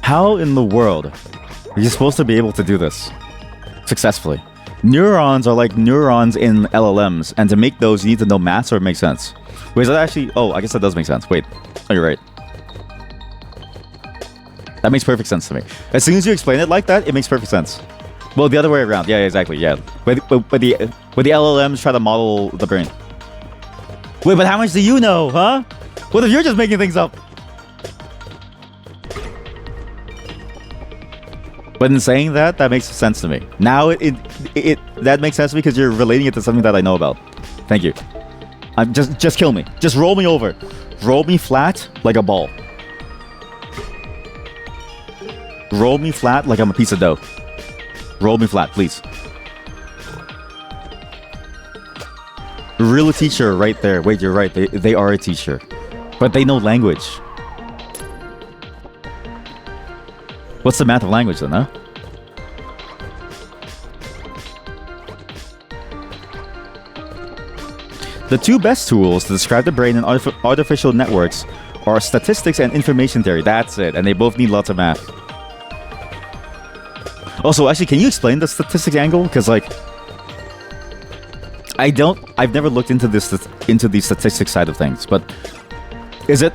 How in the world are you supposed to be able to do this successfully? Neurons are like neurons in LLMs, and to make those, you need to know math or it makes sense. Wait, is that actually... Oh, I guess that does make sense. Wait. Oh, you're right. That makes perfect sense to me. As soon as you explain it like that, it makes perfect sense. Well, the other way around. Yeah, exactly. Yeah. Where the LLMs try to model the brain. Wait, but how much do you know, huh? What if you're just making things up? But in saying that, that makes sense to me. Now that makes sense to me because you're relating it to something that I know about. Thank you. Just kill me. Just roll me over. Roll me flat like a ball. Roll me flat like I'm a piece of dough. Roll me flat, please. Real teacher right there. Wait, you're right. They are a teacher. But they know language. What's the math of language then, huh? The two best tools to describe the brain in artificial networks are statistics and information theory. That's it. And they both need lots of math. Also, actually, can you explain the statistics angle? Because, like, I've never looked into the statistics side of things, but is it...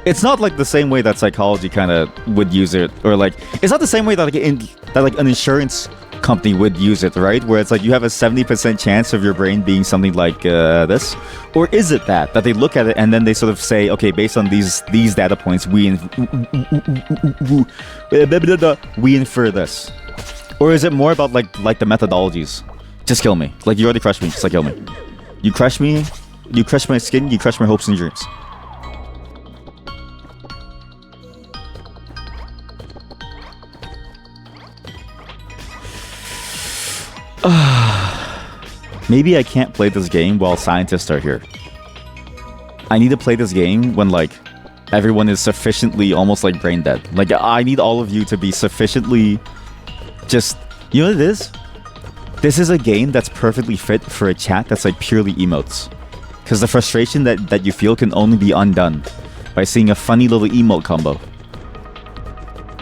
It's not like the same way that psychology kind of would use it, or like it's not the same way that an insurance company would use it, right? Where it's like you have a 70% chance of your brain being something like this, or is it that they look at it and then they sort of say, okay, based on these data points, we infer this, or is it more about like the methodologies? Just kill me, like you already crushed me, just like kill me. You crush me, you crush my skin, you crush my hopes and dreams. Maybe I can't play this game while scientists are here. I need to play this game when, like, everyone is sufficiently almost, like, brain dead. Like, I need all of you to be sufficiently just... You know what it is? This is a game that's perfectly fit for a chat that's, like, purely emotes. Because the frustration that you feel can only be undone by seeing a funny little emote combo.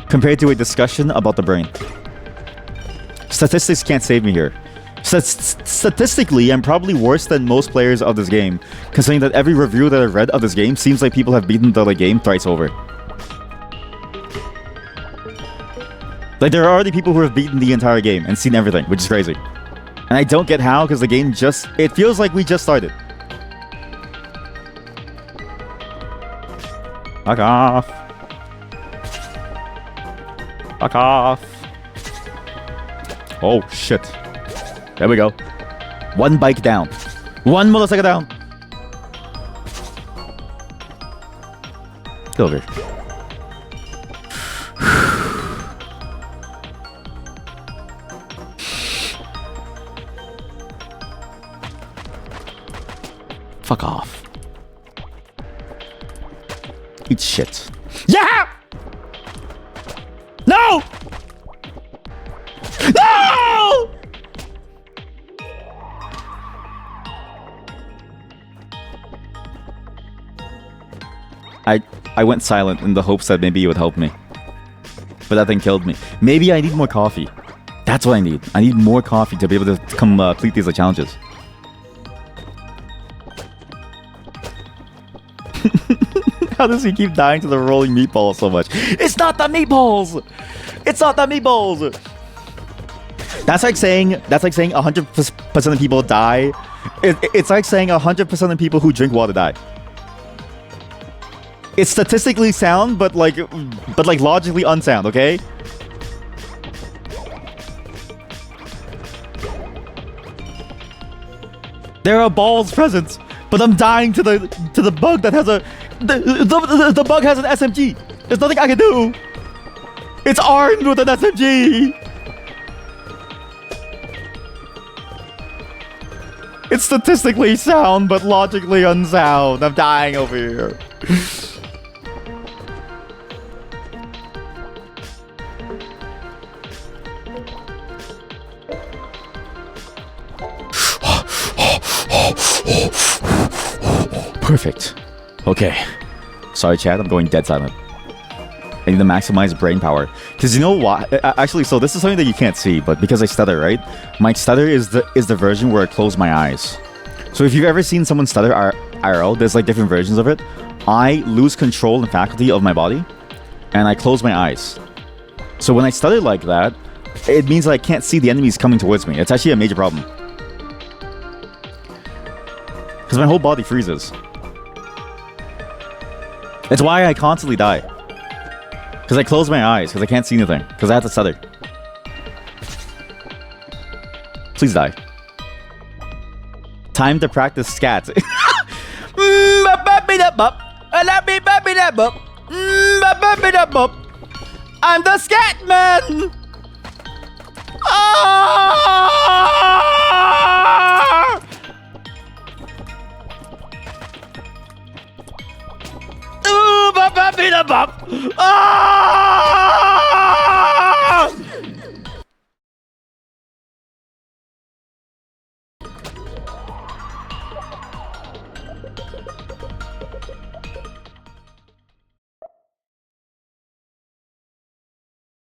Compared to a discussion about the brain. Statistics can't save me here. Statistically, I'm probably worse than most players of this game, considering that every review that I've read of this game seems like people have beaten the game thrice over. Like, there are already people who have beaten the entire game and seen everything, which is crazy. And I don't get how, because the game just... It feels like we just started. Fuck off. Fuck off. Oh, shit. There we go. One bike down. One motorcycle down. Get over here. Fuck off. Eat shit. Yeah! No! No! I went silent in the hopes that maybe it would help me. But that thing killed me. Maybe I need more coffee. That's what I need. I need more coffee to be able to complete these challenges. How does he keep dying to the rolling meatballs so much? It's not the meatballs! It's not the meatballs! That's like saying 100% of people die. It's like saying 100% of people who drink water die. It's statistically sound, but like logically unsound, okay? There are balls present, but I'm dying to the bug that has a the bug has an SMG. There's nothing I can do. It's armed with an SMG. It's statistically sound, but logically unsound. I'm dying over here. Perfect. Okay. Sorry, chat. I'm going dead silent. I need to maximize brain power. Because you know what? Actually, so this is something that you can't see, but because I stutter, right? My stutter is the version where I close my eyes. So if you've ever seen someone stutter IRL, there's like different versions of it. I lose control and faculty of my body, and I close my eyes. So when I stutter like that, it means that I can't see the enemies coming towards me. It's actually a major problem. Because my whole body freezes. It's why I constantly die. Because I close my eyes, because I can't see anything. Because I have to stutter. Please die. Time to practice scat. I'm the scat man! Ah! Ah!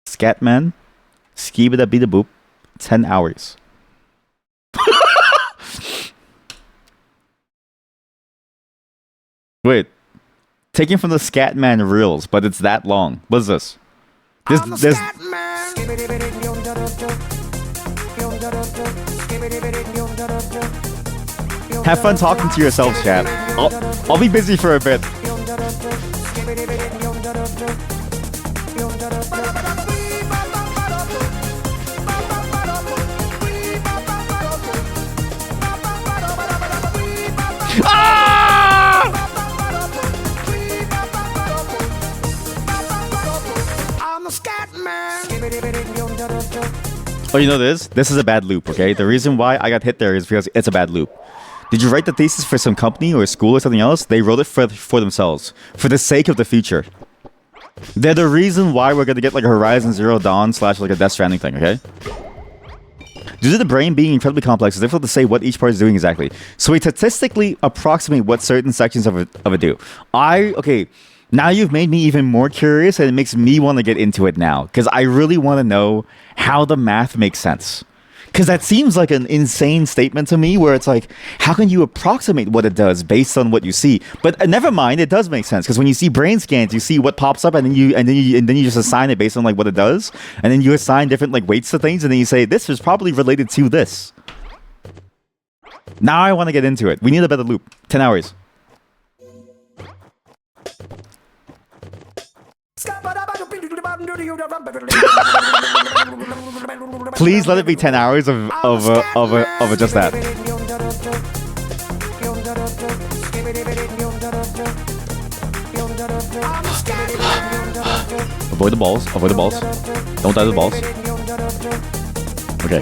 Scatman, skibida bida boop, 10 hours. Wait. Taken from the Scatman reels, but it's that long. What is this? This Have fun talking to yourselves, chat. I'll be busy for a bit. Oh, you know this? This is a bad loop, okay? The reason why I got hit there is because it's a bad loop. Did you write the thesis for some company or school or something else? They wrote it for themselves. For the sake of the future. They're the reason why we're gonna get like a Horizon Zero Dawn / like a Death Stranding thing, okay? Due to the brain being incredibly complex, it's difficult to say what each part is doing exactly. So we statistically approximate what certain sections of it do. Okay, now you've made me even more curious, and it makes me want to get into it now. Because I really want to know how the math makes sense. Because that seems like an insane statement to me, where it's like, how can you approximate what it does based on what you see? But never mind, it does make sense. Because when you see brain scans, you see what pops up, and then you just assign it based on like what it does, and then you assign different like weights to things, and then you say this is probably related to this. Now I want to get into it. We need a better loop. 10 hours. Please let it be 10 hours of just that. Avoid the balls. Avoid the balls. Don't die to the balls. Okay.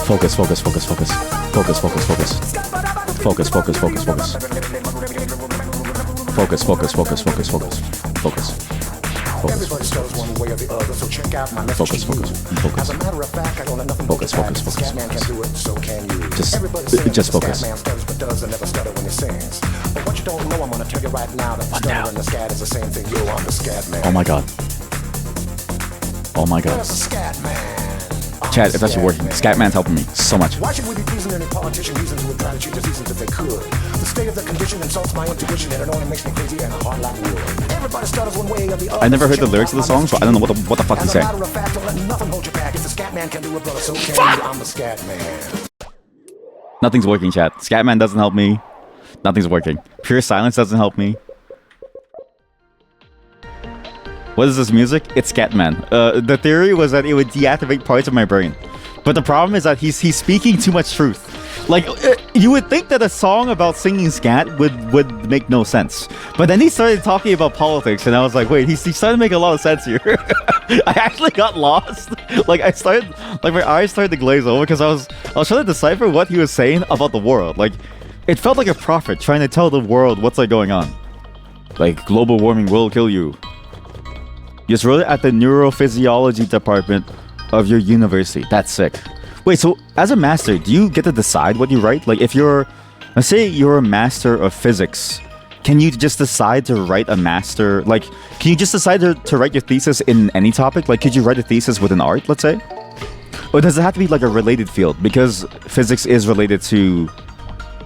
Focus, focus, focus, focus. Focus, focus, focus. Focus, focus, focus, focus. Focus, focus, focus, focus, focus. Focus. Everybody starts one way or the other, so check out my message to you. As a matter of fact, I don't have nothing but the fact. If Scatman can do it, so can you. Everybody says just focus. Scatman stutters but does and never stutter when he sings. But what you don't know, I'm gonna tell you right now that the stutter and the scat is the same thing. Yo, I'm the Scatman. Oh my god. Oh my god. Where's the Scatman? Chad, it's actually working. Scatman's helping me so much. Why should we be pleasing any politician reasons who would try to cheat the seasons if they could? The state of the condition insults my intuition and it only makes me crazy and hard like wood. Everybody stutters one way or the other. I never heard the lyrics of the song, so I don't know what the fuck he's saying. As a matter of fact, don't let nothing hold you back. If the Scatman can do it, brother, so can you. I'm the Scatman. Nothing's working, chat. Scatman doesn't help me. Nothing's working. Pure silence doesn't help me. What is this music? It's Scatman. The theory was that it would deactivate parts of my brain. But the problem is that he's speaking too much truth. Like, you would think that a song about singing scat would make no sense. But then he started talking about politics, and I was like, wait, he's starting to make a lot of sense here. I actually got lost. Like, my eyes started to glaze over because I was trying to decipher what he was saying about the world. Like, it felt like a prophet trying to tell the world what's like going on. Like, global warming will kill you. You just wrote it at the neurophysiology department of your university. That's sick. Wait, so as a master, do you get to decide what you write? Like, if let's say you're a master of physics, can you just decide to write a master? Like, can you just decide to write your thesis in any topic? Like, could you write a thesis within art, let's say? Or does it have to be like a related field? Because physics is related to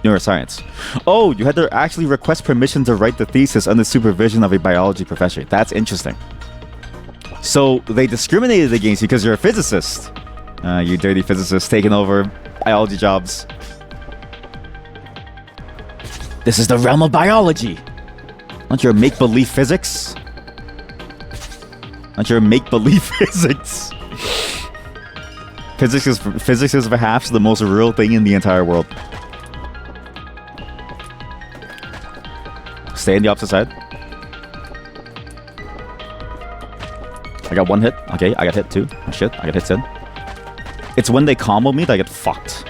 neuroscience. Oh, you had to actually request permission to write the thesis under supervision of a biology professor. That's interesting. So they discriminated against you because you're a physicist. You dirty physicist taking over biology jobs. This is the realm of biology. Not your make-believe physics. Not your make-believe physics. Physics is perhaps the most real thing in the entire world. Stay on the opposite side. I got one hit. Okay, I got hit too. Oh shit, I got hit 10. It's when they combo me that I get fucked.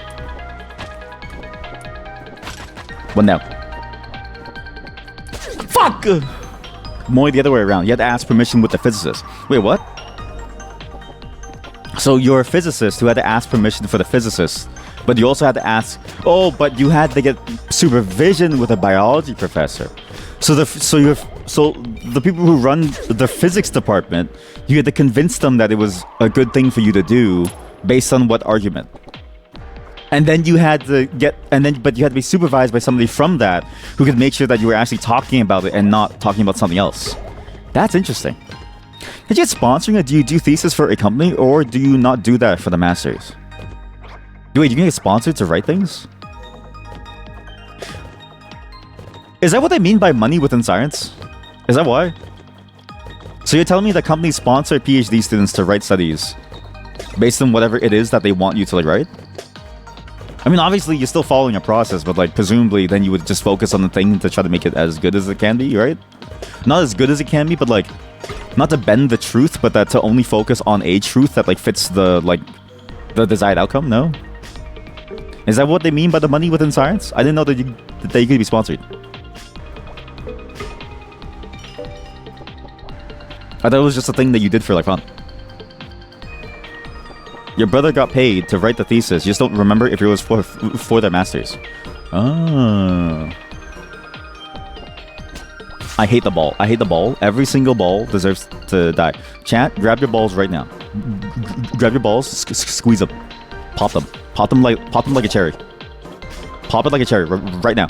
One down. Fuck! More the other way around. You had to ask permission with the physicist. Wait, what? So you're a physicist who had to ask permission for the physicist, but you also had to ask. Oh, but you had to get supervision with a biology professor. So the people who run the physics department, you had to convince them that it was a good thing for you to do, based on what argument? And then you had to but you had to be supervised by somebody from that who could make sure that you were actually talking about it and not talking about something else. That's interesting. Did you get sponsoring, or do you do thesis for a company, or do you not do that for the masters? Wait, you can get sponsored to write things? Is that what they mean by money within science? Is that why? So you're telling me that companies sponsor PhD students to write studies based on whatever it is that they want you to write? I mean, obviously you're still following a process, but presumably then you would just focus on the thing to try to make it as good as it can be, right? Not as good as it can be, but not to bend the truth, but that to only focus on a truth that fits the desired outcome. No? Is that what they mean by the money within science? I didn't know that you could be sponsored. I thought it was just a thing that you did for fun. Your brother got paid to write the thesis. You just don't remember if it was for their masters. Oh. I hate the ball. I hate the ball. Every single ball deserves to die. Chat, grab your balls right now. Grab your balls, squeeze them. Pop them. Pop them like a cherry. Pop it like a cherry right now.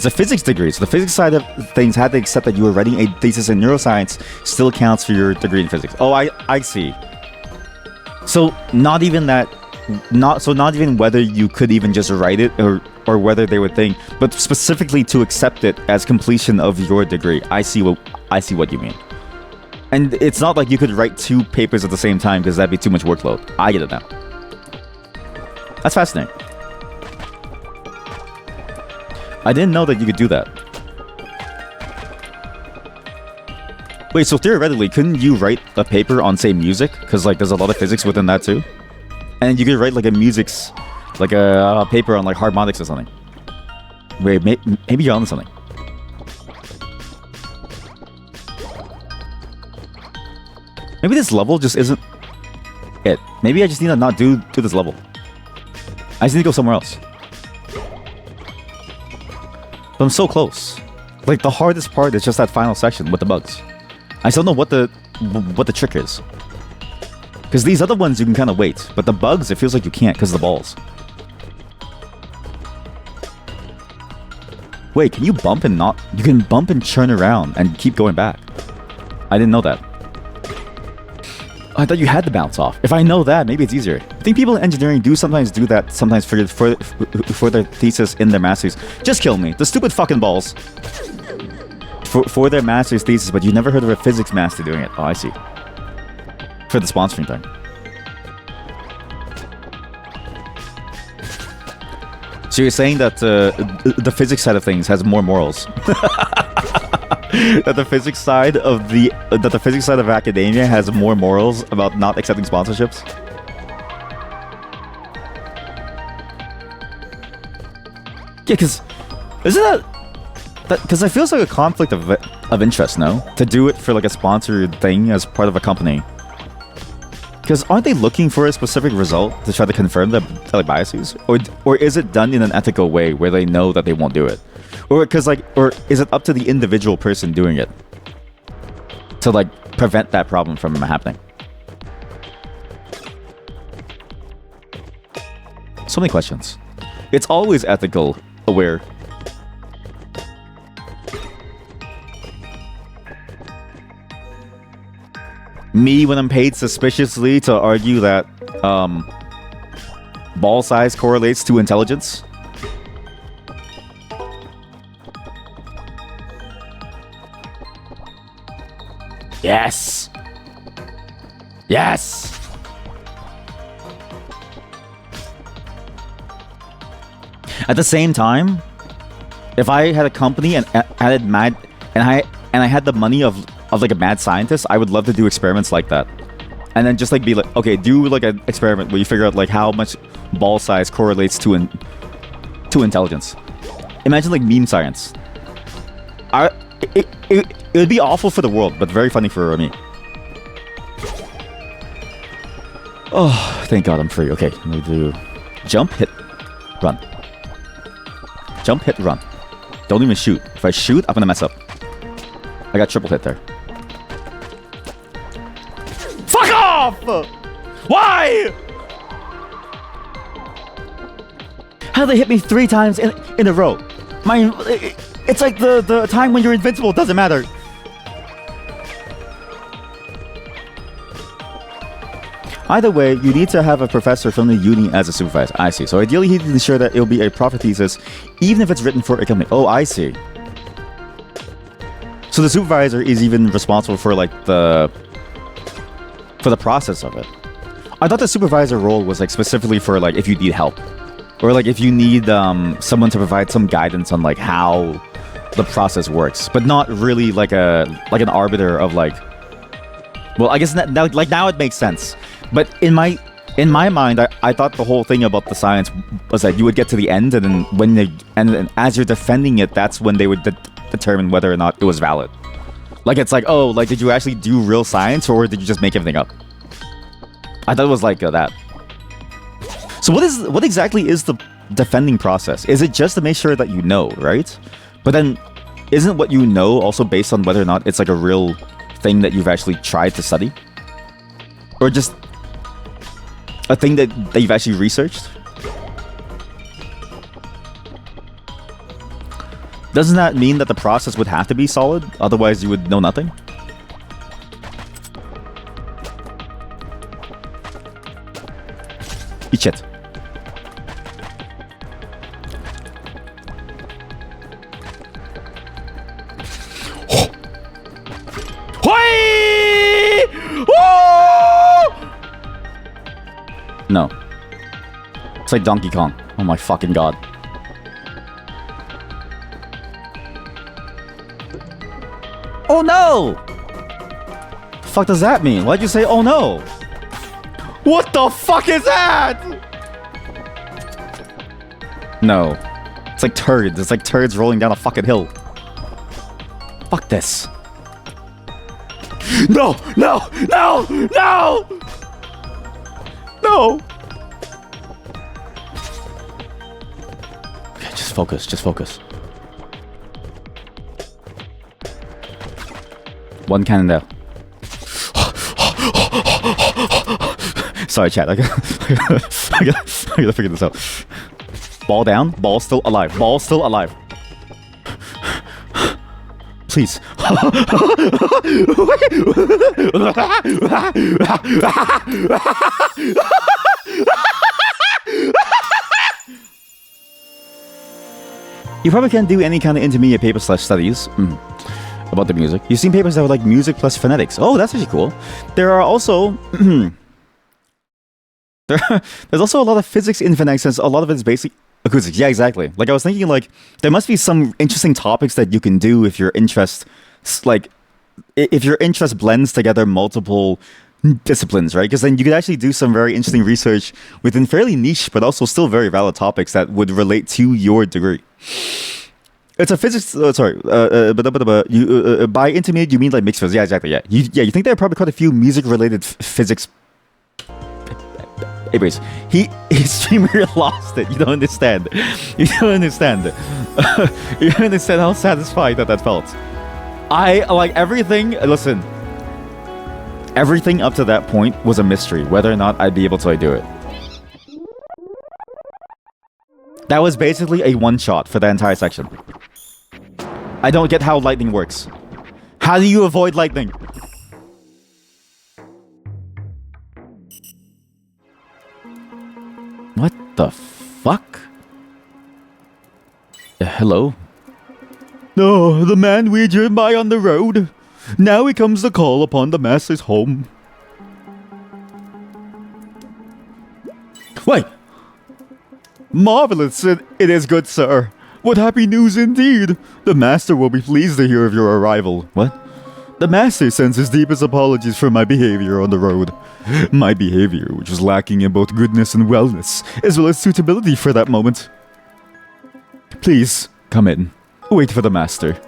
It's a physics degree, so the physics side of things had to accept that you were writing a thesis in neuroscience still counts for your degree in physics. Oh, I see. So not even that, not even whether you could even just write it or whether they would think, but specifically to accept it as completion of your degree. I see what you mean. And it's not like you could write 2 papers at the same time because that'd be too much workload. I get it now. That's fascinating. I didn't know that you could do that. Wait, so theoretically, couldn't you write a paper on, say, music? Because, like, there's a lot of physics within that, too. And you could write, like, a paper on, like, harmonics or something. Wait, maybe you're onto something. Maybe this level just isn't it. Maybe I just need to not do this level. I just need to go somewhere else. But I'm so close. Like, the hardest part is just that final section with the bugs. I still know what the trick is. Because these other ones you can kind of wait, but the bugs, it feels like you can't because of the balls. Wait, can you bump and not? You can bump and churn around and keep going back. I didn't know that. I thought you had to bounce off. If I know that, maybe it's easier. I think people in engineering sometimes do that sometimes for their thesis in their master's. Just kill me. The stupid fucking balls. For their master's thesis, but you never heard of a physics master doing it. Oh, I see. For the sponsoring thing. So you're saying that the physics side of things has more morals? That the physics side of academia has more morals about not accepting sponsorships? Yeah, because isn't that because it feels like a conflict of interest, no? To do it for like a sponsored thing as part of a company. Because aren't they looking for a specific result to try to confirm their like biases, or is it done in an ethical way where they know that they won't do it? Or is it up to the individual person doing it to like prevent that problem from happening? So many questions. It's always ethical, aware. Me when I'm paid suspiciously to argue that ball size correlates to intelligence. Yes! Yes! At the same time, if I had a company and I had the money of like a mad scientist, I would love to do experiments like that. And then just like be like, okay, do like an experiment where you figure out like how much ball size correlates to intelligence. Imagine like meme science. It would be awful for the world, but very funny for me. Oh, thank God I'm free. Okay, let me do jump, hit, run. Jump, hit, run. Don't even shoot. If I shoot, I'm gonna mess up. I got triple hit there. Fuck off! Why? How did they hit me 3 times in a row? It's like the time when you're invincible doesn't matter. Either way, you need to have a professor from the uni as a supervisor. I see. So ideally, he'd ensure that it'll be a proper thesis, even if it's written for a company. Oh, I see. So the supervisor is even responsible for like the process of it. I thought the supervisor role was like specifically for like if you need help, or like if you need someone to provide some guidance on like how the process works, but not really like an arbiter of like. Well, I guess now it makes sense. But in my mind, I thought the whole thing about the science was that you would get to the end, and then as you're defending it, that's when they would determine whether or not it was valid. Like it's like, oh, like did you actually do real science, or did you just make everything up? I thought it was like that. So what exactly is the defending process? Is it just to make sure that you know, right? But then, isn't what you know also based on whether or not it's like a real thing that you've actually tried to study, or just a thing that you've actually researched? Doesn't that mean that the process would have to be solid? Otherwise, you would know nothing? Eat shit. No. It's like Donkey Kong. Oh my fucking god. Oh no! Fuck does that mean? Why'd you say oh no? What the fuck is that? No. It's like turds. It's like turds rolling down a fucking hill. Fuck this. No! No! No! No! No! Okay, just focus. Just focus. One cannon there. Sorry, chat. I gotta figure this out. Ball down. Ball still alive. Ball still alive. Please. You probably can't do any kind of intermediate paper / studies about the music. You've seen papers that were like music plus phonetics. Oh, that's actually cool. There are also there's also a lot of physics in phonetics, since a lot of it is basic acoustics. Yeah, exactly. Like I was thinking, like there must be some interesting topics that you can do if your interest, like if your interest blends together multiple disciplines, right? Because then you could actually do some very interesting research within fairly niche but also still very valid topics that would relate to your degree. It's a physics. By intermediate you mean like mixed physics? Yeah, exactly. Yeah, you think there are probably quite a few music-related physics. Anyways, he streamer lost it. You don't understand. You don't understand. You don't understand how satisfying that felt. I like everything. Listen, everything up to that point was a mystery, whether or not I'd be able to do it. That was basically a one-shot for the entire section. I don't get how lightning works. How do you avoid lightning? What the fuck? Hello? No, the man we driven by on the road. Now he comes to call upon the master's home. Wait! Marvelous, it is, good sir. What happy news indeed! The master will be pleased to hear of your arrival. What? The master sends his deepest apologies for my behavior on the road. My behavior, which was lacking in both goodness and wellness, as well as suitability for that moment. Please, come in. Wait for the master.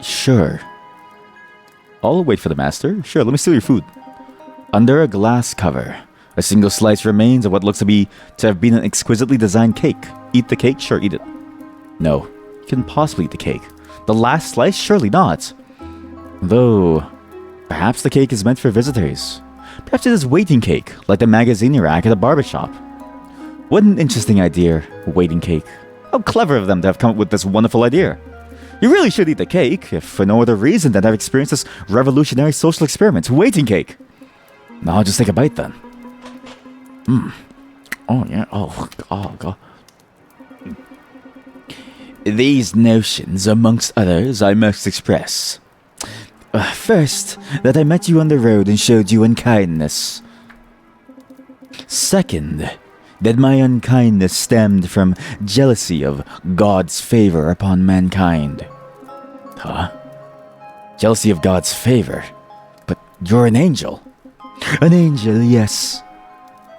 Sure. I'll wait for the master. Sure, let me steal your food. Under a glass cover, a single slice remains of what looks to have been an exquisitely designed cake. Eat the cake? Sure, eat it. No, you couldn't possibly eat the cake. The last slice? Surely not. Though, perhaps the cake is meant for visitors. Perhaps it is waiting cake, like the magazine rack at a barbershop. What an interesting idea, waiting cake. How clever of them to have come up with this wonderful idea. You really should eat the cake, if for no other reason than have experienced this revolutionary social experiment, waiting cake. Now I'll just take a bite then. Oh yeah, oh god. These notions, amongst others, I must express. First, that I met you on the road and showed you unkindness. Second, that my unkindness stemmed from jealousy of God's favor upon mankind. Huh? Jealousy of God's favor? But you're an angel. An angel, yes.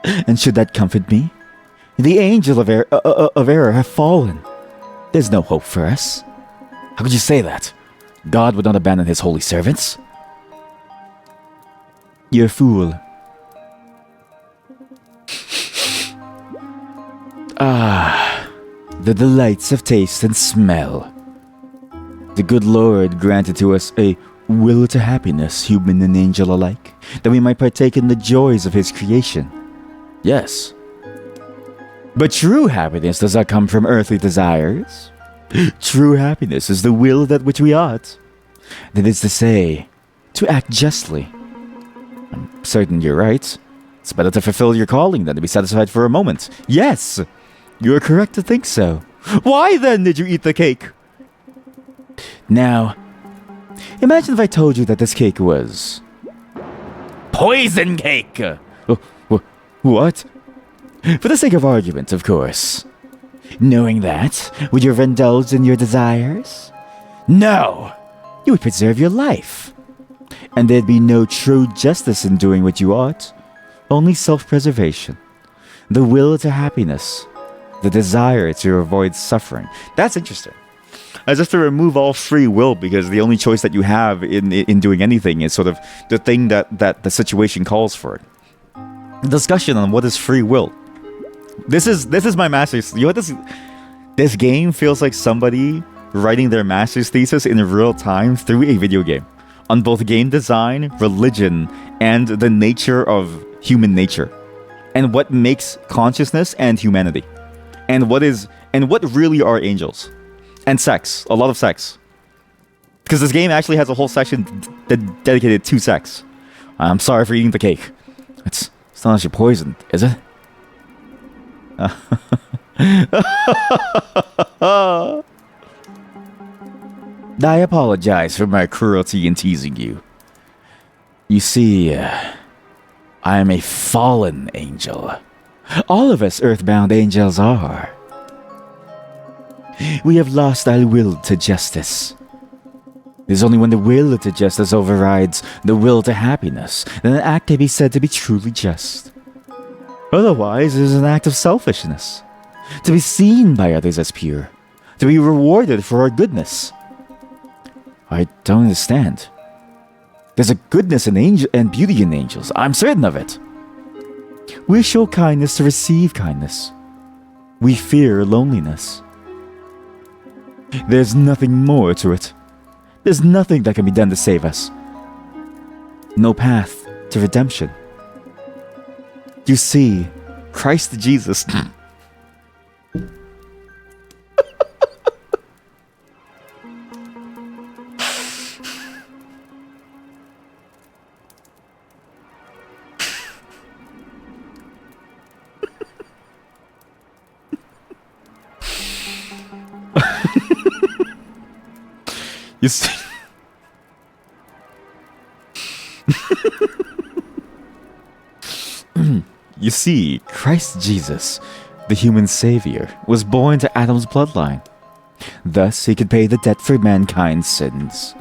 And should that comfort me? The angel of error have fallen. There's no hope for us. How could you say that? God would not abandon his holy servants? You're a fool. Ah, the delights of taste and smell. The good Lord granted to us a will to happiness, human and angel alike, that we might partake in the joys of his creation. Yes. But true happiness does not come from earthly desires. True happiness is the will that which we ought. That is to say, to act justly. I'm certain you're right. It's better to fulfill your calling than to be satisfied for a moment. Yes, you are correct to think so. Why then did you eat the cake? Now, imagine if I told you that this cake was... Poison cake! What? For the sake of argument, of course. Knowing that, would you have indulged in your desires? No! You would preserve your life. And there'd be no true justice in doing what you ought. Only self-preservation. The will to happiness. The desire to avoid suffering. That's interesting. As if to remove all free will, because the only choice that you have in doing anything is sort of the thing that the situation calls for. Discussion on what is free will. This is my master's. You know what this game feels like somebody writing their master's thesis in real time through a video game on both game design, religion, and the nature of human nature, and what makes consciousness and humanity, and what really are angels, and sex. A lot of sex, because this game actually has a whole section dedicated to sex. I'm sorry for eating the cake. It's not actually poisoned, is it? I apologize for my cruelty in teasing you. You see, I am a fallen angel. All of us earthbound angels are. We have lost our will to justice. It is only when the will to justice overrides the will to happiness that an act can be said to be truly just. Otherwise, it is an act of selfishness. To be seen by others as pure. To be rewarded for our goodness. I don't understand. There's a goodness and beauty in angels. I'm certain of it. We show kindness to receive kindness. We fear loneliness. There's nothing more to it. There's nothing that can be done to save us. No path to redemption. You see, Christ Jesus... You see... You see, Christ Jesus, the human savior, was born to Adam's bloodline. Thus, he could pay the debt for mankind's sins.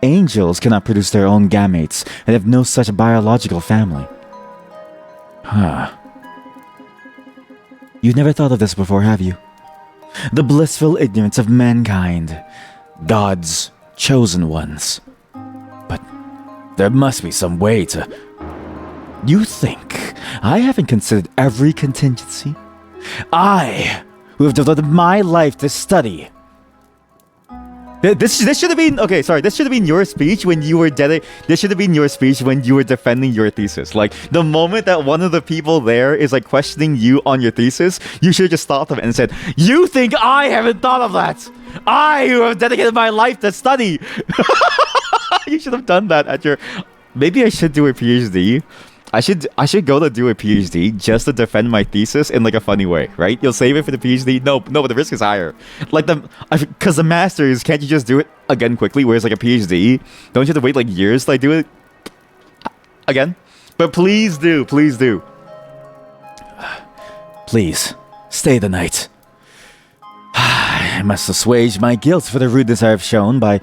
Angels cannot produce their own gametes and have no such biological family. You've never thought of this before, have you? The blissful ignorance of mankind. God's chosen ones. But there must be some way to... You think I haven't considered every contingency? I, who have devoted my life to study. This should have been... Okay, sorry. This should have been your speech when you were This should have been your speech when you were defending your thesis. Like, the moment that one of the people there is, like, questioning you on your thesis, you should have just stopped them and said, "You think I haven't thought of that? I, who have dedicated my life to study." You should have done that at your... Maybe I should do a PhD. I should go to do a PhD just to defend my thesis in like a funny way, right? You'll save it for the PhD. No, but the risk is higher. Like because the masters, can't you just do it again quickly? Whereas like a PhD, don't you have to wait like years to like do it again? But please do, please do. Please stay the night. I must assuage my guilt for the rudeness I have shown by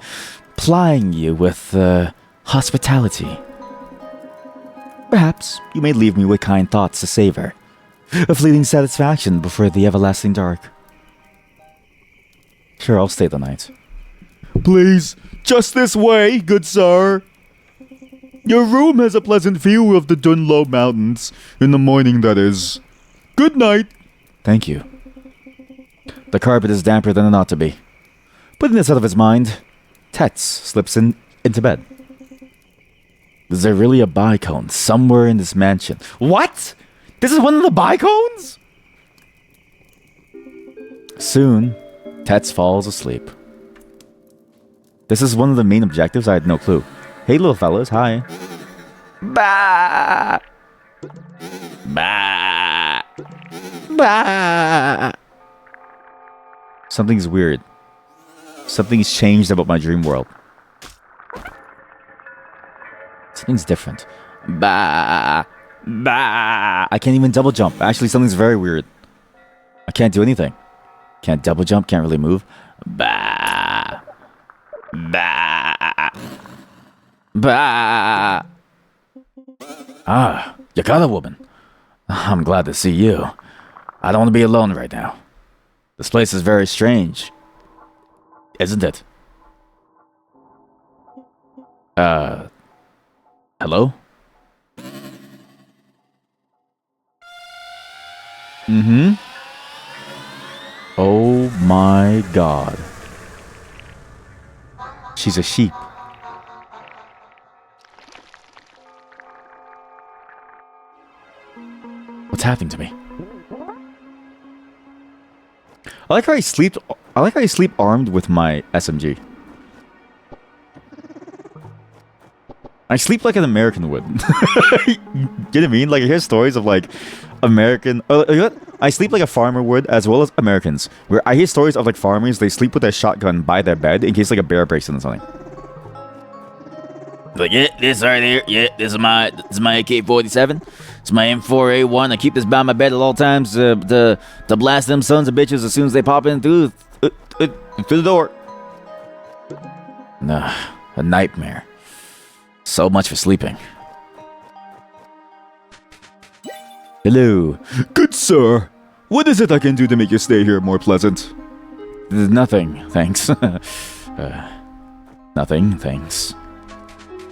plying you with hospitality. Perhaps you may leave me with kind thoughts to savor, a fleeting satisfaction before the everlasting dark. Sure, I'll stay the night. Please, just this way, good sir. Your room has a pleasant view of the Dunlow Mountains, in the morning, that is. Good night. Thank you. The carpet is damper than it ought to be. Putting this out of his mind, Tets slips into bed. Is there really a bicone somewhere in this mansion? What? This is one of the bicones? Soon, Tets falls asleep. This is one of the main objectives. I had no clue. Hey, little fellas. Hi. Bah! Bah! Bah! Something's weird. Something's changed about my dream world. Something's different. Bah! Bah! I can't even double jump. Actually, something's very weird. I can't do anything. Can't double jump, can't really move. Bah! Bah! Bah! Ah, you got a woman. I'm glad to see you. I don't want to be alone right now. This place is very strange. Isn't it? Hello? Mm-hmm. Oh my god. She's a sheep. What's happening to me? I like how I sleep armed with my SMG. I sleep like an American would. You know what I mean? Like I hear stories of like American. You know what? I sleep like a farmer would, as well as Americans. Where I hear stories of like farmers, they sleep with their shotgun by their bed in case like a bear breaks in or something. Like, yeah, this right here. Yeah, this is my AK-47. It's my M4A1. I keep this by my bed at all times to blast them sons of bitches as soon as they pop in through the door. Nah, a nightmare. So much for sleeping. Hello. Good sir. What is it I can do to make your stay here more pleasant? Nothing, thanks. Nothing, thanks.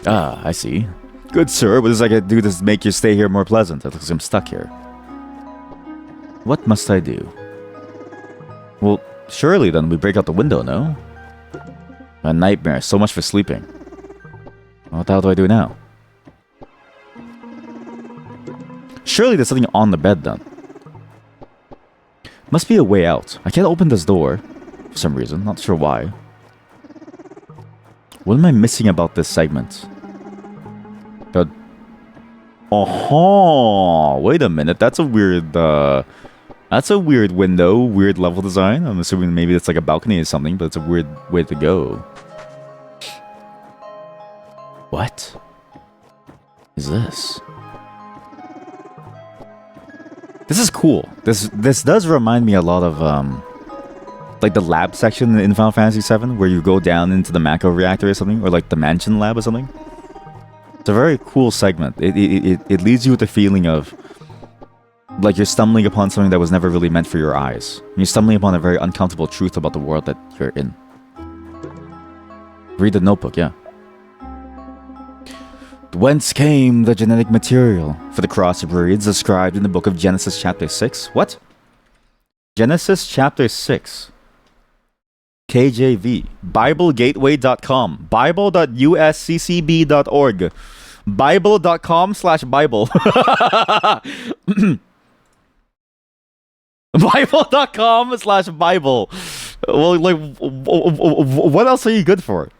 Ah, I see. Good sir, what is it I can do to make your stay here more pleasant? It looks like I'm stuck here. What must I do? Well, surely then we break out the window, no? A nightmare. So much for sleeping. What the hell do I do now? Surely there's something on the bed then. Must be a way out. I can't open this door for some reason. Not sure why. What am I missing about this segment? But oh, wait a minute. That's a weird window, weird level design. I'm assuming maybe it's like a balcony or something, but it's a weird way to go. What is this? This is cool. This does remind me a lot of like the lab section in Final Fantasy VII, where you go down into the macro reactor or something, or like the mansion lab or something. It's a very cool segment. It leaves you with the feeling of like you're stumbling upon something that was never really meant for your eyes. You're stumbling upon a very uncomfortable truth about the world that you're in. Read the notebook, yeah. Whence came the genetic material for the crossbreeds described in the book of Genesis chapter 6? What? Genesis chapter 6. KJV. BibleGateway.com. Bible.usccb.org. Bible.com/Bible. Bible.com/Bible. Well, like, what else are you good for?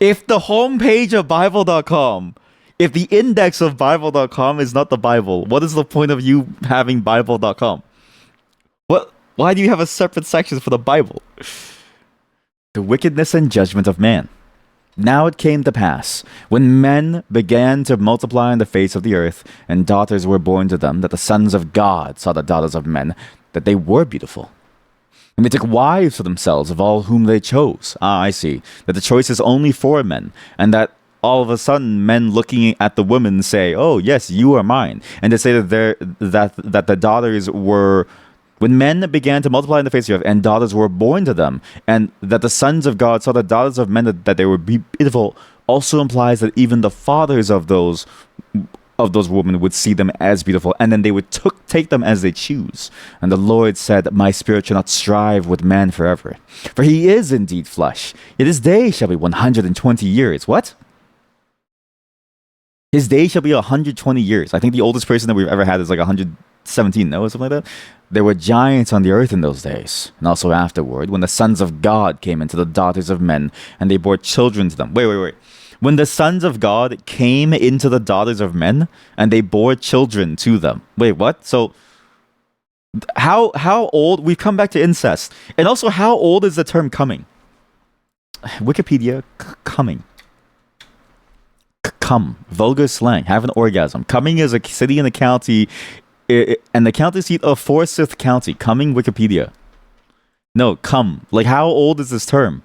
If the homepage of Bible.com, if the index of Bible.com is not the Bible, what is the point of you having Bible.com? What? Why do you have a separate section for the Bible? The wickedness and judgment of man. Now it came to pass, when men began to multiply on the face of the earth, and daughters were born to them, that the sons of God saw the daughters of men, that they were beautiful. And they took wives for themselves of all whom they chose. Ah, I see. That the choice is only for men, and that all of a sudden men looking at the women say, "Oh yes, you are mine," and they say that the daughters were. When men began to multiply in the face of the earth, and daughters were born to them, and that the sons of God saw the daughters of men that they were beautiful, also implies that even the fathers of those women would see them as beautiful, and then they would take them as they choose. And the Lord said, "My spirit shall not strive with man forever, for he is indeed flesh. Yet his day shall be 120 years." What? His days shall be 120 years. I think the oldest person that we've ever had is like 117, no, or something like that. There were giants on the earth in those days, and also afterward, when the sons of God came into the daughters of men, and they bore children to them. Wait. When the sons of God came into the daughters of men, and they bore children to them. Wait, what? So, how old? We've come back to incest, and also how old is the term coming? Wikipedia, coming. Come, vulgar slang, have an orgasm. Coming is a city in the county, and the county seat of Forsyth County. Coming, Wikipedia. No, come. Like, how old is this term?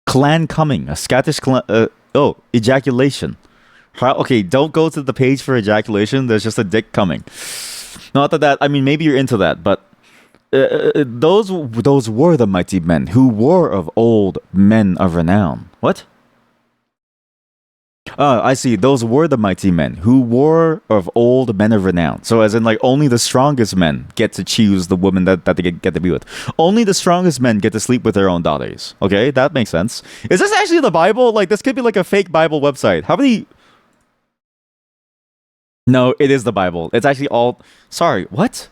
Clan coming, a Scottish clan. Ejaculation. Okay, don't go to the page for ejaculation. There's just a dick coming. Not that I mean, maybe you're into that, but those were the mighty men who were of old men of renown. What? I see. Those were the mighty men who were of old men of renown. So as in, like, only the strongest men get to choose the woman that they get to be with. Only the strongest men get to sleep with their own daughters. Okay, that makes sense. Is this actually the Bible? Like, this could be like a fake Bible website. How many... No, it is the Bible. It's actually all... Sorry, what?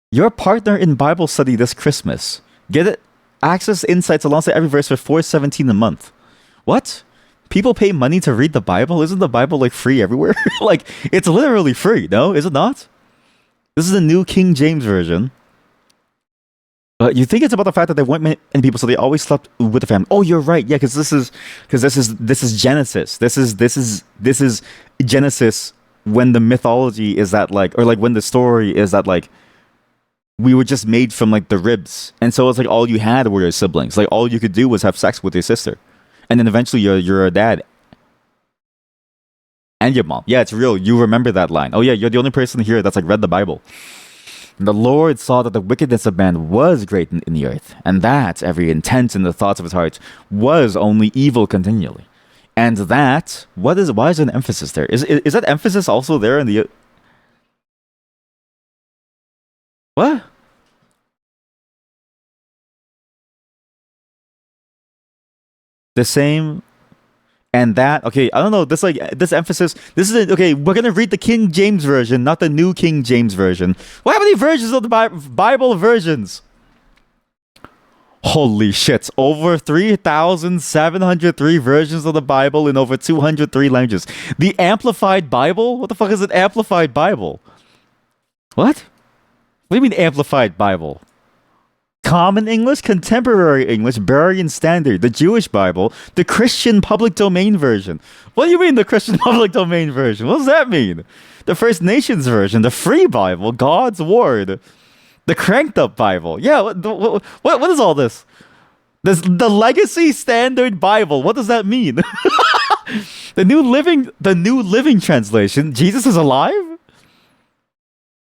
Your partner in Bible study this Christmas. Get it? Access insights alongside every verse for $4.17 a month. What? People pay money to read the Bible? Isn't the Bible, like, free everywhere? Like, it's literally free, no? Is it not? This is the New King James Version. You think it's about the fact that there weren't many people, so they always slept with the family. Oh, you're right. Yeah, because this is Genesis. This is Genesis, when the mythology is that, like, or like when the story is that, like, we were just made from, like, the ribs, and so it's like all you had were your siblings. Like, all you could do was have sex with your sister. And then eventually you're a dad. And your mom. Yeah, it's real. You remember that line. Oh yeah, you're the only person here that's, like, read the Bible. And the Lord saw that the wickedness of man was great in the earth, and that every intent in the thoughts of his heart was only evil continually. And that, why is there an emphasis there? Is that emphasis also there in the... What? The same, and that, okay, I don't know, this emphasis, okay, we're gonna read the King James Version, not the New King James Version. How many versions of the Bible versions? Holy shit, over 3,703 versions of the Bible in over 203 languages. The Amplified Bible? What the fuck is an Amplified Bible? What? What do you mean Amplified Bible? Common English, Contemporary English, Berean Standard, the Jewish Bible, the Christian Public Domain Version. What do you mean the Christian Public Domain Version? What does that mean? The First Nations Version, the Free Bible, God's Word, the Cranked Up Bible. Yeah, what is all this? The Legacy Standard Bible. What does that mean? The New Living Translation. Jesus is alive?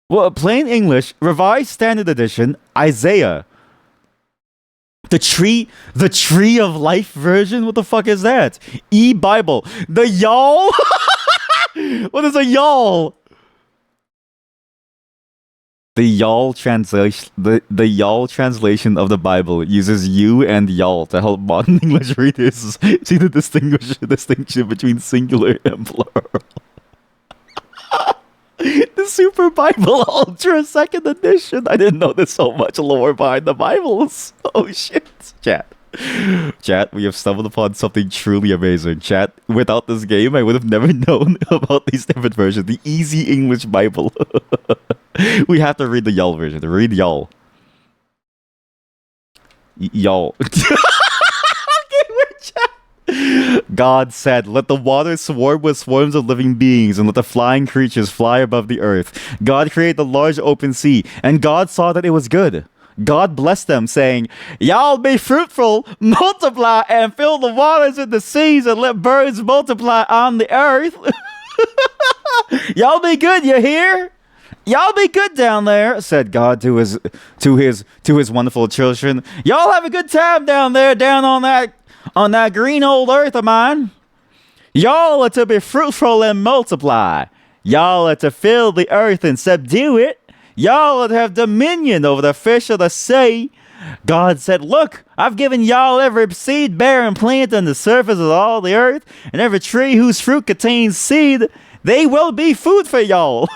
Well, Plain English, Revised Standard Edition, Isaiah. The tree of life version? What the fuck is that? E-Bible. The y'all? What is a y'all? The y'all translation of the Bible uses you and y'all to help modern English readers see the distinction between singular and plural. The Super Bible Ultra 2nd Edition. I didn't know there's so much lore behind the Bibles. Oh shit. Chat, we have stumbled upon something truly amazing. Chat, without this game, I would have never known about these different versions. The Easy English Bible. We have to read the y'all version. Read y'all. Y'all. God said, "Let the waters swarm with swarms of living beings, and let the flying creatures fly above the earth." God created the large open sea, and God saw that it was good. God blessed them, saying, "Y'all be fruitful, multiply, and fill the waters in the seas, and let birds multiply on the earth." Y'all be good, you hear? Y'all be good down there, said God to his wonderful children. Y'all have a good time down there, down on that green old earth of mine. Y'all are to be fruitful and multiply. Y'all are to fill the earth and subdue it. Y'all are to have dominion over the fish of the sea God said, look, I've given y'all every seed bearing plant on the surface of all the earth, and every tree whose fruit contains seed. They will be food for y'all.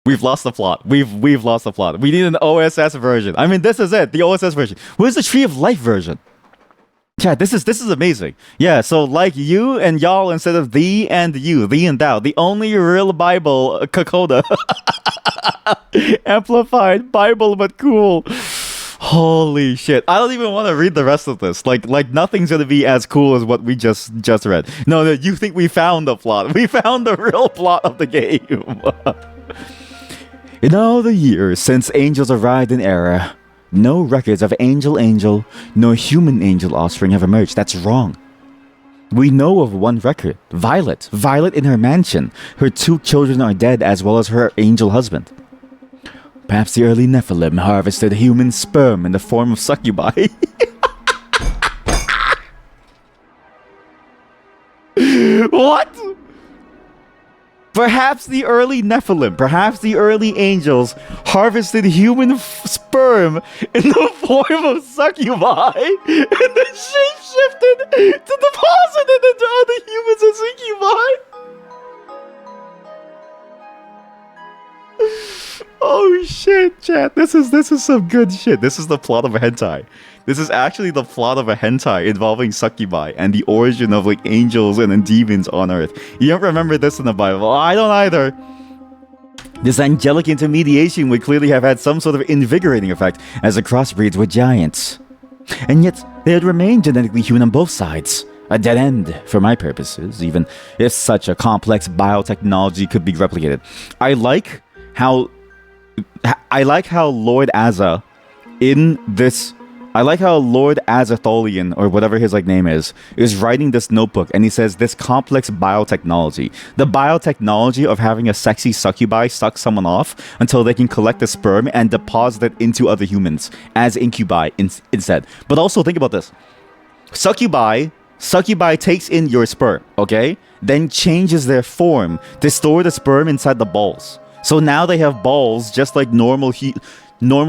We've lost the plot. We've lost the plot. We need an OSS version. I mean, this is it. The OSS version. Where's the Tree of Life version? Chat, this is amazing. Yeah, so like you and y'all instead of thee and you, thee and thou. The only real Bible, Kakoda. Amplified Bible, but cool. Holy shit. I don't even want to read the rest of this. Like nothing's gonna be as cool as what we just read. No, you think we found the plot. We found the real plot of the game. In all the years since angels arrived in Era, no records of angel nor human angel offspring have emerged. That's wrong. We know of one record, Violet. Violet in her mansion. Her 2 children are dead as well as her angel husband. Perhaps the early Nephilim harvested human sperm in the form of succubi. What? Perhaps the early Nephilim, perhaps the early angels harvested human sperm in the form of succubi and then shape-shifted to deposit it into other humans as succubi. Oh shit, chat. This is some good shit. This is the plot of a hentai. This is actually the plot of a hentai involving succubi and the origin of like angels and then demons on Earth. You don't remember this in the Bible? I don't either. This angelic intermediation would clearly have had some sort of invigorating effect as the crossbreeds were giants. And yet, they had remained genetically human on both sides. A dead end, for my purposes, even if such a complex biotechnology could be replicated. I like how Lord Azza in this... I like how Lord Azatholian, or whatever his like name is writing this notebook, and he says this complex biotechnology. The biotechnology of having a sexy succubi suck someone off until they can collect the sperm and deposit it into other humans as incubi instead. But also think about this. Succubi takes in your sperm, okay? Then changes their form to store the sperm inside the balls. So now they have balls just like normal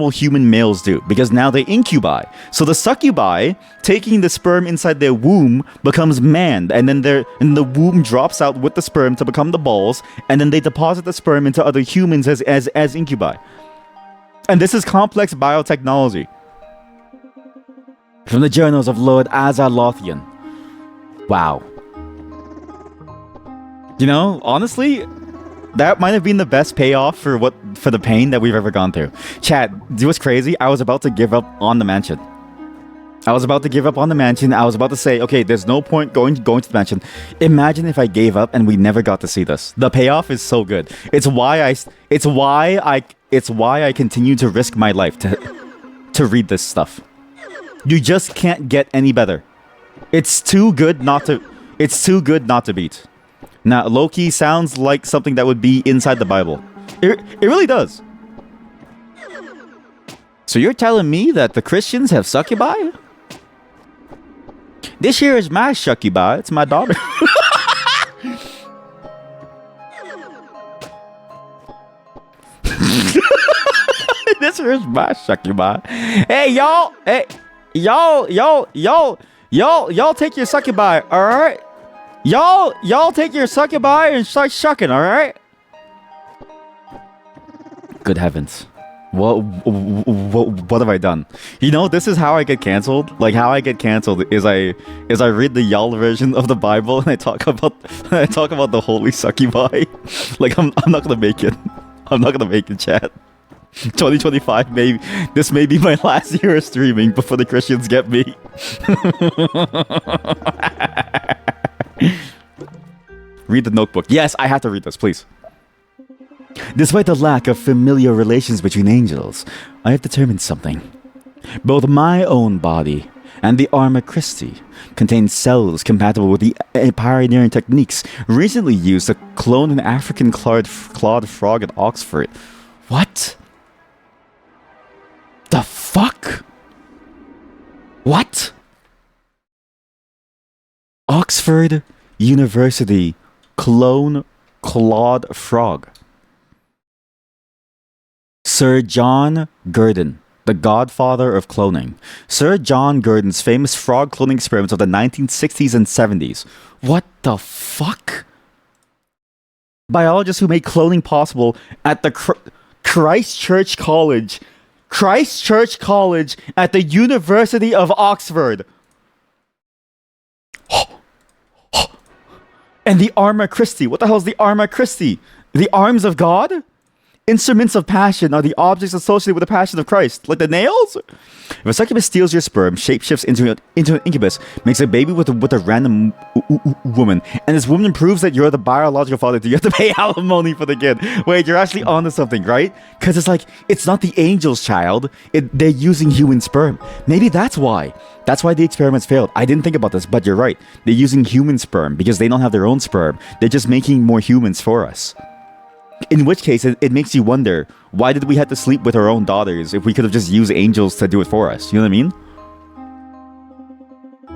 human males do, because now they incubi. So the succubi taking the sperm inside their womb becomes manned, and then the womb drops out with the sperm to become the balls, and then they deposit the sperm into other humans as incubi. And this is complex biotechnology. From the journals of Lord Azalothian. Wow. You know, honestly, that might have been the best payoff for the pain that we've ever gone through. Chat, it was crazy. I was about to give up on the mansion. I was about to say, okay, there's no point going to the mansion. Imagine if I gave up and we never got to see this. The payoff is so good. It's why I continue to risk my life to read this stuff. You just can't get any better. It's too good not to beat. Now, Loki sounds like something that would be inside the Bible. It really does. So you're telling me that the Christians have succubi? This here is my succubi. It's my daughter. This here is my succubi. Hey, y'all. Hey, y'all take your succubi, all right? Y'all take your succubi and start shucking, all right? Good heavens. What have I done? You know, this is how I get canceled. Like, how I get canceled is I read the y'all version of the Bible and I talk about the holy succubi. Like, I'm not gonna make it. I'm not gonna make it, chat. 2025, maybe this may be my last year of streaming before the Christians get me. Read the notebook. Yes, I have to read this, please. Despite the lack of familiar relations between angels, I have determined something. Both my own body and the Arma Christi contain cells compatible with the pioneering techniques recently used to clone an African clawed frog at Oxford. What? The fuck? What? Oxford University clone Claude Frog. Sir John Gurdon, the godfather of cloning. Sir John Gurdon's famous frog cloning experiments of the 1960s and 70s. What the fuck? Biologists who made cloning possible at the Christchurch College at the University of Oxford. And the Arma Christi. What the hell is the Arma Christi? The arms of God? Instruments of passion are the objects associated with the passion of Christ, like the nails? If a succubus steals your sperm, shapeshifts into an incubus, makes a baby with a random woman, and this woman proves that you're the biological father, you have to pay alimony for the kid. Wait, you're actually onto something, right? Because it's like, it's not the angel's child, they're using human sperm. Maybe that's why. That's why the experiments failed. I didn't think about this, but you're right. They're using human sperm because they don't have their own sperm. They're just making more humans for us. In which case, it makes you wonder, why did we have to sleep with our own daughters if we could have just used angels to do it for us? You know what I mean?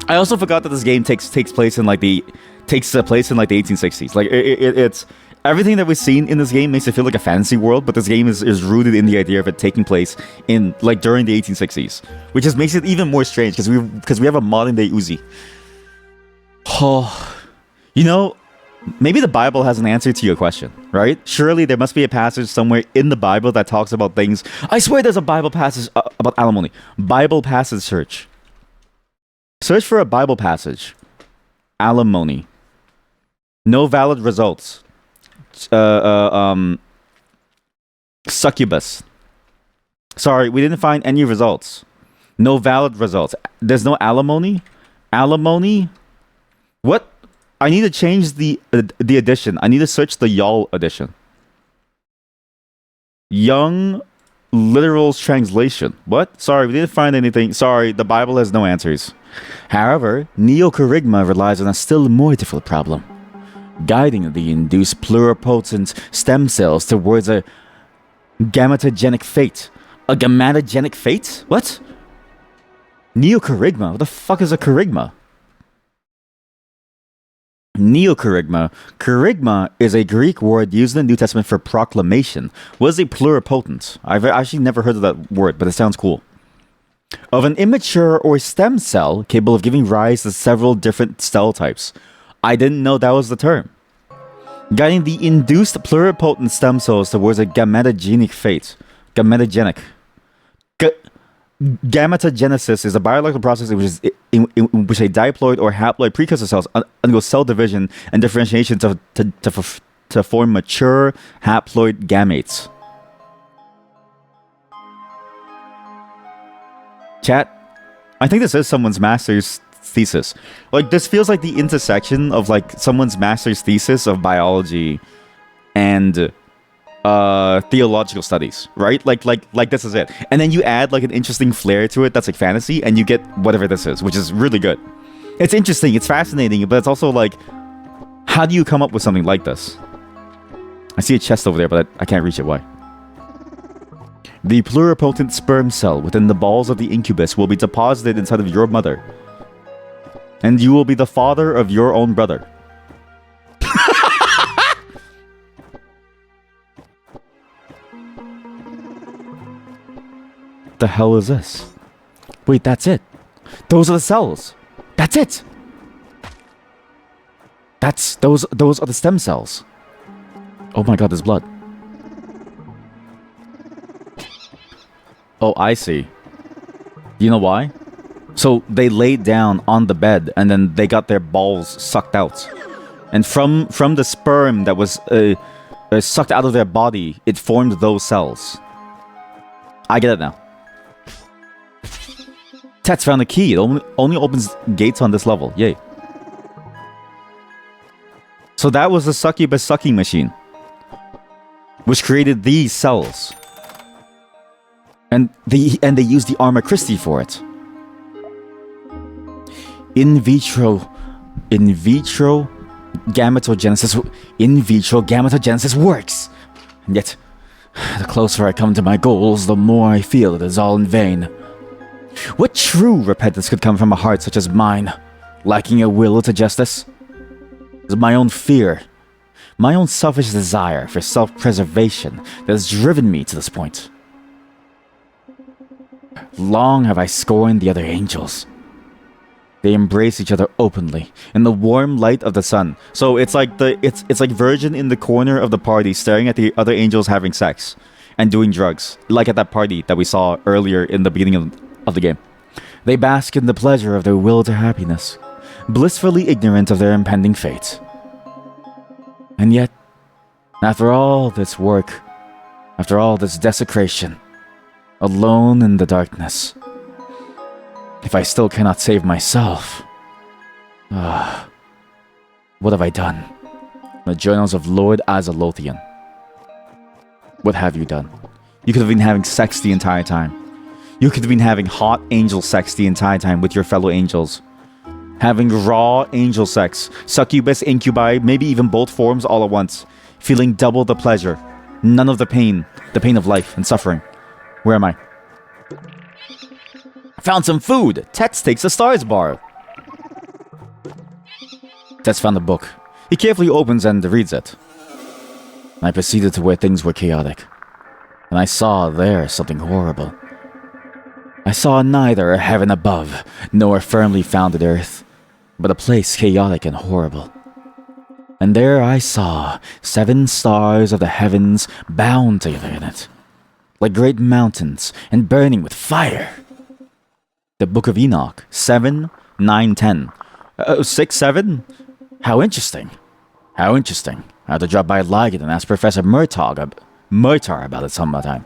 I also forgot that this game takes place in like the 1860s. Like it's everything that we've seen in this game makes it feel like a fantasy world, but this game is rooted in the idea of it taking place in like during the 1860s, which just makes it even more strange because we have a modern day Uzi. Oh, you know. Maybe the Bible has an answer to your question, right? Surely there must be a passage somewhere in the Bible that talks about things. I swear there's a Bible passage about alimony. Bible passage search. Search for a Bible passage. Alimony. No valid results. Succubus. Sorry, we didn't find any results. No valid results. There's no alimony? Alimony? What? I need to change the edition. I need to search the y'all edition. Young literal translation. What? Sorry, we didn't find anything. Sorry, the Bible has no answers. However, neocharisma relies on a still more difficult problem. Guiding the induced pluripotent stem cells towards a gametogenic fate. A gametogenic fate? What? Neocharisma? What the fuck is a charisma? Neocharisma. Charisma is a Greek word used in the New Testament for proclamation. What is a pluripotent? I've actually never heard of that word, but it sounds cool. Of an immature or stem cell capable of giving rise to several different cell types. I didn't know that was the term. Guiding the induced pluripotent stem cells towards a gametogenic fate. Gametogenic. Gametogenesis is a biological process in which a diploid or haploid precursor cells undergo cell division and differentiation to form mature haploid gametes. Chat, I think this is someone's master's thesis. Like, this feels like the intersection of like someone's master's thesis of biology and theological studies, right? Like this is it. And then you add like an interesting flair to it that's like fantasy, and you get whatever this is, which is really good. It's interesting, it's fascinating, but it's also like, how do you come up with something like this? I see a chest over there, but I can't reach it. Why? The pluripotent sperm cell within the balls of the incubus will be deposited inside of your mother, and you will be the father of your own brother. The hell is this? Wait, that's it. Those are the cells. That's it. Those are the stem cells. Oh my god, there's blood. Oh, I see. You know why? So they laid down on the bed and then they got their balls sucked out. And from the sperm that was sucked out of their body, it formed those cells. I get it now. Tet's found a key. It only opens gates on this level. Yay. So that was the succubus sucking machine, which created these cells. And they used the Arma Christi for it. In vitro gametogenesis works. And yet, the closer I come to my goals, the more I feel it is all in vain. What true repentance could come from a heart such as mine, lacking a will to justice? Is my own fear My own selfish desire for self-preservation that has driven me to this point. Long have I scorned the other angels. They embrace each other openly in the warm light of the sun. So it's like it's like Virgin in the corner of the party staring at the other angels having sex and doing drugs, like at that party that we saw earlier in the beginning of the game. They bask in the pleasure of their will to happiness, blissfully ignorant of their impending fate. And yet, after all this work, after all this desecration, alone in the darkness, if I still cannot save myself, what have I done? The journals of Lord Azalothian. What have you done? You could have been having sex the entire time. You could have been having hot angel sex the entire time with your fellow angels. Having raw angel sex, succubus, incubi, maybe even both forms all at once. Feeling double the pleasure, none of the pain of life and suffering. Where am I? I found some food. Tets takes a stars bar. Tets found a book. He carefully opens and reads it. I proceeded to where things were chaotic. And I saw there something horrible. I saw neither a heaven above, nor a firmly founded earth, but a place chaotic and horrible. And there I saw 7 stars of the heavens bound together in it, like great mountains and burning with fire. The Book of Enoch, 7, 9, 10. 6, 7? How interesting. How interesting. I had to drop by Liget and ask Professor Murtaugh about it some time.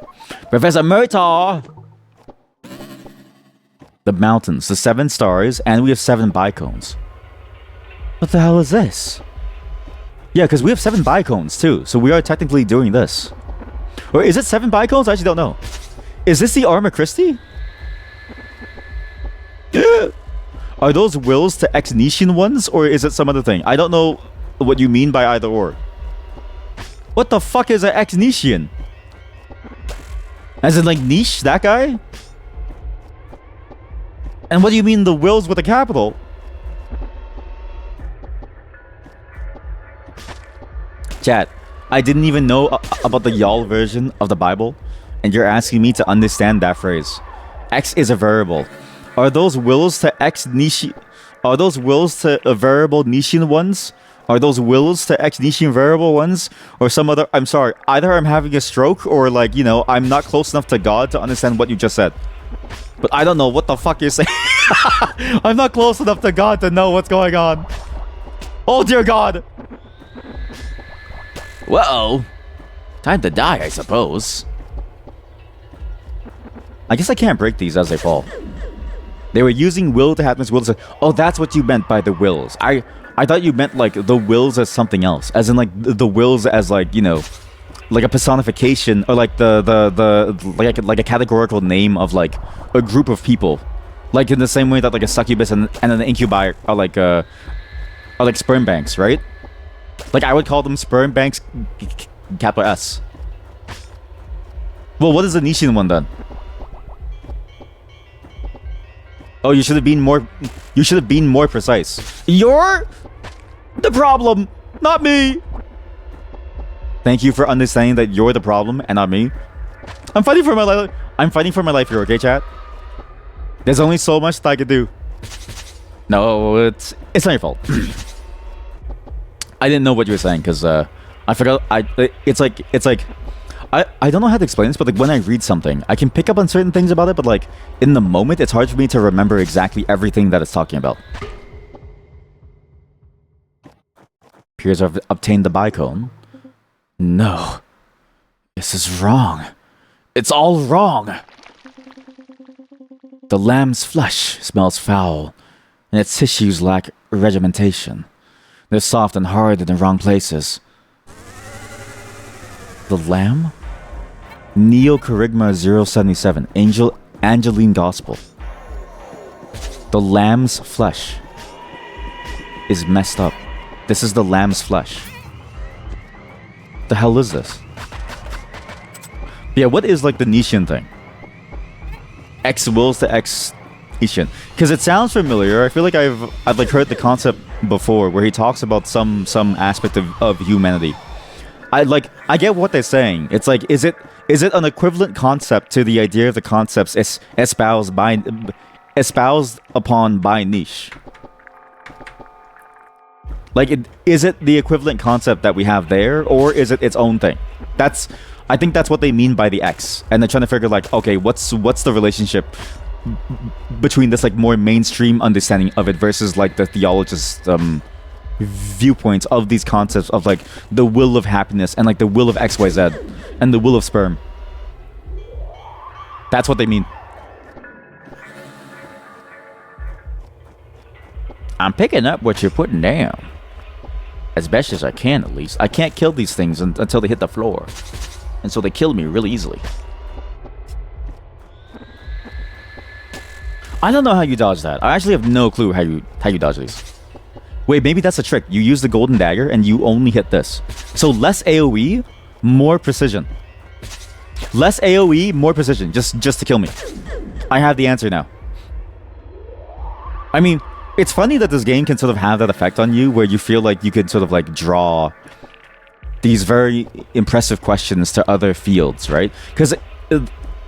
Professor Murtaugh! The mountains, the 7 stars, and we have 7 bicones. What the hell is this? Yeah, because we have 7 bicones too, so we are technically doing this. Or is it 7 bicones? I actually don't know. Is this the Armor Christi? Are those wills to ex-Nician ones, or is it some other thing? I don't know what you mean by either or. What the fuck is an ex-Nician? As in like niche, that guy? And what do you mean the wills with a capital? Chat, I didn't even know about the y'all version of the Bible, and you're asking me to understand that phrase. X is a variable. Are those wills to ex-Nician? Are those wills to a variable Nician ones? Are those wills to ex-Nician variable ones? Or some other... I'm sorry, either I'm having a stroke or like, you know, I'm not close enough to God to understand what you just said. But I don't know what the fuck you're saying. I'm not close enough to God to know what's going on. Oh dear God. Well, time to die, I suppose. I guess I can't break these as they fall. They were using will to happiness, will to... Oh, that's what you meant by the wills. I thought you meant like the wills as something else. As in like the wills as like, you know, like a personification, or like like a categorical name of like a group of people, like in the same way that like a succubus and an incubi are like sperm banks, right? Like I would call them sperm banks, capital S. Well, what is the Nician one then? Oh, you should have been more. You should have been more precise. You're the problem, not me. Thank you for understanding that you're the problem and not me. I'm fighting for my life. I'm fighting for my life here, okay, chat? There's only so much that I can do. No, it's not your fault. I didn't know what you were saying because I forgot. It's like I don't know how to explain this, but like when I read something, I can pick up on certain things about it, but like in the moment, it's hard for me to remember exactly everything that it's talking about. Appears to have obtained the bicone. No. This is wrong. It's all wrong. The lamb's flesh smells foul, and its tissues lack regimentation. They're soft and hard in the wrong places. The lamb? Neo Charisma 077. Angeline Gospel. The lamb's flesh is messed up. This is the lamb's flesh. The hell is this? Yeah, what is like the Nician thing? X wills to X Ishin, because it sounds familiar. I feel like I've like heard the concept before, where he talks about some aspect of humanity. I get what they're saying. It's like, is it an equivalent concept to the idea of the concepts espoused upon by Niche? Like, is it the equivalent concept that we have there, or is it its own thing? I think that's what they mean by the X, and they're trying to figure like, okay, what's the relationship between this like more mainstream understanding of it versus like the theologist viewpoints of these concepts of like the will of happiness and like the will of XYZ and the will of sperm. That's what they mean. I'm picking up what you're putting down. As best as I can, at least. I can't kill these things until they hit the floor. And so they kill me really easily. I don't know how you dodge that. I actually have no clue how you dodge these. Wait, maybe that's a trick. You use the golden dagger and you only hit this. So less AoE, more precision. Less AoE, more precision. Just to kill me. I have the answer now. I mean, it's funny that this game can sort of have that effect on you where you feel like you could sort of like draw these very impressive questions to other fields, right? Because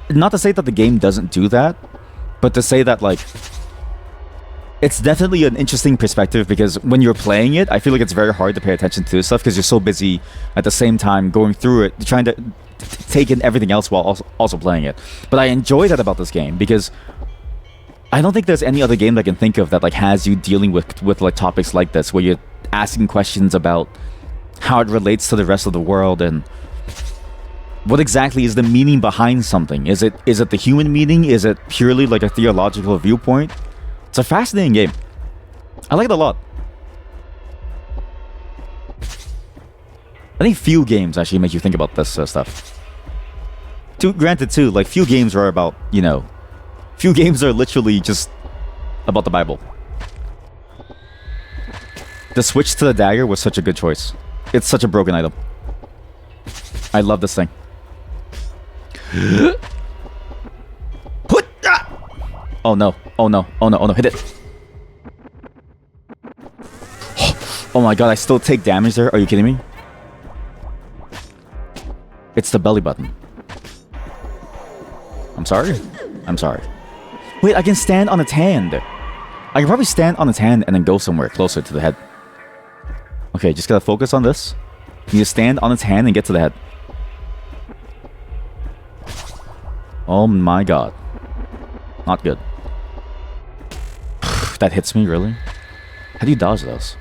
not to say that the game doesn't do that, but to say that like it's definitely an interesting perspective, because when you're playing it, I feel like it's very hard to pay attention to this stuff because you're so busy at the same time going through it, trying to take in everything else while also playing it. But I enjoy that about this game because I don't think there's any other game that I can think of that like has you dealing with like topics like this, where you're asking questions about how it relates to the rest of the world and what exactly is the meaning behind something. Is it the human meaning? Is it purely like a theological viewpoint? It's a fascinating game. I like it a lot. I think few games actually make you think about this stuff. Granted too, like few games are about, you know, few games are literally just about the Bible. The switch to the dagger was such a good choice. It's such a broken item. I love this thing. Oh no, oh no, oh no, oh no, hit it. Oh my god, I still take damage there? Are you kidding me? It's the belly button. I'm sorry? I'm sorry. Wait, I can stand on its hand. I can probably stand on its hand and then go somewhere closer to the head. Okay, just gotta focus on this. You need to stand on its hand and get to the head. Oh my god. Not good. That hits me, really? How do you dodge those?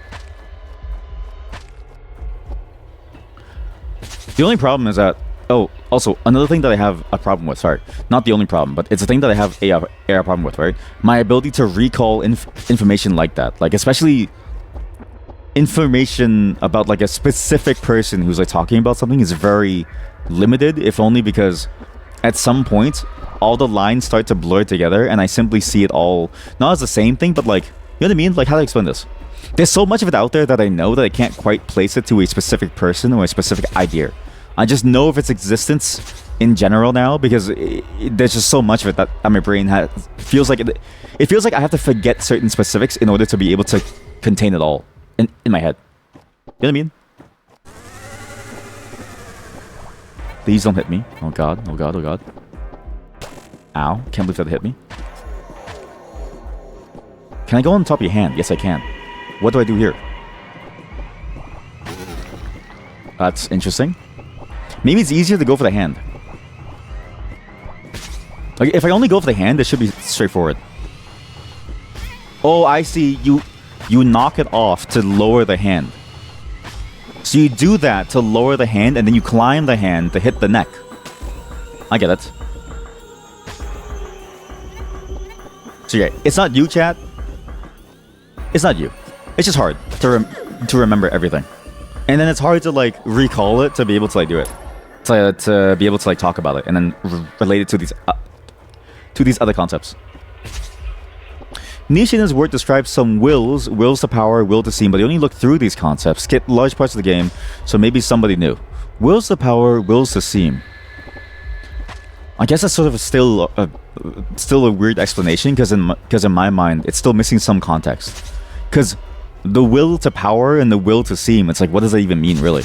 The only problem is that... Oh, also, another thing that I have a problem with, sorry. Not the only problem, but it's a thing that I have a problem with, right? My ability to recall information like that. Like, especially information about, like, a specific person who's, like, talking about something is very limited, if only because at some point, all the lines start to blur together, and I simply see it all, not as the same thing, but, like, you know what I mean? Like, how do I explain this? There's so much of it out there that I know that I can't quite place it to a specific person or a specific idea. I just know of its existence in general now because there's just so much of it that my brain feels like it feels like I have to forget certain specifics in order to be able to contain it all in my head. You know what I mean? Please don't hit me. Oh god, oh god, oh god. Ow, can't believe that hit me. Can I go on top of your hand? Yes, I can. What do I do here? That's interesting. Maybe it's easier to go for the hand. Like, if I only go for the hand, it should be straightforward. Oh, I see. You knock it off to lower the hand. So you do that to lower the hand, and then you climb the hand to hit the neck. I get it. So yeah, it's not you, chat. It's not you. It's just hard to remember everything. And then it's hard to, like, recall it to be able to, like, do it. To be able to, like, talk about it and then relate it to these other concepts. Niche in his work describes some wills to power, will to seem, but he only looked through these concepts, skipped large parts of the game, so maybe somebody knew. Wills to power, wills to seem. I guess that's sort of still a weird explanation because in my mind it's still missing some context. Because the will to power and the will to seem, it's like, what does that even mean, really?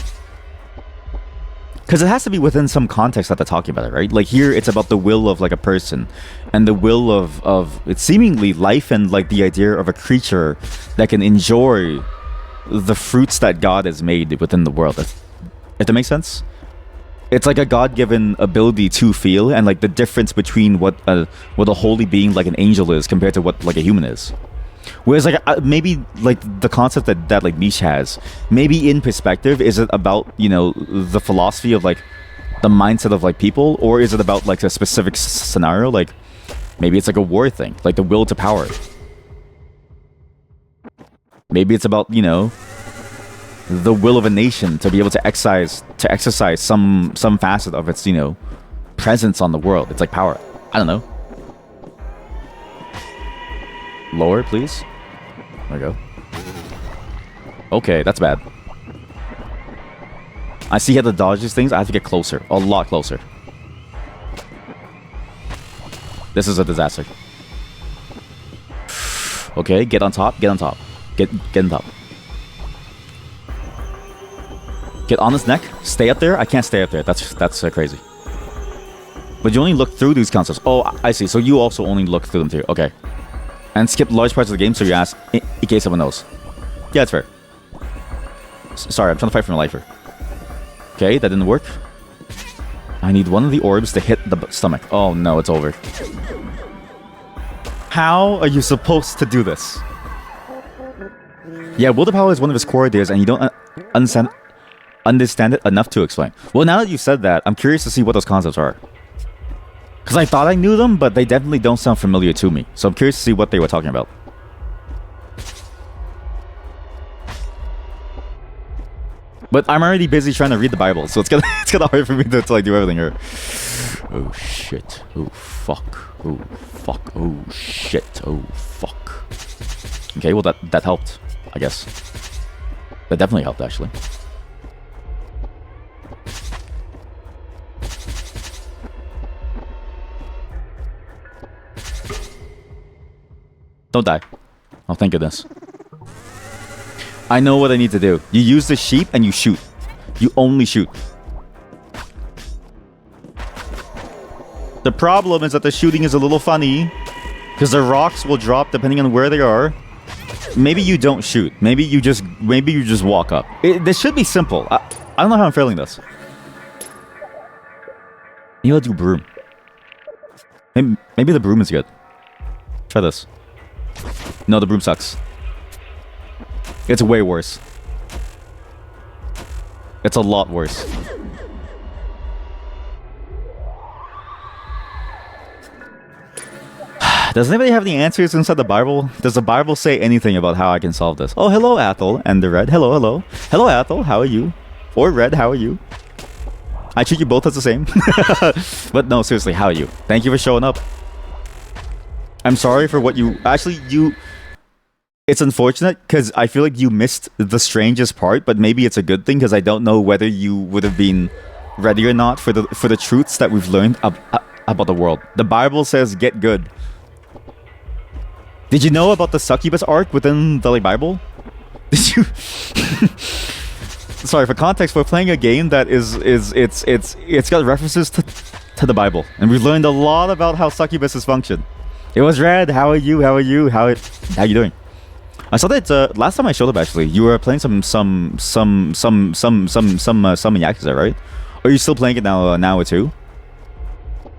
Because it has to be within some context that they're talking about it, right? Like here, it's about the will of like a person, and the will of it's seemingly life and like the idea of a creature that can enjoy the fruits that God has made within the world. If that makes sense, it's like a God-given ability to feel, and like the difference between what a holy being like an angel is compared to what like a human is. Whereas like maybe like the concept that like Nietzsche has, maybe in perspective, is it about, you know, the philosophy of like the mindset of like people, or is it about like a specific scenario? Like maybe it's like a war thing, like the will to power. Maybe it's about, you know, the will of a nation to be able to exercise some facet of its, you know, presence on the world. It's like power. I don't know. Lower, please. There we go. Okay, that's bad. I see how to dodge these things. I have to get closer. A lot closer. This is a disaster. Okay, get on top. Get on top. Get on top. Get on his neck. Stay up there. I can't stay up there. That's crazy. But you only look through these concepts. Oh, I see. So you also only look through them too. Okay. And skip large parts of the game so you ask in case someone knows. Yeah, it's fair. Sorry, I'm trying to fight for my life here. Okay, that didn't work. I need one of the orbs to hit the stomach. Oh no, it's over. How are you supposed to do this? Yeah, will to power is one of his core ideas, and you don't understand it enough to explain. Well, now that you said that, I'm curious to see what those concepts are. Because I thought I knew them, but they definitely don't sound familiar to me. So I'm curious to see what they were talking about. But I'm already busy trying to read the Bible, so it's gonna hard for me to like do everything here. Oh shit. Oh fuck. Oh fuck. Oh shit. Oh fuck. Okay, well that helped, I guess. That definitely helped, actually. Don't die. Oh, thank goodness. I know what I need to do. You use the sheep and you shoot. You only shoot. The problem is that the shooting is a little funny because the rocks will drop depending on where they are. Maybe you don't shoot. Maybe you just walk up. This should be simple. I don't know how I'm failing this. Maybe I'll do broom. Maybe the broom is good. Try this. No, the broom sucks. It's way worse. It's a lot worse. Does anybody have any answers inside the Bible? Does the Bible say anything about how I can solve this? Oh, hello, Athel and the Red. Hello, hello. Hello, Athel. How are you? Or Red, how are you? I treat you both as the same. But no, seriously, how are you? Thank you for showing up. I'm sorry for what you... Actually, it's unfortunate because I feel like you missed the strangest part, but maybe it's a good thing because I don't know whether you would have been ready or not for the truths that we've learned about the world. The Bible says get good. Did you know about the succubus arc within the Bible? Did you... Sorry, for context, we're playing a game that it's got references to the Bible, and we've learned a lot about how succubuses function. It was Red. How are you? How are you? How you doing? I saw that last time I showed up. Actually, you were playing some Yakuza, right? Are you still playing it now too?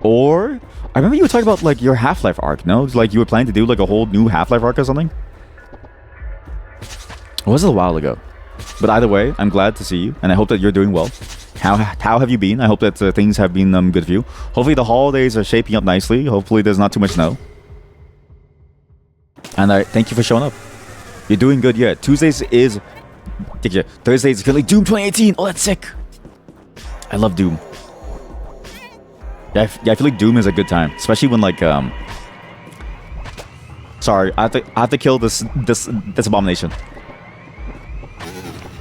Or I remember you were talking about like your Half-Life arc. No, like you were planning to do like a whole new Half-Life arc or something. It was a while ago. But either way, I'm glad to see you, and I hope that you're doing well. How have you been? I hope that things have been good for you. Hopefully the holidays are shaping up nicely. Hopefully there's not too much snow. And I thank you for showing up. You're doing good, yeah. Thursdays is like Doom 2018. Oh, that's sick. I love Doom. Yeah, I feel like Doom is a good time, especially when like Sorry, I have to kill this abomination.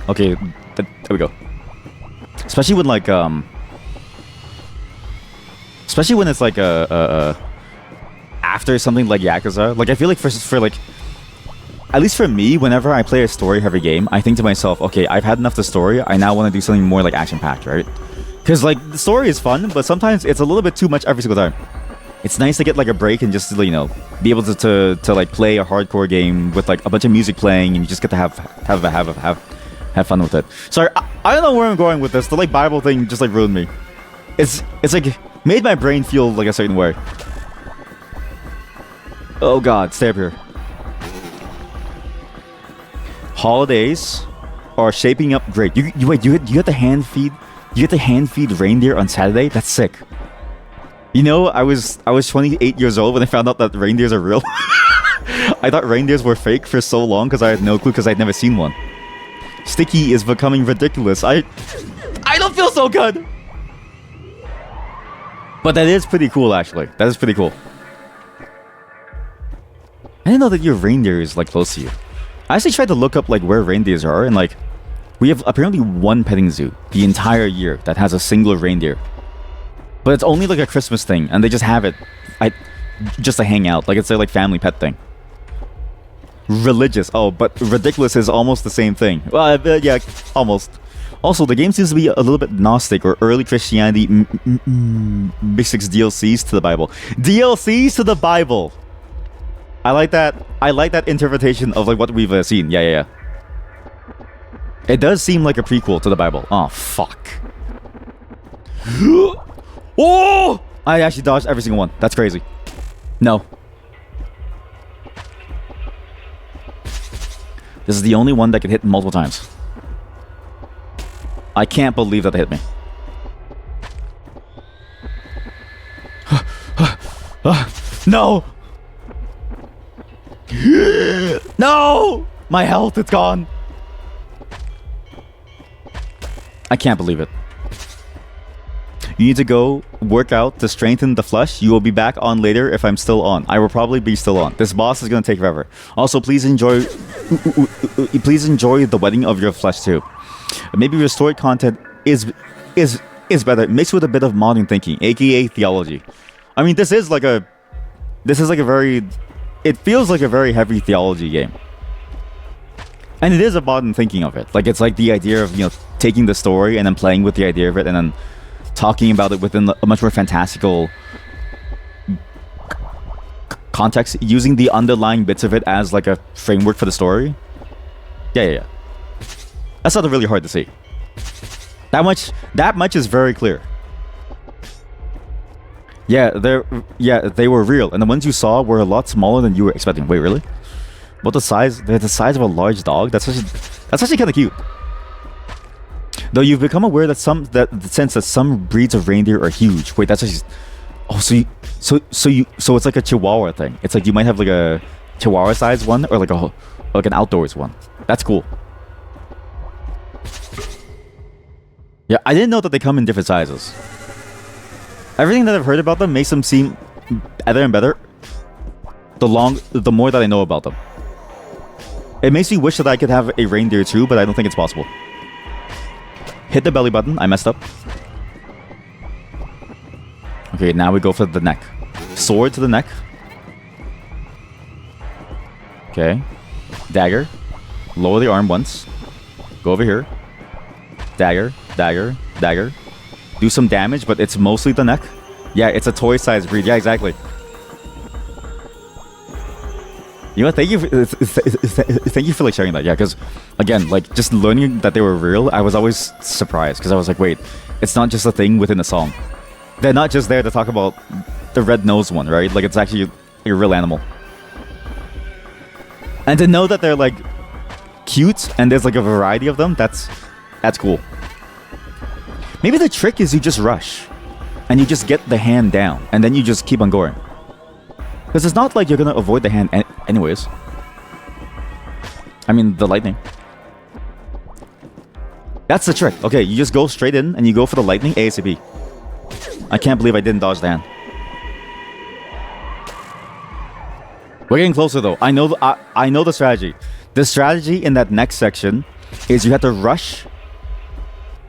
Okay, there we go. Especially when like especially when it's like after something like Yakuza. Like I feel like for like, at least for me, whenever I play a story-heavy game, I think to myself, okay, I've had enough of the story. I now want to do something more like action-packed, right? Because like the story is fun, but sometimes it's a little bit too much every single time. It's nice to get like a break and just, you know, be able to like play a hardcore game with like a bunch of music playing, and you just get to have fun with it. Sorry, I don't know where I'm going with this. The like Bible thing just like ruined me. It's like made my brain feel like a certain way. Oh God, stay up here. Holidays are shaping up great. You get the hand feed. You get to hand feed reindeer on Saturday. That's sick. You know, I was 28 years old when I found out that reindeers are real. I thought reindeers were fake for so long because I had no clue because I'd never seen one. Sticky is becoming ridiculous. I don't feel so good. But that is pretty cool, actually. That is pretty cool. I didn't know that your reindeer is like close to you. I actually tried to look up like where reindeers are, and like we have apparently one petting zoo the entire year that has a single reindeer. But it's only like a Christmas thing, and they just have it just to hang out. Like it's their like family pet thing. Religious. Oh, but ridiculous is almost the same thing. Well, yeah, almost. Also, the game seems to be a little bit Gnostic or early Christianity mixes DLCs to the Bible. DLCs to the Bible. I like that. I like that interpretation of like what we've seen. Yeah. It does seem like a prequel to the Bible. Oh fuck. Oh! I actually dodged every single one. That's crazy. No. This is the only one that can hit multiple times. I can't believe that they hit me. No! No! My health, it's gone. I can't believe it. You need to go work out to strengthen the flesh. You will be back on later if I'm still on. I will probably be still on. This boss is going to take forever. Also, please enjoy the wedding of your flesh too. Maybe your story content is better, mixed with a bit of modern thinking, aka theology. I mean, this is like a very, it feels like a very heavy theology game. And it is a modern thinking of it. Like it's like the idea of, you know, taking the story and then playing with the idea of it and then talking about it within a much more fantastical context, using the underlying bits of it as like a framework for the story. Yeah. That's not really hard to see. That much is very clear. Yeah, they were real, and the ones you saw were a lot smaller than you were expecting. Wait, really? What the size? They're the size of a large dog. That's actually kind of cute. Though you've become aware that some breeds of reindeer are huge. Wait, that's just... Oh, so it's like a Chihuahua thing. It's like you might have like a Chihuahua size one or like an outdoors one. That's cool. Yeah, I didn't know that they come in different sizes. Everything that I've heard about them makes them seem better and better the more that I know about them. It makes me wish that I could have a reindeer too, but I don't think it's possible. Hit the belly button. I messed up. Okay, now we go for the neck. Sword to the neck. Okay. Dagger. Lower the arm once. Go over here. Dagger. Do some damage, but it's mostly the neck. Yeah, it's a toy-sized breed. Yeah, exactly. You know what? Thank you for like sharing that. Yeah, because again, like just learning that they were real, I was always surprised because I was like, wait, it's not just a thing within the song. They're not just there to talk about the red-nosed one, right? Like it's actually a real animal. And to know that they're like cute and there's like a variety of them, that's cool. Maybe the trick is you just rush and you just get the hand down and then you just keep on going. Because it's not like you're gonna avoid the hand anyways. I mean, the lightning. That's the trick. Okay, you just go straight in and you go for the lightning ASAP. I can't believe I didn't dodge the hand. We're getting closer though. I know the strategy. The strategy in that next section is you have to rush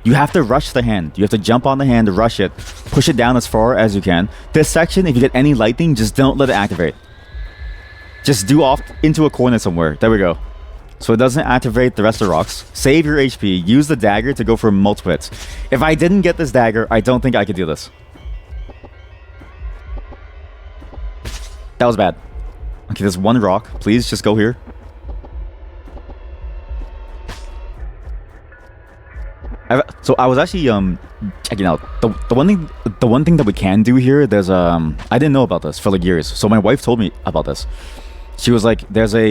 You have to rush the hand. You have to jump on the hand, rush it, push it down as far as you can. This section, if you get any lightning, just don't let it activate. Just do off into a corner somewhere. There we go. So it doesn't activate the rest of the rocks. Save your HP. Use the dagger to go for multiple hits. If I didn't get this dagger, I don't think I could do this. That was bad. Okay, there's one rock. Please just go here. So I was actually checking out the one thing that we can do here. There's I didn't know about this for like years. So my wife told me about this. She was like, "There's we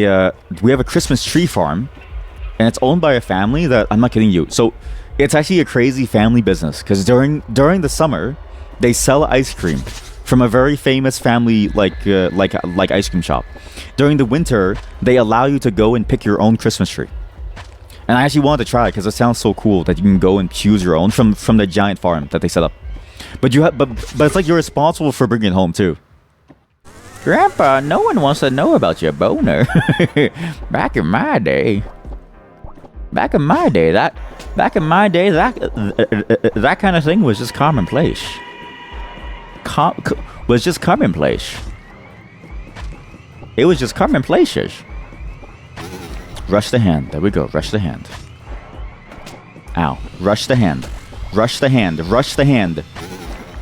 have a Christmas tree farm, and it's owned by a family that I'm not kidding you. So it's actually a crazy family business because during the summer, they sell ice cream from a very famous family like ice cream shop. During the winter, they allow you to go and pick your own Christmas tree." And I actually wanted to try it because it sounds so cool that you can go and choose your own from the giant farm that they set up. But but it's like you're responsible for bringing it home too. Grandpa, no one wants to know about your boner. Back in my day, that kind of thing was just commonplace. Was just commonplace. It was just commonplaces. Rush the hand. There we go. Rush the hand. Ow. Rush the hand. Rush the hand. Rush the hand.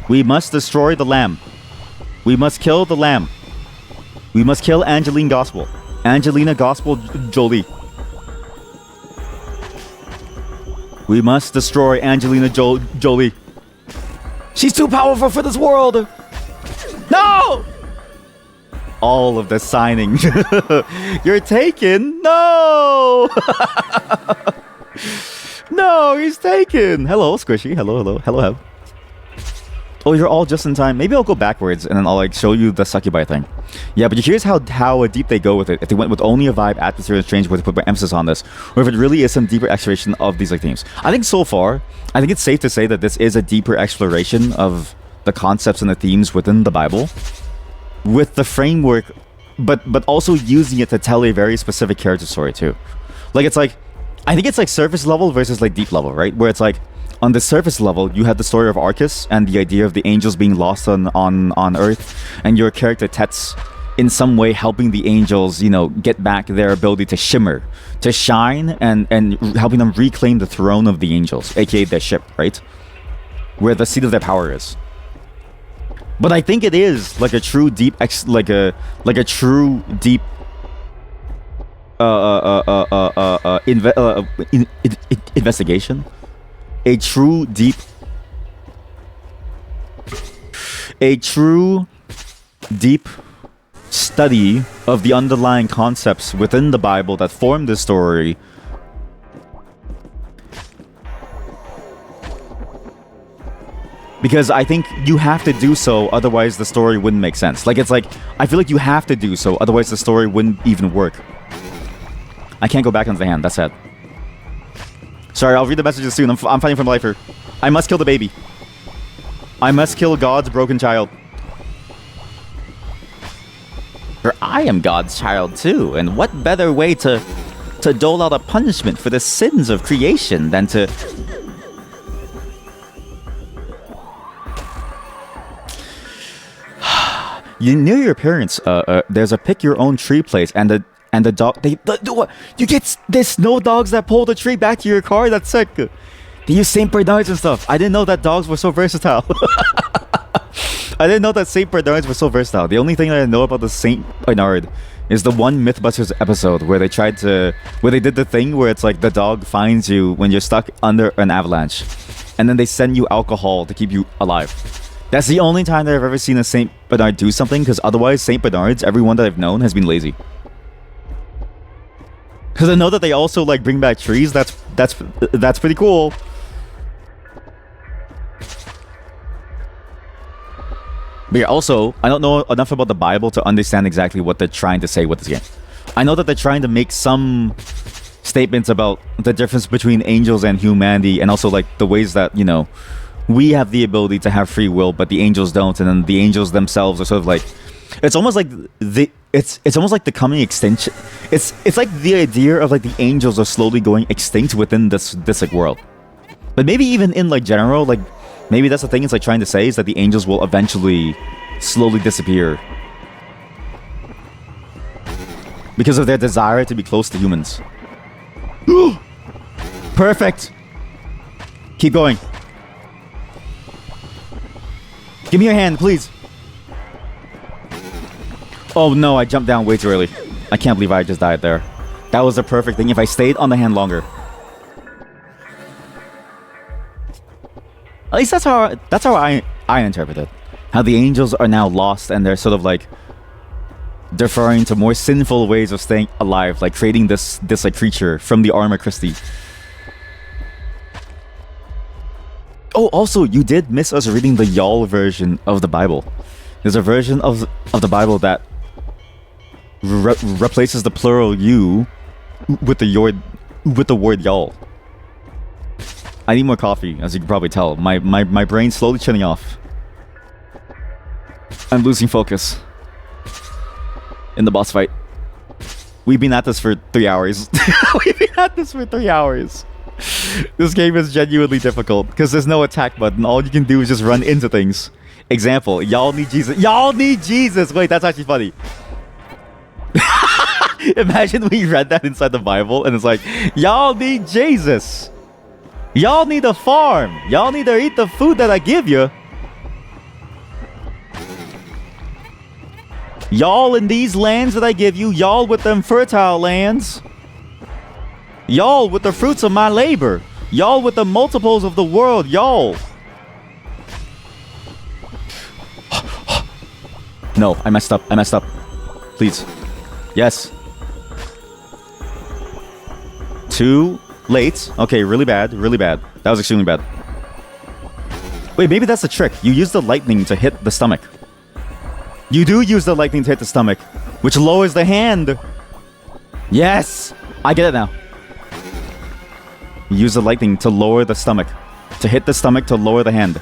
We must destroy the lamb. We must kill the lamb. We must kill Angeline Gospel. Angelina Gospel Jolie. We must destroy Angelina Jolie. She's too powerful for this world. No! All of the signing. You're taken. No! No, he's taken. Hello, Squishy. Hello, Heb. Oh, you're all just in time. Maybe I'll go backwards and then I'll like show you the succubi thing. Yeah, but here's how deep they go with it. If they went with only a vibe, atmosphere, and strange, where they put more emphasis on this, or if it really is some deeper exploration of these like themes. I think so far, I think it's safe to say that this is a deeper exploration of the concepts and the themes within the Bible, with the framework, but also using it to tell a very specific character story too. Like it's like, I think it's like surface level versus like deep level, right? Where it's like, on the surface level, you have the story of Arcus and the idea of the angels being lost on Earth, and your character Tets in some way helping the angels, you know, get back their ability to shimmer, to shine, and helping them reclaim the throne of the angels, aka their ship, right? Where the seat of their power is. But I think it is like a true deep investigation. A true deep study of the underlying concepts within the Bible that form this story. Because I think you have to do so, otherwise the story wouldn't make sense. Like, it's like, I feel like you have to do so, otherwise the story wouldn't even work. I can't go back into the hand, that's sad. Sorry, I'll read the messages soon. I'm fighting for my life here. I must kill the baby. I must kill God's broken child. For I am God's child too, and what better way to dole out a punishment for the sins of creation than to... Near your parents, there's a pick your own tree place, and the dog, you get the snow dogs that pull the tree back to your car. That's sick. They use Saint Bernards and stuff. I didn't know that dogs were so versatile. I didn't know that Saint Bernards were so versatile. The only thing that I know about the Saint Bernard is the one Mythbusters episode where they did the thing where it's like the dog finds you when you're stuck under an avalanche, and then they send you alcohol to keep you alive. That's the only time that I've ever seen a Saint Bernard do something, because otherwise Saint Bernards, everyone that I've known, has been lazy. Because I know that they also like bring back trees. That's pretty cool. But yeah, also, I don't know enough about the Bible to understand exactly what they're trying to say with this game. I know that they're trying to make some statements about the difference between angels and humanity, and also like the ways that, you know, we have the ability to have free will, but the angels don't, and then the angels themselves are sort of like, it's almost like it's almost like the coming extinction. It's like the idea of like the angels are slowly going extinct within this like world. But maybe even in like general, like maybe that's the thing it's like trying to say is that the angels will eventually slowly disappear because of their desire to be close to humans. Perfect. Keep going. Give me your hand, please. Oh no, I jumped down way too early. I can't believe I just died there. That was the perfect thing. If I stayed on the hand longer. At least that's how I interpret it. How the angels are now lost and they're sort of like deferring to more sinful ways of staying alive, like creating this like creature from the armor Christi. Oh, also, you did miss us reading the y'all version of the Bible. There's a version of the Bible that replaces the plural you with the word y'all. I need more coffee, as you can probably tell. My brain's slowly shutting off. I'm losing focus in the boss fight. We've been at this for 3 hours. We've been at this for 3 hours. This game is genuinely difficult because there's no attack button. All you can do is just run into things. Example, y'all need Jesus. Y'all need Jesus! Wait, that's actually funny. Imagine we read that inside the Bible and it's like, y'all need Jesus. Y'all need a farm. Y'all need to eat the food that I give you. Y'all in these lands that I give you, y'all with them fertile lands. Y'all with the fruits of my labor. Y'all with the multiples of the world, y'all. No, I messed up. I messed up. Please. Yes. Too late. Okay, really bad. Really bad. That was extremely bad. Wait, maybe that's the trick. You use the lightning to hit the stomach. You do use the lightning to hit the stomach, which lowers the hand. Yes! I get it now. You use the lightning to lower the stomach. To hit the stomach to lower the hand.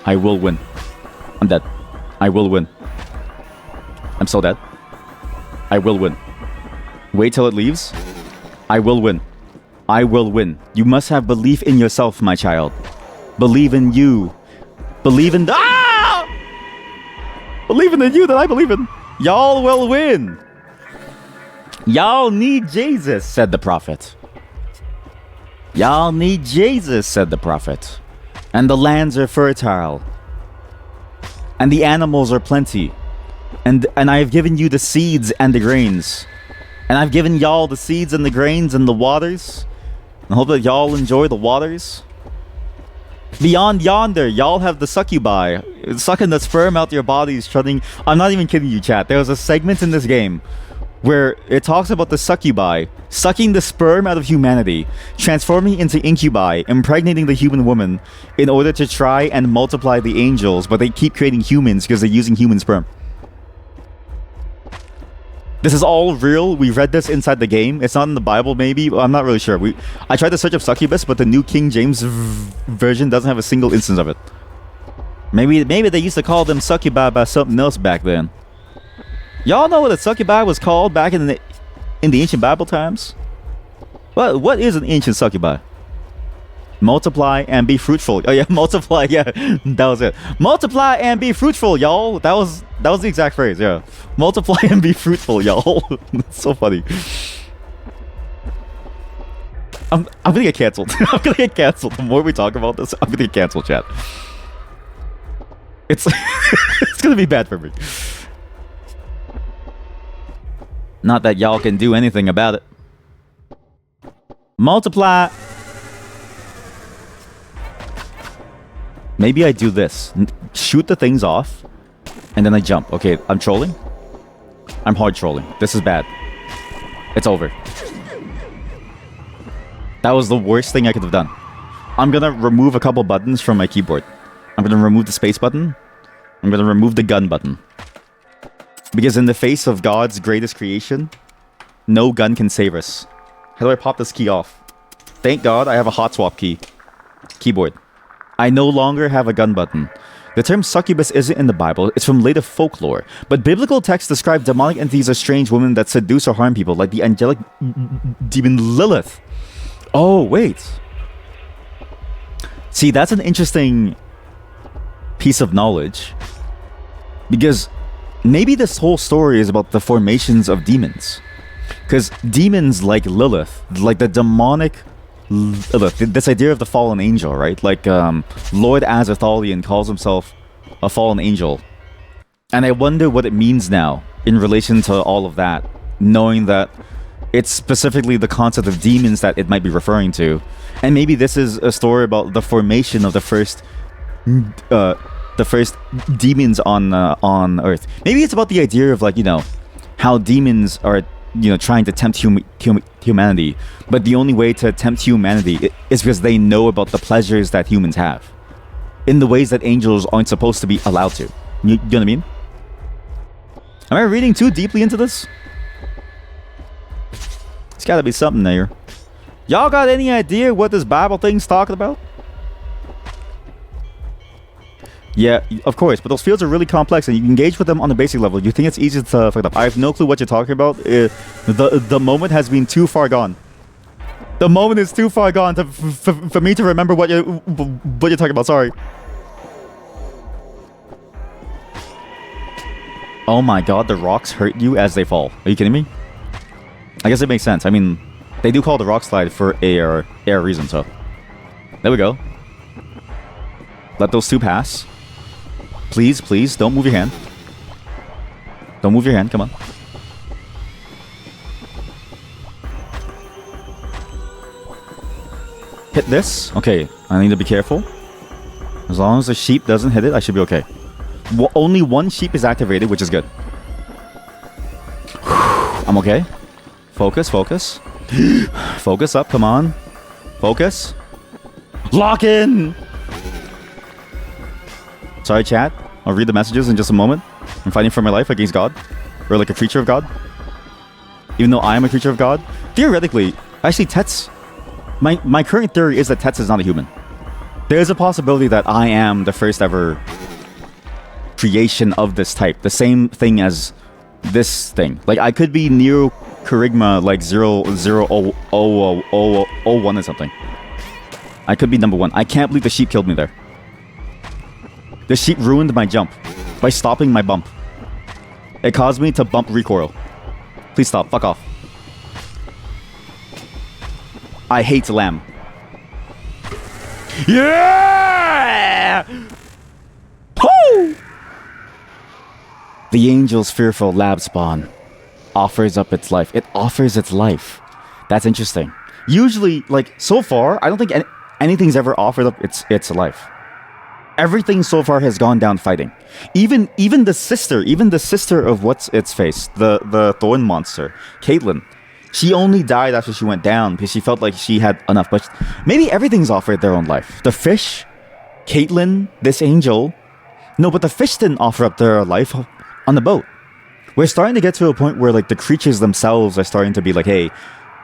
I will win. I'm dead. I will win. I'm so dead. I will win. Wait till it leaves. I will win. I will win. You must have belief in yourself, my child. Believe in you. Believe in... Ah! Believe in the you that I believe in. Y'all will win. Y'all need Jesus, said the prophet. Y'all need Jesus, said the prophet. And the lands are fertile. And the animals are plenty. And I have given you the seeds and the grains. And I've given y'all the seeds and the grains and the waters. I hope that y'all enjoy the waters. Beyond yonder, y'all have the succubi. Sucking the sperm out your bodies, trotting... I'm not even kidding you, chat. There was a segment in this game where it talks about the succubi sucking the sperm out of humanity, transforming into incubi, impregnating the human woman in order to try and multiply the angels, but they keep creating humans because they're using human sperm. This is all real. We read this inside the game. It's not in the Bible, maybe. I'm not really sure. I tried to search up succubus, but the New King James version doesn't have a single instance of it. Maybe they used to call them succubi by something else back then. Y'all know what a succubi was called back in the ancient Bible times? What is an ancient succubi? Multiply and be fruitful. Oh yeah, multiply. Yeah, that was it. Multiply and be fruitful, y'all. That was the exact phrase. Yeah, multiply and be fruitful, y'all. That's so funny. I'm gonna get canceled. I'm gonna get canceled. The more we talk about this, I'm gonna get canceled, chat. It's it's gonna be bad for me. Not that y'all can do anything about it. Multiply. Maybe I do this. Shoot the things off, and then I jump. Okay, I'm trolling. I'm hard trolling. This is bad. It's over. That was the worst thing I could have done. I'm gonna remove a couple buttons from my keyboard. I'm gonna remove the space button. I'm gonna remove the gun button. Because in the face of God's greatest creation, no gun can save us. How do I pop this key off? Thank God I have a hot swap key. Keyboard. I no longer have a gun button. The term succubus isn't in the Bible, it's from later folklore. But biblical texts describe demonic entities as strange women that seduce or harm people, like the angelic demon Lilith. Oh, wait. See, that's an interesting piece of knowledge. Because maybe this whole story is about the formations of demons. Because demons like Lilith, like the demonic Lilith, this idea of the fallen angel, right? Like Lord Azatholeon calls himself a fallen angel. And I wonder what it means now in relation to all of that, knowing that it's specifically the concept of demons that it might be referring to. And maybe this is a story about the formation of the first demons on Earth. Maybe it's about the idea of, like, you know, how demons are, you know, trying to tempt humanity, but the only way to tempt humanity is because they know about the pleasures that humans have in the ways that angels aren't supposed to be allowed to. You know what I mean? Am I reading too deeply into this? There's gotta be something there. Y'all got any idea what this Bible thing's talking about? Yeah, of course, but those fields are really complex and you can engage with them on the basic level. You think it's easy to fuck it up. I have no clue what you're talking about. The moment has been too far gone. The moment is too far gone for me to remember what you're talking about. Sorry. Oh my god, the rocks hurt you as they fall. Are you kidding me? I guess it makes sense. I mean, they do call the rock slide for a reason, so. There we go. Let those two pass. Please, please, don't move your hand. Don't move your hand, come on. Hit this. Okay, I need to be careful. As long as the sheep doesn't hit it, I should be okay. Only one sheep is activated, which is good. I'm okay. Focus, focus. Focus up, come on. Focus. Lock in! Sorry, chat. I'll read the messages in just a moment. I'm fighting for my life against God. Or like a creature of God. Even though I am a creature of God. Theoretically, actually Tets... My current theory is that Tets is not a human. There is a possibility that I am the first ever creation of this type. The same thing as this thing. Like, I could be Neo Charisma like 00001 or something. I could be number 1. I can't believe the sheep killed me there. The sheep ruined my jump by stopping my bump. It caused me to bump recoil. Please stop. Fuck off. I hate lamb. Yeah! Woo! The angel's fearful lab spawn offers up its life. It offers its life. That's interesting. Usually, like, so far, I don't think anything's ever offered up its life. Everything so far has gone down fighting. Even the sister of what's its face, the thorn monster, Caitlyn. She only died after she went down because she felt like she had enough. But maybe everything's offered their own life. The fish, Caitlyn, this angel. No, but the fish didn't offer up their life on the boat. We're starting to get to a point where, like, the creatures themselves are starting to be like, hey,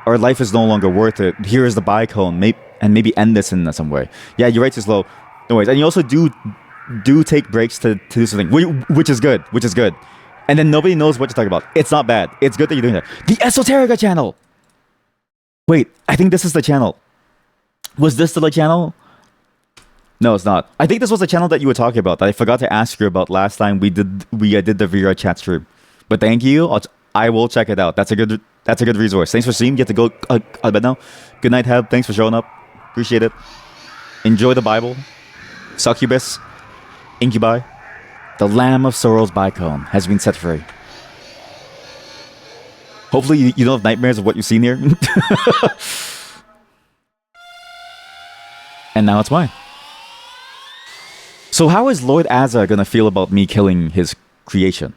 our life is no longer worth it. Here is the bicone, and maybe end this in some way. Yeah, you're right, too slow. No worries. And you also do take breaks to do something, which is good. And then nobody knows what you're talking about. It's not bad. It's good that you're doing that. The Esoterica channel! Wait, I think this is the channel. Was this the channel? No, it's not. I think this was the channel that you were talking about that I forgot to ask you about last time we did the VR chat stream. But thank you. I will check it out. That's a good resource. Thanks for streaming. Get to go to bed now. Good night, Heb. Thanks for showing up. Appreciate it. Enjoy the Bible. Succubus. Incubi. The Lamb of Sorrow's bicone has been set free. Hopefully you don't have nightmares of what you've seen here. And now it's mine. So how is Lord Azza gonna feel about me killing his creation?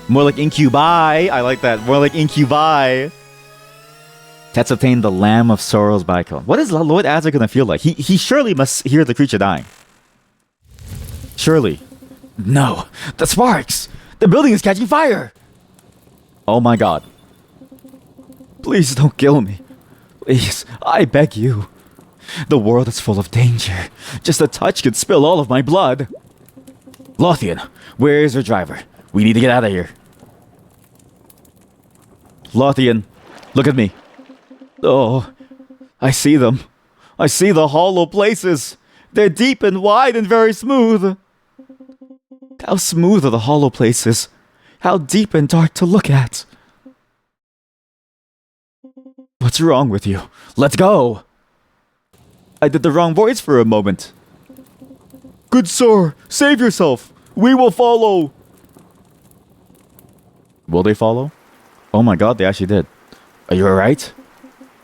More like incubi. I like that. More like incubi. That's obtained the Lamb of Sorrow's bicone. What is Lord Azza gonna feel like? He surely must hear the creature dying. Surely. No. The sparks! The building is catching fire! Oh my god. Please don't kill me. Please. I beg you. The world is full of danger. Just a touch could spill all of my blood. Lothian, where is your driver? We need to get out of here. Lothian, look at me. Oh, I see them. I see the hollow places. They're deep and wide and very smooth. How smooth are the hollow places? How deep and dark to look at. What's wrong with you? Let's go! I did the wrong voice for a moment. Good sir, save yourself. We will follow. Will they follow? Oh my god, they actually did. Are you alright?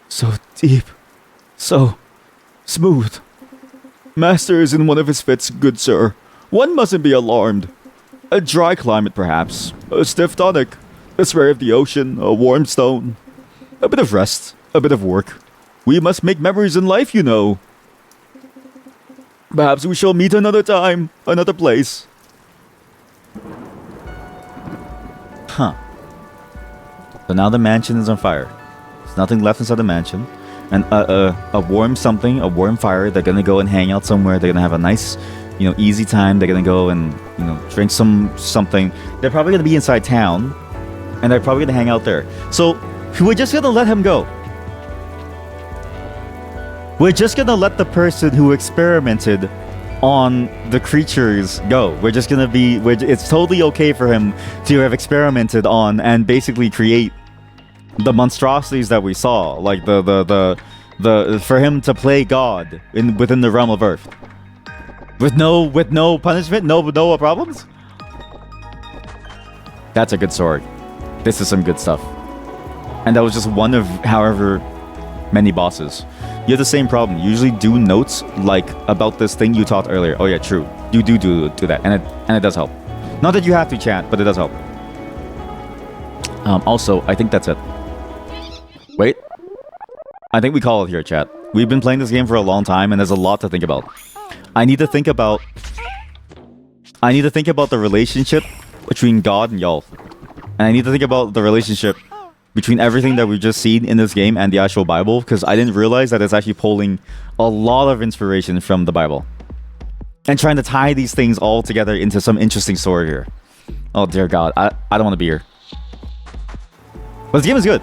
So deep. So smooth. Master is in one of his fits, good sir. One mustn't be alarmed. A dry climate, perhaps. A stiff tonic. A spray of the ocean. A warm stone. A bit of rest. A bit of work. We must make memories in life, you know. Perhaps we shall meet another time. Another place. Huh. So now the mansion is on fire. There's nothing left inside the mansion. And a warm something, a warm fire. They're gonna go and hang out somewhere. They're gonna have a nice, easy time. They're gonna go and, drink something. They're probably gonna be inside town. And they're probably gonna hang out there. So, we're just gonna let him go. We're just gonna let the person who experimented on the creatures go. We're just gonna be... it's totally okay for him to have experimented on and basically create the monstrosities that we saw. Like for him to play God within the realm of Earth. With no punishment? No problems? That's a good story. This is some good stuff. And that was just one of however many bosses. You have the same problem. You usually do notes like about this thing you taught earlier. Oh yeah, true. You do that, and it does help. Not that you have to chat, but it does help. Also, I think that's it. Wait. I think we call it here, chat. We've been playing this game for a long time, and there's a lot to think about. I need to think about the relationship between God and y'all. And I need to think about the relationship between everything that we've just seen in this game and the actual Bible, because I didn't realize that it's actually pulling a lot of inspiration from the Bible. And trying to tie these things all together into some interesting story here. Oh dear God, I don't want to be here. But this game is good.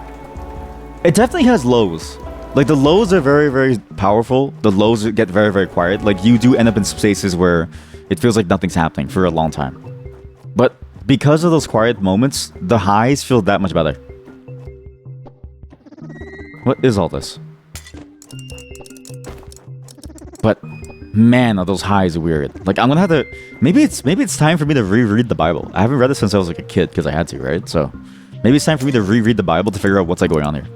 It definitely has lows. Like, the lows are very, very powerful. The lows get very, very quiet. Like, you do end up in spaces where it feels like nothing's happening for a long time. But because of those quiet moments, the highs feel that much better. What is all this? But man, are those highs weird. Like, I'm gonna have to... Maybe it's time for me to reread the Bible. I haven't read it since I was like a kid, because I had to, right? So maybe it's time for me to reread the Bible to figure out what's like going on here.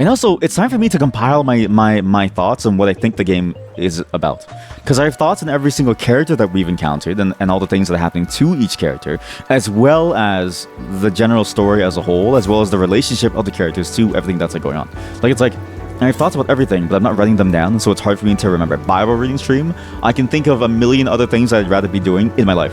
And also, it's time for me to compile my thoughts on what I think the game is about. Because I have thoughts on every single character that we've encountered and all the things that are happening to each character, as well as the general story as a whole, as well as the relationship of the characters to everything that's like going on. Like, it's like, I have thoughts about everything, but I'm not writing them down, so it's hard for me to remember. Bible reading stream, I can think of a million other things I'd rather be doing in my life.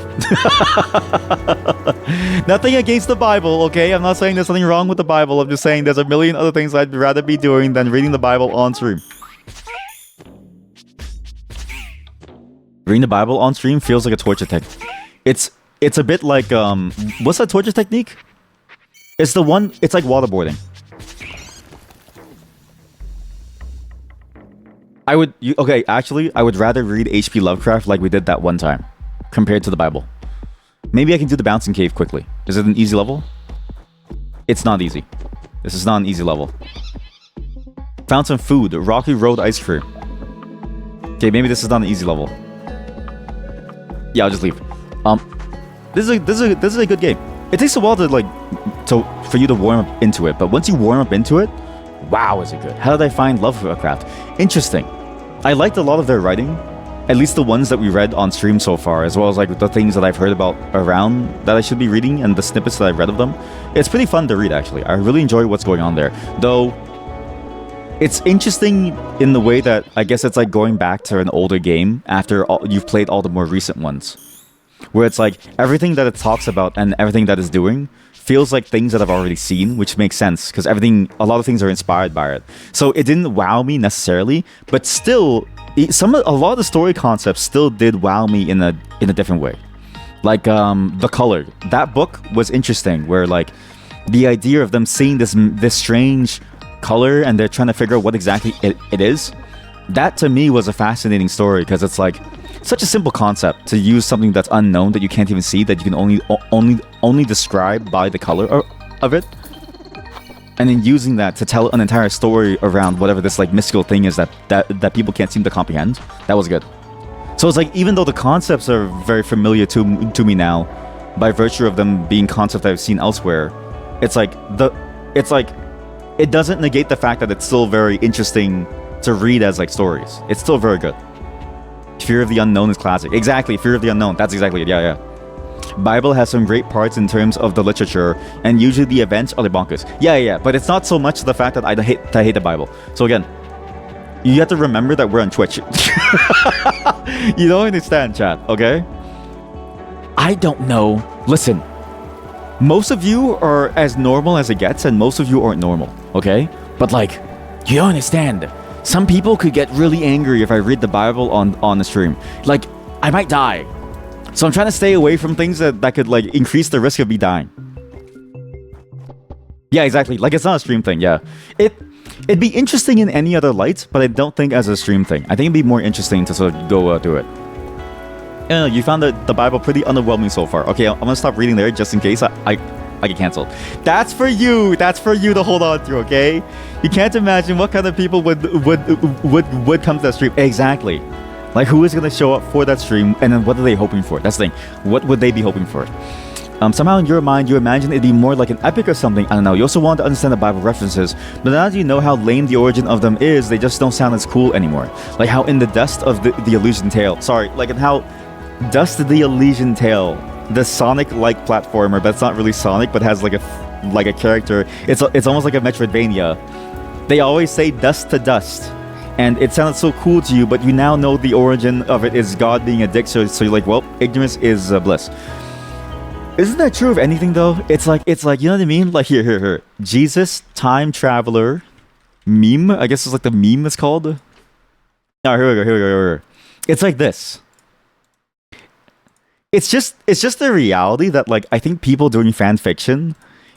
Nothing against the Bible, okay? I'm not saying there's something wrong with the Bible. I'm just saying there's a million other things I'd rather be doing than reading the Bible on stream. Reading the Bible on stream feels like a torture technique. It's a bit like, what's that torture technique? It's the one, it's like waterboarding. I would rather read H.P. Lovecraft like we did that one time, compared to the Bible. Maybe I can do the bouncing cave quickly. Is it an easy level? It's not easy. This is not an easy level. Found some food. Rocky Road ice cream. Okay, maybe this is not an easy level. Yeah, I'll just leave. This is a good game. It takes a while for you to warm up into it, but once you warm up into it, wow, is it good. How did I find Lovecraft? Interesting. I liked a lot of their writing, at least the ones that we read on stream so far, as well as like the things that I've heard about around that I should be reading and the snippets that I've read of them. It's pretty fun to read, actually. I really enjoy what's going on there. Though, it's interesting in the way that I guess it's like going back to an older game after you've played all the more recent ones. Where it's like everything that it talks about and everything that it's doing feels like things that I've already seen, which makes sense because a lot of things are inspired by it. So it didn't wow me necessarily, but still, a lot of the story concepts still did wow me in a different way. Like The Color, that book was interesting, where like the idea of them seeing this strange color and they're trying to figure out what exactly it is. That to me was a fascinating story because it's like such a simple concept to use something that's unknown, that you can't even see, that you can only describe by the color of it, and then using that to tell an entire story around whatever this like mystical thing is that people can't seem to comprehend. That was good. So it's like, even though the concepts are very familiar to me now, by virtue of them being concepts I've seen elsewhere, it's like it doesn't negate the fact that it's still very interesting to read as like stories. It's still very good. Fear of the Unknown is classic. Exactly, Fear of the Unknown. That's exactly it. Yeah. Bible has some great parts in terms of the literature, and usually the events are the bonkers. Yeah. But it's not so much the fact that I hate the Bible. So again, you have to remember that we're on Twitch. You don't understand, chat, okay? I don't know. Listen, most of you are as normal as it gets, and most of you aren't normal, okay? But like, you don't understand. Some people could get really angry if I read the Bible on the stream. Like, I might die. So I'm trying to stay away from things that could like increase the risk of me dying. Yeah, exactly. Like, it's not a stream thing, yeah. It'd be interesting in any other light, but I don't think as a stream thing. I think it'd be more interesting to sort of go do it. You found the Bible pretty underwhelming so far. Okay, I'm gonna stop reading there just in case I get canceled. That's for you. That's for you to hold on to. Okay, you can't imagine what kind of people would come to that stream. Exactly. Like, who is gonna show up for that stream, and then what are they hoping for? That's the thing. What would they be hoping for? Somehow in your mind, you imagine it'd be more like an epic or something. I don't know. You also want to understand the Bible references, but now that you know how lame the origin of them is, they just don't sound as cool anymore. Like how in the Dust of the Elysian Tale. Sorry, like in how Dust of the Elysian Tale, the Sonic-like platformer, that's not really Sonic, but has like a character. It's almost like a Metroidvania. They always say dust to dust, and it sounded so cool to you, but you now know the origin of it is God being a dick. So you're like, well, ignorance is bliss. Isn't that true of anything though? It's like, you know what I mean? Like here. Jesus, time traveler, meme. I guess it's like the meme it's called. Oh, here we go. It's like this. It's just the reality that like I think people doing fan fiction,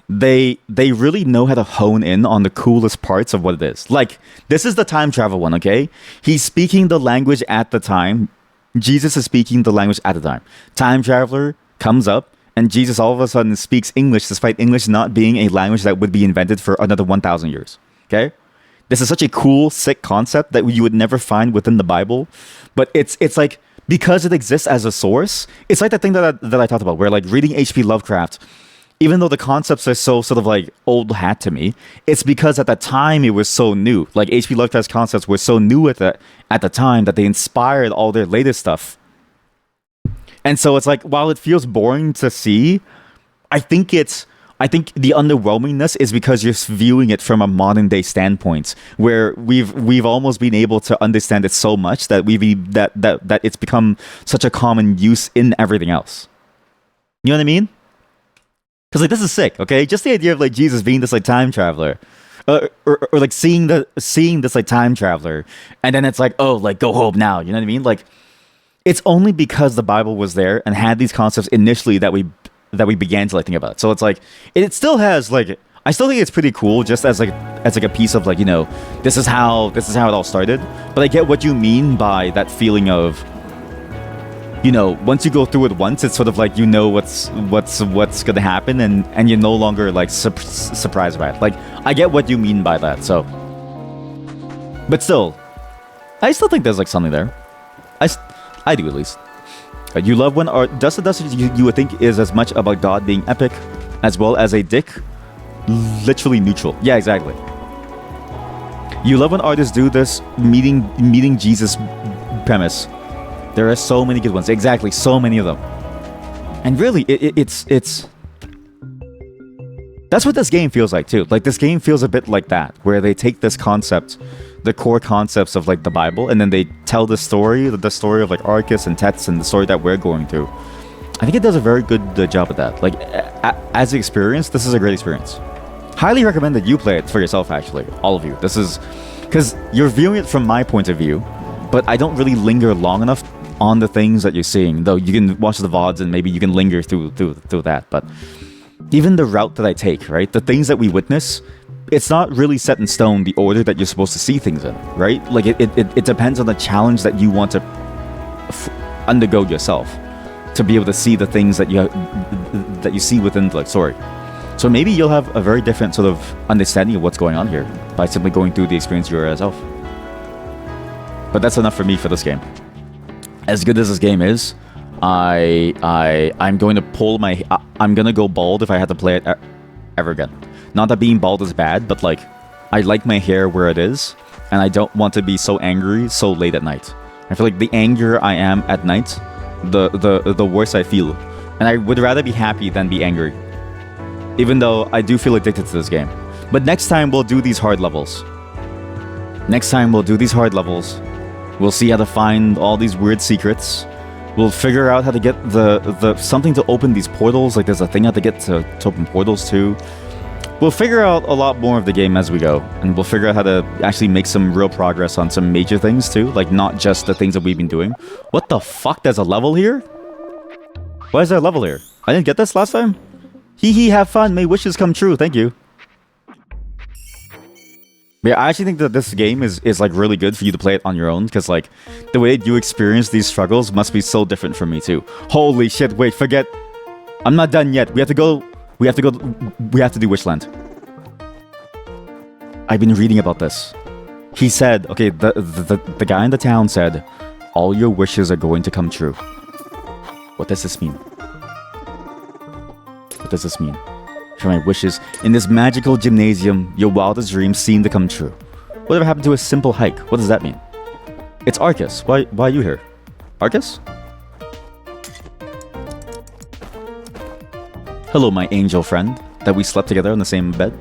they really know how to hone in on the coolest parts of what it is. Like, this is the time travel one, okay? He's speaking the language at the time. Jesus is speaking the language at the time. Time traveler comes up, and Jesus all of a sudden speaks English, despite English not being a language that would be invented for another 1,000 years. Okay? This is such a cool, sick concept that you would never find within the Bible. But it's like, because it exists as a source, it's like that thing that I talked about, where like reading H.P. Lovecraft, even though the concepts are so sort of like old hat to me, it's because at the time it was so new. Like H.P. Lovecraft's concepts were so new at the time that they inspired all their latest stuff. And so it's like, while it feels boring to see, I think the underwhelmingness is because you're viewing it from a modern day standpoint, where we've almost been able to understand it so much that that it's become such a common use in everything else. You know what I mean? Because like, this is sick, okay? Just the idea of like Jesus being this like time traveler, or like seeing this like time traveler, and then it's like, oh, like go home now. You know what I mean? Like, it's only because the Bible was there and had these concepts initially that we began to like think about it. So it's like it still has like, I still think it's pretty cool just as like a piece of like, you know, this is how it all started. But I get what you mean by that feeling of, you know, once you go through it once, it's sort of like, you know, what's gonna happen, and you're no longer like surprised by it. Like, I get what you mean by that. So, but still, I still think there's like something there. I do, at least. You love when art Dust to Dust you would think is as much about God being epic as well as a dick literally neutral. Yeah, exactly. You love when artists do this meeting Jesus premise. There are so many good ones. Exactly, so many of them. And really, it's that's what this game feels like too. Like, this game feels a bit like that, where they take this concept, the core concepts of like the Bible, and then they tell the story of like Arcus and Tets and the story that we're going through. I think it does a very good job at that. Like, as an experience, this is a great experience. Highly recommend that you play it for yourself, actually. All of you. This is... Because you're viewing it from my point of view, but I don't really linger long enough on the things that you're seeing. Though you can watch the VODs and maybe you can linger through that. But even the route that I take, right? The things that we witness, it's not really set in stone the order that you're supposed to see things in, right? Like, it depends on the challenge that you want to undergo yourself to be able to see the things that you see within the story. So maybe you'll have a very different sort of understanding of what's going on here by simply going through the experience yourself. But that's enough for me for this game. As good as this game is, I'm going to pull my... I'm going to go bald if I had to play it ever again. Not that being bald is bad, but like, I like my hair where it is, and I don't want to be so angry so late at night. I feel like the angrier I am at night, the worse I feel. And I would rather be happy than be angry. Even though I do feel addicted to this game. But next time we'll do these hard levels. We'll see how to find all these weird secrets. We'll figure out how to get the something to open these portals. Like, there's a thing I have to get to open portals too. We'll figure out a lot more of the game as we go. And we'll figure out how to actually make some real progress on some major things too. Like, not just the things that we've been doing. What the fuck? There's a level here? Why is there a level here? I didn't get this last time? Hee hee, have fun. May wishes come true. Thank you. Yeah, I actually think that this game is like really good for you to play it on your own, because like the way you experience these struggles must be so different from me too. Holy shit, wait, forget. I'm not done yet. We have to do Wishland. I've been reading about this. He said, okay, the guy in the town said, all your wishes are going to come true. What does this mean? What does this mean? For my wishes in this magical gymnasium, your wildest dreams seem to come true. Whatever happened to a simple hike? What does that mean? It's Arcus. Why are you here? Arcus? Hello, my angel friend, that we slept together in the same bed.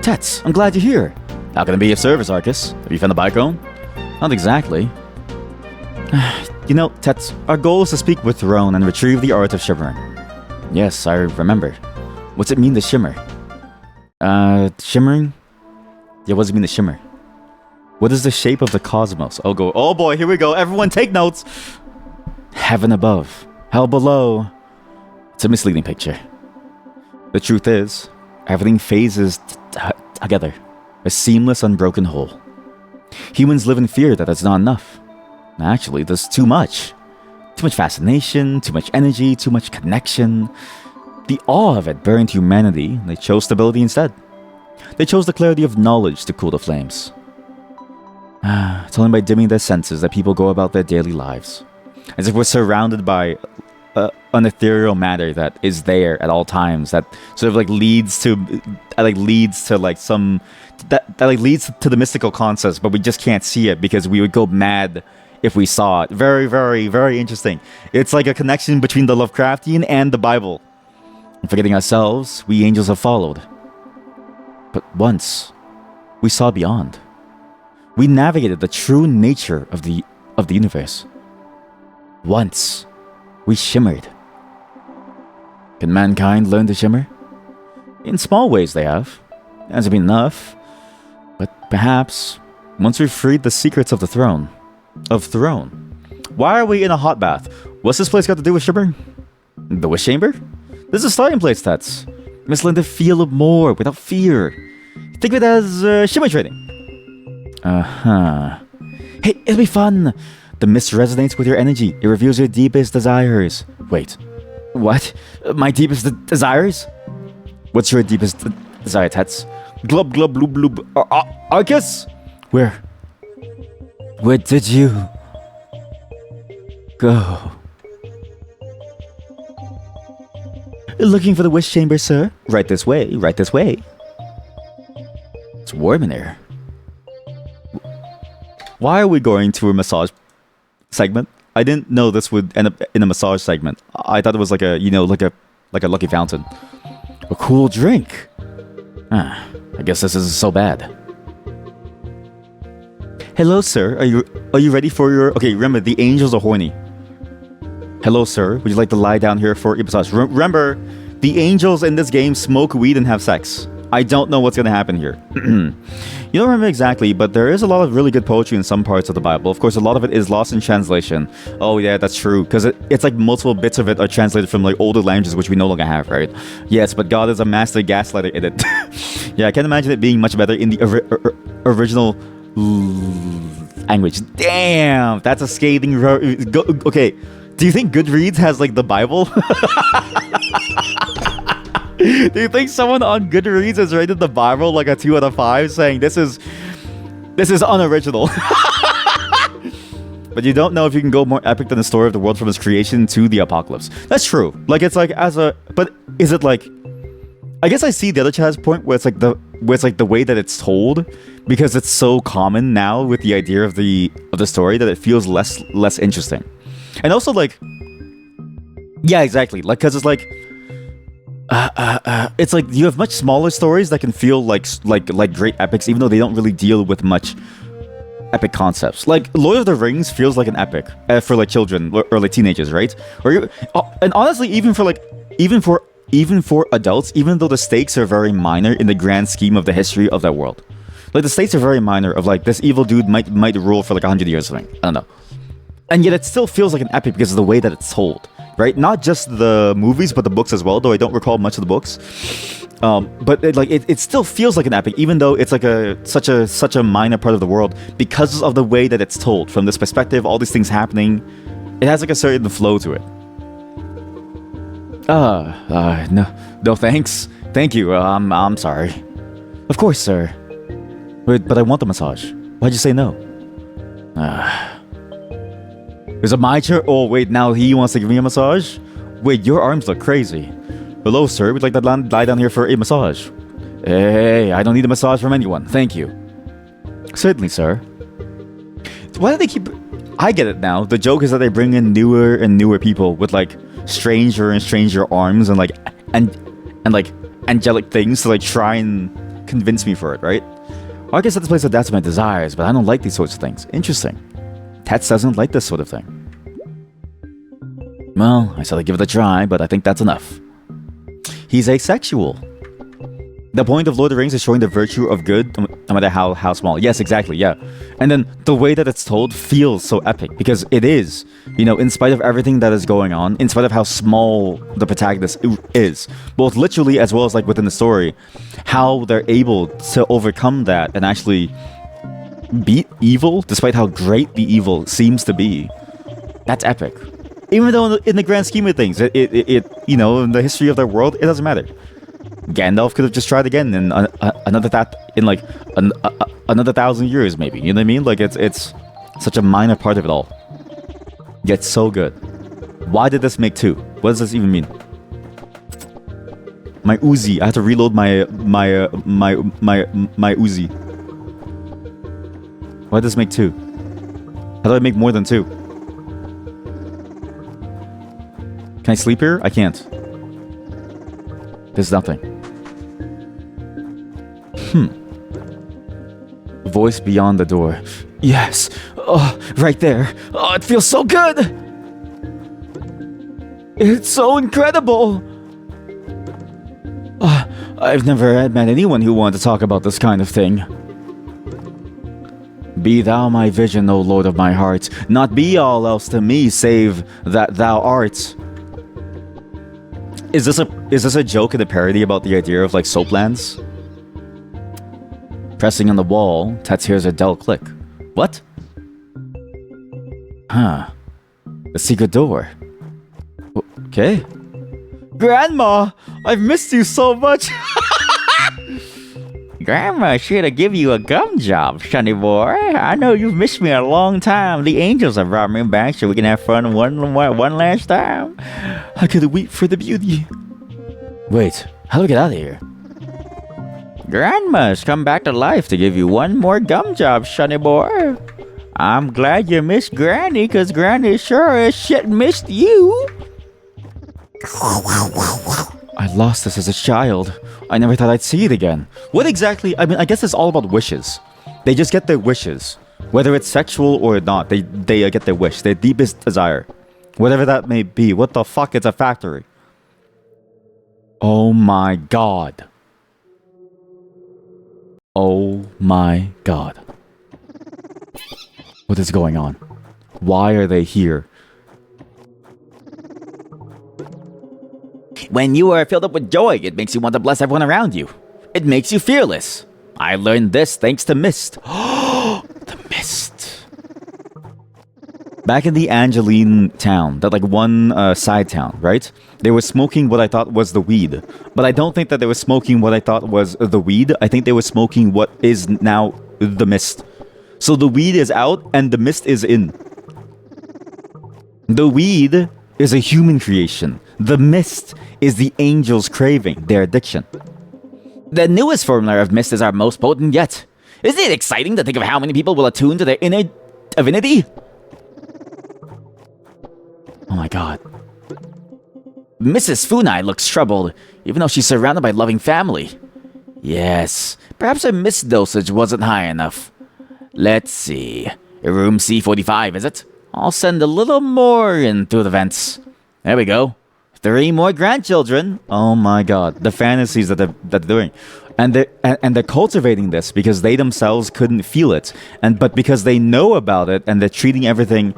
Tets, I'm glad you're here. How can I be of service, Arcus? Have you found a bicone? Not exactly. You know, Tets, our goal is to speak with Throne and retrieve the art of shimmering. Yes, I remember. What's it mean to shimmer? Shimmering? Yeah, what does it mean to shimmer? What is the shape of the cosmos? Oh boy, here we go. Everyone take notes. Heaven above, hell below. It's a misleading picture. The truth is, everything phases together. A seamless, unbroken whole. Humans live in fear that it's not enough. Actually, there's too much. Too much fascination, too much energy, too much connection. The awe of it burned humanity. They chose stability instead. They chose the clarity of knowledge to cool the flames. It's only by dimming their senses that people go about their daily lives. As if we're surrounded by an ethereal matter that is there at all times. That sort of like leads to the mystical concepts, but we just can't see it because we would go mad if we saw it. Very, very, very interesting. It's like a connection between the Lovecraftian and the Bible. And forgetting ourselves, we angels have followed. But once, we saw beyond. We navigated the true nature of the universe. Once, we shimmered. Can mankind learn to shimmer? In small ways they have. It hasn't been enough. But perhaps, once we've freed the secrets of the throne. Why are we in a hot bath? What's this place got to do with shimmering? The wish chamber? This is a starting place, Tats. You must learn to feel more without fear. Think of it as shimmer training. Hey, it'll be fun. The mist resonates with your energy. It reveals your deepest desires. Wait, what? My deepest desires? What's your deepest desire, Tats? Glub, glub, blub, blub. Arcus? Where did you go? Looking for the wish chamber, sir? Right this way, right this way. It's warm in there. Why are we going to a massage segment? I didn't know this would end up in a massage segment. I thought it was like a lucky fountain. A cool drink. I guess this isn't so bad. Hello, sir. Are you ready for your... Okay, remember, the angels are horny. Hello, sir. Would you like to lie down here for a massage? Remember, the angels in this game smoke weed and have sex. I don't know what's going to happen here. You don't remember exactly, but there is a lot of really good poetry in some parts of the Bible. Of course, a lot of it is lost in translation. Oh yeah, that's true. Because it's like multiple bits of it are translated from like older languages, which we no longer have, right? Yes, but God is a master gaslighter in it. Yeah, I can't imagine it being much better in the original language. Damn, that's a scathing... Okay, do you think Goodreads has like the Bible? Do you think someone on Goodreads has rated the Bible like a 2 out of 5, saying this is unoriginal? But you don't know if you can go more epic than the story of the world from its creation to the apocalypse. That's true. Like it's like but is it like? I guess I see the other chat's point where it's like the way that it's told, because it's so common now with the idea of the story that it feels less interesting, and also like, yeah, exactly. Like because it's like. It's like you have much smaller stories that can feel like great epics, even though they don't really deal with much epic concepts. Like Lord of the Rings feels like an epic for like children or like teenagers, right? And honestly, even for adults, even though the stakes are very minor in the grand scheme of the history of that world, like the stakes are very minor. Of like this evil dude might rule for like 100 years or something. I don't know, and yet it still feels like an epic because of the way that it's told. Right, not just the movies, but the books as well. Though I don't recall much of the books, but it still feels like an epic, even though it's like such a minor part of the world, because of the way that it's told from this perspective. All these things happening, it has like a certain flow to it. No, thanks. Thank you. I'm sorry. Of course, sir. But I want the massage. Why'd you say no? Is it my chair? Oh, wait, now he wants to give me a massage? Wait, your arms look crazy. Hello, sir. We'd like to lie down here for a massage. Hey, I don't need a massage from anyone. Thank you. Certainly, sir. Why do they keep... I get it now. The joke is that they bring in newer and newer people with, like, stranger and stranger arms and, like, and like, angelic things to, like, try and convince me for it, right? Well, I guess that's a place that adapts to my desires, but I don't like these sorts of things. Interesting. Tats doesn't like this sort of thing. Well, I said I'd give it a try, but I think that's enough. He's asexual. The point of Lord of the Rings is showing the virtue of good, no matter how small. Yes, exactly, yeah. And then the way that it's told feels so epic, because it is. You know, in spite of everything that is going on, in spite of how small the protagonist is, both literally as well as like within the story, how they're able to overcome that and actually beat evil, despite how great the evil seems to be. That's epic. Even though in the grand scheme of things, it you know, in the history of their world, it doesn't matter. Gandalf could have just tried again in another 1,000 years, maybe. You know what I mean? Like it's such a minor part of it all, yet so good. Why did this make 2? What does this even mean? My Uzi. I have to reload my Uzi. Why does this make 2? How do I make more than 2? Can I sleep here? I can't. There's nothing. Voice beyond the door. Yes. Oh, right there. Oh, it feels so good. It's so incredible. I've never met anyone who wanted to talk about this kind of thing. Be thou my vision, O Lord of my heart. Not be all else to me, save that thou art. Is this a joke and a parody about the idea of like soaplands? Pressing on the wall, Tats hears a dull click. What? Huh. The secret door. Okay. Grandma, I've missed you so much. Grandma should have give you a gum job, sonny boy. I know you've missed me a long time. The angels have brought me back so we can have fun one last time. I could weep for the beauty. Wait, how do we get out of here? Grandma's come back to life to give you one more gum job, sonny boy. I'm glad you missed Granny, cause Granny sure as shit missed you. I lost this as a child. I never thought I'd see it again. What exactly? I mean, I guess it's all about wishes. They just get their wishes. Whether it's sexual or not, they get their wish, their deepest desire. Whatever that may be. What the fuck? It's a factory. Oh my god. Oh my god. What is going on? Why are they here? When you are filled up with joy, it makes you want to bless everyone around you. It makes you fearless. I learned this thanks to mist. The mist. Back in the Angeline town, that like one side town, right? They were smoking what I thought was the weed. But I don't think that they were smoking what I thought was the weed. I think they were smoking what is now the mist. So the weed is out and the mist is in. The weed is a human creation. The mist is the angel's craving, their addiction. The newest formula of mist is our most potent yet. Isn't it exciting to think of how many people will attune to their inner divinity? Oh my god. Mrs. Funai looks troubled, even though she's surrounded by loving family. Yes, perhaps her mist dosage wasn't high enough. Let's see. Room C45, is it? I'll send a little more in through the vents. There we go. 3 more grandchildren. Oh my god. The fantasies that they're doing. And they're cultivating this because they themselves couldn't feel it. But because they know about it and they're treating everything.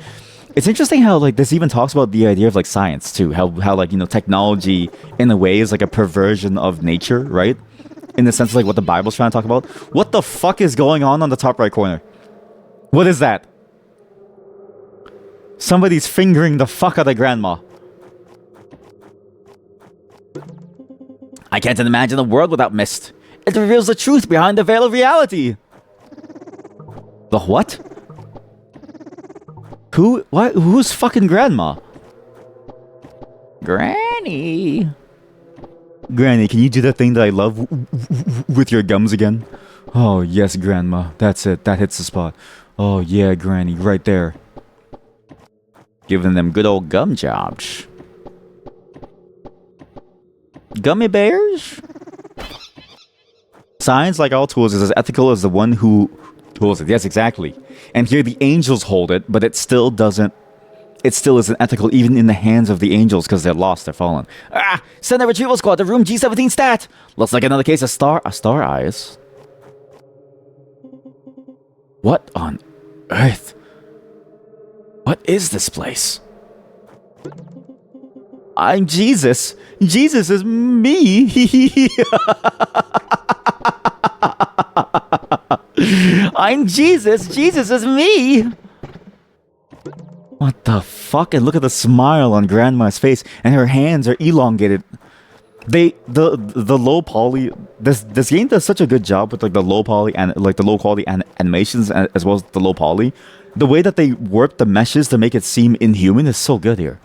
It's interesting how like this even talks about the idea of like science too. How like, you know, technology in a way is like a perversion of nature, right? In the sense of like what the Bible's trying to talk about. What the fuck is going on the top right corner? What is that? Somebody's fingering the fuck out of grandma. I can't imagine a world without mist. It reveals the truth behind the veil of reality. The what? Who's fucking grandma? Granny. Granny, can you do that thing that I love with your gums again? Oh, yes, grandma. That's it. That hits the spot. Oh, yeah, Granny. Right there. Giving them good old gum jobs. Gummy bears? Science, like all tools, is as ethical as the one who tools it. Yes, exactly. And here the angels hold it, but it still doesn't. It still isn't ethical, even in the hands of the angels, because they're lost, they're fallen. Ah! Send a retrieval squad to room G17 stat! Looks like another case of star eyes. What on earth? What is this place? I'm Jesus. Jesus is me. I'm Jesus. Jesus is me. What the fuck? And look at the smile on Grandma's face, and her hands are elongated. The low poly. This game does such a good job with like the low poly and like the low quality animations as well as the low poly. The way that they warp the meshes to make it seem inhuman is so good here.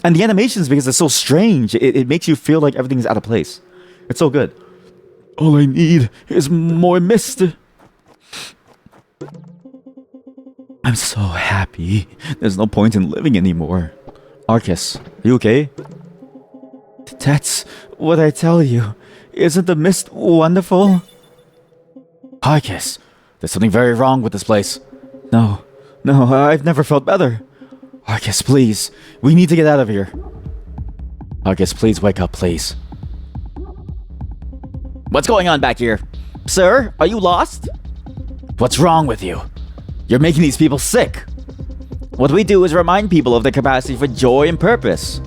And the animations, because they're so strange, it makes you feel like everything's out of place. It's so good. All I need is more mist. I'm so happy. There's no point in living anymore. Arcus, are you okay? That's what I tell you. Isn't the mist wonderful? Arcus, there's something very wrong with this place. No, I've never felt better. Arcus, please. We need to get out of here. Arcus, please wake up, please. What's going on back here? Sir, are you lost? What's wrong with you? You're making these people sick. What we do is remind people of their capacity for joy and purpose.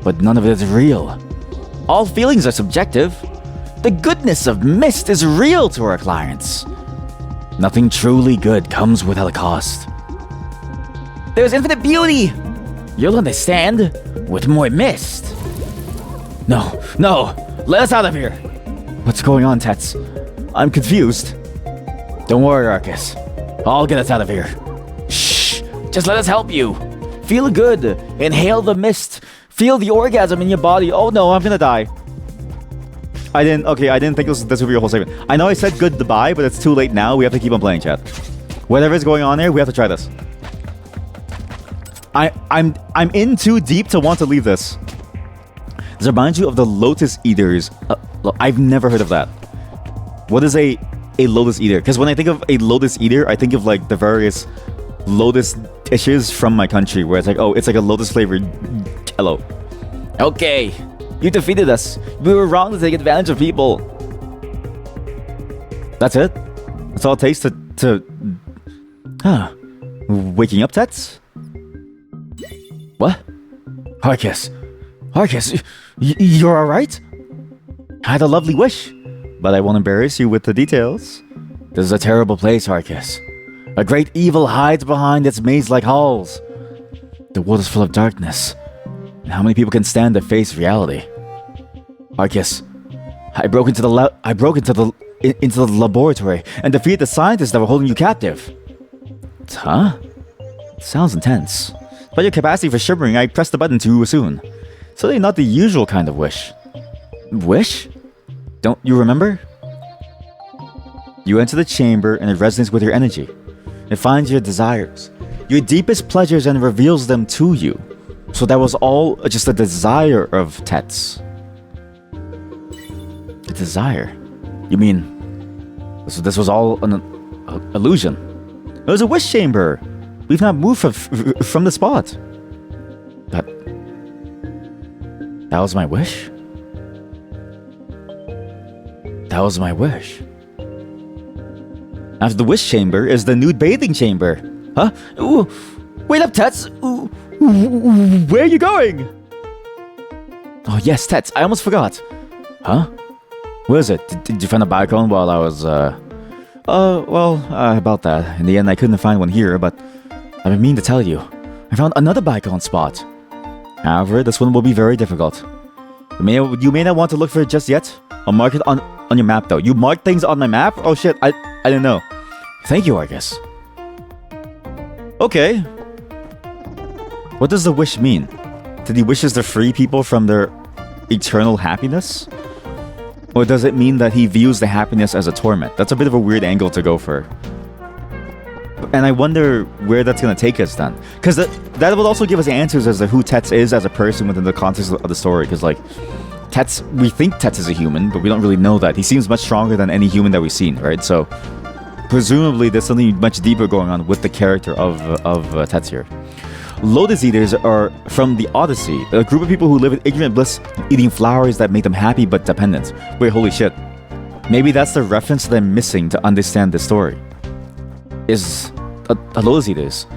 But none of it is real. All feelings are subjective. The goodness of mist is real to our clients. Nothing truly good comes without a cost. There's infinite beauty! You'll understand with more mist. No, let us out of here. What's going on, Tets? I'm confused. Don't worry, Arcus. I'll get us out of here. Shh, just let us help you. Feel good. Inhale the mist. Feel the orgasm in your body. Oh no, I'm gonna die. I didn't think this would be your whole segment. I know I said goodbye, but it's too late now. We have to keep on playing, chat. Whatever's going on here, we have to try this. I'm in too deep to want to leave this. This reminds you of the Lotus Eaters. I've never heard of that. What is a Lotus Eater? Because when I think of a Lotus Eater, I think of like the various Lotus dishes from my country where it's like, oh, it's like a lotus flavored jello. Okay, you defeated us. We were wrong to take advantage of people. That's it? That's all it takes to waking up, Tets? What? Arceus, you're alright? I had a lovely wish, but I won't embarrass you with the details. This is a terrible place, Arceus. A great evil hides behind its maze-like halls. The world is full of darkness. And how many people can stand to face reality? Arceus, I broke into the laboratory and defeated the scientists that were holding you captive. Huh? Sounds intense. But your capacity for shimmering, I pressed the button too soon. Certainly not the usual kind of wish. Wish? Don't you remember? You enter the chamber and it resonates with your energy. It finds your desires, your deepest pleasures, and reveals them to you. So that was all just a desire of Tets. A desire? You mean this was all an illusion? It was a wish chamber. We've not moved from the spot. That was my wish? That was my wish. After the wish chamber is the nude bathing chamber. Huh? Ooh, wait up, Tets! Ooh, where are you going? Oh yes, Tets, I almost forgot. Huh? Where is it? Did you find a bicone while I was, about that. In the end, I couldn't find one here, but I've been meaning to tell you. I found another bicone spot. However, this one will be very difficult. You may not want to look for it just yet. I'll mark it on your map, though. You mark things on my map? Oh shit, I didn't know. Thank you, Arceus. Okay. What does the wish mean? Did he wishes to free people from their eternal happiness? Or does it mean that he views the happiness as a torment? That's a bit of a weird angle to go for. And I wonder where that's going to take us then. Because that will also give us answers as to who Tets is as a person within the context of the story. Because, like, Tets, we think Tets is a human, but we don't really know that. He seems much stronger than any human that we've seen, right? So, presumably, there's something much deeper going on with the character of Tets here. Lotus Eaters are from the Odyssey, a group of people who live in ignorant bliss, eating flowers that make them happy but dependent. Wait, holy shit. Maybe that's the reference that I'm missing to understand this story. Is a Lotus Eaters?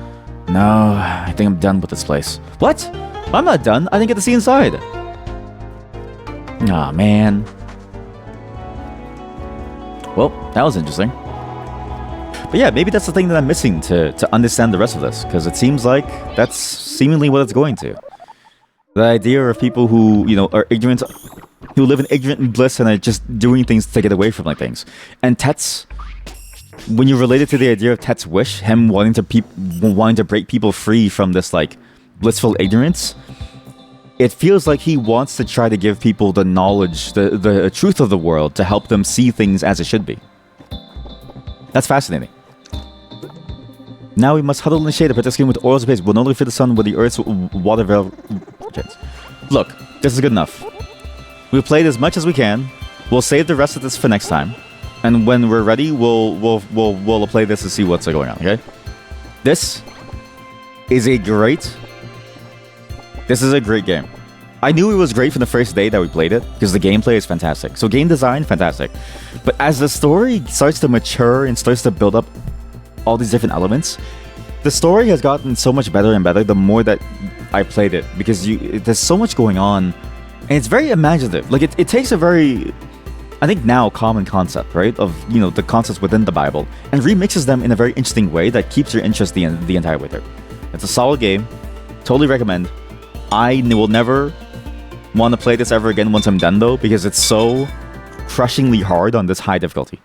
No, I think I'm done with this place. What? I'm not done. I didn't get to see inside. Aw, man. Well, that was interesting. But yeah, maybe that's the thing that I'm missing to understand the rest of this, because it seems like that's seemingly what it's going to. The idea of people who, are ignorant, who live in ignorant bliss and are just doing things to get away from like things. And Tets, when you relate it to the idea of Tets' wish, him wanting to break people free from this like blissful ignorance, it feels like he wants to try to give people the knowledge, the truth of the world to help them see things as it should be. That's fascinating. Now we must huddle in the shade to protect skin with oils of paste. We'll no longer fear the sun with the earth's water veil. Look, this is good enough. We've played as much as we can. We'll save the rest of this for next time. And when we're ready, we'll play this to see what's going on, okay? This is a great game. I knew it was great from the first day that we played it, because the gameplay is fantastic. So game design, fantastic. But as the story starts to mature and starts to build up all these different elements, the story has gotten so much better and better the more that I played it, because there's so much going on, and it's very imaginative. Like, it takes a very, I think now, common concept, right, of, the concepts within the Bible, and remixes them in a very interesting way that keeps your interest the entire way through. It's a solid game. Totally recommend. I will never want to play this ever again once I'm done, though, because it's so crushingly hard on this high difficulty.